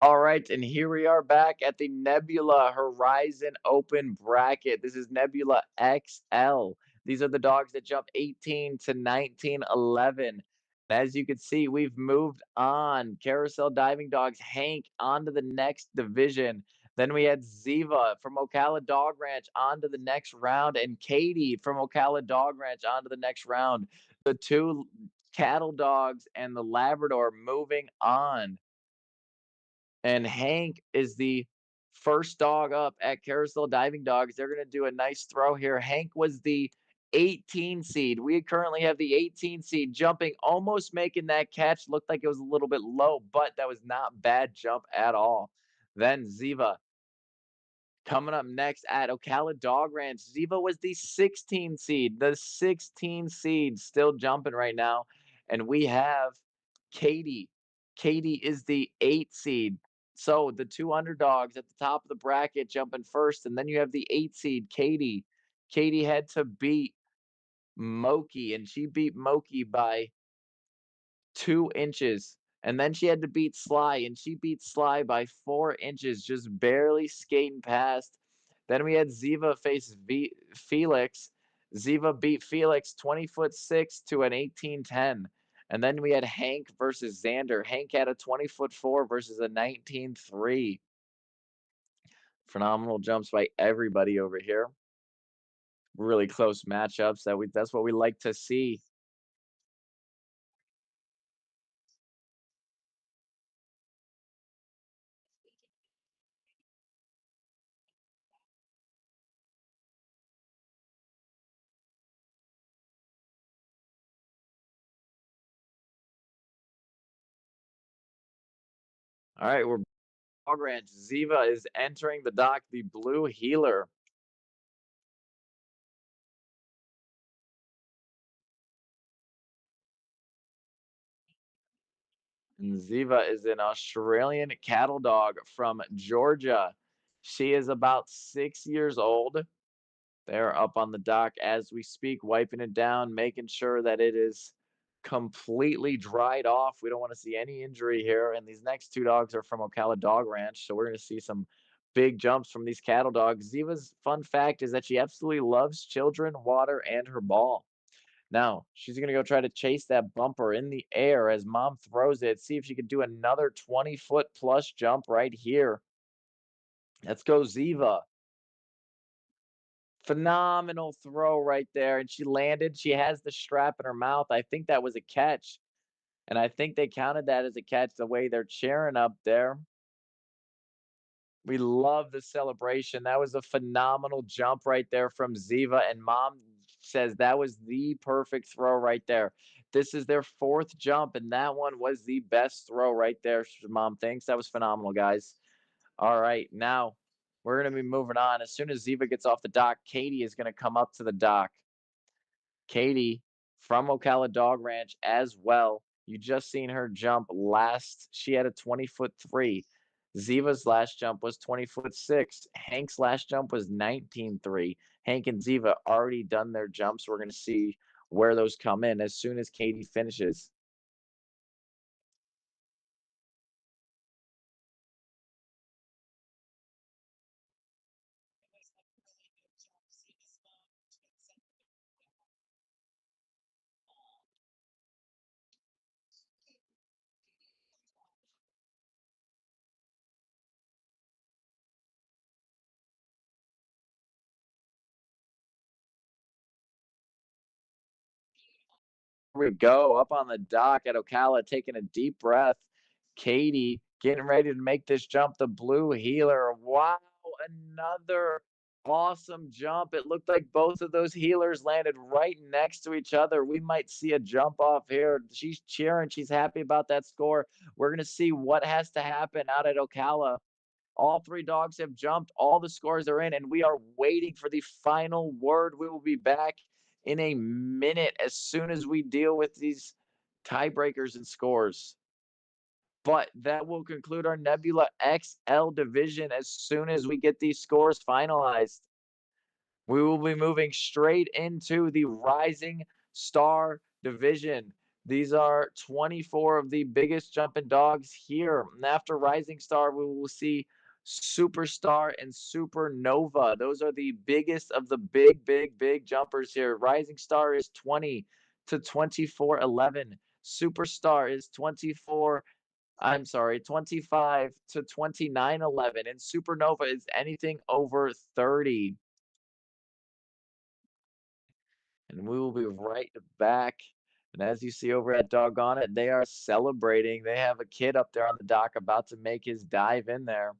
All right, and here we are back at the Nebula Horizon Open bracket. This is Nebula XL. These are the dogs that jump 18 to 19, 11. As you can see, we've moved on. Carousel Diving Dogs, Hank, on to the next division. Then we had Ziva from Ocala Dog Ranch on to the next round, and Katie from Ocala Dog Ranch on to the next round. The two cattle dogs and the Labrador moving on. And Hank is the first dog up at Carousel Diving Dogs. They're going to do a nice throw here. Hank was the 18 seed. We currently have the 18 seed jumping, almost making that catch. Looked like it was a little bit low, but that was not bad jump at all. Then Ziva coming up next at Ocala Dog Ranch. Ziva was the 16 seed. The 16 seed still jumping right now. And we have Katie. Katie is the 8 seed. So the two underdogs at the top of the bracket jumping first. And then you have the 8 seed, Katie. Katie had to beat Moki, and she beat Moki by 2 inches. And then she had to beat Sly, and she beat Sly by 4 inches, just barely skating past. Then we had Ziva face Felix. Ziva beat Felix 20'6" to an 18'10". And then we had Hank versus Xander. Hank had a 20'4" versus a 19'3". Phenomenal jumps by everybody over here. Really close matchups. That's what we like to see. All right, we're Dog Ranch. Ziva is entering the dock, the blue healer. And Ziva is an Australian cattle dog from Georgia. She is about 6 years old. They're up on the dock as we speak, wiping it down, making sure that it is completely dried off. We don't want to see any injury here. And these next two dogs are from Ocala Dog Ranch. So we're going to see some big jumps from these cattle dogs. Ziva's fun fact is that she absolutely loves children, water, and her ball. Now, she's going to go try to chase that bumper in the air as mom throws it. See if she can do another 20-foot plus jump right here. Let's go, Ziva. Phenomenal throw right there, and she landed. She has the strap in her mouth. I think that was a catch, and I think they counted that as a catch the way they're cheering up there. We love the celebration. That was a phenomenal jump right there from Ziva, and mom says that was the perfect throw right there. This is their fourth jump, and that one was the best throw right there. Mom thinks that was phenomenal, guys. All right, now we're going to be moving on. As soon as Ziva gets off the dock, Katie is going to come up to the dock. Katie from Ocala Dog Ranch as well. You just seen her jump last. She had a 20-foot three. Ziva's last jump was 20-foot six. Hank's last jump was 19.3. Hank and Ziva already done their jumps. We're going to see where those come in as soon as Katie finishes. We go up on the dock at Ocala, taking a deep breath. Katie getting ready to make this jump. The blue healer. Wow, another awesome jump. It looked like both of those healers landed right next to each other. We might see a jump off here. She's cheering. She's happy about that score. We're going to see what has to happen out at Ocala. All three dogs have jumped. All the scores are in, and we are waiting for the final word. We will be back in a minute as soon as we deal with these tiebreakers and scores. But that will conclude our Nebula XL division as soon as we get these scores finalized. We will be moving straight into the Rising Star division. These are 24 of the biggest jumping dogs here. And after Rising Star, we will see Superstar and Supernova. Those are the biggest of the big jumpers here. Rising Star is 20 to 24.11. Superstar is 25 to 29.11. And Supernova is anything over 30. And we will be right back. And as you see over at Doggone It, they are celebrating. They have a kid up there on the dock about to make his dive in there.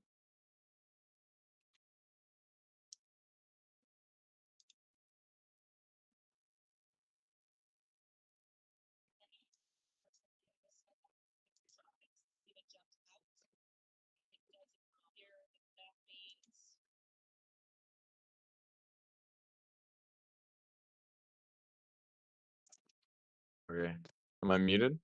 Okay. Am I muted?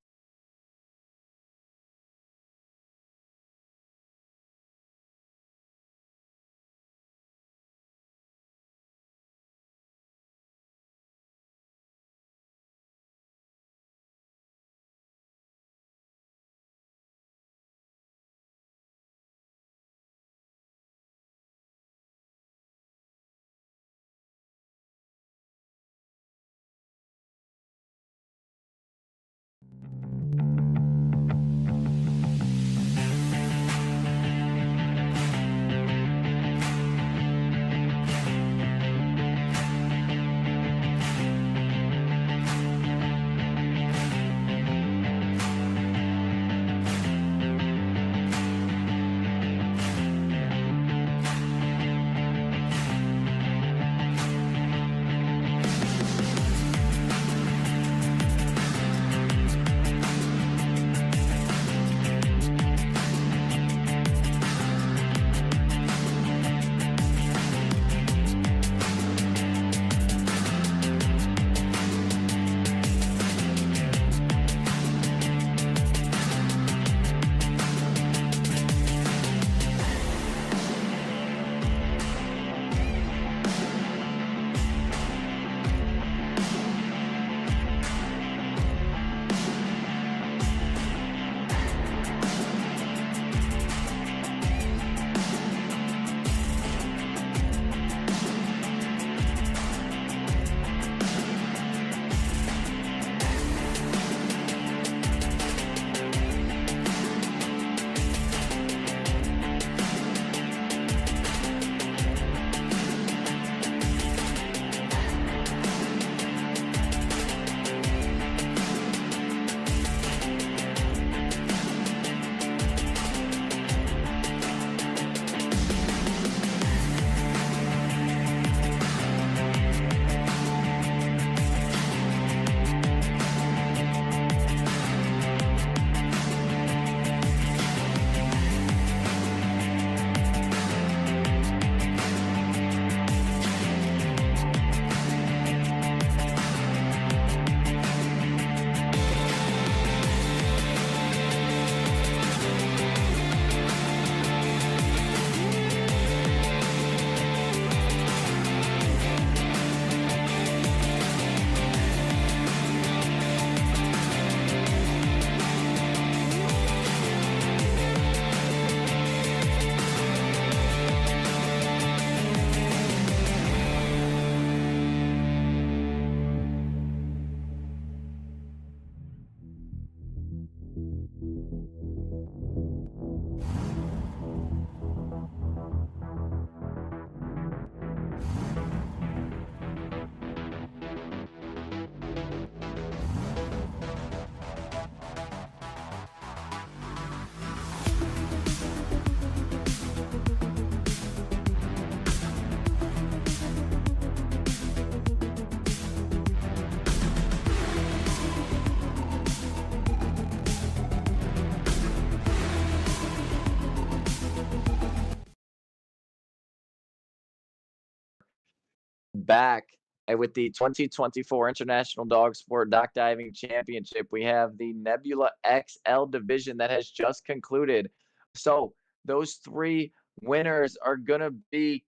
Back with the 2024 International Dog Sport Dock Diving Championship, we have the Nebula XL division that has just concluded. So those three winners are going to be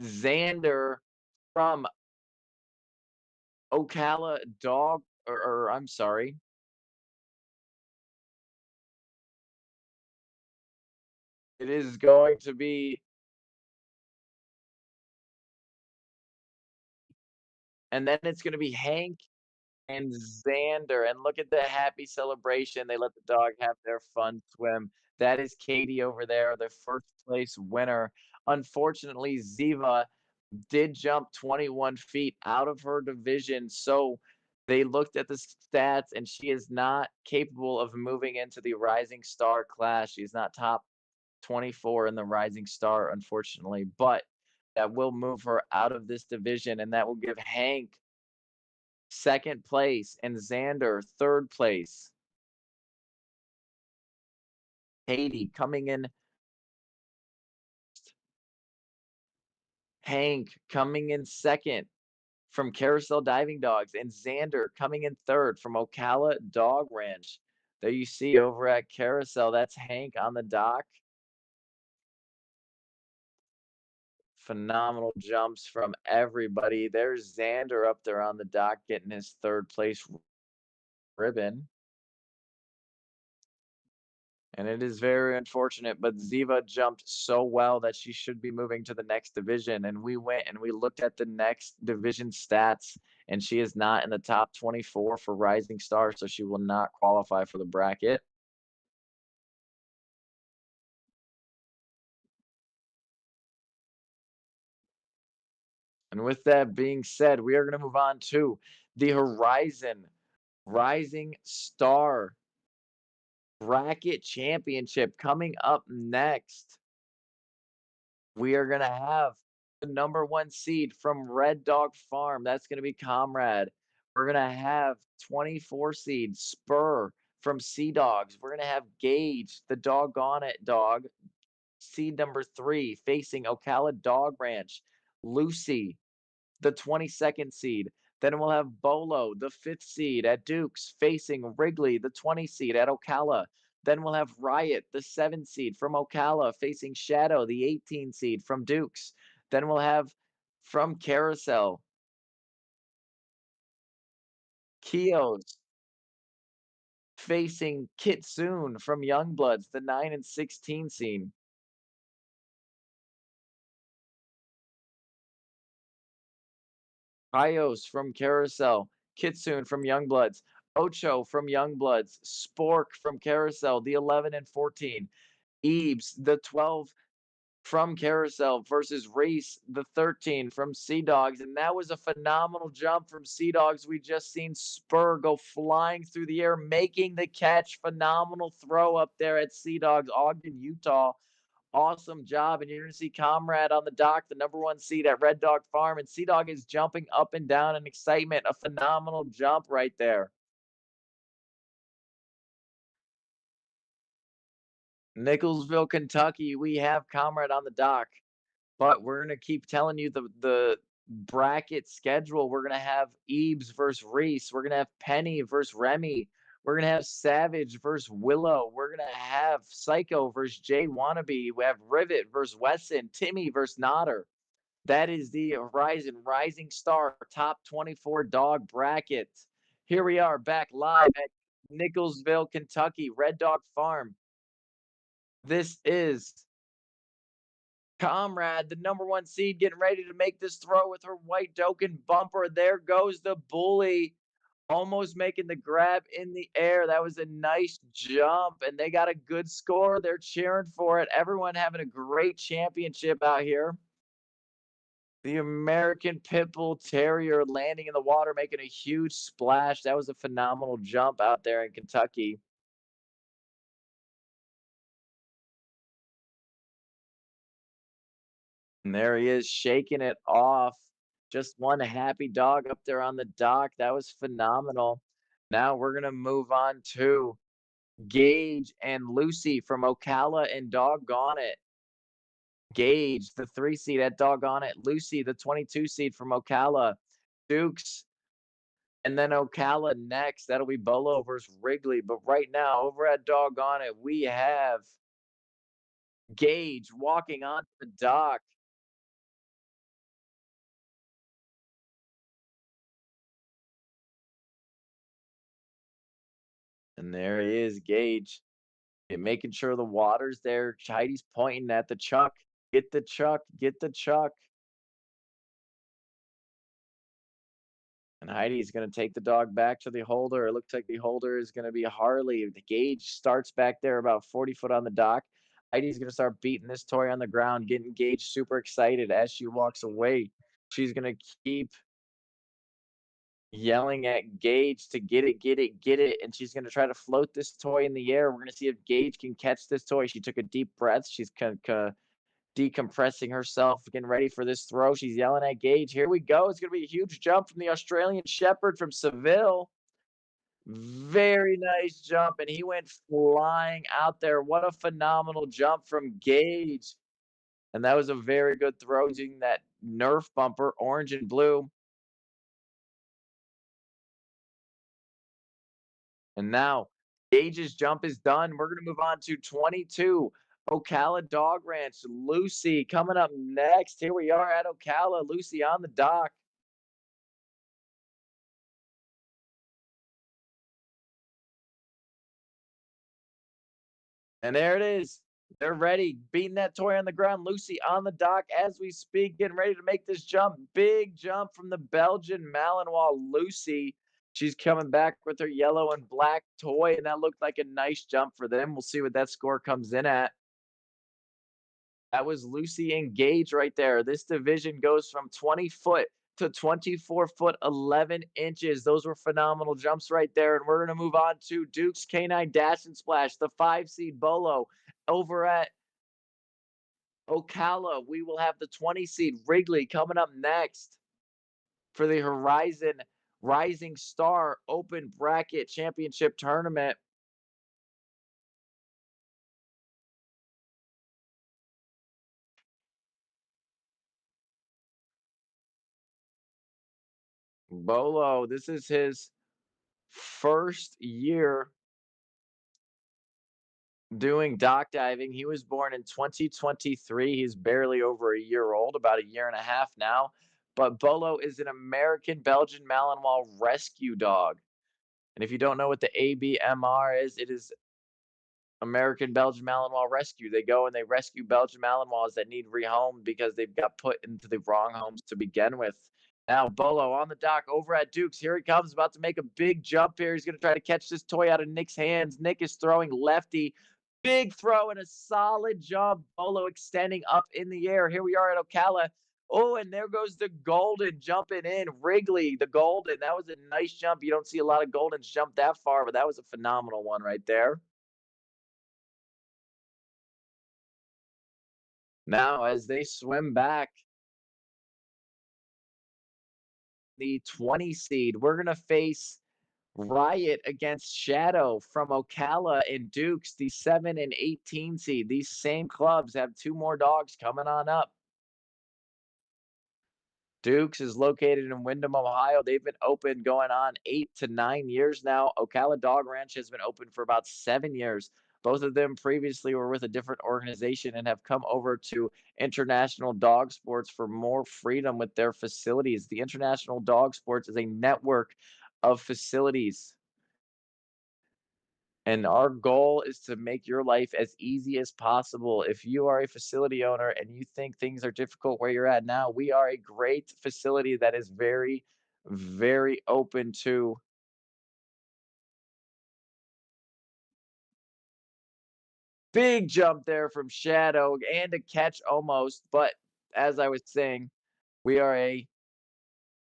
Xander from Ocala Dog, or I'm sorry, it is going to be, and then it's going to be Hank and Xander, and look at the happy celebration. They let the dog have their fun swim. That is Katie over there, the first place winner. Unfortunately, Ziva did jump 21 feet out of her division, so they looked at the stats, and she is not capable of moving into the Rising Star class. She's not top 24 in the Rising Star, unfortunately, but that will move her out of this division, and that will give Hank second place, and Xander third place. Haiti coming in, Hank coming in second from Carousel Diving Dogs, and Xander coming in third from Ocala Dog Ranch. There you see over at Carousel, that's Hank on the dock. Phenomenal jumps from everybody. There's Xander up there on the dock getting his third place ribbon. And it is very unfortunate, but Ziva jumped so well that she should be moving to the next division. And we went and we looked at the next division stats, and she is not in the top 24 for Rising Star, so she will not qualify for the bracket. And with that being said, we are going to move on to the Horizon Rising Star Bracket Championship coming up next. We are gonna have the number 1 seed from Red Dog Farm, that's gonna be Comrade. We're gonna have 24 seed Spur from Sea Dogs. We're gonna have Gage, the doggone it dog, seed number 3, facing Ocala Dog Ranch. Lucy, the 22nd seed. Then we'll have Bolo, the 5th seed at Dukes, facing Wrigley, the 20 seed at Ocala. Then we'll have Riot, the 7 seed from Ocala, facing Shadow, the 18 seed from Dukes. Then we'll have from Carousel, Kios, facing Kitsune from Youngbloods, the 9 and 16 seed. Ios from Carousel, Kitsune from Youngbloods, Ocho from Youngbloods, Spork from Carousel, the 11 and 14, Ebes, the 12 from Carousel versus Reese, the 13 from Sea Dogs. And that was a phenomenal jump from Sea Dogs. We just seen Spur go flying through the air, making the catch. Phenomenal throw up there at Sea Dogs, Ogden, Utah. Awesome job. And you're going to see Comrade on the dock, the number 1 seed at Red Dog Farm. And Sea Dog is jumping up and down in excitement. A phenomenal jump right there. Nicholsville, Kentucky, we have Comrade on the dock. But we're gonna keep telling you the bracket schedule. We're gonna have Ebes versus Reese. We're gonna have Penny versus Remy. We're gonna have Savage versus Willow. We're gonna have Psycho versus Jay Wannabe. We have Rivet versus Wesson. Timmy versus Nodder. That is the Horizon Rising Star Top 24 Dog Bracket. Here we are back live at Nicholsville, Kentucky, Red Dog Farm. This is Comrade, the number 1 seed, getting ready to make this throw with her white Doken bumper. There goes the bully, almost making the grab in the air. That was a nice jump, and they got a good score. They're cheering for it. Everyone having a great championship out here. The American Pit Bull Terrier landing in the water, making a huge splash. That was a phenomenal jump out there in Kentucky. And there he is shaking it off. Just one happy dog up there on the dock. That was phenomenal. Now we're going to move on to Gage and Lucy from Ocala and Doggone It. Gage, the 3 seed at doggone it, Lucy, the 22 seed from Ocala, Dukes, and then Ocala next. That'll be Bolo versus Wrigley. But right now, over at doggone it, we have Gage walking onto the dock. And there he is, Gage, making sure the water's there. Heidi's pointing at the chuck. Get the chuck, get the chuck. And Heidi's going to take the dog back to the holder. It looks like the holder is going to be Harley. The gauge starts back there about 40 foot on the dock. Heidi's going to start beating this toy on the ground, getting Gage super excited as she walks away. She's going to keep yelling at Gage to get it, get it, get it. And she's going to try to float this toy in the air. We're going to see if Gage can catch this toy. She took a deep breath. She's decompressing herself, getting ready for this throw. She's yelling at Gage. Here we go. It's going to be a huge jump from the Australian Shepherd from Seville. Very nice jump, and he went flying out there. What a phenomenal jump from Gage. And that was a very good throw using that Nerf bumper, orange and blue. And now Gage's jump is done. We're going to move on to 22. Ocala Dog Ranch. Lucy coming up next. Here we are at Ocala. Lucy on the dock. And there it is. They're ready, beating that toy on the ground. Lucy on the dock as we speak, getting ready to make this jump. Big jump from the Belgian Malinois, Lucy. She's coming back with her yellow and black toy, and that looked like a nice jump for them. We'll see what that score comes in at. That was Lucy and Gage right there. This division goes from 20 foot to 24 foot 11 inches. Those were phenomenal jumps right there. And we're going to move on to Duke's Canine Dash and Splash, the 5 seed Bolo. Over at Ocala, we will have the 20 seed Wrigley coming up next for the Horizon Rising Star Open Bracket Championship Tournament. Bolo, this is his first year doing dock diving. He was born in 2023. He's barely over a year old, about a year and a half now. But Bolo is an American Belgian Malinois rescue dog. And if you don't know what the ABMR is, it is American Belgian Malinois Rescue. They go and they rescue Belgian Malinois that need rehomed because they've got put into the wrong homes to begin with. Now, Bolo on the dock over at Duke's. Here he comes, about to make a big jump here. He's going to try to catch this toy out of Nick's hands. Nick is throwing lefty. Big throw and a solid jump. Bolo extending up in the air. Here we are at Ocala. Oh, and there goes the Golden jumping in. Wrigley, the Golden. That was a nice jump. You don't see a lot of Goldens jump that far, but that was a phenomenal one right there. Now, as they swim back, the 20 seed, we're going to face Riot against Shadow from Ocala and Dukes, the 7 and 18 seed. These same clubs have two more dogs coming on up. Dukes is located in Windham, Ohio. They've been open going on 8 to 9 years now. Ocala Dog Ranch has been open for about 7 years. Both of them previously were with a different organization and have come over to International Dog Sports for more freedom with their facilities. The International Dog Sports is a network of facilities, and our goal is to make your life as easy as possible. If you are a facility owner and you think things are difficult where you're at now, we are a great facility that is very, very open to. Big jump there from Shadow and a catch almost. But as I was saying, we are a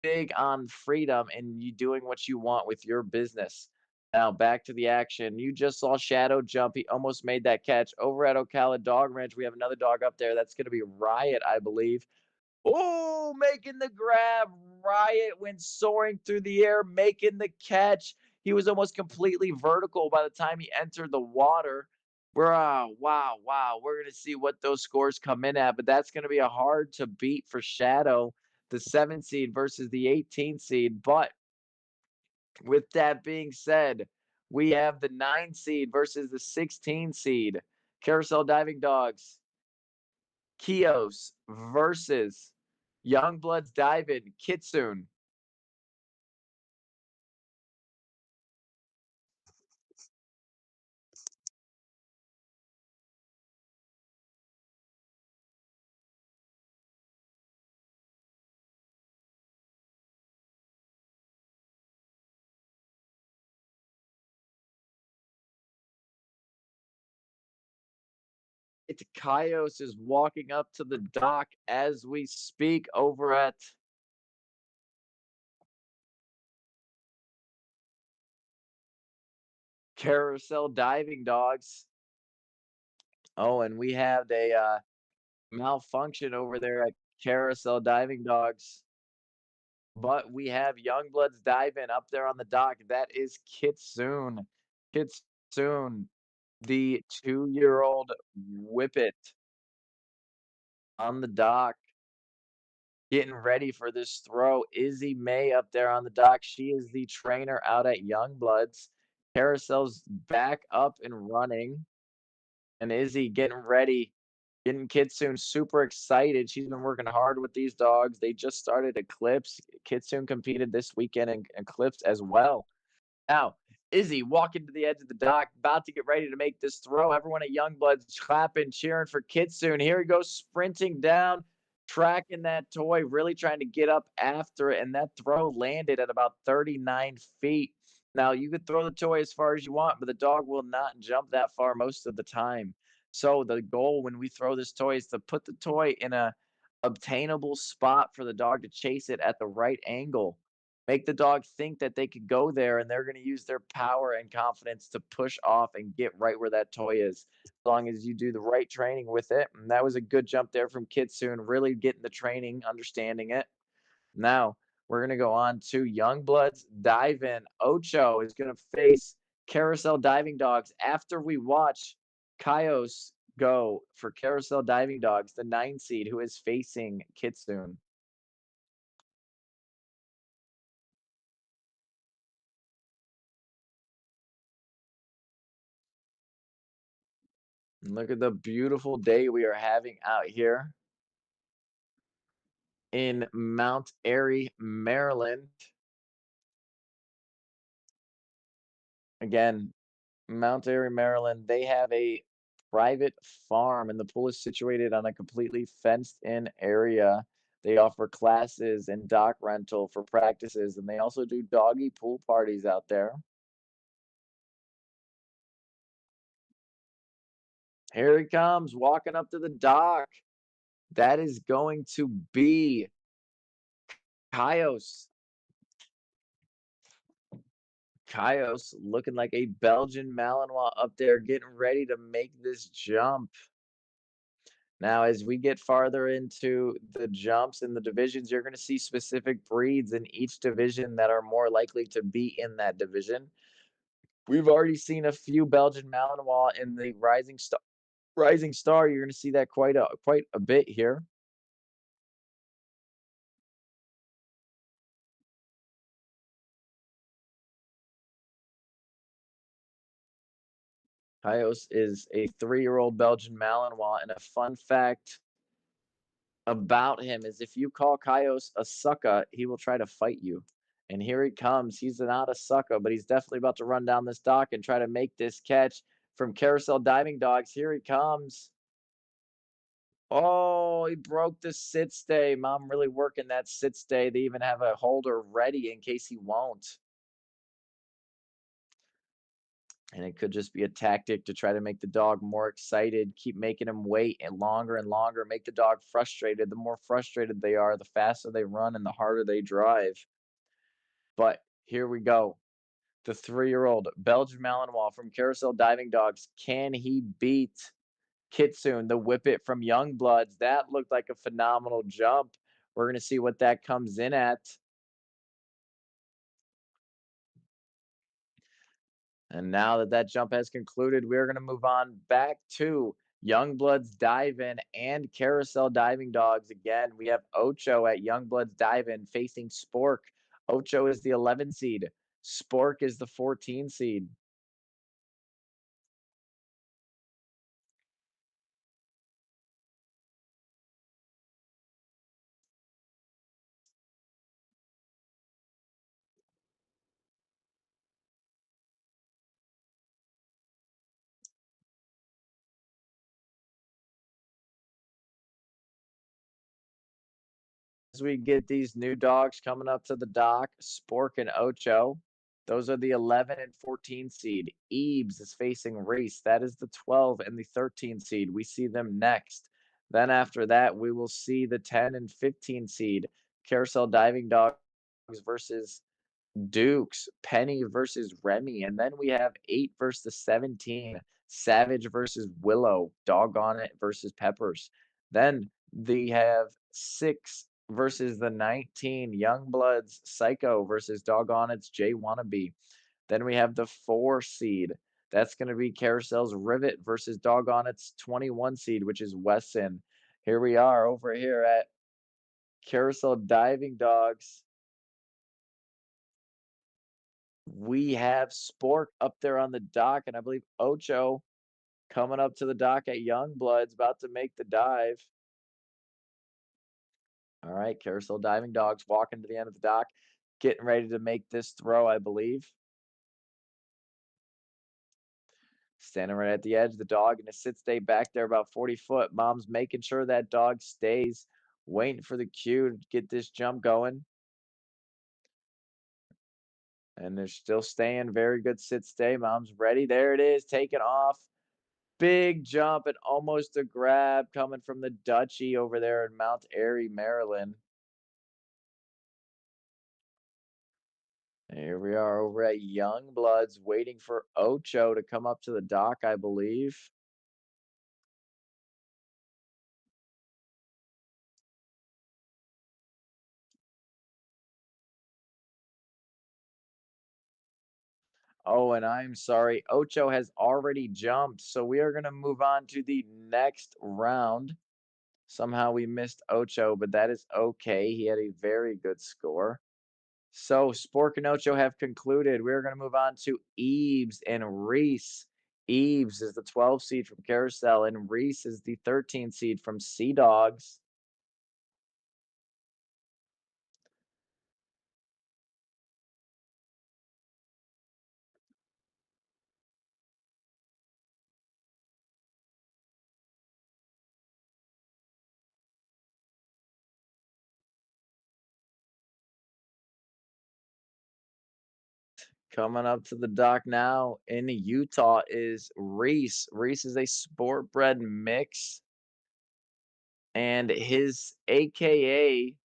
big on freedom and you doing what you want with your business. Now back to the action. You just saw Shadow jump. He almost made that catch. Over at Ocala Dog Ranch, we have another dog up there. That's going to be Riot, I believe. Oh, making the grab. Riot went soaring through the air, making the catch. He was almost completely vertical by the time he entered the water. Wow, wow. We're gonna see what those scores come in at, but that's gonna be a hard to beat for Shadow, the 7 seed versus the 18 seed. But with that being said, we have the 9 seed versus the 16 seed. Carousel Diving Dogs, Kios versus Youngbloods Diving, Kitsune. It's Kaios is walking up to the dock as we speak over at Carousel Diving Dogs. Oh, and we have a malfunction over there at Carousel Diving Dogs. But we have Youngbloods diving up there on the dock. That is Kitsune. Kitsune, the 2-year-old whippet on the dock, getting ready for this throw. Izzy May up there on the dock. She is the trainer out at Youngbloods. Carousel's back up and running. And Izzy getting ready, getting Kitsune super excited. She's been working hard with these dogs. They just started Eclipse. Kitsune competed this weekend in Eclipse as well. Now, Izzy walking to the edge of the dock, about to get ready to make this throw. Everyone at Youngblood's clapping, cheering for Kitsune. Here he goes sprinting down, tracking that toy, really trying to get up after it. And that throw landed at about 39 feet. Now, you could throw the toy as far as you want, but the dog will not jump that far most of the time. So, the goal when we throw this toy is to put the toy in a obtainable spot for the dog to chase it at the right angle, make the dog think that they could go there and they're going to use their power and confidence to push off and get right where that toy is, as long as you do the right training with it. And that was a good jump there from Kitsune, really getting the training, understanding it. Now we're going to go on to Youngbloods Dive In. Ocho is going to face Carousel Diving Dogs after we watch Kaios go for Carousel Diving Dogs, the 9 seed who is facing Kitsune. Look at the beautiful day we are having out here in Mount Airy, Maryland. Again, Mount Airy, Maryland, they have a private farm, and the pool is situated on a completely fenced in area. They offer classes and dock rental for practices, and they also do doggy pool parties out there. Here he comes, walking up to the dock. That is going to be Kaios. Kaios looking like a Belgian Malinois up there getting ready to make this jump. Now, as we get farther into the jumps and the divisions, you're going to see specific breeds in each division that are more likely to be in that division. We've already seen a few Belgian Malinois in the Rising Star. Rising Star, you're going to see that quite a bit here. Kaios is a 3-year-old Belgian Malinois, and a fun fact about him is if you call Kaios a sucker, he will try to fight you. And here he comes. He's not a sucker, but he's definitely about to run down this dock and try to make this catch from Carousel Diving Dogs. Here he comes. Oh, he broke the sit stay. Mom really working that sit stay. They even have a holder ready in case he won't. And it could just be a tactic to try to make the dog more excited, keep making him wait and longer, make the dog frustrated. The more frustrated they are, the faster they run and the harder they drive. But here we go. The 3-year-old Belgian Malinois from Carousel Diving Dogs. Can he beat Kitsune, the Whippet from Youngbloods? That looked like a phenomenal jump. We're going to see what that comes in at. And now that that jump has concluded, we're going to move on back to Youngblood's Dive In and Carousel Diving Dogs. Again, we have Ocho at Youngblood's Dive In facing Spork. Ocho is the 11 seed. Spork is the 14 seed. As we get these new dogs coming up to the dock, Spork and Ocho, those are the 11 and 14 seed. Ebes is facing Reese. That is the 12 and the 13 seed. We see them next. Then after that, we will see the 10 and 15 seed. Carousel Diving Dogs versus Dukes, Penny versus Remy, and then we have 8 versus the 17, Savage versus Willow, Doggone It versus Peppers. Then they have 6 versus the 19, Youngbloods, Psycho versus Doggone It's Jay Wannabe. Then we have the 4 seed. That's going to be Carousel's Rivet versus Doggone It's 21 seed, which is Wesson. Here we are over here at Carousel Diving Dogs. We have Spork up there on the dock, and I believe Ocho coming up to the dock at Youngblood's about to make the dive. All right, Carousel Diving Dogs walking to the end of the dock, getting ready to make this throw, I believe. Standing right at the edge, the dog in a sit stay back there about 40 foot. Mom's making sure that dog stays, waiting for the cue to get this jump going. And they're still staying. Very good sit stay. Mom's ready. There it is, taking off. Big jump and almost a grab coming from the Dutchie over there in Mount Airy, Maryland. Here we are over at Youngbloods waiting for Ocho to come up to the dock, I believe. Oh, and I'm sorry, Ocho has already jumped, so we are going to move on to the next round. Somehow we missed Ocho, but that is okay. He had a very good score. So Spork and Ocho have concluded. We're going to move on to Eves and Reese. Eves is the 12 seed from Carousel, and Reese is the 13 seed from Sea Dogs. Coming up to the dock now in Utah is Reese. Reese is a sport bred mix, and his AKA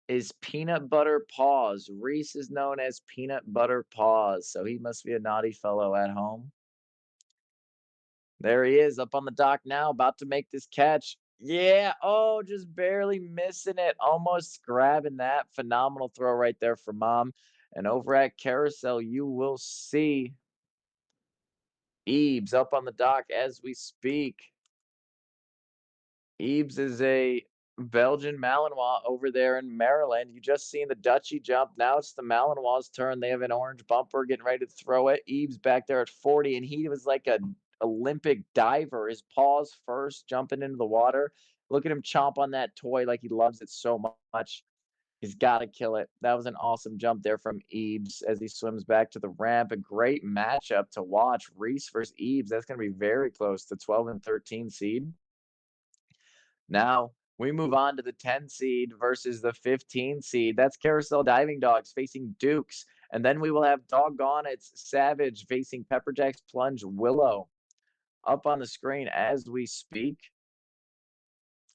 is Peanut Butter Paws. Reese is known as Peanut Butter Paws, so he must be a naughty fellow at home. There he is up on the dock now, about to make this catch. Yeah. Oh, just barely missing it. Almost grabbing that. Phenomenal throw right there for mom. And over at Carousel, you will see Ebes up on the dock as we speak. Ebes is a Belgian Malinois over there in Maryland. You just seen the Dutchie jump. Now it's the Malinois' turn. They have an orange bumper getting ready to throw it. Ebes back there at 40, and he was like a Olympic diver. His paws first jumping into the water. Look at him chomp on that toy like he loves it so much. He's got to kill it. That was an awesome jump there from Ebes as he swims back to the ramp. A great matchup to watch. Reese versus Ebes. That's going to be very close to 12 and 13 seed. Now we move on to the 10 seed versus the 15 seed. That's Carousel Diving Dogs facing Dukes. And then we will have Doggone It's Savage facing Pepperjack's Plunge Willow up on the screen as we speak.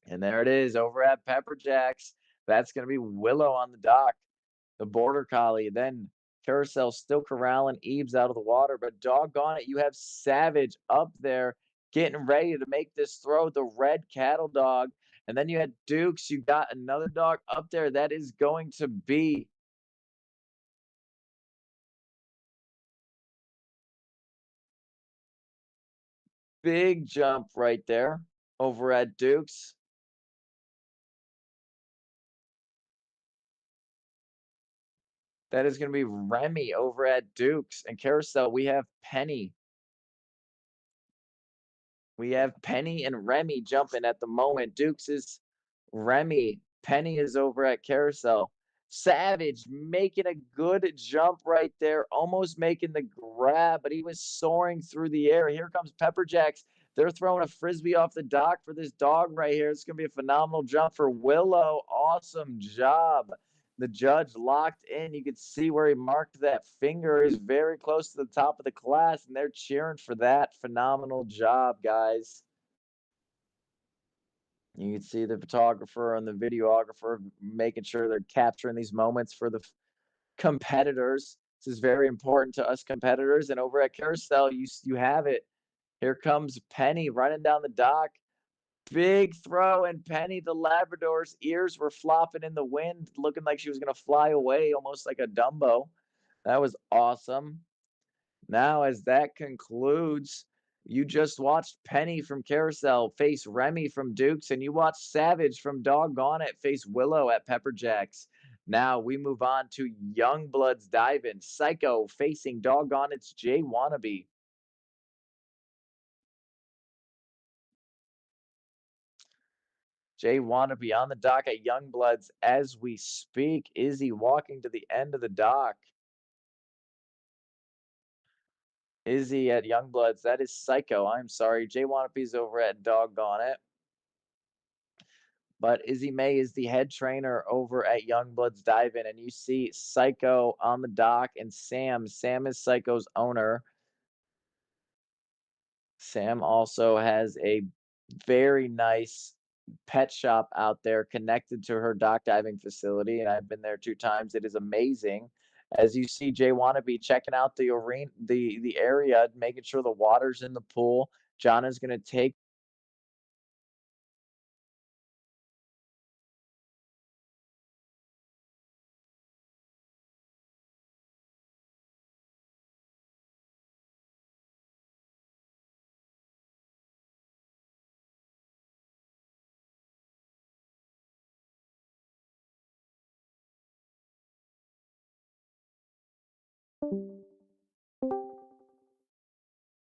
And there it is over at Pepperjack's. That's going to be Willow on the dock, the border collie. Then Carousel still corralling Ebes out of the water, but doggone it, you have Savage up there getting ready to make this throw, the red cattle dog. And then you had Dukes. You got another dog up there that is going to be Big jump right there over at Duke's. That is gonna be Remy over at Duke's. And Carousel, we have Penny. We have Penny and Remy jumping at the moment. Dukes is Remy. Penny is over at Carousel. Savage making a good jump right there, almost making the grab, but he was soaring through the air. Here comes Pepper Jacks. They're throwing a frisbee off the dock for this dog right here. It's going to be a phenomenal jump for Willow. Awesome job. The judge locked in. You could see where he marked that finger. He's very close to the top of the class, and they're cheering for that phenomenal job, guys. You can see the photographer and the videographer making sure they're capturing these moments for the competitors. This is very important to us competitors. And over at Carousel, you have it. Here comes Penny running down the dock. Big throw, and Penny, the Labrador's ears were flopping in the wind, looking like she was going to fly away, almost like a Dumbo. That was awesome. Now, as that concludes, you just watched Penny from Carousel face Remy from Dukes, and you watched Savage from Doggone It face Willow at Pepper Jacks. Now we move on to Youngbloods Diving, Psycho facing Doggone It's Jay Wannabe. Jay Wannabe on the dock at Youngbloods as we speak. Izzy walking to the end of the dock. Izzy at Youngbloods. That is Psycho. I'm sorry. Jay Wannabe's over at Doggone It. But Izzy May is the head trainer over at Youngbloods Diving, and you see Psycho on the dock and Sam. Sam is Psycho's owner. Sam also has a very nice pet shop out there connected to her dock diving facility, and I've been there 2 times. It is amazing. As you see Jay Wannabe checking out the arena, the area, making sure the water's in the pool. John is going to take.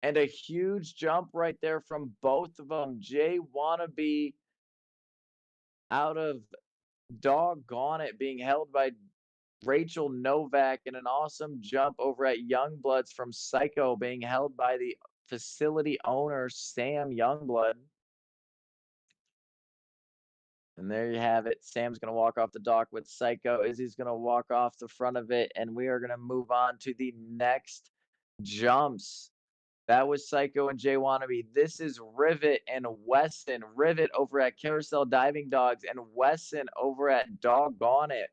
And a huge jump right there from both of them. Jay Wannabe out of Doggone It being held by Rachel Novak, and an awesome jump over at Youngbloods from Psycho being held by the facility owner, Sam Youngblood. And there you have it. Sam's going to walk off the dock with Psycho. Izzy's going to walk off the front of it. And we are going to move on to the next jumps. That was Psycho and Jay Wannabe. This is Rivet and Wesson. Rivet over at Carousel Diving Dogs and Wesson over at Doggone It.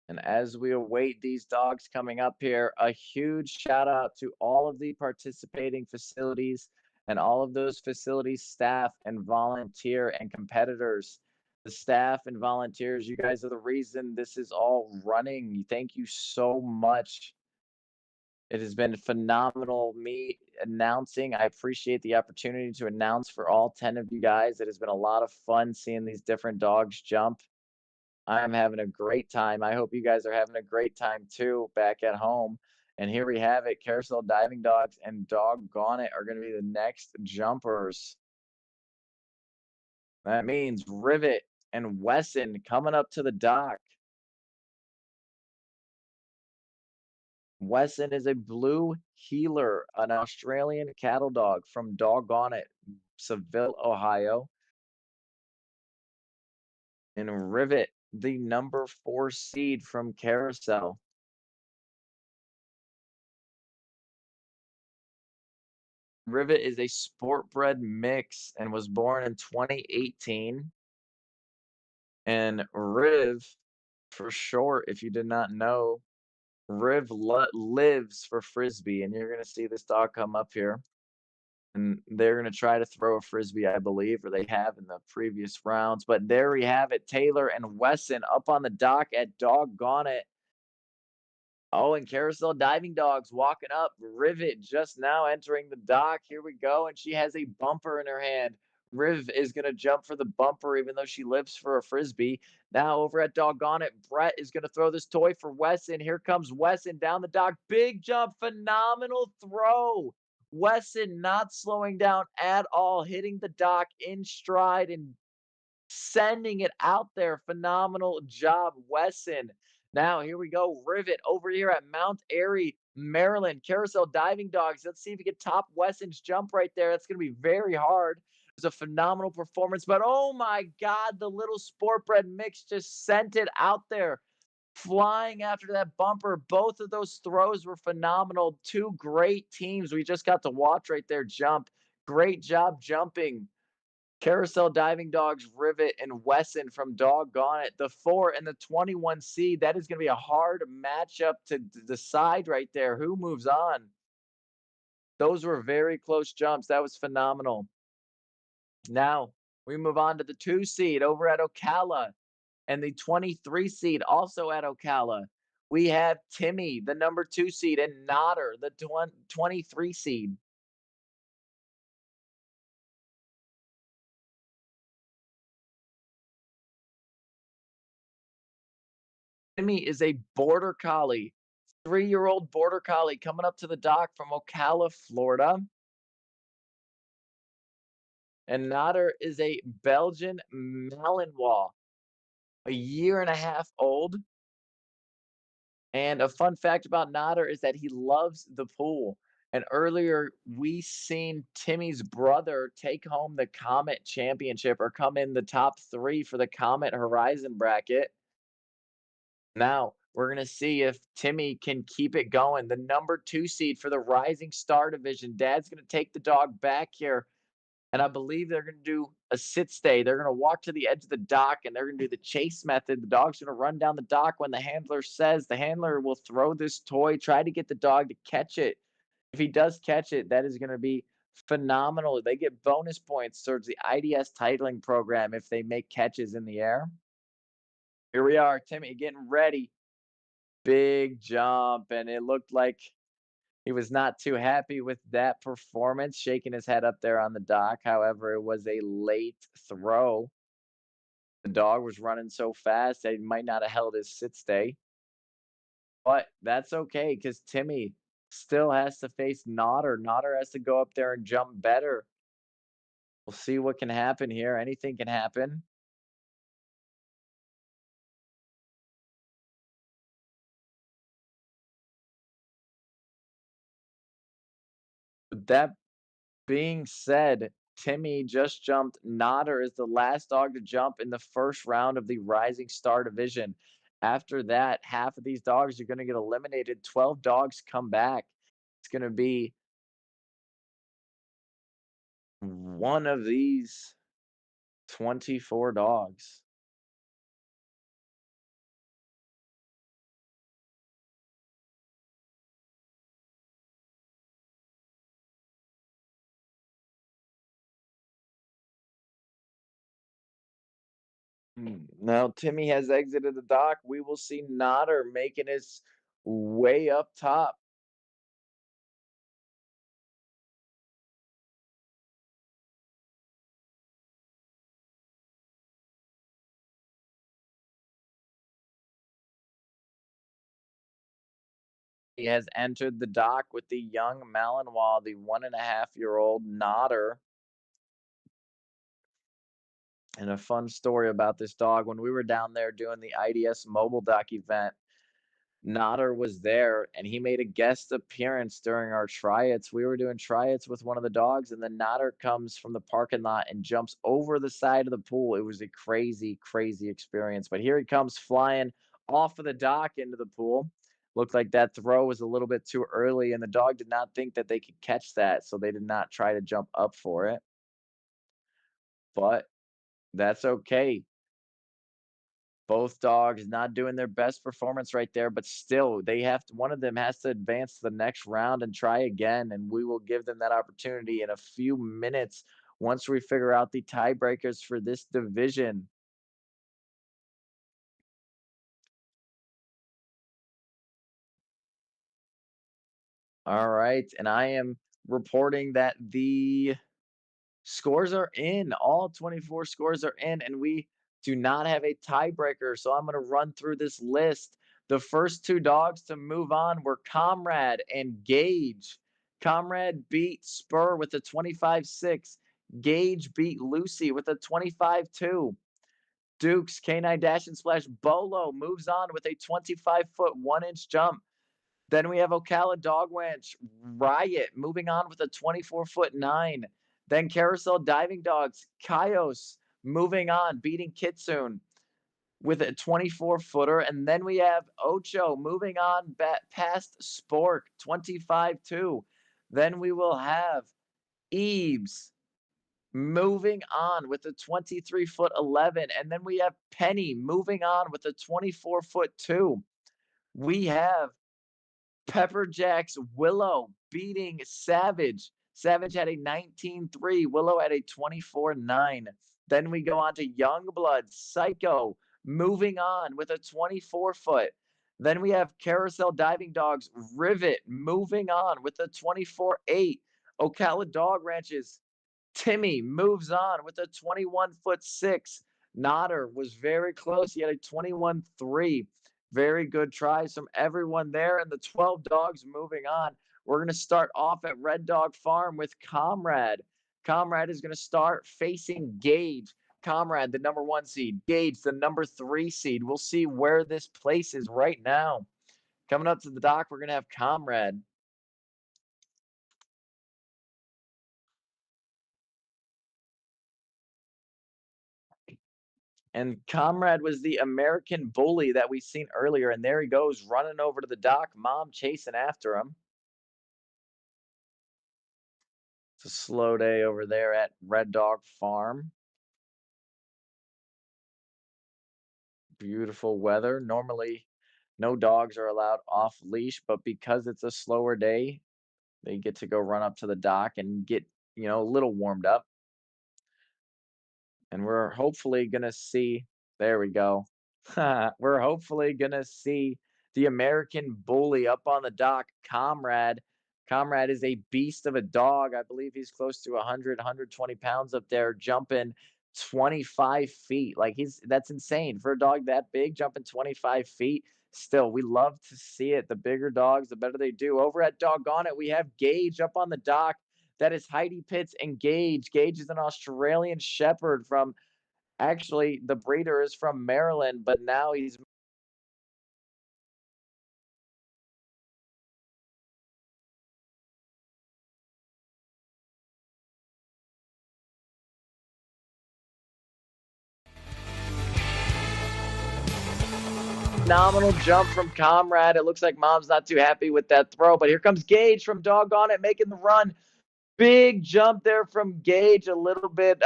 And as we await these dogs coming up here, a huge shout out to all of the participating facilities and all of those facilities staff and volunteer and competitors. The staff and volunteers, you guys are the reason this is all running. Thank you so much. It has been phenomenal me announcing. I appreciate the opportunity to announce for all 10 of you guys. It has been a lot of fun seeing these different dogs jump. I'm having a great time. I hope you guys are having a great time too back at home. And here we have it. Carousel Diving Dogs and Doggone It are going to be the next jumpers. That means Rivet and Wesson coming up to the dock. Wesson is a blue heeler, an Australian cattle dog from Doggone It, Seville, Ohio. And Rivet, the number 4 seed from Carousel. Rivet is a sport bred mix and was born in 2018. And Riv, for short, if you did not know, Lives for frisbee, and you're gonna see this dog come up here, and they're gonna try to throw a frisbee, I believe, or they have in the previous rounds. But there we have it, Taylor and Wesson up on the dock at Doggone It. Oh, and Carousel Diving Dogs walking up. Rivet just now entering the dock. Here we go. And she has a bumper in her hand. Riv is going to jump for the bumper, even though she lives for a frisbee. Now, over at Doggone It, Brett is going to throw this toy for Wesson. Here comes Wesson down the dock. Big jump. Phenomenal throw. Wesson not slowing down at all, hitting the dock in stride and sending it out there. Phenomenal job, Wesson. Now, here we go. Rivet over here at Mount Airy, Maryland. Carousel Diving Dogs. Let's see if we can top Wesson's jump right there. That's going to be very hard. It was a phenomenal performance, but oh my God, the little sport bred mix just sent it out there, flying after that bumper. Both of those throws were phenomenal. Two great teams. We just got to watch right there jump. Great job jumping. Carousel Diving Dogs, Rivet, and Wesson from Doggone It. The 4 and the 21 seed. That is going to be a hard matchup to decide right there. Who moves on? Those were very close jumps. That was phenomenal. Now we move on to the 2 seed over at Ocala and the 23 seed also at Ocala. We have Timmy, the number 2 seed, and Nodder, the 23 seed. Timmy is a border collie, 3-year-old border collie coming up to the dock from Ocala, Florida. And Nodder is a Belgian Malinois, a year and a half old. And a fun fact about Nodder is that he loves the pool. And earlier, we seen Timmy's brother take home the Comet Championship or come in the top 3 for the Comet Horizon bracket. Now, we're gonna see if Timmy can keep it going. The number 2 seed for the Rising Star division. Dad's gonna take the dog back here, and I believe they're gonna do a sit stay. They're gonna walk to the edge of the dock, and they're gonna do the chase method. The dog's gonna run down the dock when the handler says. The handler will throw this toy, try to get the dog to catch it. If he does catch it, that is gonna be phenomenal. They get bonus points towards the IDS titling program if they make catches in the air. Here we are, Timmy getting ready. Big jump, and it looked like he was not too happy with that performance, shaking his head up there on the dock. However, it was a late throw. The dog was running so fast that he might not have held his sit stay, but that's okay because Timmy still has to face Nodder. Nodder has to go up there and jump better. We'll see what can happen here. Anything can happen. With that being said, Timmy just jumped. Nodder is the last dog to jump in the first round of the Rising Star division. After that, half of these dogs are going to get eliminated. 12 dogs come back. It's going to be one of these 24 dogs. Now, Timmy has exited the dock. We will see Nodder making his way up top. He has entered the dock with the young Malinois, the 1.5-year-old Nodder. And a fun story about this dog, when we were down there doing the IDS Mobile Doc event, Nodder was there and he made a guest appearance during our tryouts. We were doing tryouts with one of the dogs, and then Nodder comes from the parking lot and jumps over the side of the pool. It was a crazy, crazy experience. But here he comes flying off of the dock into the pool. Looked like that throw was a little bit too early, and the dog did not think that they could catch that, so they did not try to jump up for it. But that's okay. Both dogs not doing their best performance right there, but still, they have to, one of them has to advance to the next round and try again, and we will give them that opportunity in a few minutes once we figure out the tiebreakers for this division. All right, and I am reporting that the scores are in. All 24 scores are in, and we do not have a tiebreaker. So I'm going to run through this list. The first two dogs to move on were Comrade and Gage. Comrade beat Spur with a 25-6. Gage beat Lucy with a 25-2. Duke's Canine Dash and Splash Bolo moves on with a 25-foot 1-inch jump. Then we have Ocala Dog Ranch Riot moving on with a 24-foot 9. Then Carousel Diving Dogs Kaios moving on, beating Kitsune with a 24-footer. And then we have Ocho moving on past Spork 25-2. Then we will have Eves moving on with a 23-foot 11. And then we have Penny moving on with a 24-foot 2. We have Pepper Jack's Willow beating Savage. Savage had a 19-3. Willow had a 24-9. Then we go on to Youngblood Psycho moving on with a 24-foot. Then we have Carousel Diving Dogs Rivet moving on with a 24-8. Ocala Dog Ranches Timmy moves on with a 21-foot 6. Nodder was very close. He had a 21-3. Very good tries from everyone there. And the 12 dogs moving on. We're going to start off at Red Dog Farm with Comrade. Comrade is going to start facing Gage. Comrade, the number 1 seed. Gage, the number 3 seed. We'll see where this places right now. Coming up to the dock, we're going to have Comrade. And Comrade was the American bully that we seen earlier. And there he goes, running over to the dock. Mom chasing after him. It's a slow day over there at Red Dog Farm. Beautiful weather. Normally, no dogs are allowed off leash, but because it's a slower day, they get to go run up to the dock and get, a little warmed up. And we're hopefully going to see, there we go. We're hopefully going to see the American bully up on the dock, Comrade. Comrade is a beast of a dog. I believe he's close to 100, 120 pounds up there, jumping 25 feet. Like that's insane for a dog that big, jumping 25 feet. Still, we love to see it. The bigger dogs, the better they do. Over at Doggone It, we have Gage up on the dock. That is Heidi Pitts and Gage. Gage is an Australian Shepherd from, actually, the breeder is from Maryland, but now he's phenomenal jump from Comrade. It looks like Mom's not too happy with that throw, but here comes Gage from Doggone It making the run. Big jump there from Gage, a little bit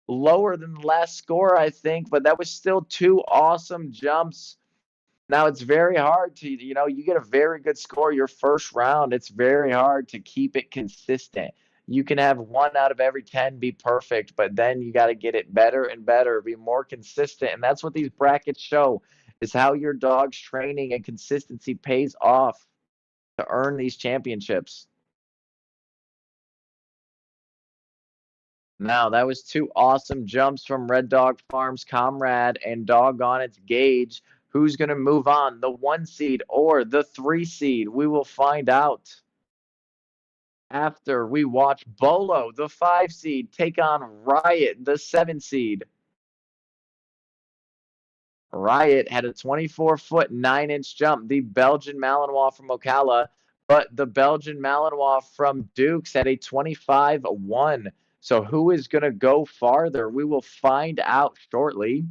lower than the last score, I think, but that was still two awesome jumps. Now it's very hard to, you get a very good score your first round. It's very hard to keep it consistent. You can have 1 out of every 10 be perfect, but then you got to get it better and better, be more consistent. And that's what these brackets show, is how your dog's training and consistency pays off to earn these championships. Now, that was two awesome jumps from Red Dog Farms Comrade and Doggone It's Gage. Who's going to move on, the 1 seed or the 3 seed? We will find out after we watch Bolo, the 5 seed, take on Riot, the 7 seed. Riot had a 24-foot 9-inch jump, the Belgian Malinois from Ocala, but the Belgian Malinois from Dukes had a 25-1. So who is going to go farther? We will find out shortly.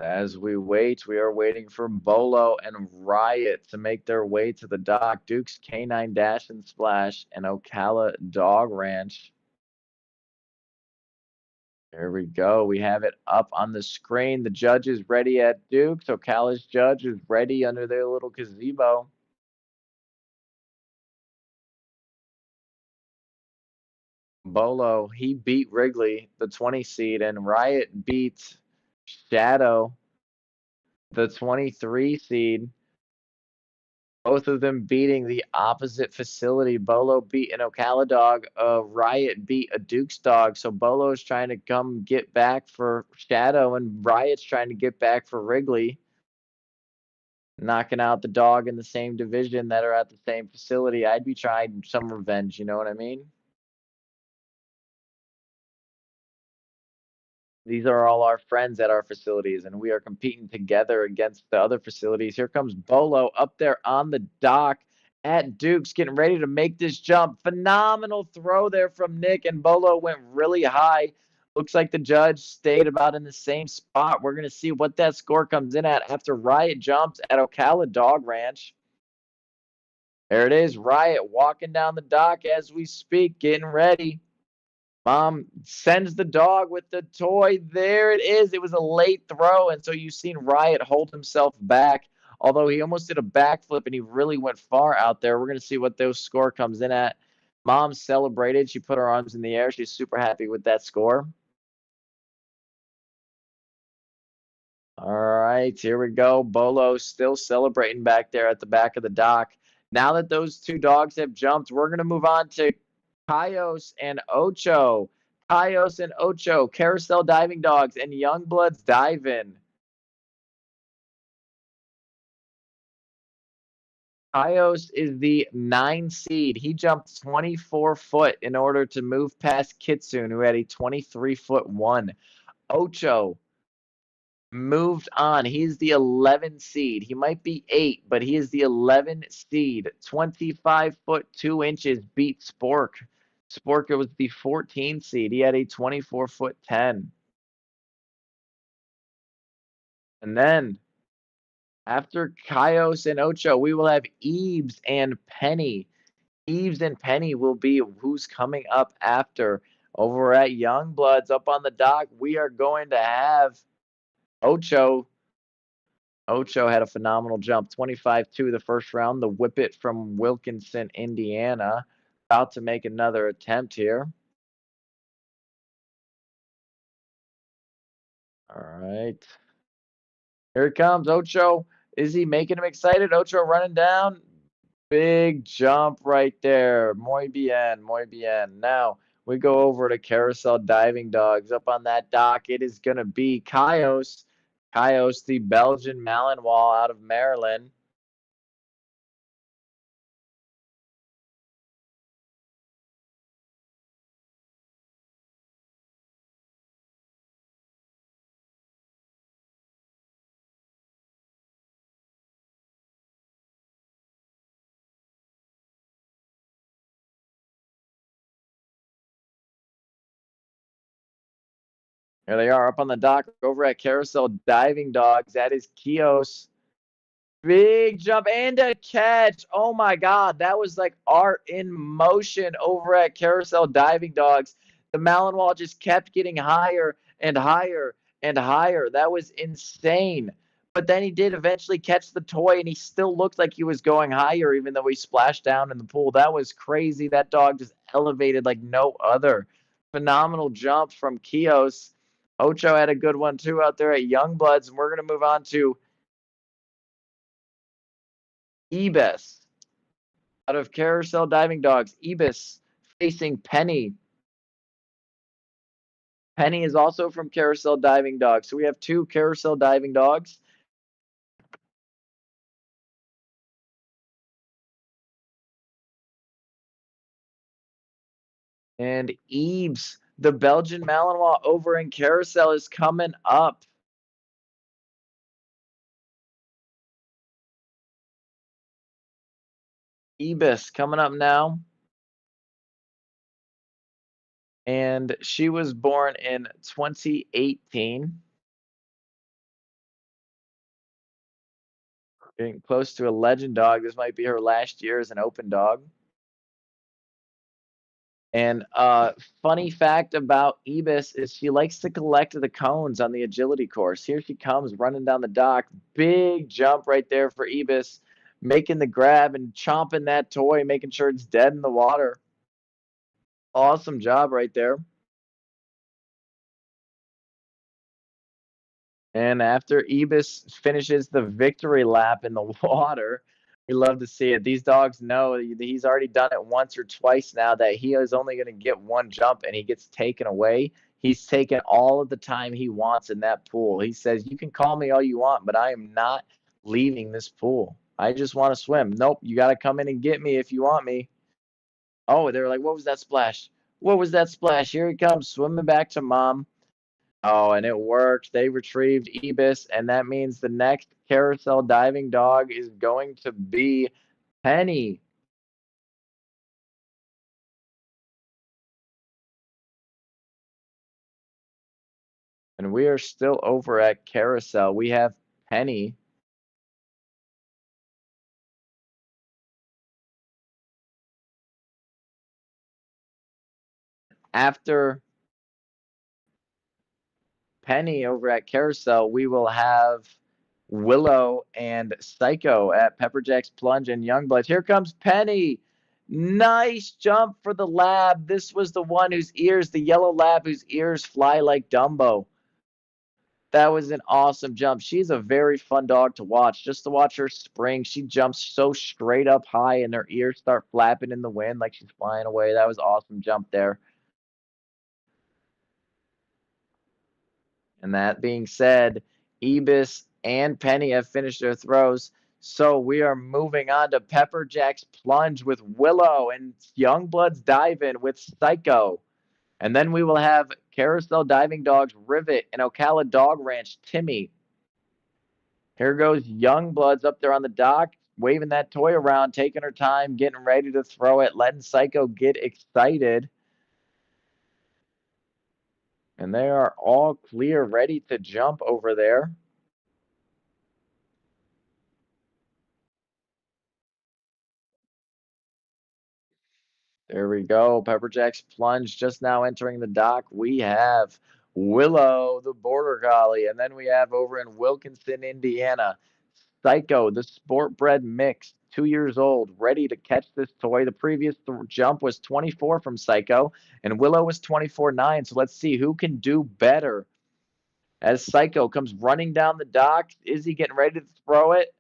As we wait, we are waiting for Bolo and Riot to make their way to the dock. Duke's Canine Dash and Splash and Ocala Dog Ranch. There we go. We have it up on the screen. The judge is ready at Duke's. Ocala's judge is ready under their little gazebo. Bolo, he beat Wrigley, the 20 seed, and Riot beat Shadow, the 23 seed. Both of them beating the opposite facility. Bolo beat an Ocala dog. Riot beat a Duke's dog. So Bolo is trying to come get back for Shadow, and Riot's trying to get back for Wrigley. Knocking out the dog in the same division that are at the same facility. I'd be trying some revenge. You know what I mean? These are all our friends at our facilities, and we are competing together against the other facilities. Here comes Bolo up there on the dock at Duke's, getting ready to make this jump. Phenomenal throw there from Nick, and Bolo went really high. Looks like the judge stayed about in the same spot. We're going to see what that score comes in at after Riot jumps at Ocala Dog Ranch. There it is, Riot walking down the dock as we speak, getting ready. Mom sends the dog with the toy. There it is. It was a late throw, and so you've seen Riot hold himself back. Although he almost did a backflip and he really went far out there. We're going to see what those score comes in at. Mom celebrated. She put her arms in the air. She's super happy with that score. All right, here we go. Bolo still celebrating back there at the back of the dock. Now that those two dogs have jumped, we're going to move on to Cayos and Ocho. Cayos and Ocho, carousel diving dogs, and Youngbloods diving. Cayos is the 9 seed. He jumped 24 foot in order to move past Kitsune, who had a 23-foot one. Ocho moved on. He's the 11 seed. He might be 8, but he is the 11 seed. 25 foot 2 inches beat Spork. Spork was the 14 seed. He had a 24 foot 10. And then after Kaios and Ocho, we will have Eves and Penny. Eves and Penny will be who's coming up after. Over at Youngbloods up on the dock, we are going to have Ocho. Ocho had a phenomenal jump, 25-2 the first round. The Whippet from Wilkinson, Indiana. About to make another attempt here. All right. Here it comes, Ocho. Is he making him excited? Ocho running down. Big jump right there. Muy bien, muy bien. Now we go over to Carousel Diving Dogs. Up on that dock, it is going to be Kaios. Kaios, the Belgian Malinois out of Maryland. Here they are up on the dock over at Carousel Diving Dogs. That is Kios. Big jump and a catch. Oh my God. That was like art in motion over at Carousel Diving Dogs. The Malinois just kept getting higher and higher and higher. That was insane. But then he did eventually catch the toy and he still looked like he was going higher even though he splashed down in the pool. That was crazy. That dog just elevated like no other. Phenomenal jump from Kios. Ocho had a good one too out there at Youngbloods. And we're going to move on to Ebis out of Carousel Diving Dogs. Ebis facing Penny. Penny is also from Carousel Diving Dogs. So we have two Carousel Diving Dogs. And Eves, the Belgian Malinois over in Carousel, is coming up. Ebis coming up now. And she was born in 2018. Getting close to a legend dog. This might be her last year as an open dog. And funny fact about Ebis is she likes to collect the cones on the agility course. Here she comes running down the dock. Big jump right there for Ebis, making the grab and chomping that toy, making sure it's dead in the water. Awesome job right there. And after Ebis finishes the victory lap in the water, we love to see it. These dogs know he's already done it once or twice now that he is only going to get one jump and he gets taken away. He's taken all of the time he wants in that pool. He says, "You can call me all you want, but I am not leaving this pool. I just want to swim." Nope, you got to come in and get me if you want me. Oh, they were like, "What was that splash? What was that splash?" Here he comes, swimming back to mom. Oh, and it worked. They retrieved Ebis, and that means the next carousel diving dog is going to be Penny. And we are still over at carousel. We have Penny. After Penny over at carousel, we will have Willow and Psycho at Pepperjack's Plunge and Youngblood. Here comes Penny. Nice jump for the lab. This was the one whose ears, the yellow lab whose ears fly like Dumbo. That was an awesome jump. She's a very fun dog to watch. Just to watch her spring, she jumps so straight up high and her ears start flapping in the wind like she's flying away. That was awesome jump there. And that being said, Ebis and Penny have finished their throws. So we are moving on to Pepperjack's Plunge with Willow and Youngblood's Dive In with Psycho. And then we will have Carousel Diving Dogs Rivet and Ocala Dog Ranch Timmy. Here goes Youngbloods up there on the dock, waving that toy around, taking her time, getting ready to throw it, letting Psycho get excited. And they are all clear, ready to jump over there. There we go. Pepperjack's Plunge just now entering the dock. We have Willow, the border collie, and then we have over in Wilkinson, Indiana, Psycho, the sport bred mix, 2 years old, ready to catch this toy. The previous jump was 24 from Psycho, and Willow was 24.9. So let's see who can do better. As Psycho comes running down the dock, is he getting ready to throw it?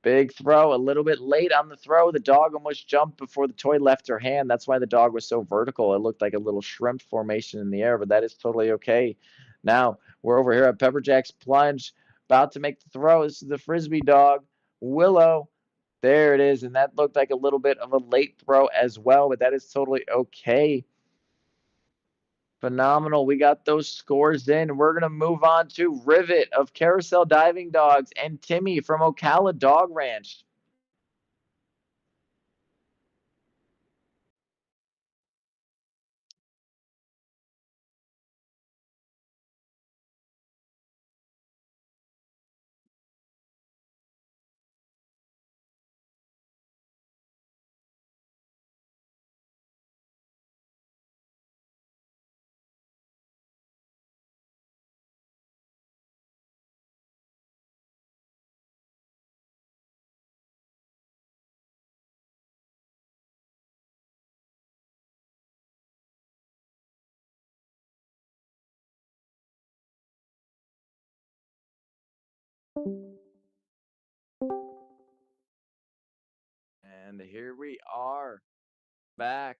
Big throw, a little bit late on the throw. The dog almost jumped before the toy left her hand. That's why the dog was so vertical. It looked like a little shrimp formation in the air, but that is totally okay. Now we're over here at Pepperjack's Plunge, about to make the throw. This is the Frisbee dog, Willow. There it is, and that looked like a little bit of a late throw as well, but that is totally okay. Phenomenal. We got those scores in. We're going to move on to Rivet of Carousel Diving Dogs and Timmy from Ocala Dog Ranch. And here we are back.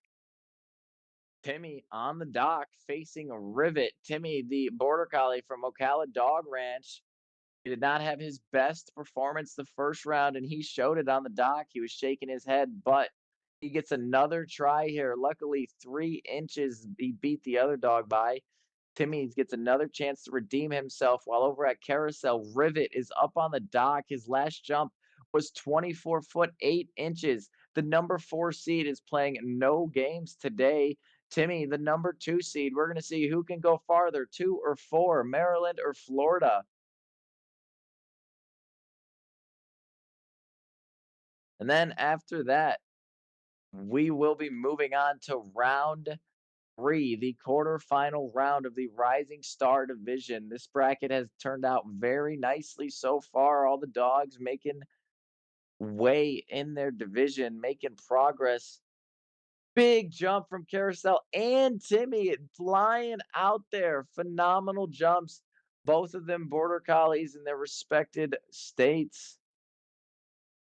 Timmy on the dock facing a Rivet. Timmy, the border collie from Ocala Dog Ranch, he did not have his best performance the first round, and he showed it on the dock. He was shaking his head, but he gets another try here. Luckily, 3 inches he beat the other dog by. Timmy gets another chance to redeem himself while over at Carousel, Rivet is up on the dock. His last jump was 24 foot 8 inches. The number 4 seed is playing no games today. Timmy, the number 2 seed, we're going to see who can go farther, 2 or 4, Maryland or Florida. And then after that, we will be moving on to round three, the quarterfinal round of the Rising Star Division. This bracket has turned out very nicely so far. All the dogs making way in their division, making progress. Big jump from Carousel and Timmy flying out there. Phenomenal jumps. Both of them border collies in their respected states.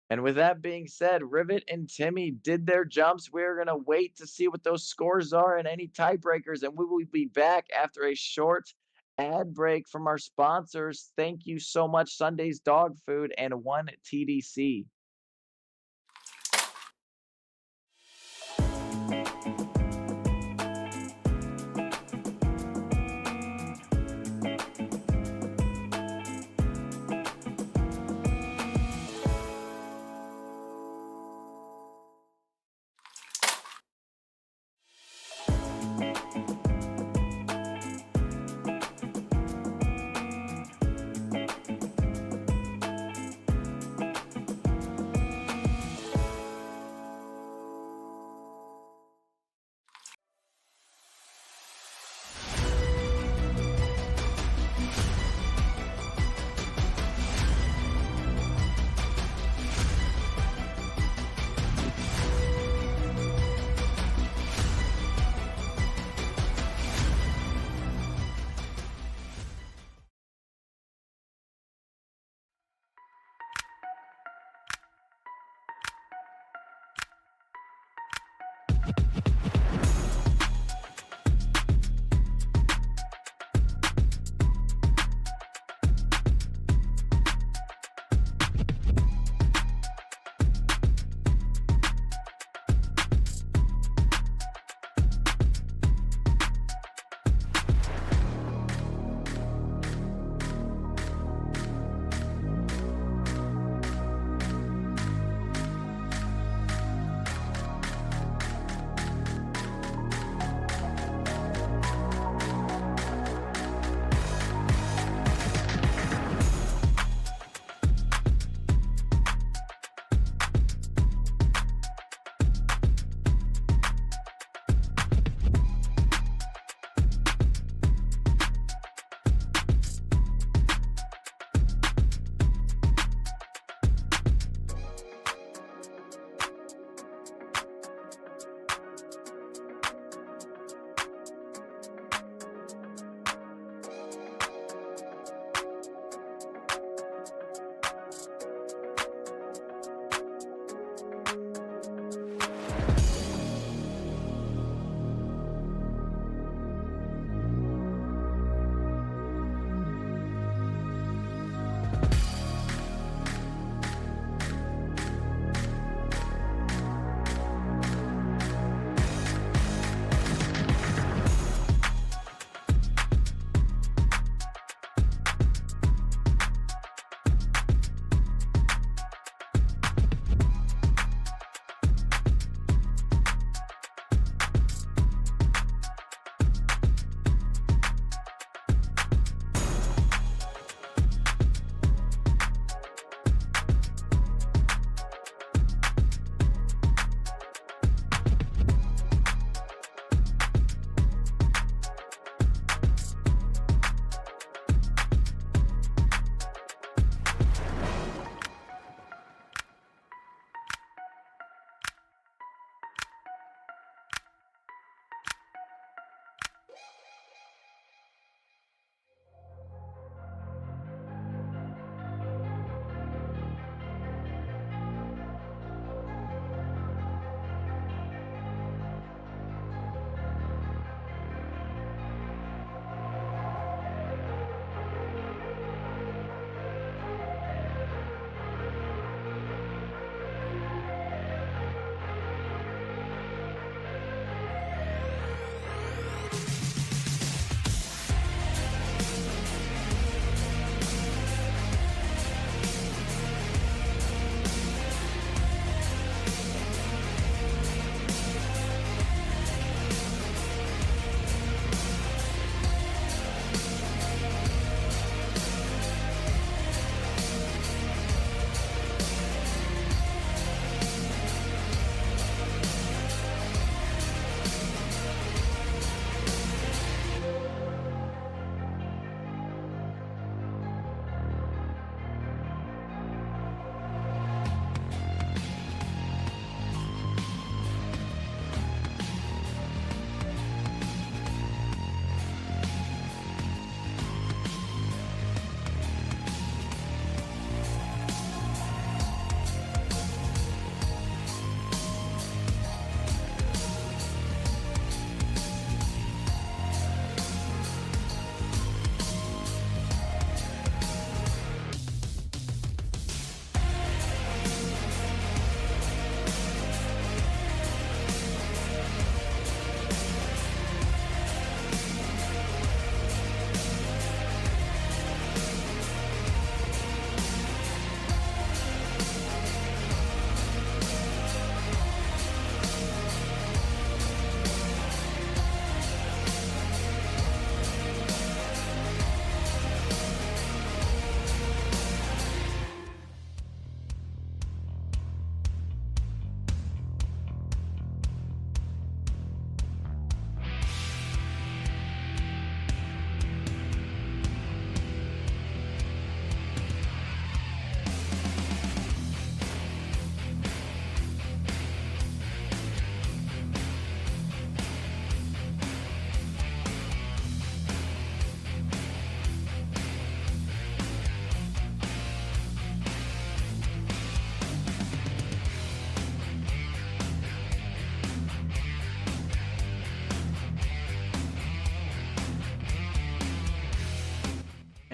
And with that being said, Rivet and Timmy did their jumps. We're going to wait to see what those scores are and any tiebreakers. And we will be back after a short ad break from our sponsors. Thank you so much, Sunday's Dog Food and 1TDC.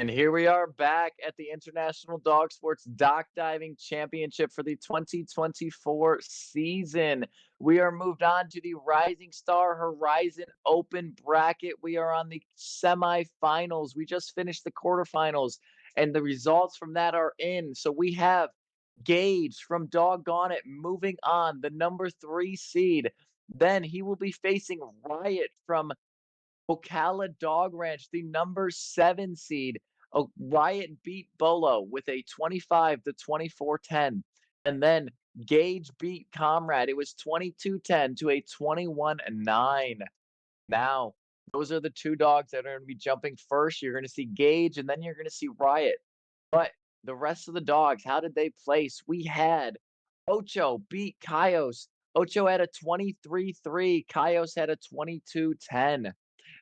And here we are back at the International Dog Sports Dock Diving Championship for the 2024 season. We are moved on to the Rising Star Horizon Open bracket. We are on the semifinals. We just finished the quarterfinals, and the results from that are in. So we have Gage from Doggone It moving on, the number 3 seed. Then he will be facing Riot from Ocala Dog Ranch, the number 7 seed. Oh, Riot beat Bolo with a 25 to 24-10. And then Gage beat Comrade. It was 22-10 to a 21-9. Now, those are the two dogs that are going to be jumping first. You're going to see Gage and then you're going to see Riot. But the rest of the dogs, how did they place? We had Ocho beat Kaios. Ocho had a 23-3. Kaios had a 22-10.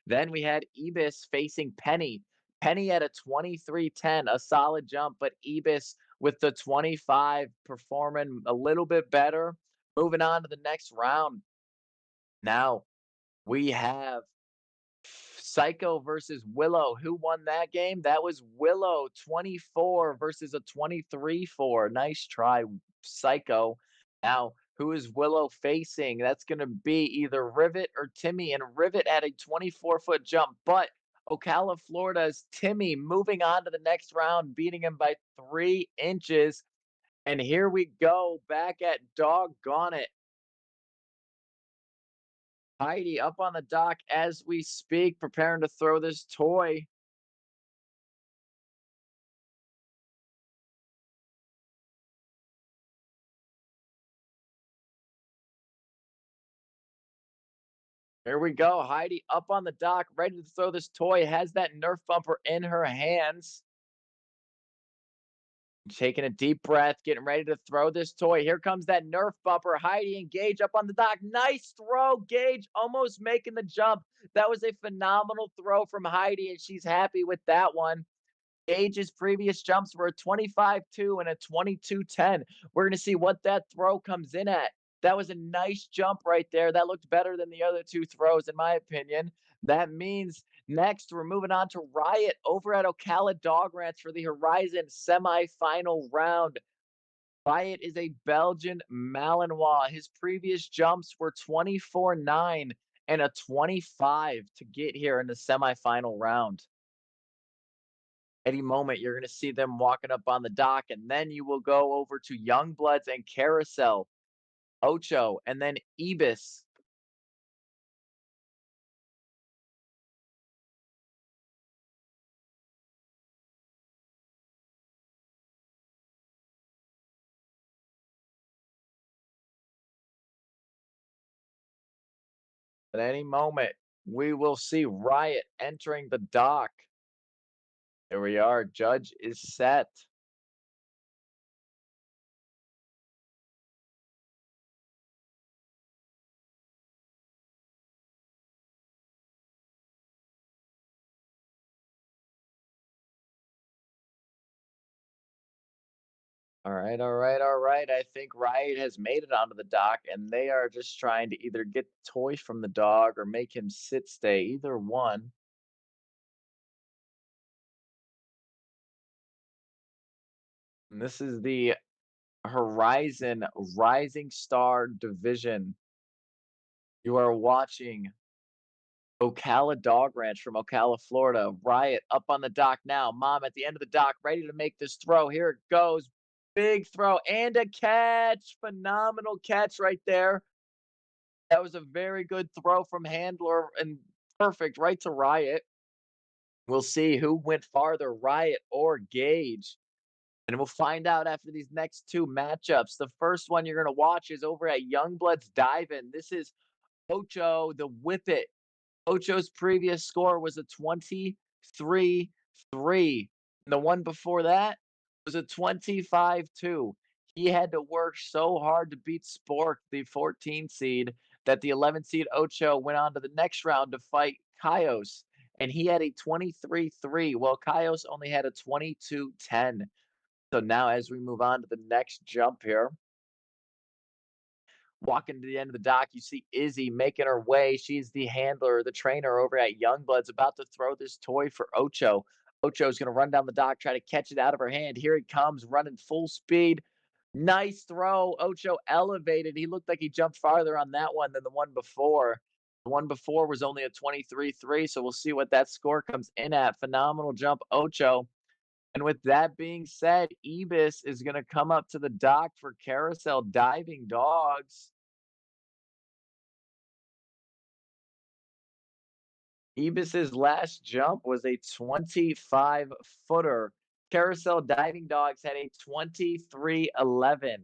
Then we had Ibis facing Penny. Penny had a 23-10, a solid jump, but Ibis with the 25 performing a little bit better. Moving on to the next round. Now we have Psycho versus Willow. Who won that game? That was Willow 24 versus a 23-4. Nice try, Psycho. Now, who is Willow facing? That's going to be either Rivet or Timmy. And Rivet had a 24-foot jump, but Ocala, Florida's Timmy moving on to the next round, beating him by 3 inches. And here we go back at Doggone It. Heidi up on the dock as we speak, preparing to throw this toy. Here we go. Heidi up on the dock, ready to throw this toy, has that Nerf bumper in her hands. Taking a deep breath, getting ready to throw this toy. Here comes that Nerf bumper. Heidi and Gage up on the dock. Nice throw. Gage almost making the jump. That was a phenomenal throw from Heidi, and she's happy with that one. Gage's previous jumps were a 25-2 and a 22-10. We're going to see what that throw comes in at. That was a nice jump right there. That looked better than the other two throws, in my opinion. That means next we're moving on to Riot over at Ocala Dog Ranch for the Horizon semifinal round. Riot is a Belgian Malinois. His previous jumps were 24-9 and a 25 to get here in the semifinal round. Any moment, you're going to see them walking up on the dock, and then you will go over to Youngbloods and Carousel, Ocho, and then Ibis. At any moment, we will see Riot entering the dock. Here we are. Judge is set. All right, all right, all right. I think Riot has made it onto the dock, and they are just trying to either get the toy from the dog or make him sit stay, either one. And this is the Horizon Rising Star Division. You are watching Ocala Dog Ranch from Ocala, Florida. Riot up on the dock now. Mom at the end of the dock, ready to make this throw. Here it goes. Big throw and a catch. Phenomenal catch right there. That was a very good throw from Handler and perfect right to Riot. We'll see who went farther, Riot or Gage. And we'll find out after these next two matchups. The first one you're going to watch is over at Youngblood's Dive-In. This is Ocho, the Whip It. Ocho's previous score was a 23-3. And the one before that was a 25-2. He had to work so hard to beat Spork, the 14 seed, that the 11 seed Ocho went on to the next round to fight Kaios. And he had a 23-3, while Kaios only had a 22-10. So now as we move on to the next jump here, walking to the end of the dock, you see Izzy making her way. She's the handler, the trainer over at Youngblood's, about to throw this toy for Ocho. Ocho's going to run down the dock, try to catch it out of her hand. Here he comes, running full speed. Nice throw. Ocho elevated. He looked like he jumped farther on that one than the one before. The one before was only a 23-3, so we'll see what that score comes in at. Phenomenal jump, Ocho. And with that being said, Ibis is going to come up to the dock for carousel diving dogs. Ibis's last jump was a 25 footer. Carousel diving dogs had a 23-11.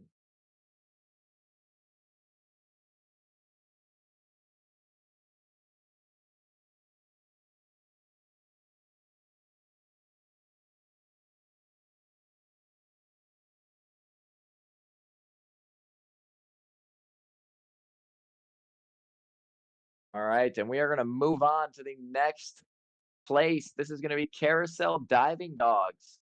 All right, and we are going to move on to the next place. This is going to be carousel diving dogs.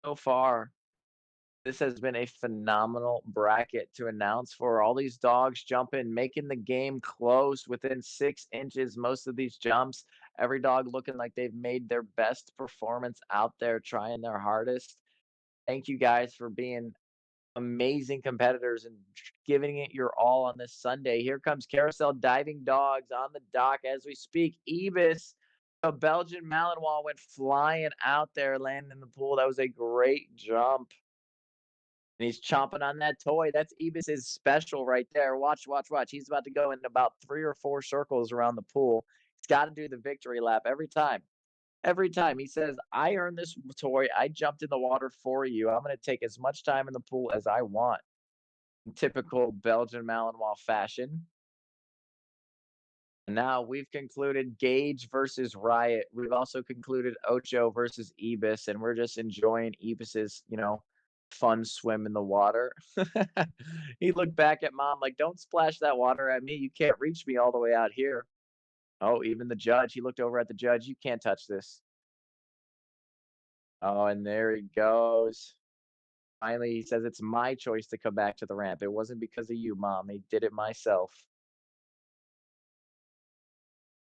So far, this has been a phenomenal bracket to announce for all these dogs jumping, making the game close within 6 inches. Most of these jumps, every dog looking like they've made their best performance out there, trying their hardest. Thank you guys for being amazing competitors and giving it your all on this Sunday. Here comes Carousel Diving Dogs on the dock as we speak. Ibis, a Belgian Malinois, went flying out there, landing in the pool. That was a great jump. And he's chomping on that toy. That's Ibis's special right there. Watch, watch, watch. He's about to go in about 3 or 4 circles around the pool. He's got to do the victory lap every time. Every time he says, I earned this toy. I jumped in the water for you. I'm going to take as much time in the pool as I want. In typical Belgian Malinois fashion. Now we've concluded Gage versus Riot. We've also concluded Ocho versus Ibis, and we're just enjoying Ibis's, fun swim in the water. He looked back at mom like, "Don't splash that water at me. You can't reach me all the way out here." Oh, even the judge. He looked over at the judge. "You can't touch this." Oh, and there he goes. Finally, he says, "It's my choice to come back to the ramp. It wasn't because of you, mom. I did it myself."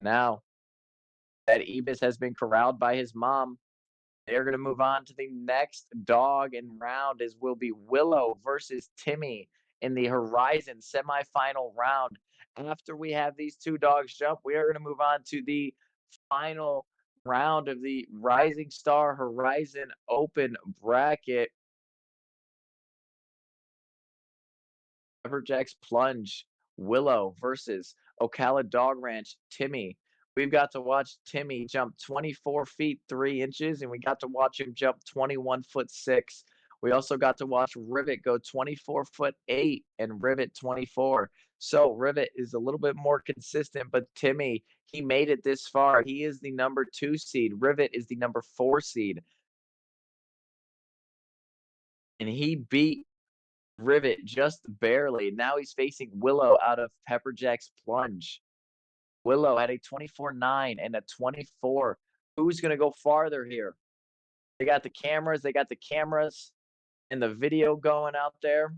Now that Ibis has been corralled by his mom, they're going to move on to the next dog in round as will be Willow versus Timmy in the Horizon semifinal round. After we have these two dogs jump, we are going to move on to the final round of the Rising Star Horizon Open bracket. Pepperjack's Plunge, Willow versus Ocala Dog Ranch, Timmy. We've got to watch Timmy jump 24 feet 3 inches, and we got to watch him jump 21 foot 6. We also got to watch Rivet go 24 foot 8 and Rivet 24. So Rivet is a little bit more consistent, but Timmy, he made it this far. He is the number 2 seed. Rivet is the number 4 seed. And he beat Rivet just barely. Now he's facing Willow out of Pepperjack's Plunge. Willow had a 24-9 and a 24. Who's going to go farther here? They got the cameras. They got the cameras and the video going out there.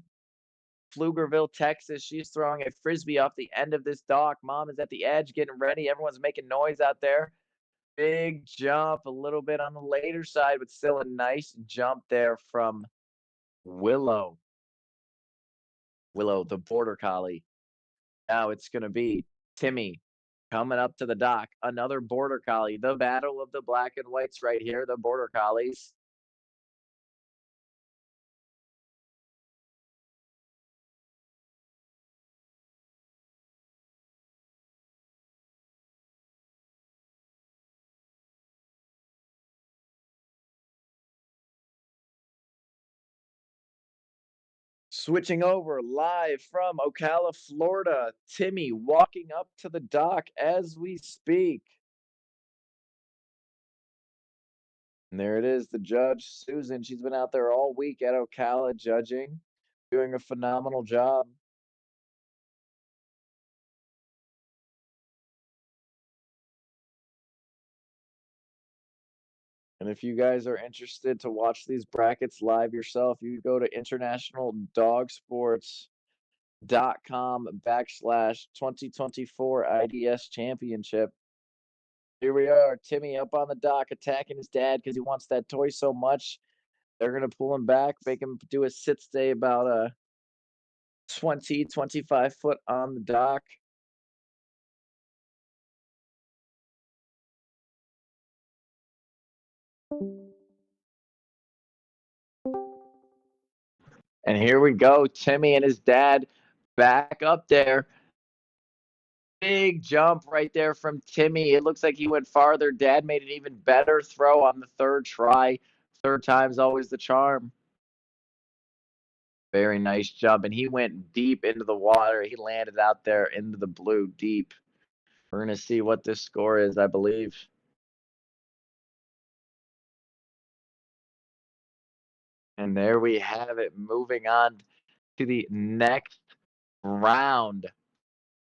Pflugerville, Texas. She's throwing a frisbee off the end of this dock. Mom is at the edge getting ready. Everyone's making noise out there. Big jump, a little bit on the later side, but still a nice jump there from Willow. Willow, the border collie. Now it's going to be Timmy coming up to the dock. Another border collie. The battle of the black and whites right here, the border collies. Switching over live from Ocala, Florida. Timmy walking up to the dock as we speak. And there it is, the judge, Susan. She's been out there all week at Ocala judging, doing a phenomenal job. And if you guys are interested to watch these brackets live yourself, you go to internationaldogsports.com/2024 IDS Championship. Here we are, Timmy up on the dock attacking his dad because he wants that toy so much. They're gonna pull him back, make him do a sit stay about 25 foot on the dock. And here we go, Timmy and his dad back up there. Big jump right there from Timmy. It looks like he went farther. Dad made an even better throw on the third try. Third time's always the charm. Very nice jump. And he went deep into the water. He landed out there into the blue deep. We're going to see what this score is, I believe. And there we have it. Moving on to the next round.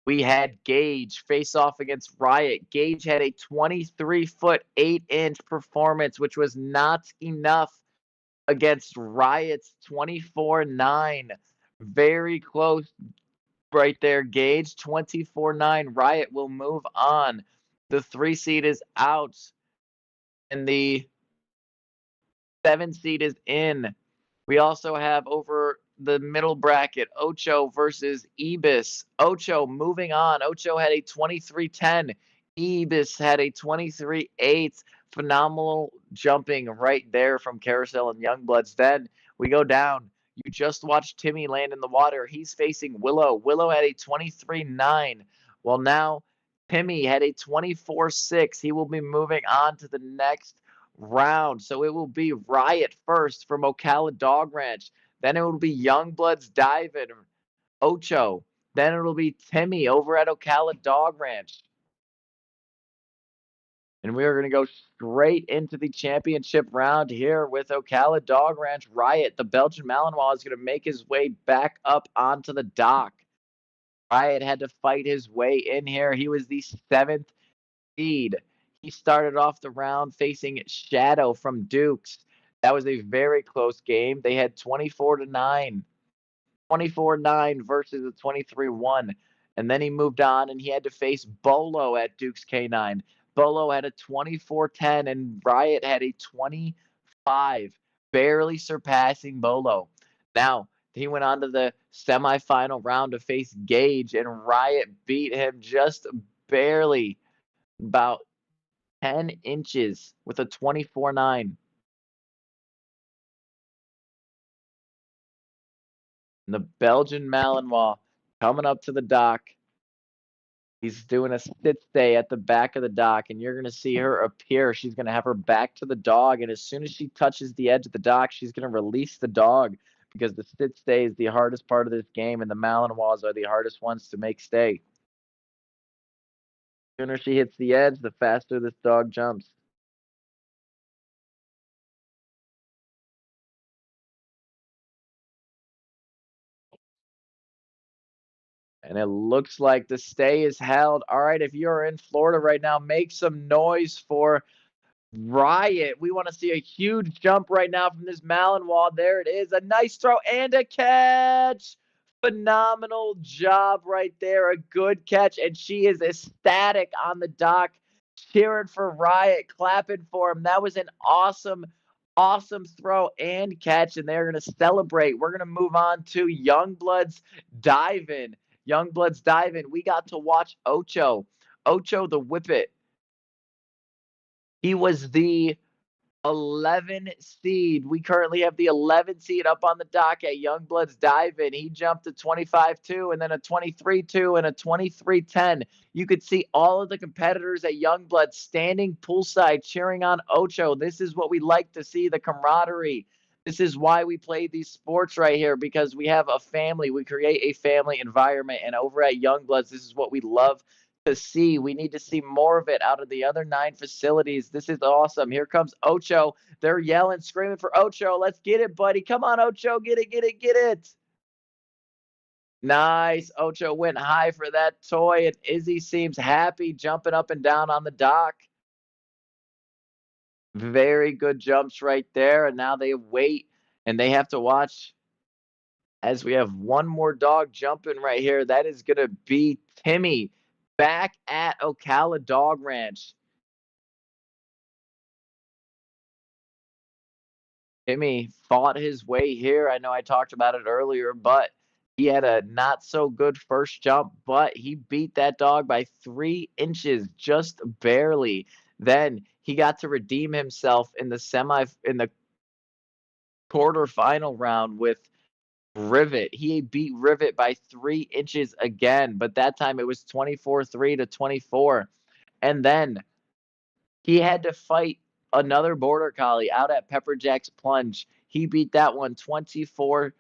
We had Gage face off against Riot. Gage had a 23-foot, 8-inch performance, which was not enough against Riot's 24-9. Very close right there, Gage. 24-9. Riot will move on. The 3 seed is out, and the 7 seed is in. We also have over the middle bracket, Ocho versus Ibis. Ocho moving on. Ocho had a 23-10. Ibis had a 23-8. Phenomenal jumping right there from Carousel and Youngbloods. Then we go down. You just watched Timmy land in the water. He's facing Willow. Willow had a 23-9. Well, now Timmy had a 24-6. He will be moving on to the next round. So it will be Riot first from Ocala Dog Ranch. Then it will be Youngbloods Diving, Ocho. Then it'll be Timmy over at Ocala Dog Ranch. And we are going to go straight into the championship round here with Ocala Dog Ranch Riot. The Belgian Malinois is going to make his way back up onto the dock. Riot had to fight his way in here. He was the 7th seed. He started off the round facing Shadow from Dukes. That was a very close game. They had 24-9. 24-9 versus a 23-1. And then he moved on and he had to face Bolo at Duke's K9. Bolo had a 24-10 and Riot had a 25, barely surpassing Bolo. Now, he went on to the semifinal round to face Gage, and Riot beat him just barely, about 10 inches with a 24-9. And the Belgian Malinois coming up to the dock. He's doing a sit stay at the back of the dock, and you're going to see her appear. She's going to have her back to the dog, and as soon as she touches the edge of the dock, she's going to release the dog because the sit stay is the hardest part of this game, and the Malinois are the hardest ones to make stay. The sooner she hits the edge, the faster this dog jumps. And it looks like the stay is held. All right, if you're in Florida right now, make some noise for Riot. We want to see a huge jump right now from this Malinois. There it is. A nice throw and a catch. Phenomenal job right there. A good catch. And she is ecstatic on the dock, cheering for Riot, clapping for him. That was an awesome, awesome throw and catch. And they're going to celebrate. We're going to move on to Youngbloods Diving. Youngbloods Diving. We got to watch Ocho. Ocho the Whippet. He was the 11 seed. We currently have the 11 seed up on the dock at Youngbloods Diving. He jumped a 25-2 and then a 23-2 and a 23-10. You could see all of the competitors at Youngblood standing poolside cheering on Ocho. This is what we like to see, the camaraderie. This is why we play these sports right here, because we have a family. We create a family environment. And over at Youngbloods, this is what we love to see. We need to see more of it out of the other 9 facilities. This is awesome. Here comes Ocho. They're yelling, screaming for Ocho. Let's get it, buddy. Come on, Ocho. Get it, get it, get it. Nice. Ocho went high for that toy, and Izzy seems happy jumping up and down on the dock. Very good jumps right there, and now they wait, and they have to watch as we have one more dog jumping right here. That is gonna be Timmy back at Ocala Dog Ranch. Timmy fought his way here. I know I talked about it earlier, but he had a not so good first jump, but he beat that dog by 3 inches, just barely. Then he got to redeem himself in the quarterfinal round with Rivet. He beat Rivet by 3 inches again, but that time it was 24-3 to 24. And then he had to fight another border collie out at Pepper Jack's Plunge. He beat that one 24-6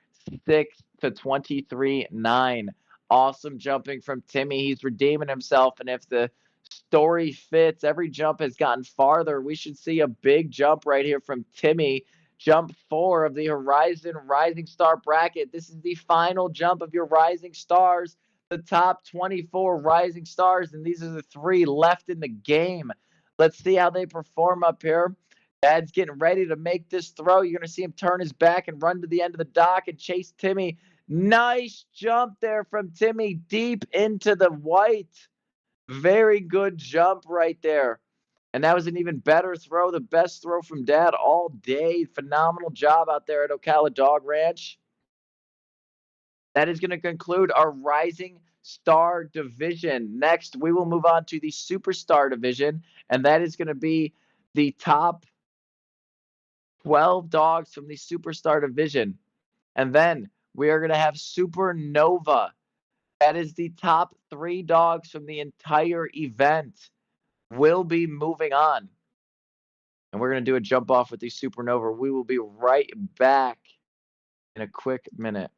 to 23-9. Awesome jumping from Timmy. He's redeeming himself. And if the story fits, every jump has gotten farther. We should see a big jump right here from Timmy. Jump 4 of the Horizon Rising Star bracket. This is the final jump of your Rising Stars, the top 24 Rising Stars, and these are the 3 left in the game. Let's see how they perform up here. Dad's getting ready to make this throw. You're going to see him turn his back and run to the end of the dock and chase Timmy. Nice jump there from Timmy deep into the white. Very good jump right there. And that was an even better throw, the best throw from Dad all day. Phenomenal job out there at Ocala Dog Ranch. That is going to conclude our Rising Star division. Next, we will move on to the Superstar division, and that is going to be the top 12 dogs from the Superstar division. And then we are going to have Supernova. That is the top 3 dogs from the entire event. Will be moving on. And we're going to do a jump off with the Supernova. We will be right back in a quick minute.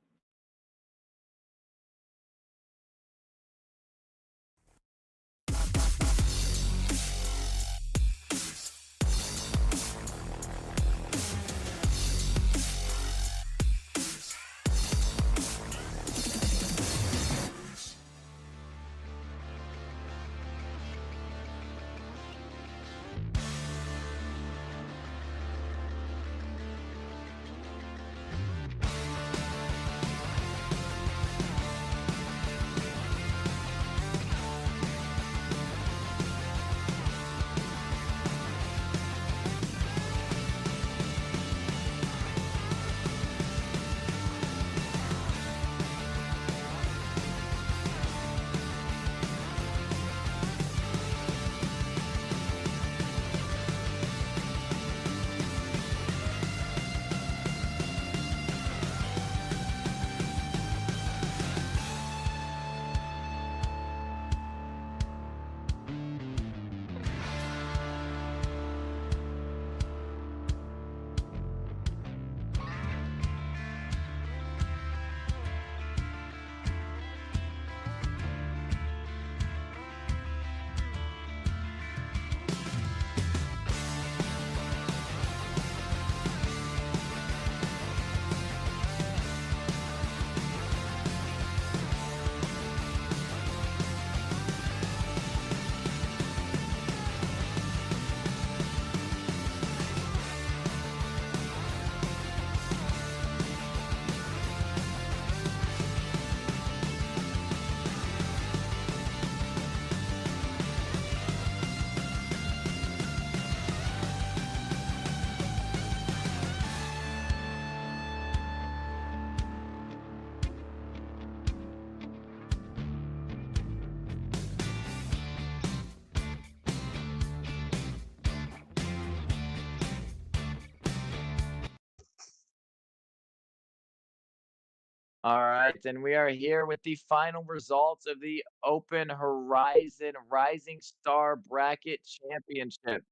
All right, and we are here with the final results of the Open Horizon Rising Star Bracket Championship.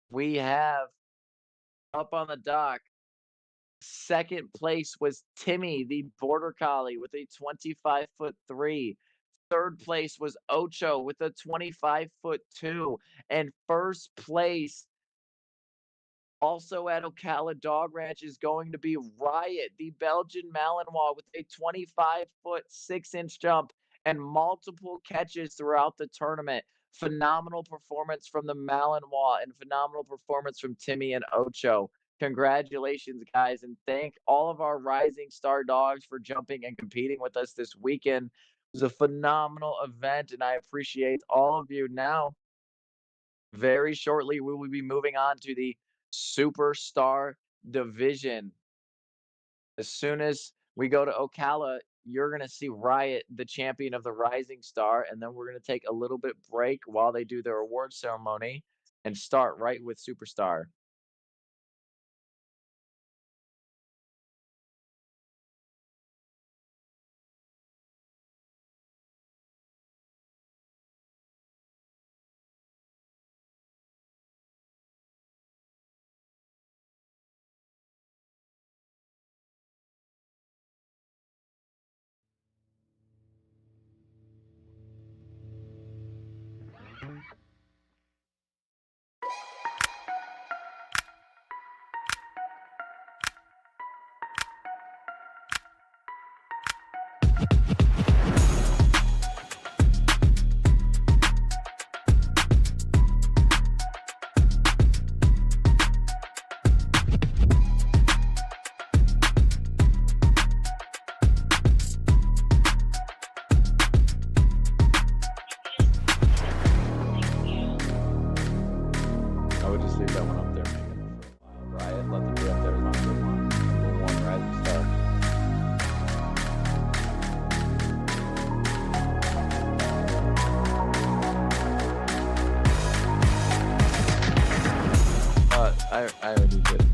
We have up on the dock, second place was Timmy, the Border Collie, with a 25-foot 3. Third place was Ocho with a 25-foot 2. And first place also at Ocala Dog Ranch is going to be Riot, the Belgian Malinois, with a 25-foot 6-inch jump and multiple catches throughout the tournament. Phenomenal performance from the Malinois and phenomenal performance from Timmy and Ocho. Congratulations, guys, and thank all of our rising star dogs for jumping and competing with us this weekend. It was a phenomenal event, and I appreciate all of you. Now, very shortly, we will be moving on to the Superstar division. As soon as we go to Ocala, you're going to see Riot, the champion of the Rising Star, and then we're going to take a little bit break while they do their award ceremony and start right with Superstar. I would just leave that one up there, Megan, for a while. Riot, let them be up there as long as they want. Number one Rising Star. I already did.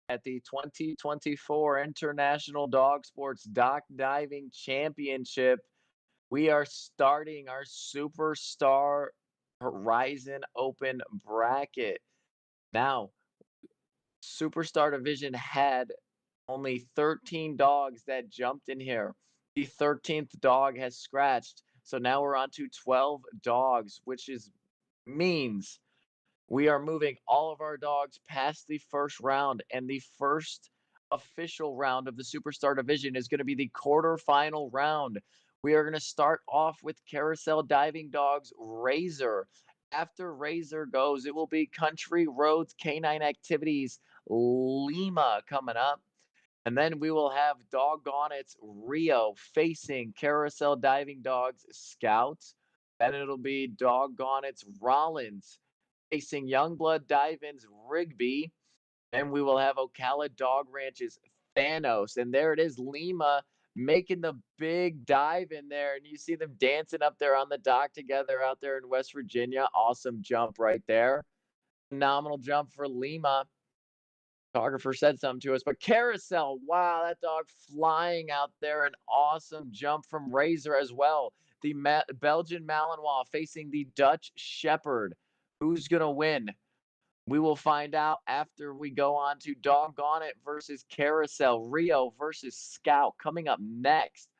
at the 2024 International Dog Sports Dock Diving Championship. We are starting our Superstar Horizon Open bracket. Now, Superstar Division had only 13 dogs that jumped in here. The 13th dog has scratched. So now we're on to 12 dogs, which is means we are moving all of our dogs past the first round, and the first official round of the Superstar Division is going to be the quarterfinal round. We are going to start off with Carousel Diving Dogs Razor. After Razor goes, it will be Country Roads Canine Activities Lima coming up. And then we will have Doggone It's Rio facing Carousel Diving Dogs Scouts. Then it'll be Doggone It's Rollins facing Youngblood Dive-In's Rigby. And we will have Ocala Dog Ranch's Thanos. And there it is, Lima making the big dive in there. And you see them dancing up there on the dock together out there in West Virginia. Awesome jump right there. Phenomenal jump for Lima. Photographer said something to us, but Carousel, wow, that dog flying out there. An awesome jump from Razor as well. The Belgian Malinois facing the Dutch Shepherd. Who's going to win? We will find out after we go on to Doggone It versus Carousel, Rio versus Scout coming up next.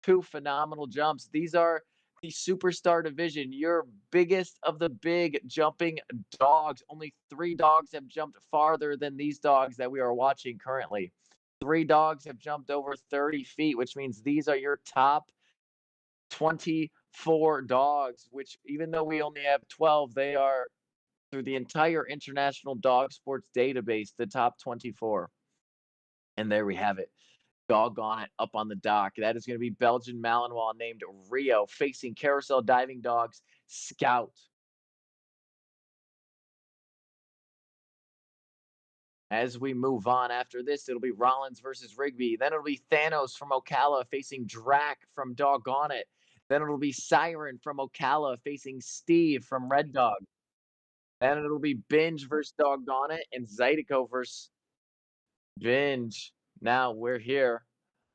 Two phenomenal jumps. These are the Superstar Division, your biggest of the big jumping dogs. Only 3 dogs have jumped farther than these dogs that we are watching currently. 3 dogs have jumped over 30 feet, which means these are your top 24 dogs, which even though we only have 12, they are through the entire International Dog Sports database, the top 24. And there we have it. Doggone it, up on the dock. That is going to be Belgian Malinois named Rio facing Carousel Diving Dogs Scout. As we move on after this, it'll be Rollins versus Rigby. Then it'll be Thanos from Ocala facing Drac from Doggone It. Then it'll be Siren from Ocala facing Steve from Red Dog. Then it'll be Binge versus Doggone It and Zydeco versus Binge. Now we're here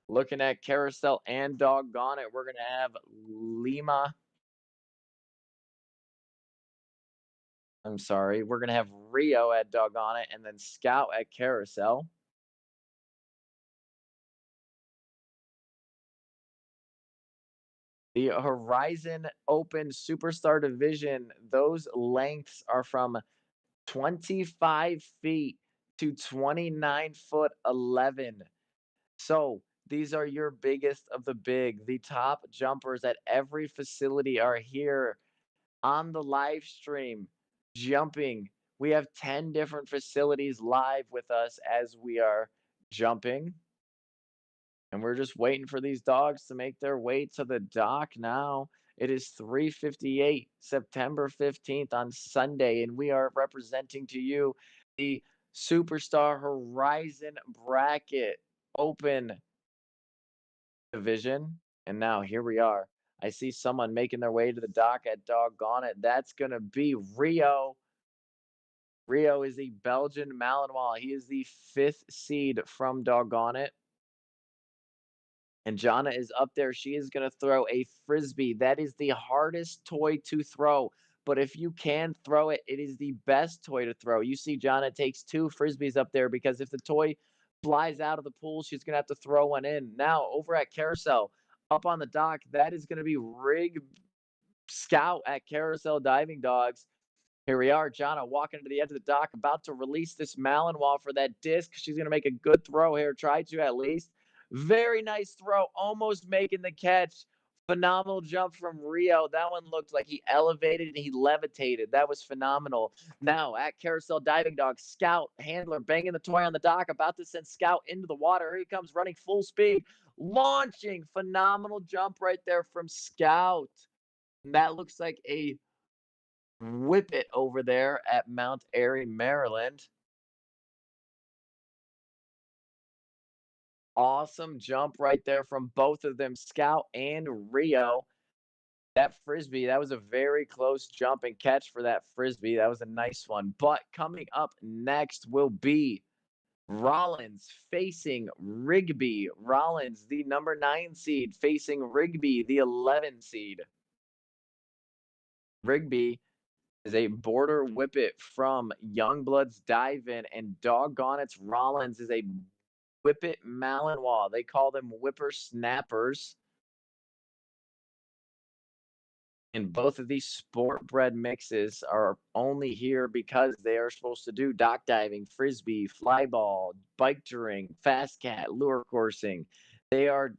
looking at Carousel and Doggone It. We're going to have Lima. I'm sorry. We're going to have Rio at Doggone It and then Scout at Carousel. The Horizon Open Superstar Division, those lengths are from 25 feet to 29 foot 11. So these are your biggest of the big. The top jumpers at every facility are here on the live stream jumping. We have 10 different facilities live with us as we are jumping. And we're just waiting for these dogs to make their way to the dock now. It is 3:58, September 15th on Sunday, and we are representing to you the Superstar Horizon Bracket Open Division. And now here we are. I see someone making their way to the dock at Doggone It. That's going to be Rio. Rio is the Belgian Malinois. He is the 5th seed from Doggone It. And Jana is up there. She is going to throw a frisbee. That is the hardest toy to throw. But if you can throw it, it is the best toy to throw. You see, Jana takes 2 frisbees up there because if the toy flies out of the pool, she's going to have to throw one in. Now, over at Carousel, up on the dock, that is going to be Rig Scout at Carousel Diving Dogs. Here we are, Jana walking to the edge of the dock, about to release this Malinois for that disc. She's going to make a good throw here. Try to at least. Very nice throw, almost making the catch. Phenomenal jump from Rio. That one looked like he elevated and he levitated. That was phenomenal. Now at Carousel Diving Dog, Scout, handler, banging the toy on the dock, about to send Scout into the water. Here he comes running full speed, launching. Phenomenal jump right there from Scout. That looks like a whip it over there at Mount Airy, Maryland. Awesome jump right there from both of them, Scout and Rio. That frisbee, that was a very close jump and catch for that frisbee. That was a nice one. But coming up next will be Rollins facing Rigby. Rollins, the number 9 seed, facing Rigby, the 11 seed. Rigby is a border whippet from Youngblood's Dive In, and doggone it's Rollins is a whippet Malinois. They call them whippersnappers. And both of these sport bred mixes are only here because they are supposed to do dock diving, frisbee, fly ball, bike touring, fast cat, lure coursing. They are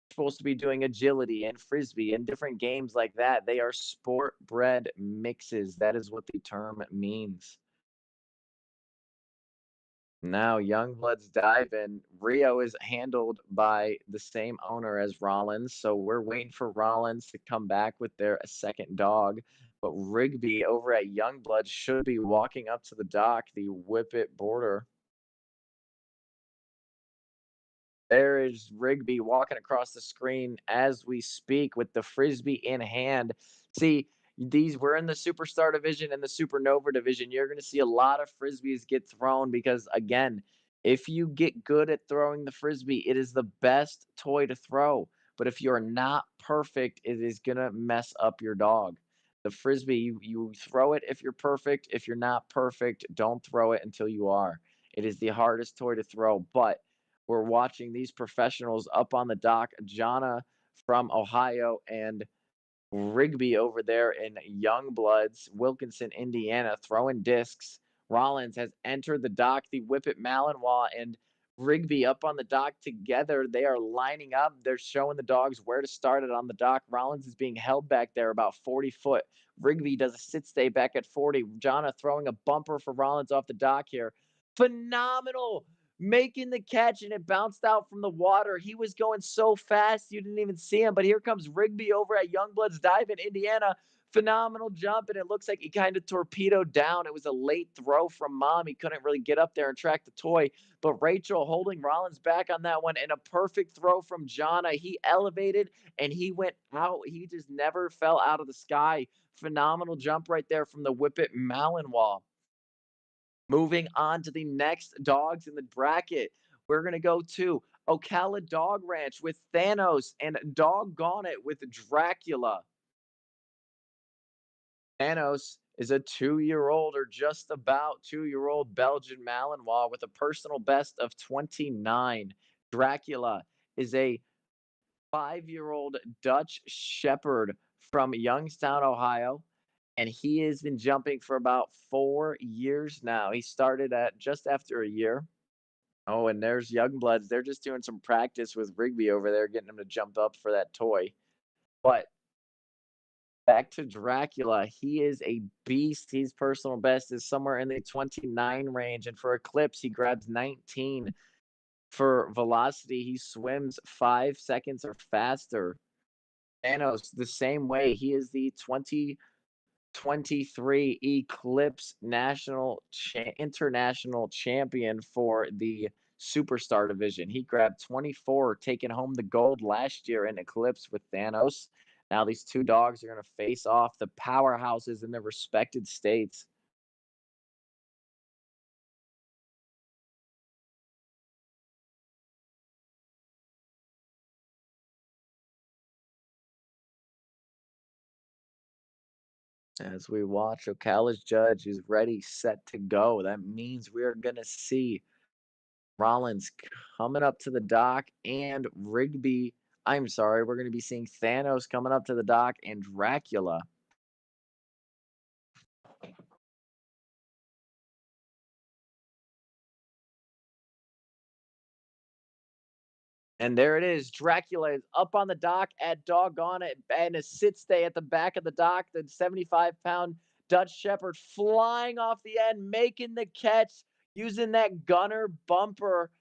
supposed to be doing agility and frisbee and different games like that. They are sport bred mixes. That is what the term means. Now, Youngblood's Dive In. Rio is handled by the same owner as Rollins, so we're waiting for Rollins to come back with their second dog. But Rigby over at Youngblood should be walking up to the dock, the Whippet border. There is Rigby walking across the screen as we speak with the frisbee in hand. See, these we're in the superstar division and the supernova division. You're going to see a lot of frisbees get thrown because again, if you get good at throwing the frisbee, it is the best toy to throw. But if you're not perfect, it is going to mess up your dog. The frisbee, you throw it if you're perfect. If you're not perfect, don't throw it until you are. It is the hardest toy to throw, but we're watching these professionals up on the dock, Jana from Ohio and Rigby over there in Youngbloods, Wilkinson, Indiana, throwing discs. Rollins has entered the dock, the Whippet Malinois and Rigby up on the dock together. They are lining up. They're showing the dogs where to start it on the dock. Rollins is being held back there about 40 foot. Rigby does a sit stay back at 40. Jana throwing a bumper for Rollins off the dock here. Phenomenal making the catch and it bounced out from the water. He was going so fast you didn't even see him. But here comes Rigby over at Youngblood's Dive in Indiana. Phenomenal jump, and it looks like he kind of torpedoed down. It was a late throw from mom. He couldn't really get up there and track the toy. But Rachel holding Rollins back on that one, and a perfect throw from Jana. He elevated and he went out. He just never fell out of the sky. Phenomenal jump right there from the Whippet Malinois. Moving on to the next dogs in the bracket, we're going to go to Ocala Dog Ranch with Thanos and Doggone It with Dracula. Thanos is a 2-year-old or just about 2-year-old Belgian Malinois with a personal best of 29. Dracula is a 5-year-old Dutch Shepherd from Youngstown, Ohio, and he has been jumping for about 4 years now. He started at just after a year. Oh, and there's Youngbloods. They're just doing some practice with Rigby over there, getting him to jump up for that toy. But back to Dracula. He is a beast. His personal best is somewhere in the 29 range. And for Eclipse, he grabs 19. For velocity, he swims 5 seconds or faster. Thanos, the same way. He is the 2023 Eclipse international champion for the Superstar division. He grabbed 24, taking home the gold last year in Eclipse with Thanos. Now these two dogs are going to face off the powerhouses in their respected states. As we watch, Ocala's judge is ready, set to go. That means we are going to see Rollins coming up to the dock and Rigby. I'm sorry, we're going to be seeing Thanos coming up to the dock and Dracula. And there it is. Dracula is up on the dock at doggone it and a sit stay at the back of the dock. The 75-pound Dutch Shepherd flying off the end, making the catch using that gunner bumper.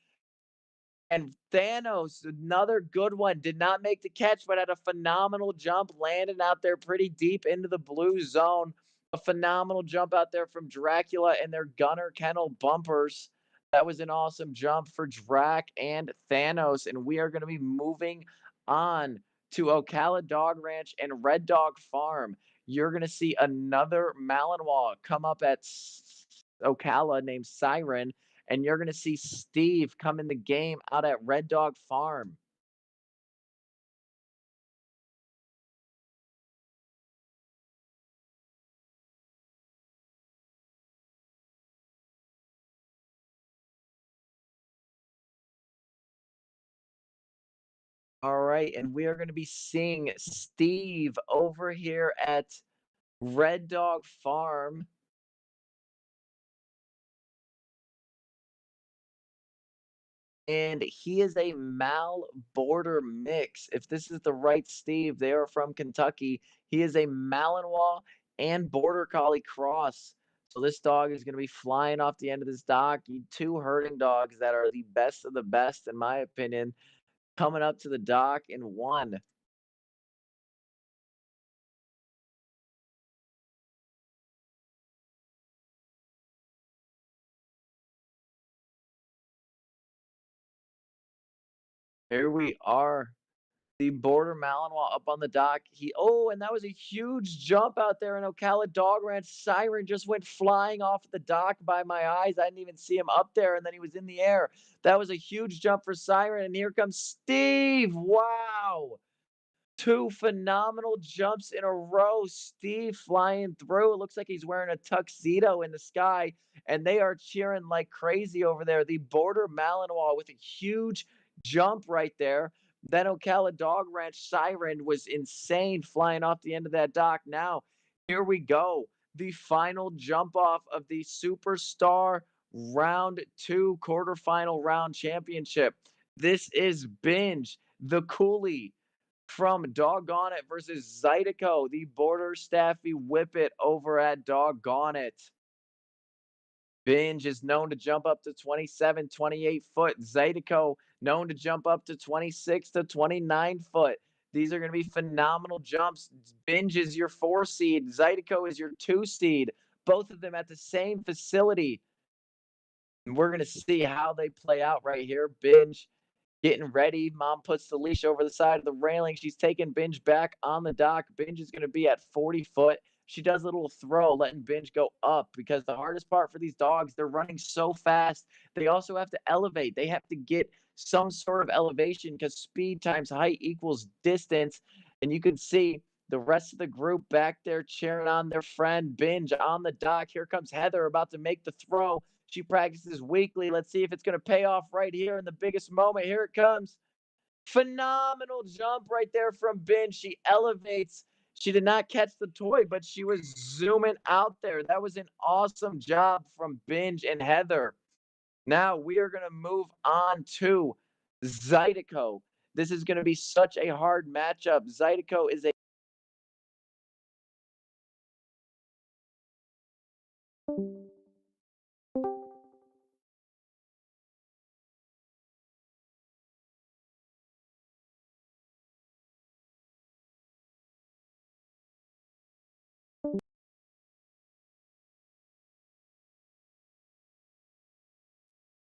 And Thanos, another good one, did not make the catch, but had a phenomenal jump, landing out there pretty deep into the blue zone. A phenomenal jump out there from Dracula and their Gunner Kennel bumpers. That was an awesome jump for Drac and Thanos. And we are going to be moving on to Ocala Dog Ranch and Red Dog Farm. You're going to see another Malinois come up at Ocala named Siren and you're going to see Steve come in the game out at Red Dog Farm. All right, and we are going to be seeing Steve over here at Red Dog Farm. And he is a Mal border mix. If this is the right Steve, they are from Kentucky. He is a Malinois and Border Collie cross. So this dog is going to be flying off the end of this dock. Two herding dogs that are the best of the best, in my opinion, coming up to the dock in one. Here we are. The border Malinois up on the dock. And that was a huge jump out there in Ocala Dog Ranch. Siren just went flying off the dock by my eyes. I didn't even see him up there, and then he was in the air. That was a huge jump for Siren, and here comes Steve. Wow. Two phenomenal jumps in a row. Steve flying through. It looks like he's wearing a tuxedo in the sky, and they are cheering like crazy over there. The border Malinois with a huge jump right there. Then Ocala Dog Ranch Siren was insane flying off the end of that dock. Now, here we go. The final jump off of the Superstar Round 2 quarterfinal round championship. This is Binge, the Coolie from Doggone It versus Zydeco, the Border Staffy Whippet over at Doggone It. Binge is known to jump up to 27, 28 foot. Zydeco known to jump up to 26 to 29 foot. These are going to be phenomenal jumps. Binge is your 4 seed. Zydeco is your 2 seed. Both of them at the same facility. And we're going to see how they play out right here. Binge getting ready. Mom puts the leash over the side of the railing. She's taking Binge back on the dock. Binge is going to be at 40 foot. She does a little throw, letting Binge go up because the hardest part for these dogs, they're running so fast. They also have to elevate. They have to get some sort of elevation because speed times height equals distance. And you can see the rest of the group back there cheering on their friend Binge on the dock. Here comes Heather about to make the throw. She practices weekly. Let's see if it's going to pay off right here in the biggest moment. Here it comes. Phenomenal jump right there from Bin. She elevates. She did not catch the toy, but she was zooming out there. That was an awesome job from Binge and Heather. Now we are going to move on to Zydeco. This is going to be such a hard matchup. Zydeco is a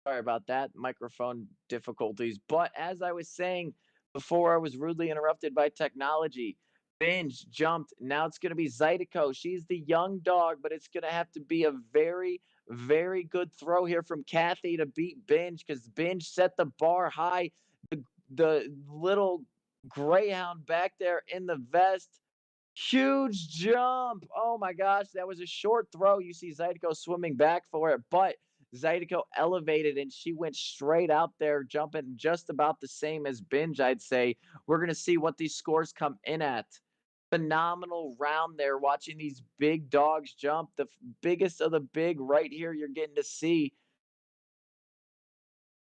Sorry about that, microphone difficulties. But as I was saying before, I was rudely interrupted by technology. Binge jumped. Now it's going to be Zydeco. She's the young dog, but it's going to have to be a very, very good throw here from Kathy to beat Binge because Binge set the bar high. The little greyhound back there in the vest. Huge jump. Oh my gosh, that was a short throw. You see Zydeco swimming back for it, but Zydeco elevated and she went straight out there, jumping just about the same as Binge, I'd say. We're going to see what these scores come in at. Phenomenal round there, watching these big dogs jump. The biggest of the big right here, you're getting to see.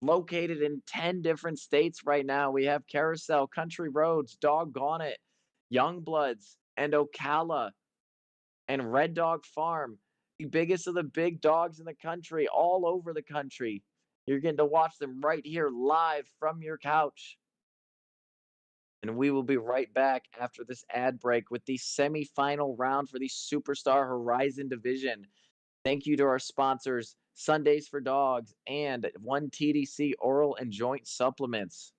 Located in 10 different states right now. We have Carousel, Country Roads, Doggone It, Youngbloods, and Ocala and Red Dog Farm, the biggest of the big dogs in the country, all over the country. You're getting to watch them right here live from your couch. And we will be right back after this ad break with the semifinal round for the Superstar Horizon division. Thank you to our sponsors, Sundays for Dogs and 1TDC Oral and Joint Supplements.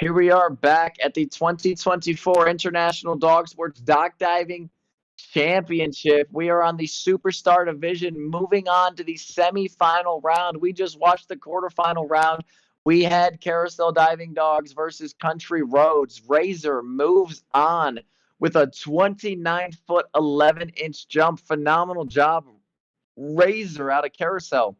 Here we are back at the 2024 International Dog Sports Dock Diving Championship. We are on the Superstar Division, moving on to the semifinal round. We just watched the quarterfinal round. We had Carousel Diving Dogs versus Country Roads. Razor moves on with a 29-foot, 11-inch jump. Phenomenal job, Razor, out of Carousel.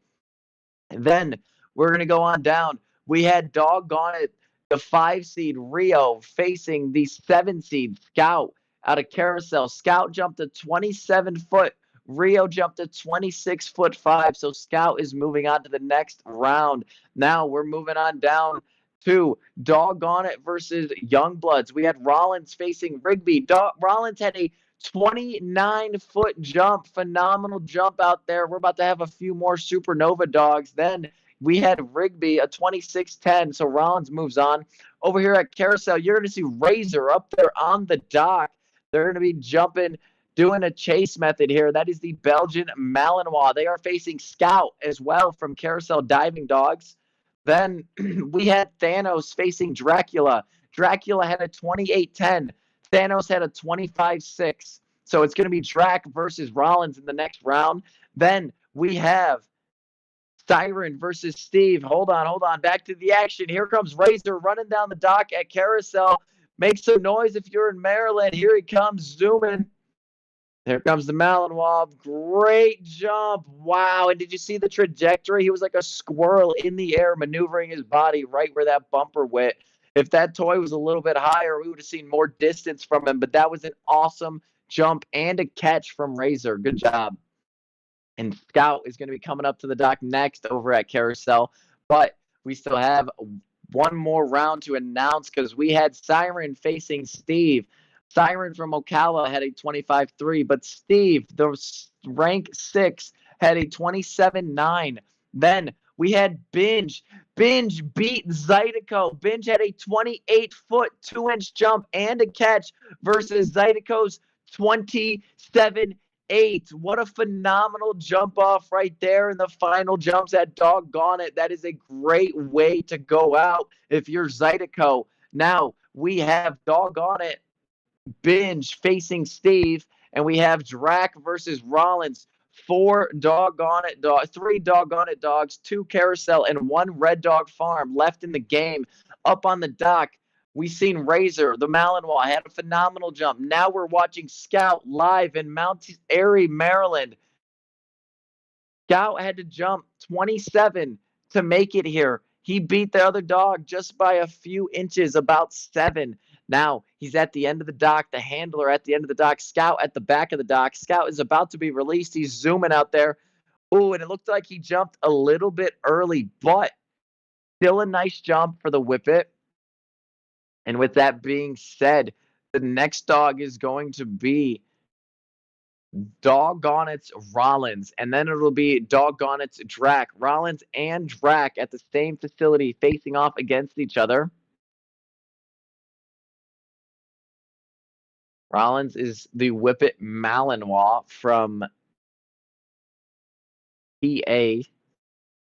And then we're going to go on down. We had Doggone It, the 5 seed Rio facing the 7 seed Scout out of Carousel. Scout jumped a 27-foot. Rio jumped a 26-foot 5. So Scout is moving on to the next round. Now we're moving on down to Doggone It versus Youngbloods. We had Rollins facing Rigby. Rollins had a 29-foot jump. Phenomenal jump out there. We're about to have a few more Supernova dogs. Then we had Rigby, a 26-10. So Rollins moves on. Over here at Carousel, you're going to see Razor up there on the dock. They're going to be jumping, doing a chase method here. That is the Belgian Malinois. They are facing Scout as well from Carousel Diving Dogs. Then we had Thanos facing Dracula. Dracula had a 28-10. Thanos had a 25-6. So it's going to be Drac versus Rollins in the next round. Then we have Siren versus Steve. Hold on. Back to the action. Here comes Razor running down the dock at Carousel. Make some noise if you're in Maryland. Here he comes, zooming. Here comes the Malinois. Great jump. Wow. And did you see the trajectory? He was like a squirrel in the air, maneuvering his body right where that bumper went. If that toy was a little bit higher, we would have seen more distance from him. But that was an awesome jump and a catch from Razor. Good job. And Scout is going to be coming up to the dock next over at Carousel. But we still have one more round to announce because we had Siren facing Steve. Siren from Ocala had a 25-3, but Steve, the rank 6, had a 27-9. Then we had Binge. Binge beat Zydeco. Binge had a 28-foot, 2-inch jump and a catch versus Zydeco's 27-8. What a phenomenal jump off right there in the final jumps at Doggone It. That is a great way to go out if you're Zydeco. Now we have Doggone It, Binge facing Steve, and we have Drac versus Rollins. 3 Doggone It dogs, 2 Carousel, and 1 Red Dog Farm left in the game. Up on the dock, we seen Razor, the Malinois, had a phenomenal jump. Now we're watching Scout live in Mount Airy, Maryland. Scout had to jump 27 to make it here. He beat the other dog just by a few inches, about 7. Now he's at the end of the dock, the handler at the end of the dock, Scout at the back of the dock. Scout is about to be released. He's zooming out there. Ooh, and it looked like he jumped a little bit early, but still a nice jump for the Whippet. And with that being said, the next dog is going to be Doggone It's Rollins, and then it'll be Doggone It's Drac. Rollins and Drac at the same facility facing off against each other. Rollins is the Whippet Malinois from PA.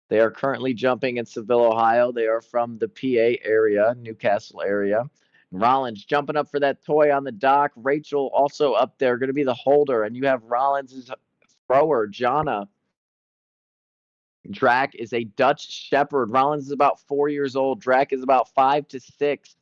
They are currently jumping in Seville, Ohio. They are from the PA area, Newcastle area. Rollins jumping up for that toy on the dock. Rachel also up there, going to be the holder. And you have Rollins' thrower, Jana. Drac is a Dutch Shepherd. Rollins is about 4 years old. Drac is about 5 to 6.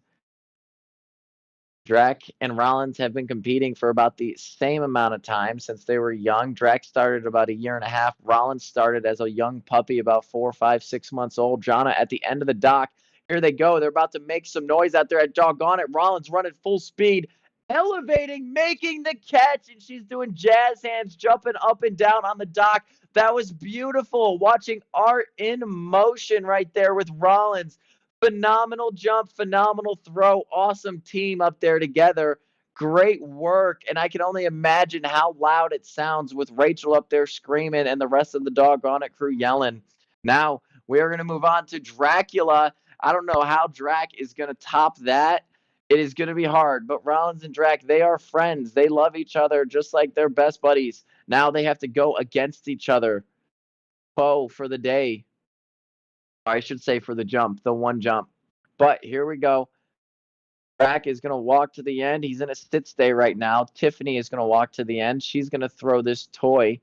Drac and Rollins have been competing for about the same amount of time since they were young. Drac started about a year and a half. Rollins started as a young puppy, about 4, 5, 6 months old. Jana at the end of the dock. Here they go. They're about to make some noise out there at Doggone It. Rollins running full speed, elevating, making the catch, and she's doing jazz hands, jumping up and down on the dock. That was beautiful. Watching art in motion right there with Rollins. Phenomenal jump, phenomenal throw, awesome team up there together. Great work, and I can only imagine how loud it sounds with Rachel up there screaming and the rest of the Doggone It crew yelling. Now, we are going to move on to Dracula. I don't know how Drac is going to top that. It is going to be hard, but Rollins and Drac, they are friends. They love each other just like they're best buddies. Now they have to go against each other. Foe for the day. I should say for the jump, the one jump. But here we go. Drac is going to walk to the end. He's in a sit stay right now. Tiffany is going to walk to the end. She's going to throw this toy.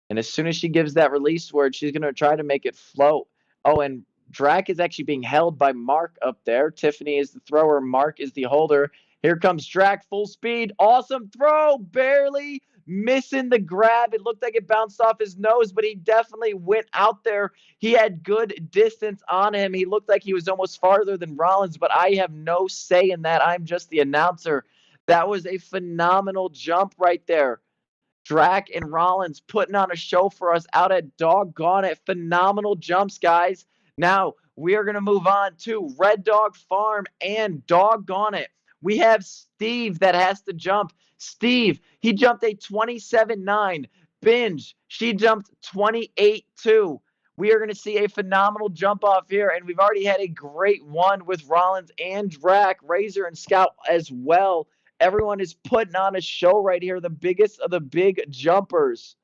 And as soon as she gives that release word, she's going to try to make it float. Oh, and Drac is actually being held by Mark up there. Tiffany is the thrower. Mark is the holder. Here comes Drac, full speed. Awesome throw. Barely missing the grab. It looked like it bounced off his nose, but he definitely went out there. He had good distance on him. He looked like he was almost farther than Rollins, but I have no say in that. I'm just the announcer. That was a phenomenal jump right there. Drac and Rollins putting on a show for us out at Doggone It. Phenomenal jumps, guys. Now, we are going to move on to Red Dog Farm and Doggone It. We have Steve that has to jump. Steve, he jumped a 27.9. Binge, she jumped 28.2. We are going to see a phenomenal jump off here, and we've already had a great one with Rollins and Drac, Razor and Scout as well. Everyone is putting on a show right here, the biggest of the big jumpers.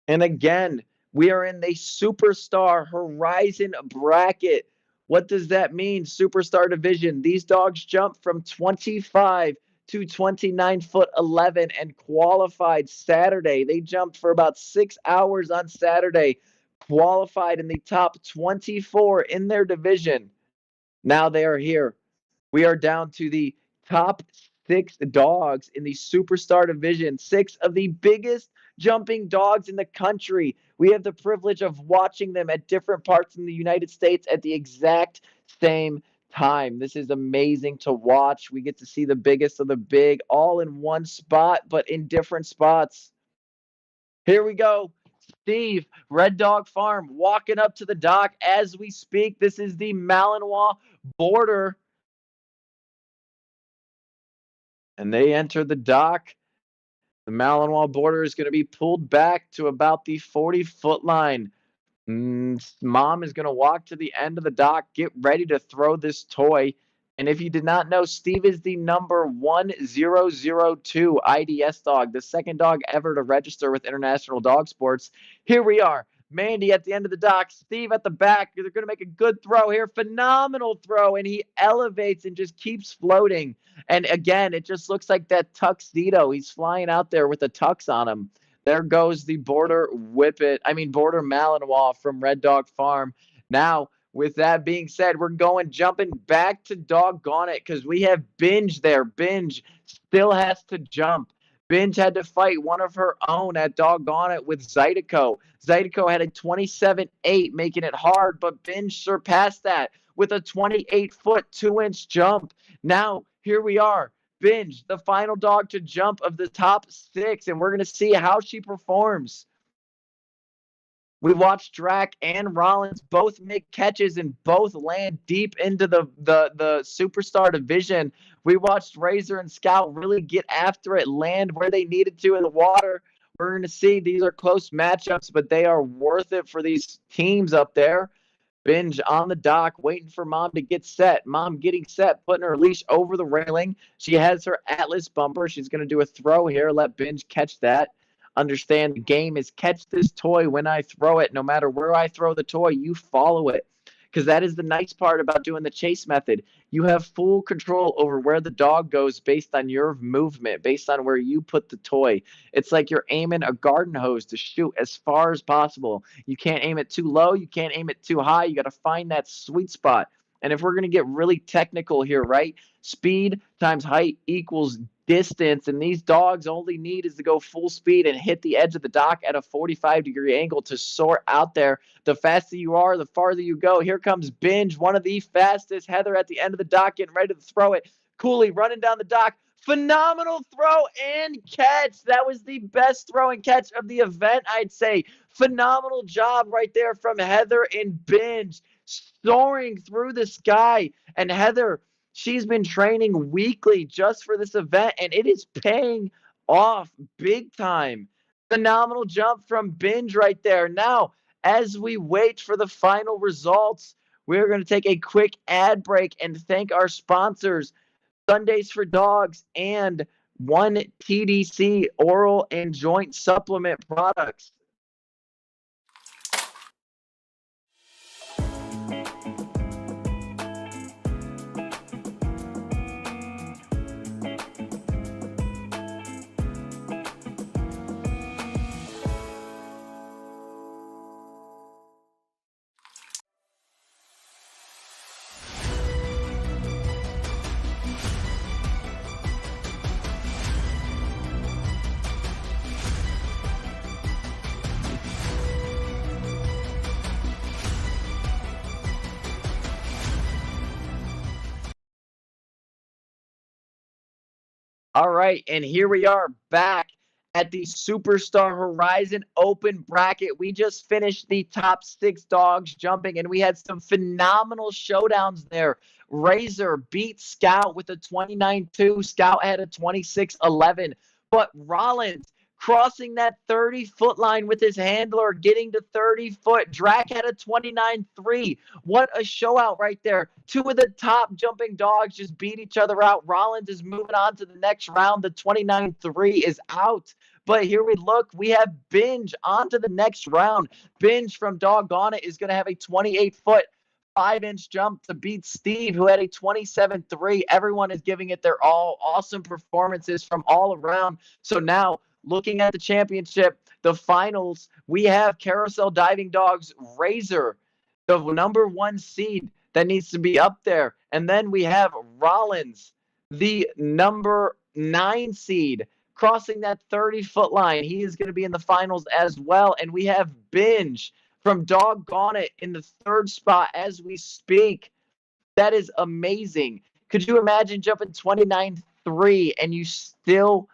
And again, we are in the Superstar Horizon bracket. What does that mean? Superstar division. These dogs jump from 25 to 29 foot 11 and qualified Saturday. They jumped for about 6 hours on Saturday, qualified in the top 24 in their division. Now they are here. We are down to the top 6 dogs in the Superstar division, 6 of the biggest jumping dogs in the country. We have the privilege of watching them at different parts in the United States at the exact same time. This is amazing to watch. We get to see the biggest of the big all in one spot, but in different spots. Here we go. Steve, Red Dog Farm, walking up to the dock as we speak. This is the Malinois border. And they enter the dock. The Malinois border is going to be pulled back to about the 40-foot line. Mom is going to walk to the end of the dock, get ready to throw this toy. And if you did not know, Steve is the number 1002 IDS dog, the second dog ever to register with International Dog Sports. Here we are. Mandy at the end of the dock, Steve at the back. They're going to make a good throw here. Phenomenal throw. And he elevates and just keeps floating. And again, it just looks like that tuxedo. He's flying out there with a tux on him. There goes the border border Malinois from Red Dog Farm. Now, with that being said, we're jumping back to Doggone It because we have Binge there. Binge still has to jump. Binge had to fight one of her own at Doggone It with Zydeco. Zydeco had a 27.8, making it hard, but Binge surpassed that with a 28-foot, 2-inch jump. Now, here we are. Binge, the final dog to jump of the top 6, and we're going to see how she performs. We watched Drac and Rollins both make catches and both land deep into the Superstar division. We watched Razor and Scout really get after it, land where they needed to in the water. We're going to see these are close matchups, but they are worth it for these teams up there. Binge on the dock, waiting for Mom to get set. Mom getting set, putting her leash over the railing. She has her Atlas bumper. She's going to do a throw here. Let Binge catch that. Understand the game is catch this toy when I throw it. No matter where I throw the toy, you follow it. Because that is the nice part about doing the chase method. You have full control over where the dog goes based on your movement, based on where you put the toy. It's like you're aiming a garden hose to shoot as far as possible. You can't aim it too low. You can't aim it too high. You got to find that sweet spot. And if we're going to get really technical here, right? Speed times height equals distance, and these dogs only need is to go full speed and hit the edge of the dock at a 45-degree angle to soar out there. The faster you are, the farther you go. Here comes Binge, one of the fastest. Heather at the end of the dock getting ready to throw it. Cooley running down the dock. Phenomenal throw and catch. That was the best throw and catch of the event, I'd say. Phenomenal job right there from Heather and Binge, soaring through the sky. And Heather, she's been training weekly just for this event, and it is paying off big time. Phenomenal jump from Binge right there. Now, as we wait for the final results, we're going to take a quick ad break and thank our sponsors, Sundays for Dogs and 1TDC Oral and Joint Supplement Products. All right, and here we are back at the Superstar Horizon Open bracket. We just finished the top 6 dogs jumping, and we had some phenomenal showdowns there. Razor beat Scout with a 29-2. Scout had a 26-11. But Rollins crossing that 30-foot line with his handler, getting to 30-foot. Drac had a 29-3. What a show out right there. 2 of the top jumping dogs just beat each other out. Rollins is moving on to the next round. The 29-3 is out. But here we look. We have Binge on to the next round. Binge from Doggone It is going to have a 28-foot 5-inch jump to beat Steve, who had a 27-3. Everyone is giving it their all. Awesome performances from all around. So now, looking at the championship, the finals, we have Carousel Diving Dogs Razor, the #1 seed that needs to be up there. And then we have Rollins, the #9 seed, crossing that 30-foot line. He is going to be in the finals as well. And we have Binge from Doggone It in the 3rd spot as we speak. That is amazing. Could you imagine jumping 29-3 and you still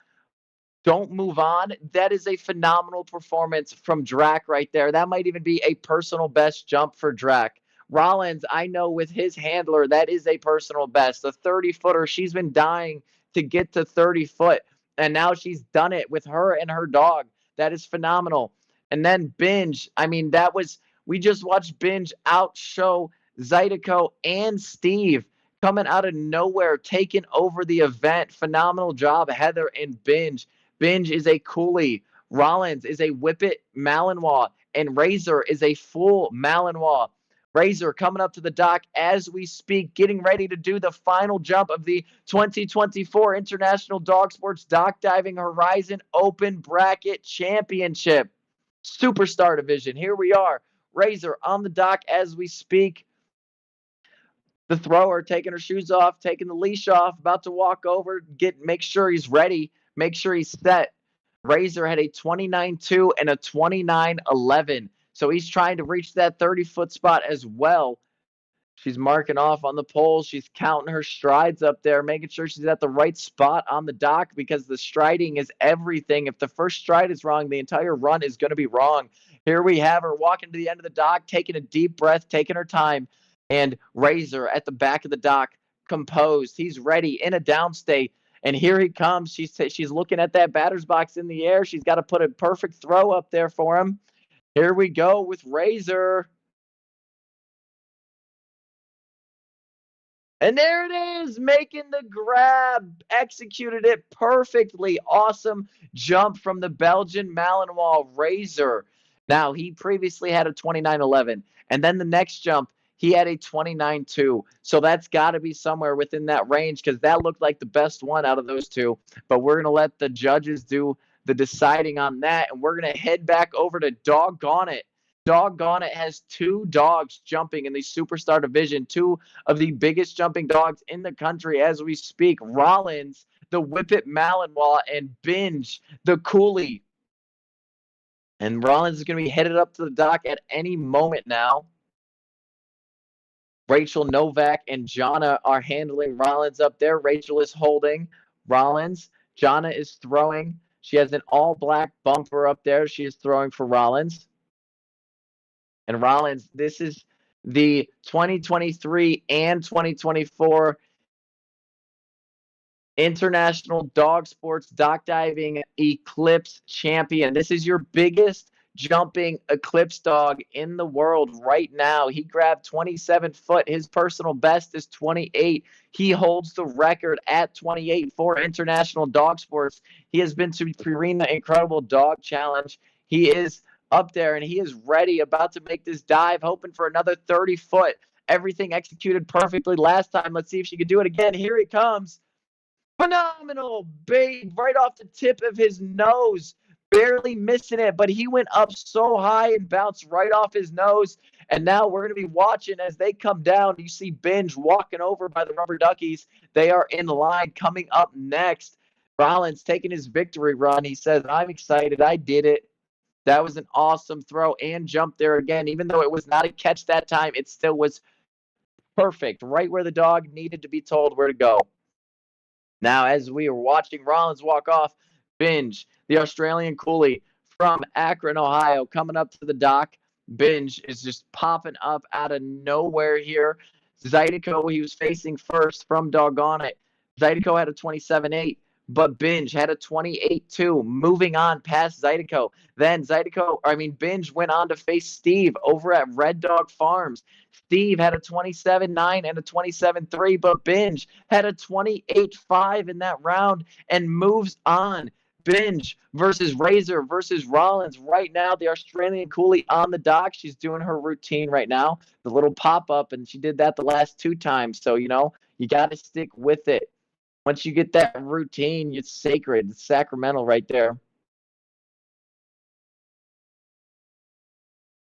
don't move on? That is a phenomenal performance from Drac right there. That might even be a personal best jump for Drac. Rollins, I know with his handler, that is a personal best. The 30-footer, she's been dying to get to 30 foot, and now she's done it with her and her dog. That is phenomenal. And then Binge, I mean, we just watched Binge outshow Zydeco and Steve coming out of nowhere, taking over the event. Phenomenal job, Heather and Binge. Binge is a coolie. Rollins is a whippet Malinois. And Razor is a full Malinois. Razor coming up to the dock as we speak, getting ready to do the final jump of the 2024 International Dog Sports Dock Diving Horizon Open Bracket Championship. Superstar Division. Here we are. Razor on the dock as we speak. The thrower taking her shoes off, taking the leash off, about to walk over, make sure he's ready, make sure he's set. Razor had a 29-2 and a 29-11. So he's trying to reach that 30-foot spot as well. She's marking off on the pole. She's counting her strides up there, making sure she's at the right spot on the dock, because the striding is everything. If the first stride is wrong, the entire run is going to be wrong. Here we have her walking to the end of the dock, taking a deep breath, taking her time. And Razor at the back of the dock, composed. He's ready in a downstate. And here he comes. She's looking at that batter's box in the air. She's got to put a perfect throw up there for him. Here we go with Razor. And there it is, making the grab, executed it perfectly. Awesome jump from the Belgian Malinois Razor. Now, he previously had a 29-11, and then the next jump, he had a 29-2. So that's got to be somewhere within that range, because that looked like the best one out of those two. But we're going to let the judges do the deciding on that, and we're going to head back over to Doggone It. Doggone It has 2 dogs jumping in the Superstar Division, 2 of the biggest jumping dogs in the country as we speak. Rollins, the Whippet Malinois, and Binge, the Coolie. And Rollins is going to be headed up to the dock at any moment now. Rachel Novak and Jana are handling Rollins up there. Rachel is holding Rollins. Jana is throwing. She has an all-black bumper up there. She is throwing for Rollins. And Rollins, this is the 2023 and 2024 International Dog Sports Dock Diving Eclipse Champion. This is your biggest jumping eclipse dog in the world right now. He grabbed 27 foot. His personal best is 28. He holds the record at 28 for International Dog Sports. He has been to Purina Incredible Dog Challenge. He is up there, and he is ready, about to make this dive, hoping for another 30 foot. Everything executed perfectly last time. Let's see if she can do it again. Here he comes. Phenomenal bait right off the tip of his nose. Barely missing it, but he went up so high and bounced right off his nose. And now we're going to be watching as they come down. You see Binge walking over by the rubber duckies. They are in line coming up next. Rollins taking his victory run. He says, I'm excited. I did it. That was an awesome throw and jump there again. Even though it was not a catch that time, it still was perfect. Right where the dog needed to be told where to go. Now, as we are watching Rollins walk off, Binge, the Australian Coolie from Akron, Ohio, coming up to the dock. Binge is just popping up out of nowhere here. Zydeco, he was facing first from Doggone It. Zydeco had a 27.8, but Binge had a 28.2, moving on past Zydeco. Then Binge went on to face Steve over at Red Dog Farms. Steve had a 27.9 and a 27.3, but Binge had a 28.5 in that round and moves on. Binge versus Razor versus Rollins. Right now, the Australian Coolie on the dock. She's doing her routine right now, the little pop up, and she did that the last 2 times. So, you got to stick with it. Once you get that routine, it's sacred. It's sacramental right there.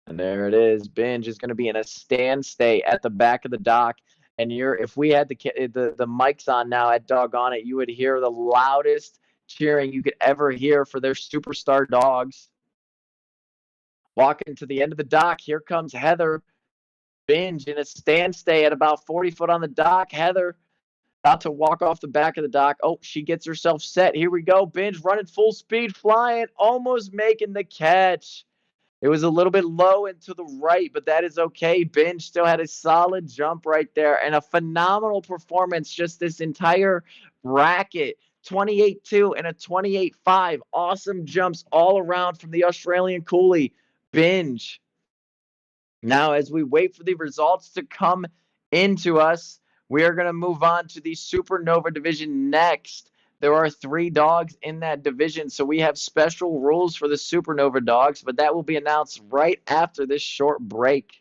And there it is. Binge is going to be in a stand stay at the back of the dock. And if we had the mics on now at Doggone It, you would hear the loudest cheering you could ever hear for their superstar dogs. Walking to the end of the dock, here comes Heather. Binge in a stand stay at about 40 foot on the dock. Heather about to walk off the back of the dock. Oh, she gets herself set. Here we go. Binge running full speed, flying, almost making the catch. It was a little bit low and to the right, but that is okay. Binge still had a solid jump right there and a phenomenal performance just this entire bracket. 28.2 and a 28.5. Awesome jumps all around from the Australian Coolie. Binge. Now, as we wait for the results to come into us, we are going to move on to the Supernova division next. There are 3 dogs in that division, so we have special rules for the Supernova dogs, but that will be announced right after this short break.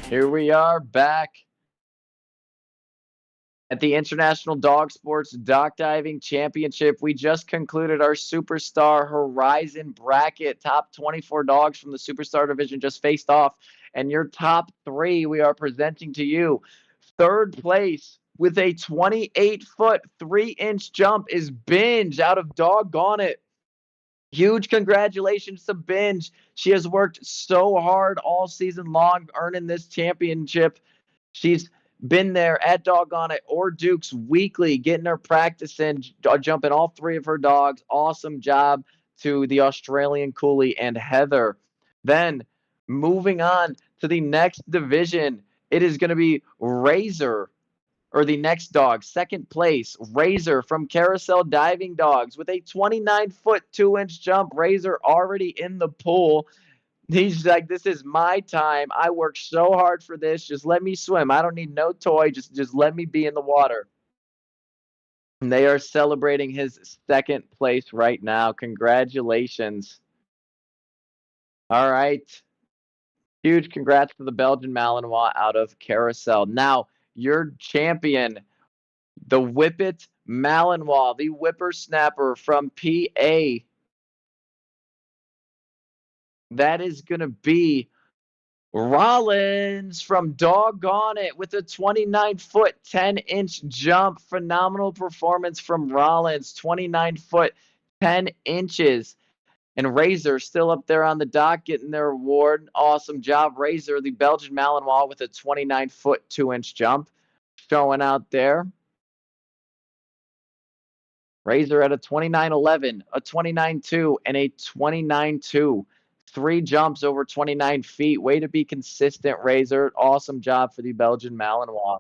Here we are back at the International Dog Sports Dock Diving Championship. We just concluded our Superstar Horizon bracket. Top 24 dogs from the Superstar division just faced off. And your top 3 we are presenting to you. Third place with a 28-foot, 3-inch jump is Binge out of Doggone It. Huge congratulations to Binge. She has worked so hard all season long, earning this championship. She's been there at Doggone It or Duke's weekly, getting her practice in, jumping all 3 of her dogs. Awesome job to the Australian Coolie and Heather. Then moving on to the next division, it is going to be Razor. Or the next dog, second place, Razor from Carousel Diving Dogs with a 29-foot, 2-inch jump. Razor already in the pool. He's like, this is my time. I worked so hard for this. Just let me swim. I don't need no toy. Just let me be in the water. And they are celebrating his second place right now. Congratulations. All right. Huge congrats to the Belgian Malinois out of Carousel. Now, your champion, the Whippet Malinois, the whippersnapper from PA. That is going to be Rollins from Doggone It with a 29-foot, 10-inch jump. Phenomenal performance from Rollins, 29-foot, 10 inches. And Razor still up there on the dock getting their award. Awesome job, Razor, the Belgian Malinois with a 29-foot, 2-inch jump showing out there. Razor at a 29.11, a 29.2, and a 29.2. 3 jumps over 29 feet. Way to be consistent, Razor. Awesome job for the Belgian Malinois.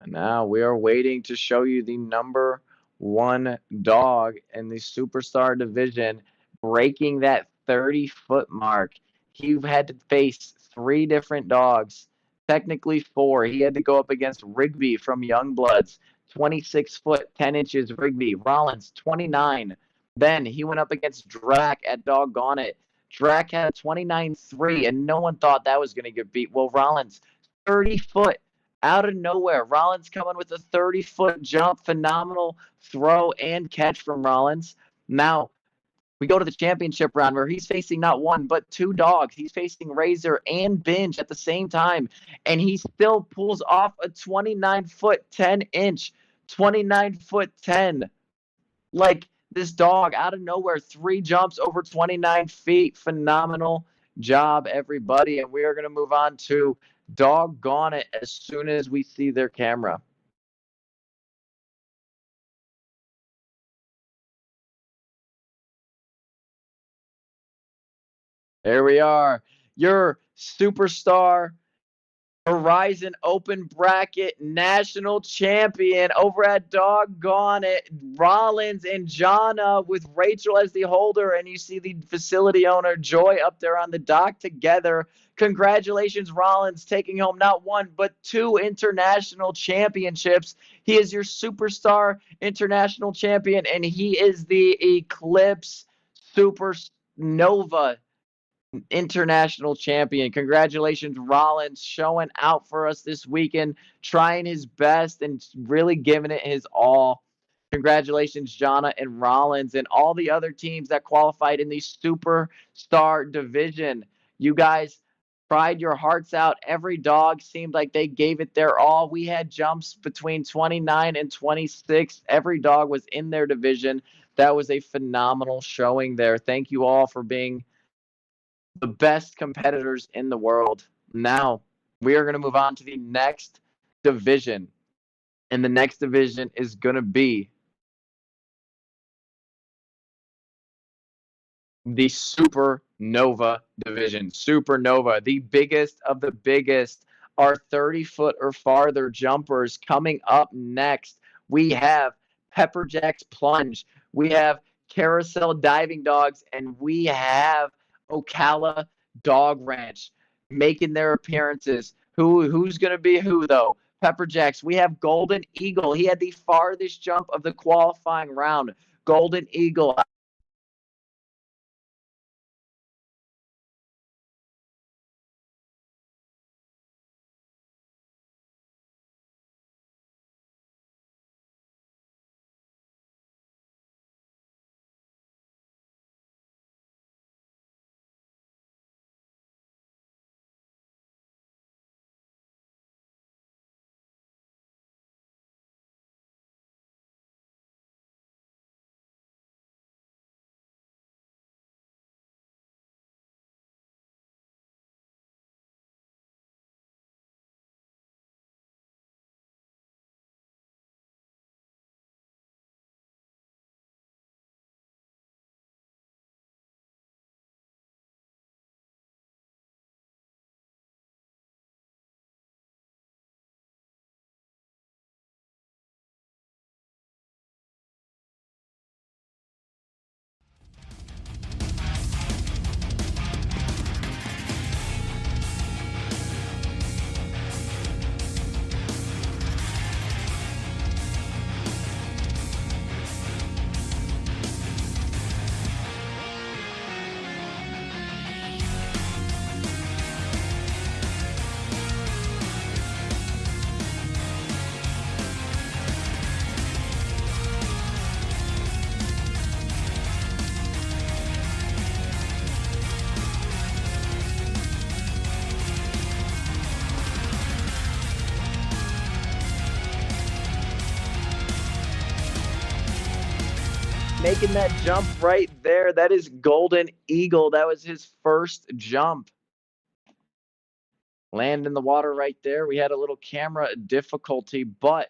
And now we are waiting to show you the number one dog in the Superstar division, breaking that 30-foot mark. He had to face 3 different dogs, technically 4. He had to go up against Rigby from Youngbloods, 26 foot, 10 inches Rigby. Rollins, 29. Then he went up against Drac at Doggone It. Drac had a 29.3, and no one thought that was going to get beat. Well, Rollins, 30 foot, out of nowhere. Rollins coming with a 30-foot jump. Phenomenal throw and catch from Rollins. Now, we go to the championship round where he's facing not one, but 2 dogs. He's facing Razor and Binge at the same time. And he still pulls off a 29-foot, 10-inch, 29-foot, 10. Like, this dog out of nowhere, 3 jumps over 29 feet. Phenomenal job, everybody. And we are going to move on to Doggone It as soon as we see their camera. There we are. Your superstar Horizon Open Bracket National Champion over at Doggone It, Rollins and Jana with Rachel as the holder, and you see the facility owner Joy up there on the dock together. Congratulations, Rollins, taking home not 1 but 2 international championships. He is your Superstar International Champion, and he is the Eclipse Supernova international champion. Congratulations, Rollins, showing out for us this weekend, trying his best and really giving it his all. Congratulations, Jana and Rollins, and all the other teams that qualified in the Superstar division. You guys cried your hearts out. Every dog seemed like they gave it their all. We had jumps between 29 and 26. Every dog was in their division. That was a phenomenal showing there. Thank you all for being the best competitors in the world. Now, we are going to move on to the next division. And the next division is going to be the Supernova division. Supernova, the biggest of the biggest, are 30-foot or farther jumpers. Coming up next, we have Pepperjack's Plunge, we have Carousel Diving Dogs, and we have Ocala Dog Ranch making their appearances. Who's going to be who, though? Pepperjacks. We have Golden Eagle. He had the farthest jump of the qualifying round. Golden Eagle making that jump right there. That is Golden Eagle. That was his first jump. Land in the water right there. We had a little camera difficulty, but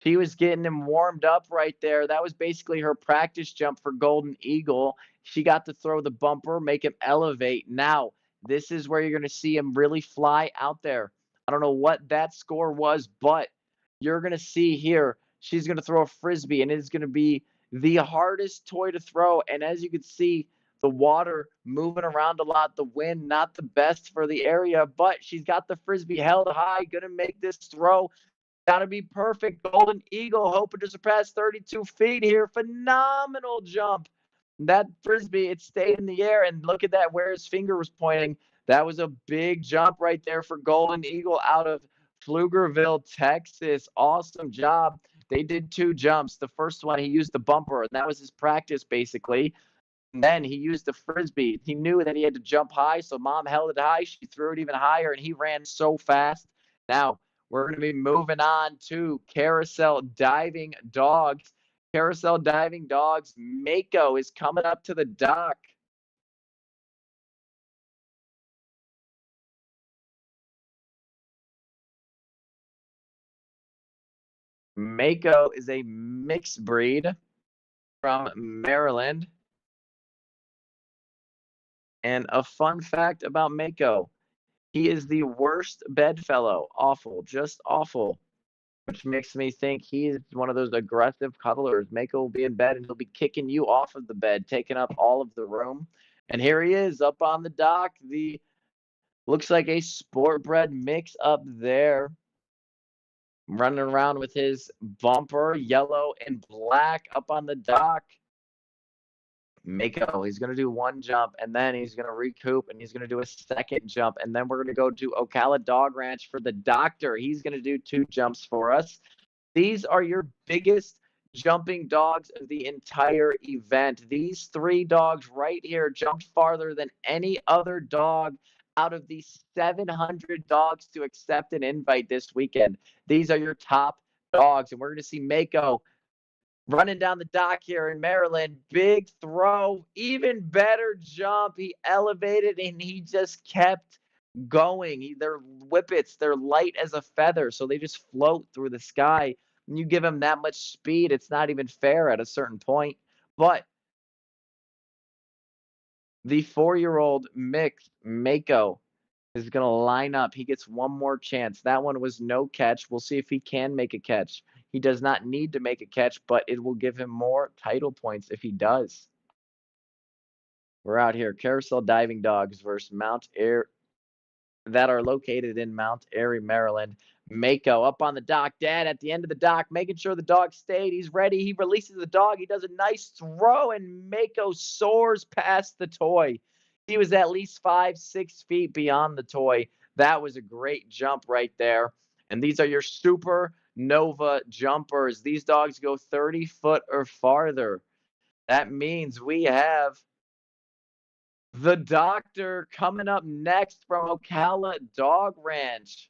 she was getting him warmed up right there. That was basically her practice jump for Golden Eagle. She got to throw the bumper, make him elevate. Now, this is where you're going to see him really fly out there. I don't know what that score was, but you're going to see here, she's going to throw a frisbee, and it is going to be the hardest toy to throw. And as you can see, the water moving around a lot, the wind not the best for the area, but she's got the frisbee held high, going to make this throw. Gotta be perfect. Golden Eagle hoping to surpass 32 feet here. Phenomenal jump. That frisbee, it stayed in the air, and look at that where his finger was pointing. That was a big jump right there for Golden Eagle out of Pflugerville, Texas. Awesome job. They did two jumps. The first one, he used the bumper, and that was his practice basically. And then he used the frisbee. He knew that he had to jump high, so mom held it high. She threw it even higher, and he ran so fast. Now we're going to be moving on to carousel diving dogs. Carousel diving dogs. Mako is coming up to the dock. Mako is a mixed breed from Maryland. And a fun fact about Mako, he is the worst bedfellow. Awful, just awful. Which makes me think he's one of those aggressive cuddlers. Mako will be in bed and he'll be kicking you off of the bed, taking up all of the room. And here he is up on the dock. The looks like a sport bred mix up there. Running around with his bumper, yellow and black up on the dock. Mako, he's going to do one jump and then he's going to recoup and he's going to do a second jump. And then we're going to go to Ocala Dog Ranch for the doctor. He's going to do two jumps for us. These are your biggest jumping dogs of the entire event. These three dogs right here jumped farther than any other dog out of the 700 dogs to accept an invite this weekend. These are your top dogs, and we're going to see Mako running down the dock here in Maryland. Big throw, even better jump. He elevated and he just kept going. They're whippets, they're light as a feather, so they just float through the sky. And you give them that much speed, it's not even fair at a certain point. But the 4-year-old mix, Mako, is going to line up. He gets one more chance. That one was no catch. We'll see if he can make a catch. He does not need to make a catch, but it will give him more title points if he does. We're out here. Carousel diving dogs versus Mount Air that are located in Mount Airy, Maryland. Mako up on the dock. Dad at the end of the dock, making sure the dog stayed. He's ready. He releases the dog. He does a nice throw, and Mako soars past the toy. He was at least 5-6 feet beyond the toy. That was a great jump right there. And these are your Super Nova jumpers. These dogs go 30 foot or farther. That means we have the doctor coming up next from Ocala Dog Ranch.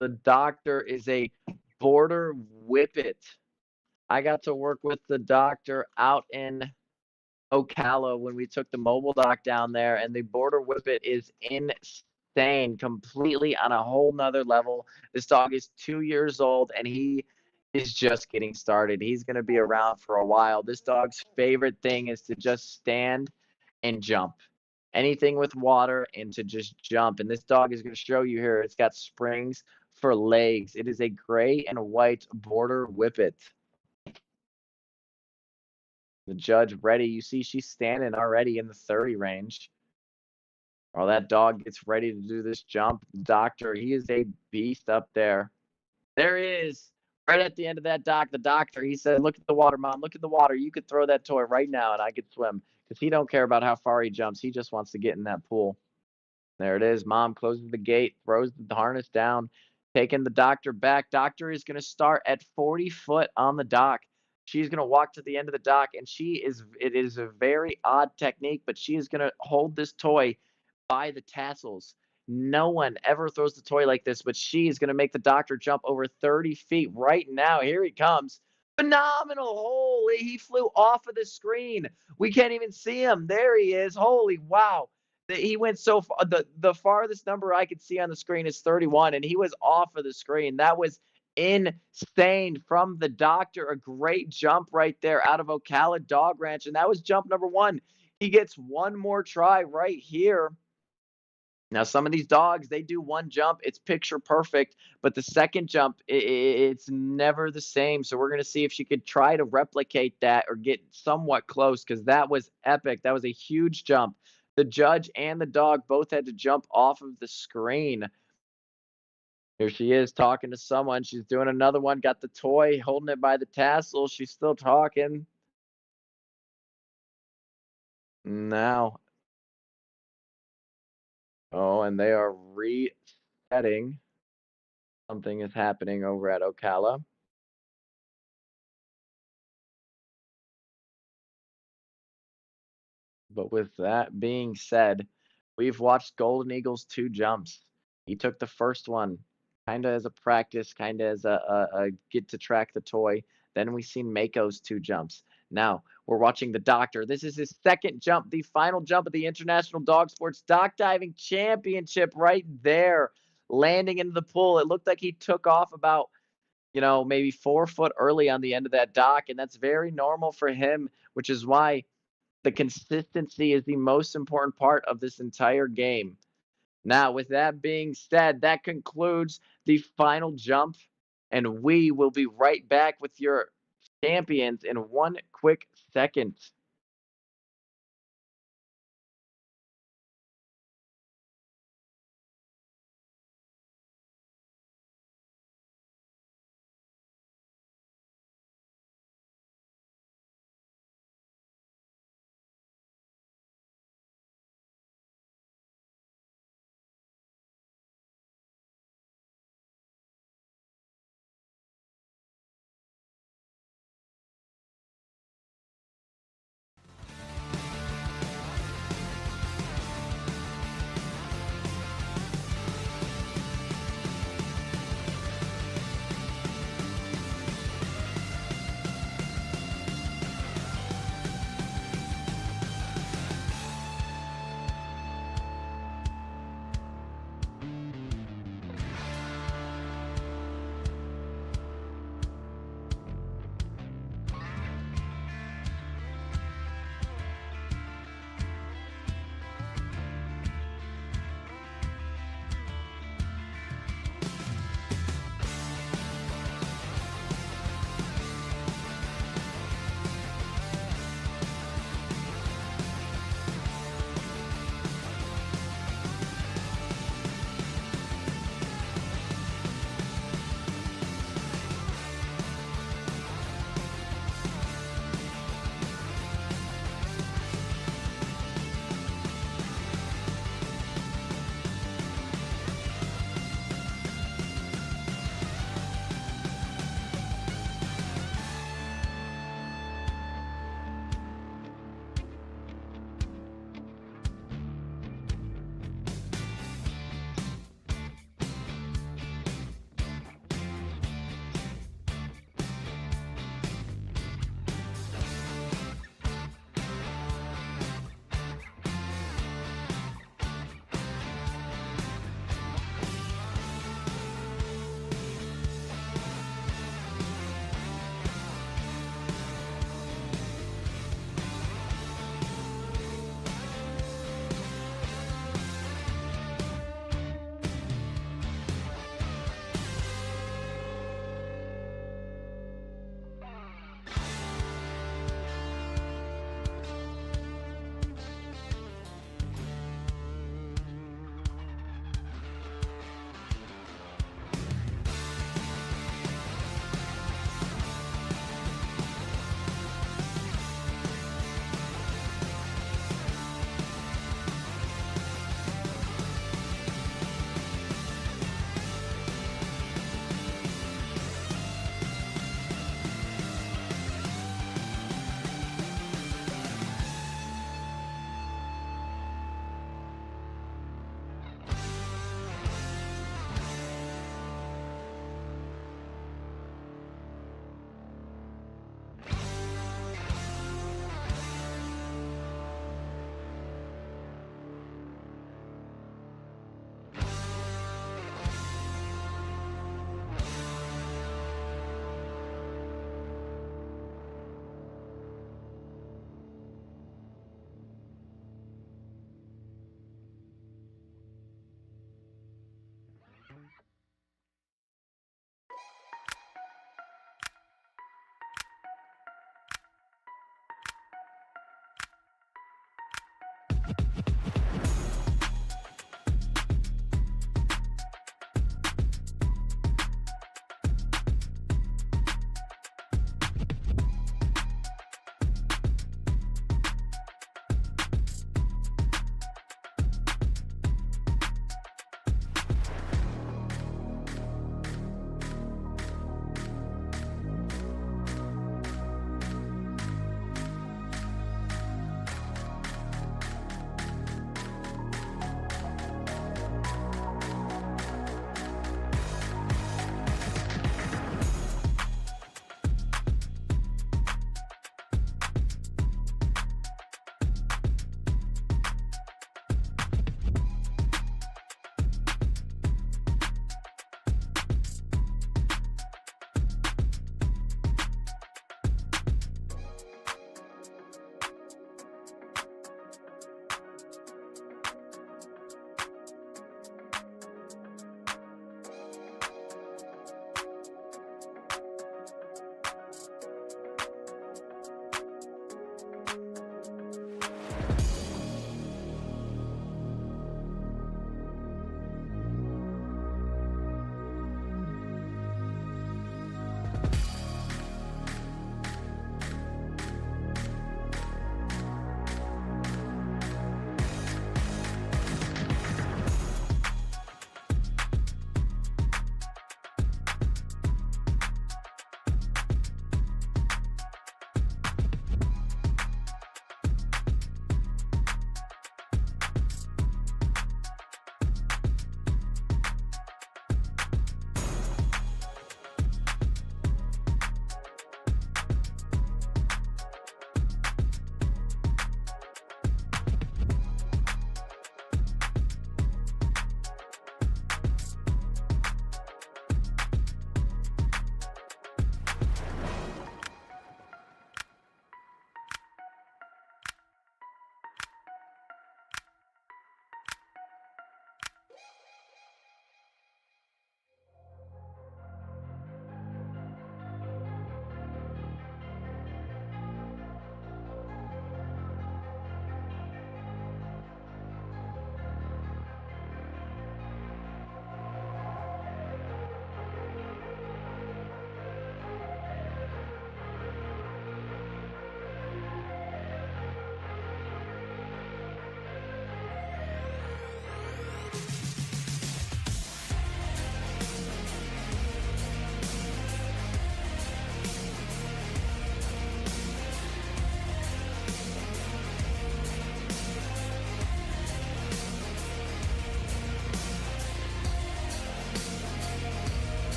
The doctor is a border whippet. I got to work with the doctor out in Ocala when we took the mobile dock down there, and the border whippet is insane, completely on a whole nother level. This dog is 2 years old, and he is just getting started. He's going to be around for a while. This dog's favorite thing is to just stand and jump. Anything with water and to just jump. And this dog is going to show you here. It's got springs for legs. It is a gray and white border whippet. The judge ready. You see she's standing already in the 30 range. While that dog gets ready to do this jump, doctor, he is a beast up there. There he is. Right at the end of that dock, the doctor, he said, look at the water, Mom. Look at the water. You could throw that toy right now and I could swim. Because he don't care about how far he jumps. He just wants to get in that pool. There it is. Mom closes the gate, throws the harness down, taking the doctor back. Doctor is going to start at 40 foot on the dock. She's going to walk to the end of the dock, and it is a very odd technique, but she is going to hold this toy by the tassels. No one ever throws the toy like this, but she is going to make the doctor jump over 30 feet right now. Here he comes. Phenomenal. Holy, he flew off of the screen. We can't even see him. There he is. Holy wow. He went so far. The farthest number I could see on the screen is 31, and he was off of the screen. That was insane from the doctor. A great jump right there out of Ocala Dog Ranch, and that was jump number one. He gets one more try right here. Now, some of these dogs, they do one jump, it's picture perfect, but the second jump, it's never the same. So we're going to see if she could try to replicate that or get somewhat close because that was epic. That was a huge jump. The judge and the dog both had to jump off of the screen. Here she is talking to someone. She's doing another one, got the toy, holding it by the tassel. She's still talking. Now, oh, and they are resetting. Something is happening over at Ocala. But with that being said, we've watched Golden Eagle's 2 jumps. He took the first one kinda as a practice, kinda as a get to track the toy. Then we seen Mako's 2 jumps. Now we're watching the doctor. This is his second jump, the final jump of the International Dog Sports Dock Diving Championship right there, landing into the pool. It looked like he took off about, maybe 4 foot early on the end of that dock, and that's very normal for him, which is why the consistency is the most important part of this entire game. Now, with that being said, that concludes the final jump, and we will be right back with your champions in one quick second.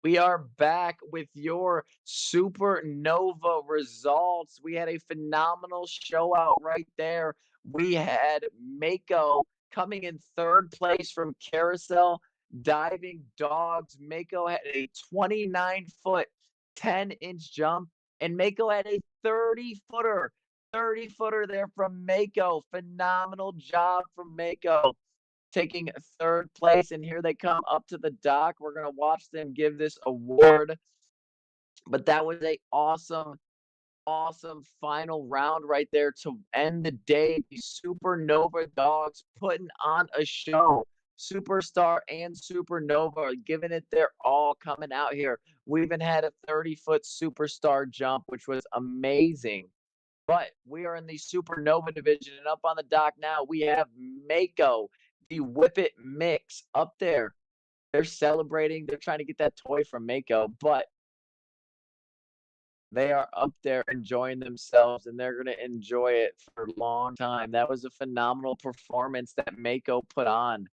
We are back with your supernova results. We had a phenomenal show out right there. We had Mako coming in third place from Carousel Diving Dogs. Mako had a 29-foot, 10-inch jump, and Mako had a 30-footer. 30-footer there from Mako. Phenomenal job from Mako taking third place. And here they come up to the dock. We're going to watch them give this award. But that was a awesome, awesome final round right there to end the day. The Supernova Dogs putting on a show. Superstar and Supernova are giving it their all coming out here. We even had a 30-foot superstar jump, which was amazing. But we are in the Supernova division, and up on the dock now, we have Mako, the Whip It Mix, up there. They're celebrating. They're trying to get that toy from Mako, but they are up there enjoying themselves, and they're going to enjoy it for a long time. That was a phenomenal performance that Mako put on.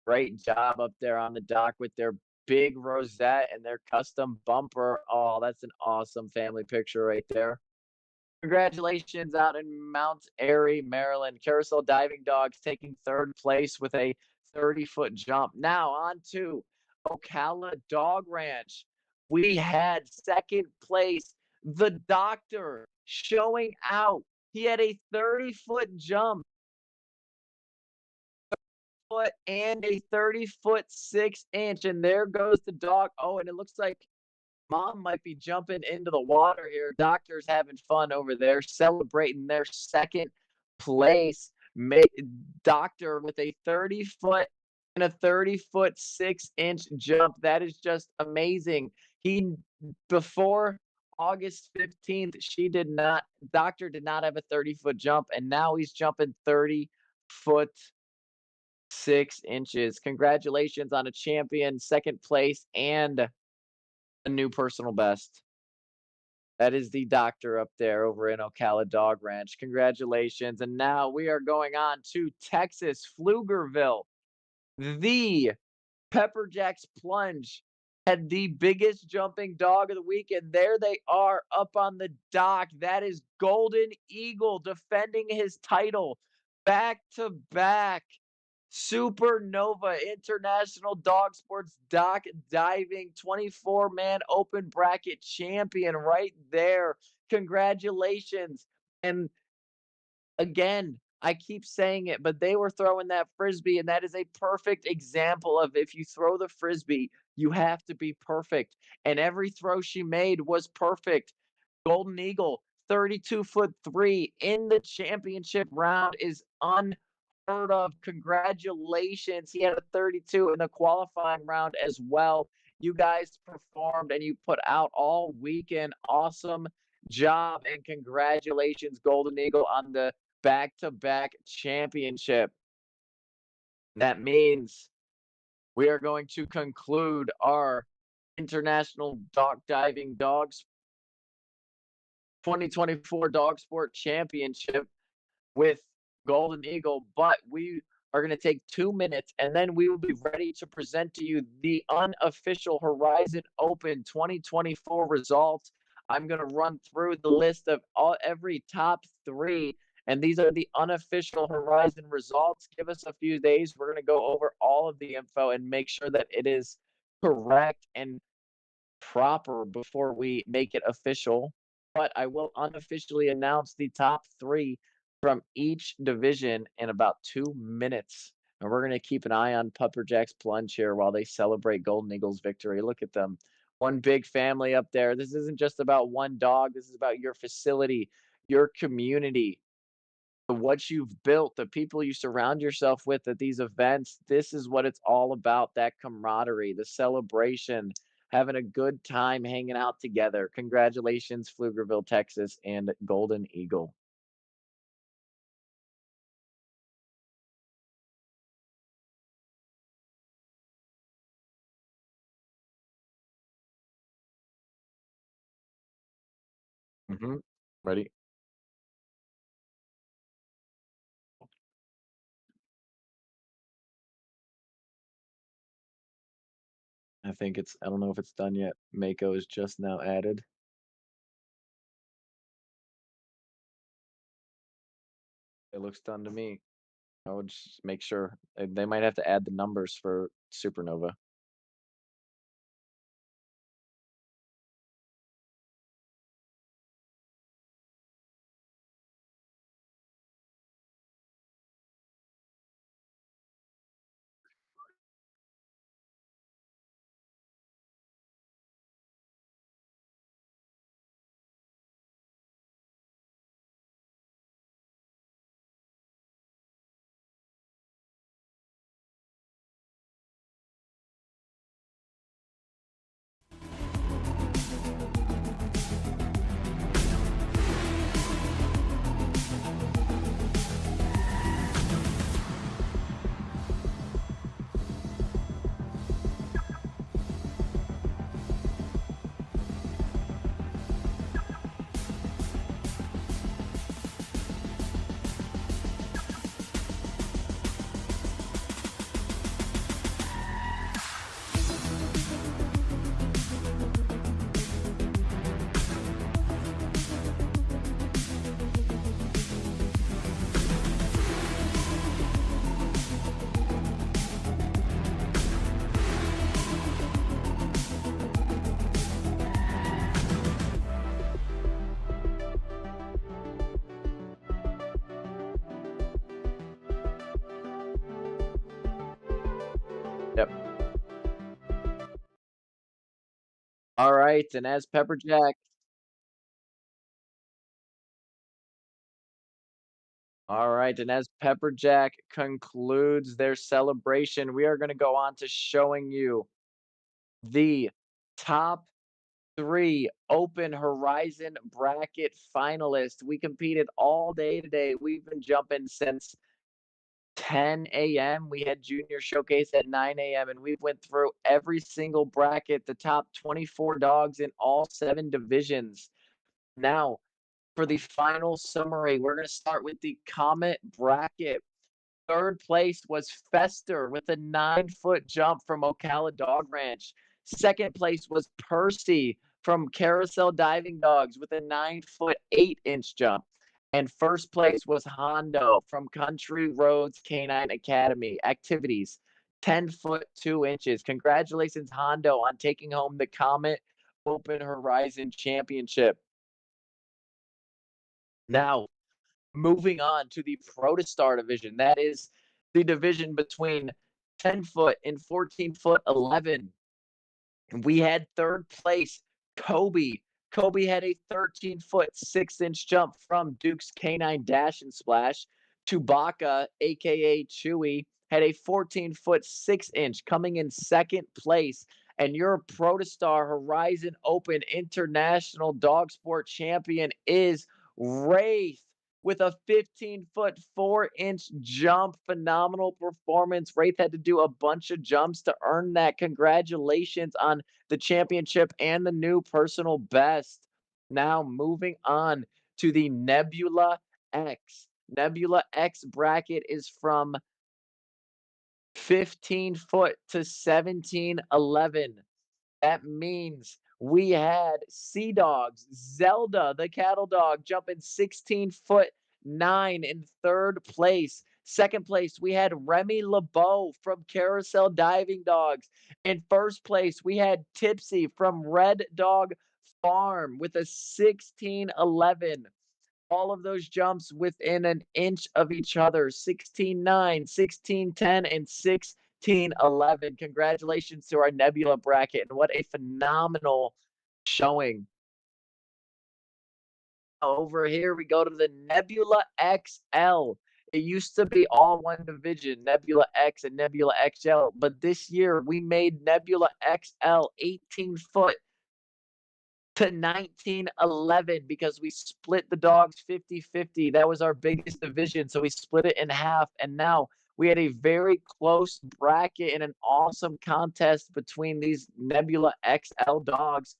Great job up there on the dock with their big rosette and their custom bumper. Oh, that's an awesome family picture right there. Congratulations out in Mount Airy, Maryland. Carousel Diving Dogs taking third place with a 30-foot jump. Now on to Ocala Dog Ranch. We had second place, the doctor showing out. He had a 30-foot jump foot and a 30-foot 6 inch. And there goes the dog. Oh, and it looks like Mom might be jumping into the water here. Doctor's having fun over there, celebrating their second place. Doctor with a 30-foot and a 30-foot 6 inch jump. That is just amazing. He before August 15th, Doctor did not have a 30-foot jump, and now he's jumping 30-foot 6 inches. Congratulations on a champion, second place, and a new personal best. That is the doctor up there over in Ocala Dog Ranch. Congratulations. And now we are going on to Texas, Pflugerville. The Pepper Jack's Plunge had the biggest jumping dog of the weekend. There they are up on the dock. That is Golden Eagle defending his title back to back. Supernova International Dog Sports Dock Diving 24-man open bracket champion right there. Congratulations. And again, I keep saying it, but they were throwing that frisbee, and that is a perfect example of if you throw the frisbee, you have to be perfect. And every throw she made was perfect. Golden Eagle, 32-foot 3 in the championship round is unheard of. Congratulations. He had a 32 in the qualifying round as well. You guys performed and you put out all weekend. Awesome job and congratulations, Golden Eagle, on the back-to-back championship. That means we are going to conclude our International Dog Diving Dogs 2024 Dog Sport Championship with Golden Eagle, but we are going to take 2 minutes and then we will be ready to present to you the unofficial Horizon Open 2024 results. I'm going to run through the list of every top three, and these are the unofficial Horizon results. Give us a few days. We're going to go over all of the info and make sure that it is correct and proper before we make it official. But I will unofficially announce the top three from each division in about 2 minutes. And we're going to keep an eye on Pupper Jack's Plunge here while they celebrate Golden Eagles' victory. Look at them. One big family up there. This isn't just about one dog. This is about your facility, your community, what you've built, the people you surround yourself with at these events. This is what it's all about, that camaraderie, the celebration, having a good time hanging out together. Congratulations, Pflugerville, Texas, and Golden Eagle. Ready? I don't know if it's done yet. Mako is just now added. It looks done to me. I would just make sure. They might have to add the numbers for Supernova. Yep. All right, and as Pepperjack All right, and as Pepperjack concludes their celebration, we are going to go on to showing you the top 3 Open Horizon bracket finalists. We competed all day today. We've been jumping since 10 a.m. We had Junior Showcase at 9 a.m., and we went through every single bracket, the top 24 dogs in all 7 divisions. Now, for the final summary, we're going to start with the Comet bracket. Third place was Fester with a 9-foot jump from Ocala Dog Ranch. Second place was Percy from Carousel Diving Dogs with a 9-foot 8-inch jump. And first place was Hondo from Country Roads Canine Academy Activities, 10-foot 2 inches. Congratulations, Hondo, on taking home the Comet Open Horizon Championship. Now, moving on to the Protostar division. That is the division between 10-foot and 14-foot 11. We had third place, Kobe. Kobe had a 13-foot 6-inch jump from Duke's Canine Dash and Splash. Chewbacca, aka Chewy, had a 14-foot 6-inch, coming in second place. And your Protostar Horizon Open International Dog Sport Champion is Wraith with a 15-foot 4-inch jump. Phenomenal performance. Wraith had to do a bunch of jumps to earn that. Congratulations on the championship and the new personal best. Now moving on to the Nebula X. Nebula X bracket is from 15 foot to 1711. That means we had Sea Dogs, Zelda, the cattle dog, jumping 16-foot 9 in third place. Second place, we had Remy LeBeau from Carousel Diving Dogs. In first place, we had Tipsy from Red Dog Farm with a 1611. All of those jumps within an inch of each other, 16-9, 16-10, and 16-11. Congratulations to our Nebula bracket, and what a phenomenal showing. Over here, we go to the Nebula XL. It used to be all one division, Nebula X and Nebula XL, but this year we made Nebula XL 18 foot to 1911 because we split the dogs 50-50. That was our biggest division, so we split it in half, and now we had a very close bracket and an awesome contest between these Nebula XL dogs.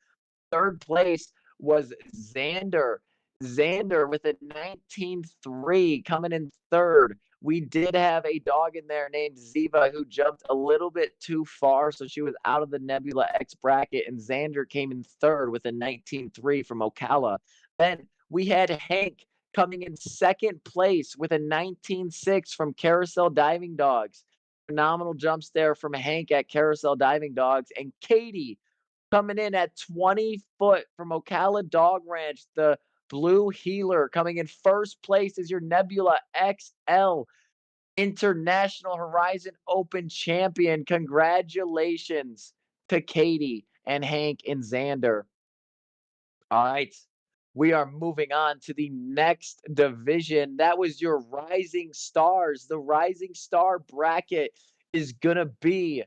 Third place was Xander. Xander with a 19.3 coming in third. We did have a dog in there named Ziva who jumped a little bit too far, so she was out of the Nebula X bracket, and Xander came in third with a 19.3 from Ocala. Then we had Hank coming in second place with a 19.6 from Carousel Diving Dogs. Phenomenal jumps there from Hank at Carousel Diving Dogs. And Katie coming in at 20 foot from Ocala Dog Ranch, the Blue Healer coming in first place as your Nebula XL International Horizon Open champion. Congratulations to Katie and Hank and Xander. All right. We are moving on to the next division. That was your Rising Stars. The Rising Star bracket is going to be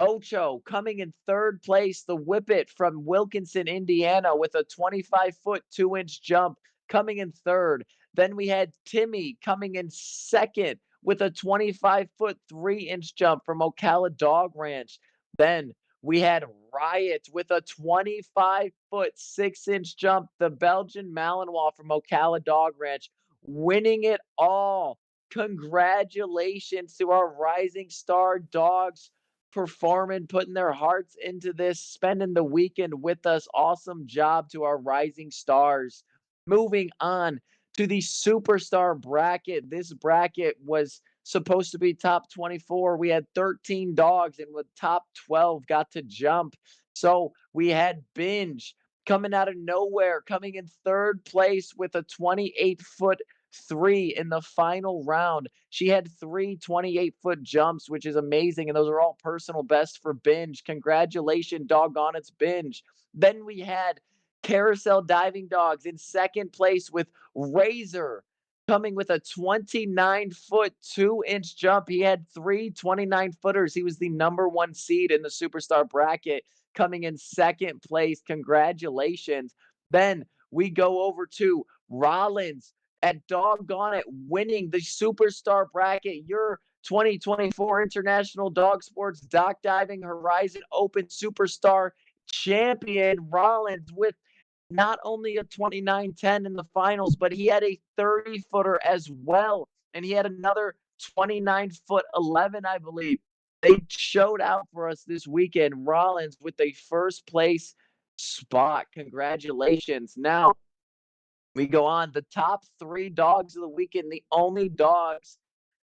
Ocho coming in third place, the Whippet from Wilkinson, Indiana, with a 25-foot 2-inch jump coming in third. Then we had Timmy coming in second with a 25-foot 3-inch jump from Ocala Dog Ranch. Then we had Riot with a 25-foot 6-inch jump, the Belgian Malinois from Ocala Dog Ranch, winning it all. Congratulations to our Rising Star dogs performing, putting their hearts into this, spending the weekend with us. Awesome job to our Rising Stars. Moving on to the Superstar bracket. This bracket was supposed to be top 24. We had 13 dogs, and with top 12 got to jump. So we had Binge coming out of nowhere, coming in third place with a 28-foot 3 in the final round. She had 3 28-foot jumps, which is amazing. And those are all personal best for Binge. Congratulations, doggone it's Binge. Then we had Carousel Diving Dogs in second place with Razor coming with a 29-foot 2-inch jump. He had 3 29-footers. He was the number one seed in the Superstar bracket, coming in second place. Congratulations. Then we go over to Rollins at doggone it winning the Superstar bracket. Your 2024 International Dog Sports Dock Diving Horizon Open Superstar champion Rollins with not only a 29-10 in the finals, but he had a 30-footer as well. And he had another 29-foot 11, I believe. They showed out for us this weekend. Rollins with a first place spot. Congratulations. Now, we go on. The top 3 dogs of the weekend, the only dogs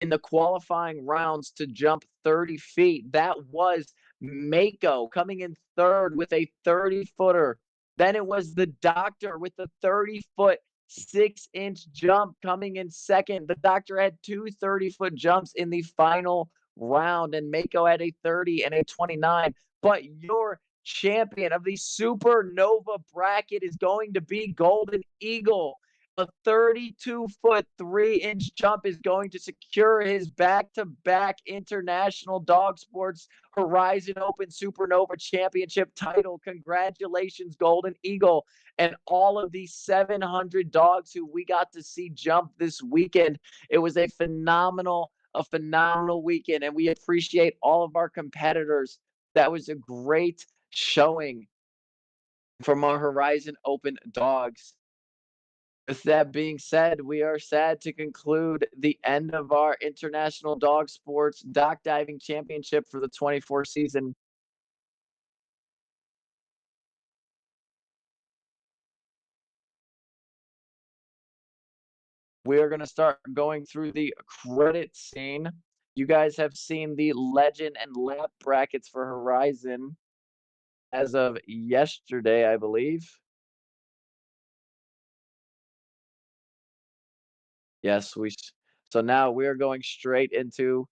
in the qualifying rounds to jump 30 feet. That was Mako coming in third with a 30-footer. Then it was the Doctor with the 30-foot 6-inch jump coming in second. The Doctor had 2 30-foot jumps in the final round, and Mako had a 30 and a 29. But your champion of the Supernova bracket is going to be Golden Eagle. A 32-foot 3-inch jump is going to secure his back-to-back International Dog Sports Horizon Open Supernova Championship title. Congratulations, Golden Eagle, and all of these 700 dogs who we got to see jump this weekend. It was a phenomenal weekend, and we appreciate all of our competitors. That was a great showing from our Horizon Open dogs. With that being said, we are sad to conclude the end of our International Dog Sports Dock Diving Championship for the 24 season. We are going to start going through the credit scene. You guys have seen the legend and lap brackets for Horizon as of yesterday, I believe. Yes, so now we are going straight into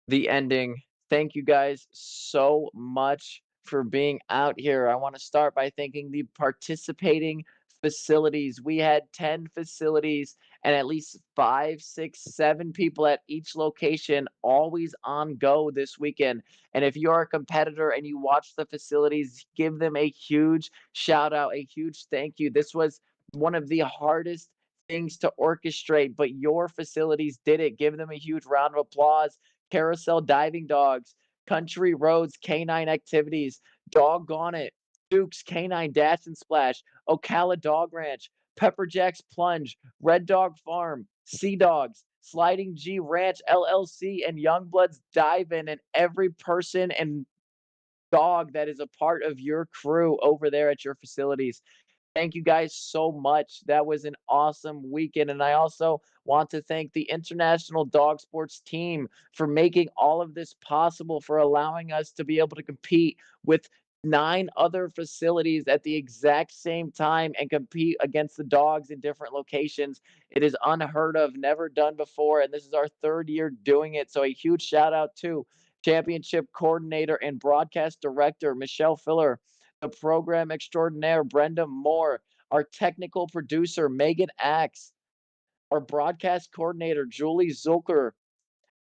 the ending. Thank you guys so much for being out here. I want to start by thanking the participating facilities. We had 10 facilities and at least 5, 6, 7 people at each location always on go this weekend. And if you're a competitor and you watch the facilities, give them a huge shout out, a huge thank you. This was one of the hardest things to orchestrate, but your facilities did it. Give them a huge round of applause. Carousel Diving Dogs, Country Roads Canine Activities, doggone it. Duke's Canine Dash and Splash, Ocala Dog Ranch, Pepper Jack's Plunge, Red Dog Farm, Sea Dogs, Sliding G Ranch LLC, and Youngbloods Dive In, and every person and dog that is a part of your crew over there at your facilities. Thank you guys so much. That was an awesome weekend. And I also want to thank the International Dog Sports team for making all of this possible, for allowing us to be able to compete with 9 other facilities at the exact same time and compete against the dogs in different locations. It is unheard of, never done before. And this is our 3rd year doing it. So a huge shout out to championship coordinator and broadcast director, Michelle Filler, the program extraordinaire, Brenda Moore, our technical producer, Megan Axe, our broadcast coordinator, Julie Zulker,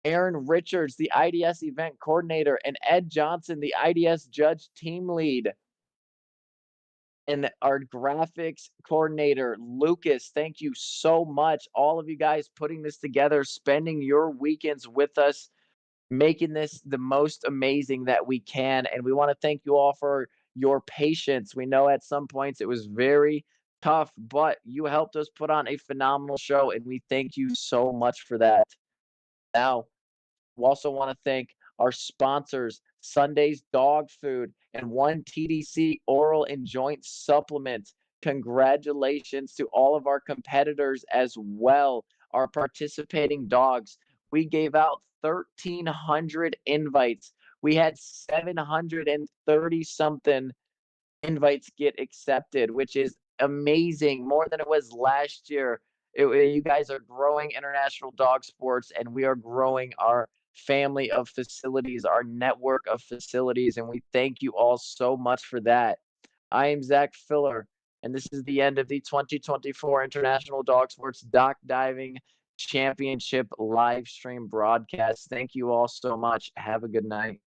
Aaron Richards, the IDS event coordinator, and Ed Johnson, the IDS judge team lead. And our graphics coordinator, Lucas, thank you so much. All of you guys putting this together, spending your weekends with us, making this the most amazing that we can. And we want to thank you all for your patience. We know at some points it was very tough, but you helped us put on a phenomenal show, and we thank you so much for that. Now, we also want to thank our sponsors, Sunday's Dog Food and One TDC Oral and Joint Supplement. Congratulations to all of our competitors as well, our participating dogs. We gave out 1,300 invites. We had 730 something invites get accepted, which is amazing, more than it was last year. You guys are growing international dog sports, and we are growing our family of facilities, our network of facilities, and we thank you all so much for that. I am Zach Filler, and this is the end of the 2024 International Dog Sports Dock Diving Championship live stream broadcast. Thank you all so much. Have a good night.